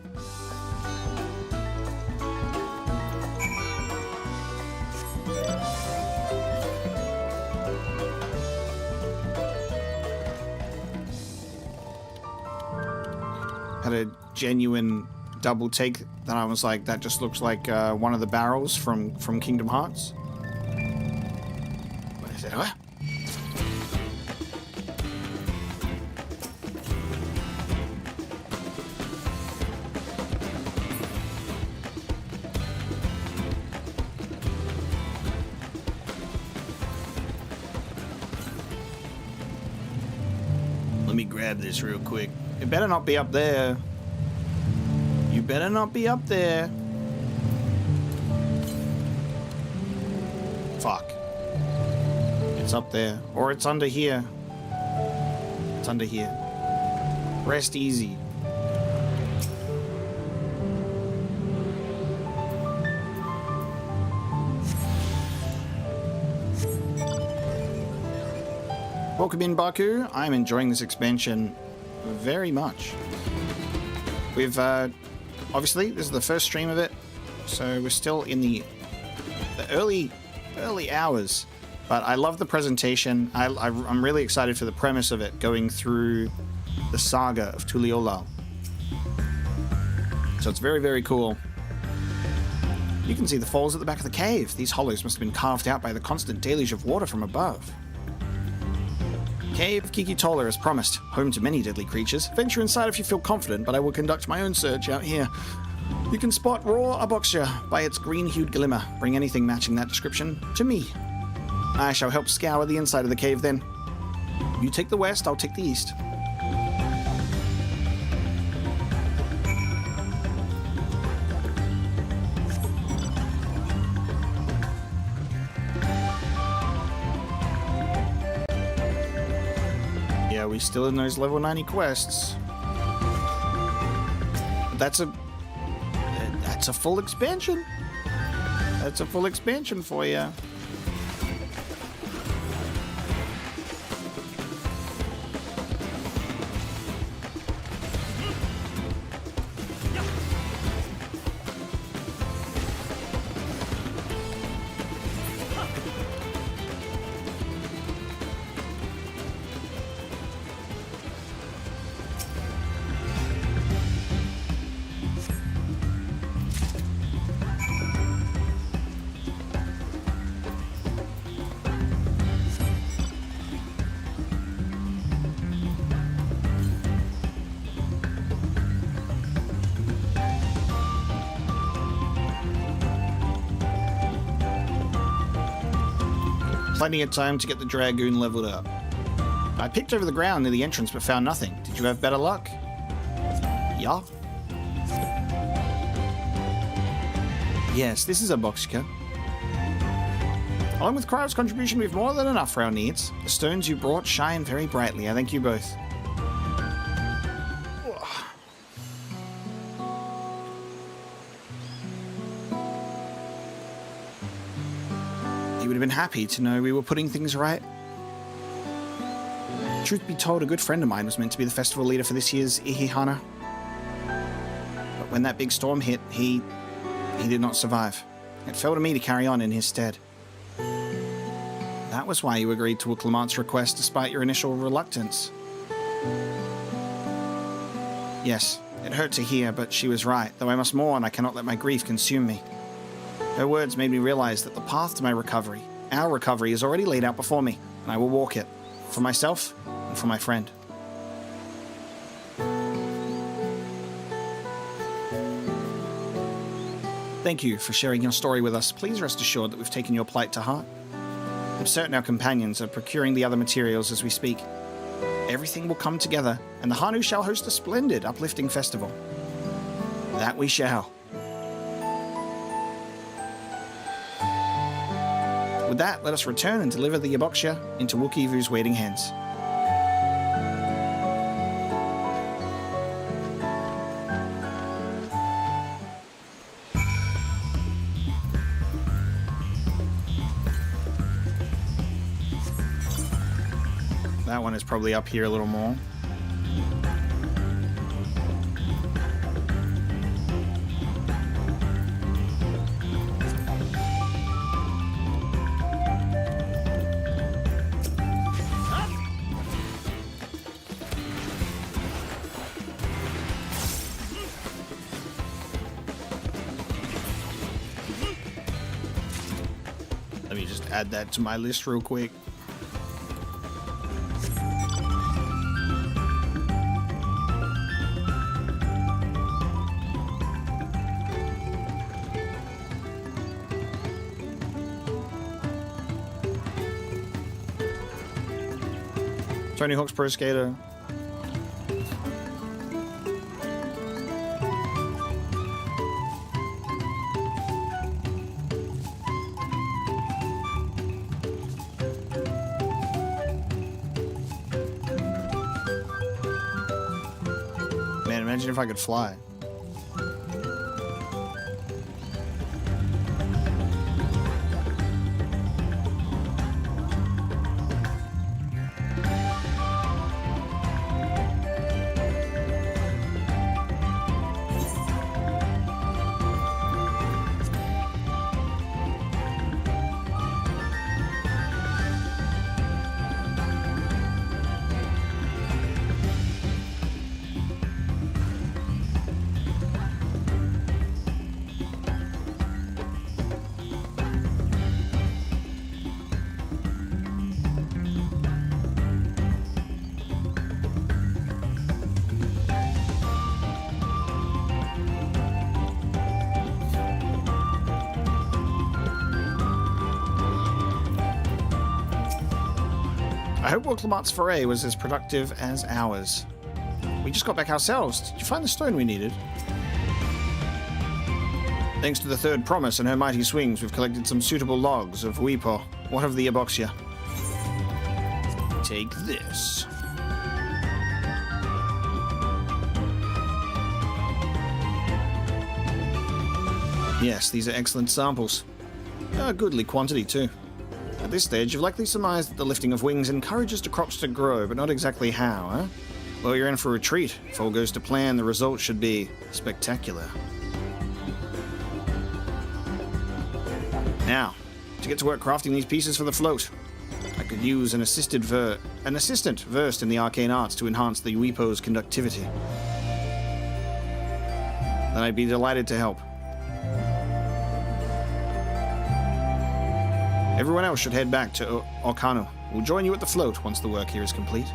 Had a genuine double take that I was like, that just looks like one of the barrels from Kingdom Hearts. What? Let me grab this real quick. It better not be up there. You better not be up there. Fuck. It's up there. Or it's under here. It's under here. Rest easy. Welcome in, Baku. I'm enjoying this expansion very much. We've, obviously, this is the first stream of it, so we're still in the early hours. But I love the presentation. I'm really excited for the premise of it, going through the saga of Tuliyollal. So it's very, very cool. You can see the falls at the back of the cave. These hollows must have been carved out by the constant deluge of water from above. Cave of Kikitola, as promised, home to many deadly creatures. Venture inside if you feel confident, but I will conduct my own search out here. You can spot raw aboxia by its green-hued glimmer. Bring anything matching that description to me. I shall help scour the inside of the cave then. You take the west, I'll take the east. Yeah, we still in those level 90 quests. That's a full expansion. That's a full expansion for you. Plenty of time to get the Dragoon leveled up. I picked over the ground near the entrance but found nothing. Did you have better luck? Yeah. Yes, this is a boxka. Along with Cryo's contribution, we have more than enough for our needs. The stones you brought shine very brightly. I thank you both. You would have been happy to know we were putting things right. Truth be told, a good friend of mine was meant to be the festival leader for this year's Ihihana. But when that big storm hit, he did not survive. It fell to me to carry on in his stead. That was why you agreed to Uklamat's request despite your initial reluctance. Yes, it hurt to hear, but she was right. Though I must mourn, I cannot let my grief consume me. Her words made me realize that the path to my recovery, our recovery, is already laid out before me, and I will walk it. For myself and for my friend. Thank you for sharing your story with us. Please rest assured that we've taken your plight to heart. I'm certain our companions are procuring the other materials as we speak. Everything will come together, and the Hanu shall host a splendid, uplifting festival. That we shall. With that, let us return and deliver the Yaboksha into Wookievu's waiting hands. That one is probably up here a little more. Let me just add that to my list real quick. Tony Hawk's Pro Skater. Man, imagine if I could fly. I hope Woklamat's foray was as productive as ours. We just got back ourselves. Did you find the stone we needed? Thanks to the third promise and her mighty swings, we've collected some suitable logs of Weepo. What of the Yaboksha? Take this. Yes, these are excellent samples. A goodly quantity, too. At this stage, you've likely surmised that the lifting of wings encourages the crops to grow, but not exactly how, huh? Well, you're in for a treat. If all goes to plan, the result should be spectacular. Now, to get to work crafting these pieces for the float. I could use an assistant versed in the arcane arts to enhance the Weepo's conductivity. Then I'd be delighted to help. Everyone else should head back to Okano. We'll join you at the float once the work here is complete.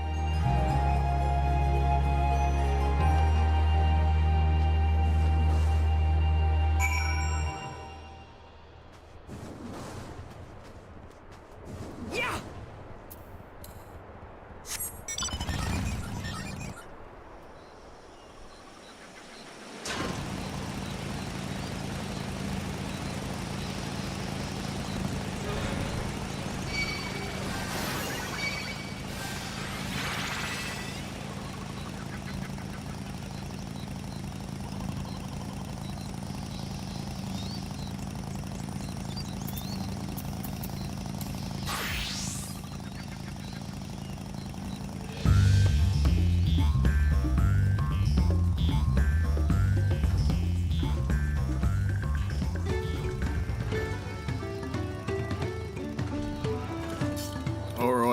Yeah!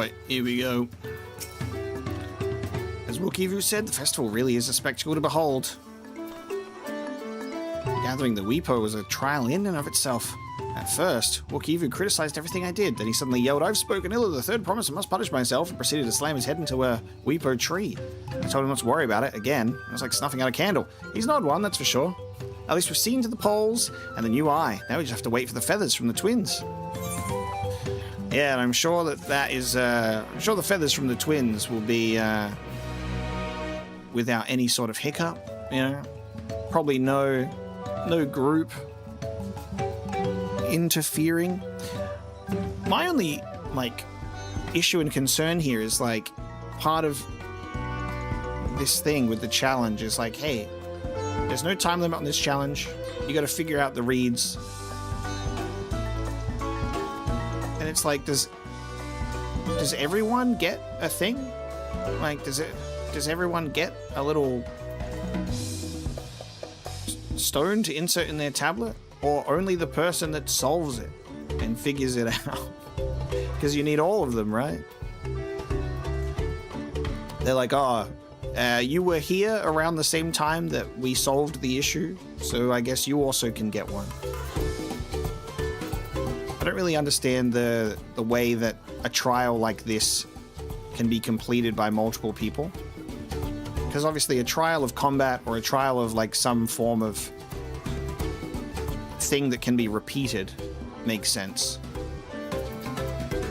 Alright, here we go. As Wookievu said, the festival really is a spectacle to behold. Gathering the Weepo was a trial in and of itself. At first, Wookievu criticized everything I did. Then he suddenly yelled, "I've spoken ill of the third promise and must punish myself," and proceeded to slam his head into a Weepo tree. I told him not to worry about it. Again, it was like snuffing out a candle. He's an odd one, that's for sure. At least we've seen to the poles and the new eye. Now we just have to wait for the feathers from the twins. Yeah, and I'm sure that is... I'm sure the feathers from the twins will be... without any sort of hiccup, you know? Probably no group interfering. My only, like, issue and concern here is, like, part of this thing with the challenge is like, hey, there's no time limit on this challenge. You got to figure out the reeds. And it's like, does everyone get a thing? Like, does everyone get a little stone to insert in their tablet? Or only the person that solves it and figures it out? Because you need all of them, right? They're like, oh, you were here around the same time that we solved the issue, so I guess you also can get one. I don't really understand the way that a trial like this can be completed by multiple people. Because obviously a trial of combat or a trial of like some form of thing that can be repeated makes sense.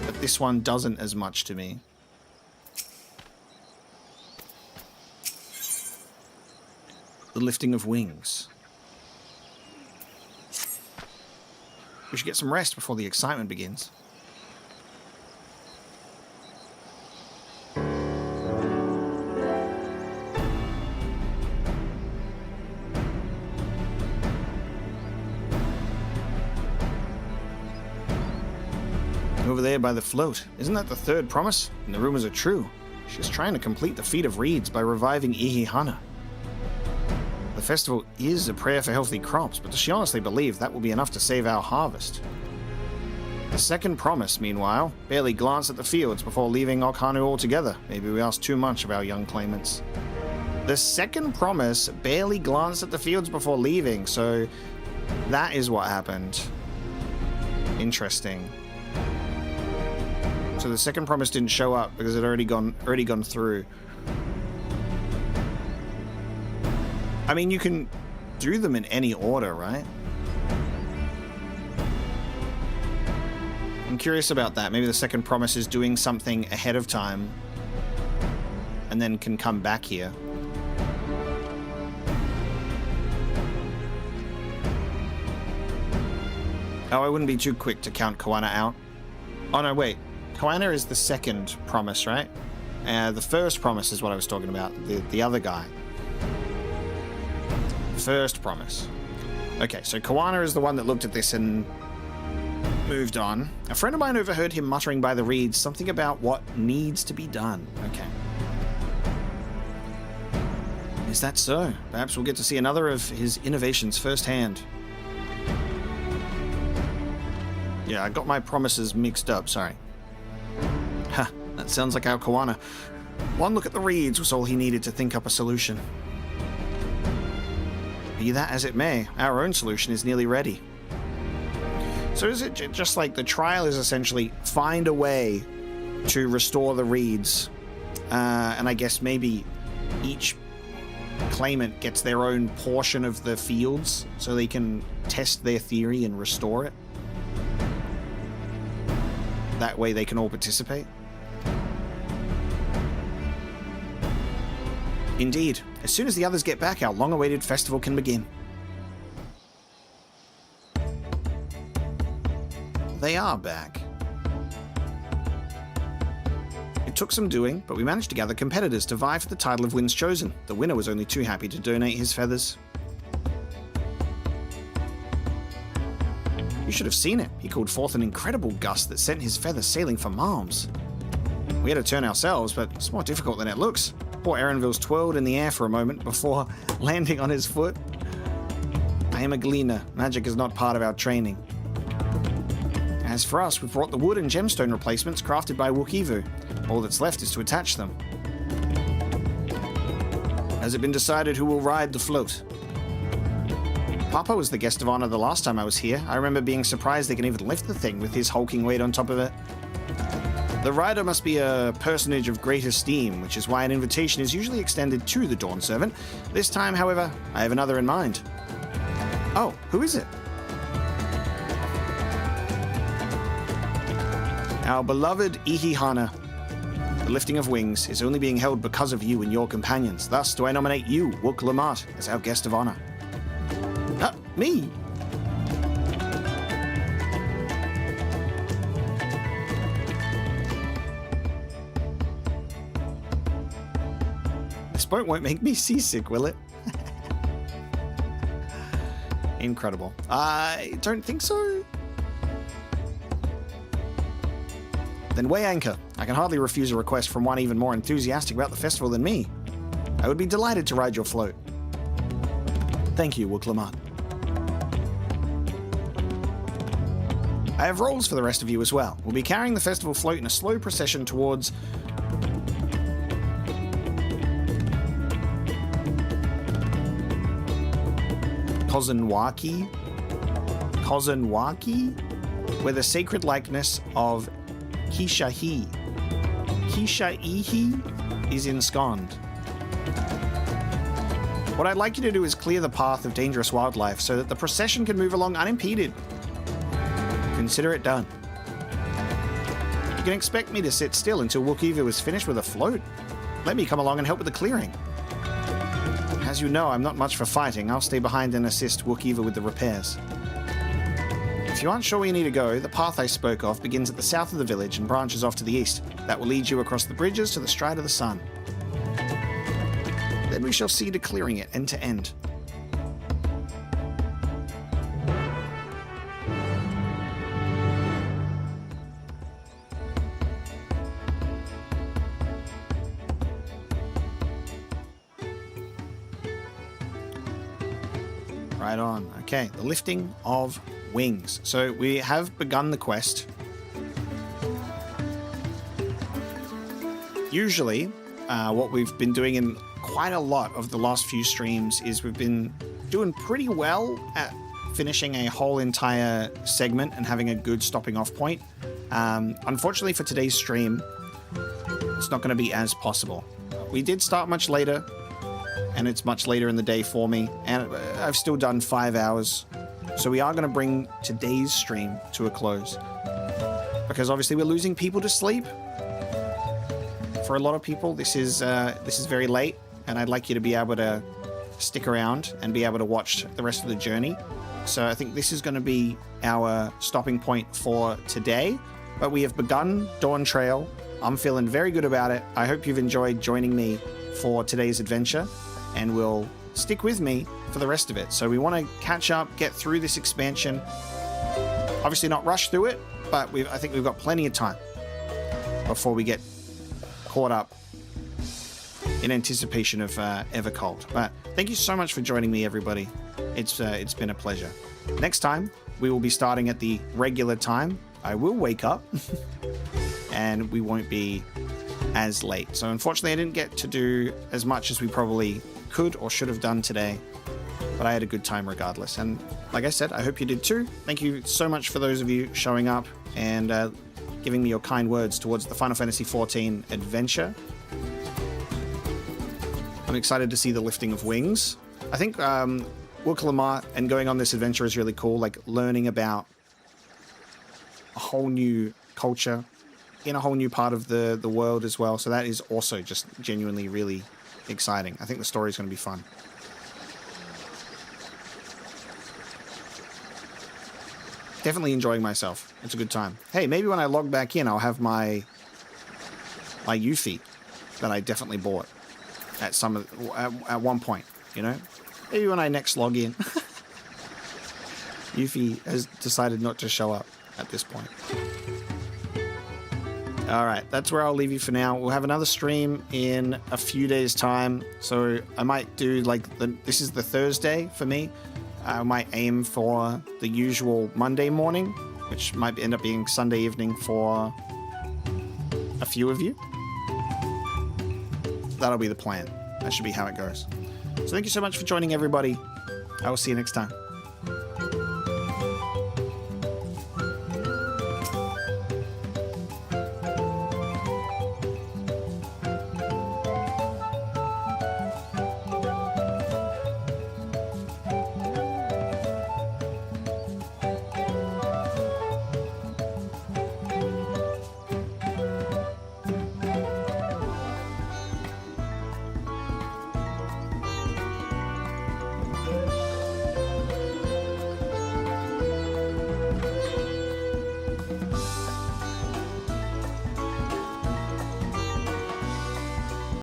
But this one doesn't as much to me. The lifting of wings. We should get some rest before the excitement begins. Over there by the float. Isn't that the third promise? And the rumors are true. She's trying to complete the feat of reeds by reviving Ihihana. The festival is a prayer for healthy crops, but does she honestly believe that will be enough to save our harvest? The second promise, meanwhile, barely glanced at the fields before leaving Okhanu altogether. Maybe we asked too much of our young claimants. The second promise barely glanced at the fields before leaving, so that is what happened. Interesting. So the second promise didn't show up because it already gone through. I mean, you can do them in any order, right? I'm curious about that. Maybe the second promise is doing something ahead of time and then can come back here. Oh, I wouldn't be too quick to count Koana out. Oh no, wait. Koana is the second promise, right? The first promise is what I was talking about. The other guy. First promise. Okay, so Koana is the one that looked at this and moved on. A friend of mine overheard him muttering by the reeds something about what needs to be done. Okay. Is that so? Perhaps we'll get to see another of his innovations firsthand. Yeah, I got my promises mixed up, sorry. Ha, that sounds like our Koana. One look at the reeds was all he needed to think up a solution. Be that as it may, our own solution is nearly ready. So is it just like the trial is essentially find a way to restore the reeds, and I guess maybe each claimant gets their own portion of the fields so they can test their theory and restore it? That way they can all participate? Indeed. As soon as the others get back, our long-awaited festival can begin. They are back. It took some doing, but we managed to gather competitors to vie for the title of Winds Chosen. The winner was only too happy to donate his feathers. You should have seen it. He called forth an incredible gust that sent his feathers sailing for miles. We had to turn ourselves, but it's more difficult than it looks. Poor Erenville's twirled in the air for a moment before landing on his foot. I am a gleaner. Magic is not part of our training. As for us, we've brought the wood and gemstone replacements crafted by Wookivu. All that's left is to attach them. Has it been decided who will ride the float? Papa was the guest of honor the last time I was here. I remember being surprised they can even lift the thing with his hulking weight on top of it. The rider must be a personage of great esteem, which is why an invitation is usually extended to the Dawn Servant. This time, however, I have another in mind. Oh, who is it? Our beloved Ihihana. The lifting of wings is only being held because of you and your companions. Thus do I nominate you, Wook Lamart, as our guest of honor. Ah, me! This boat won't make me seasick, will it? Incredible. I don't think so. Then weigh anchor. I can hardly refuse a request from one even more enthusiastic about the festival than me. I would be delighted to ride your float. Thank you, Wook Lamart. I have roles for the rest of you as well. We'll be carrying the festival float in a slow procession towards Kozanwaki, where the sacred likeness of Kishahi is ensconced. What I'd like you to do is clear the path of dangerous wildlife so that the procession can move along unimpeded. Consider it done. You can expect me to sit still until Wookivu is finished with a float. Let me come along and help with the clearing. As you know, I'm not much for fighting. I'll stay behind and assist Wookivu with the repairs. If you aren't sure where you need to go, the path I spoke of begins at the south of the village and branches off to the east. That will lead you across the bridges to the Stride of the Sun. Then we shall see to clearing it end to end. Right on. Okay, the lifting of wings. So we have begun the quest. Usually, what we've been doing in quite a lot of the last few streams is we've been doing pretty well at finishing a whole entire segment and having a good stopping off point. Unfortunately for today's stream, it's not going to be as possible. We did start much later, and it's much later in the day for me, and I've still done 5 hours. So we are going to bring today's stream to a close, because obviously we're losing people to sleep. For a lot of people, this is very late, and I'd like you to be able to stick around and be able to watch the rest of the journey. So I think this is going to be our stopping point for today. But we have begun Dawntrail. I'm feeling very good about it. I hope you've enjoyed joining me for today's adventure, and will stick with me for the rest of it. So we want to catch up, get through this expansion. Obviously not rush through it, but I think we've got plenty of time before we get caught up in anticipation of Evercold. But thank you so much for joining me, everybody. It's been a pleasure. Next time, we will be starting at the regular time. I will wake up, and we won't be as late. So unfortunately, I didn't get to do as much as we probably could or should have done today, but I had a good time regardless. And like I said, I hope you did too. Thank you so much for those of you showing up and giving me your kind words towards the Final Fantasy XIV adventure. I'm excited to see the lifting of wings. I think Wook Lamart and going on this adventure is really cool, like learning about a whole new culture in a whole new part of the world as well. So that is also just genuinely really exciting. I think the story is going to be fun. Definitely enjoying myself. It's a good time. Hey, maybe when I log back in, I'll have my Yuffie that I definitely bought at at one point, you know? Maybe when I next log in. Yuffie has decided not to show up at this point. All right, that's where I'll leave you for now. We'll have another stream in a few days' time. So I might do this is the Thursday for me. I might aim for the usual Monday morning which might end up being Sunday evening for a few of you. That'll be the plan. That should be how it goes. So thank you so much for joining, everybody. I will see you next time.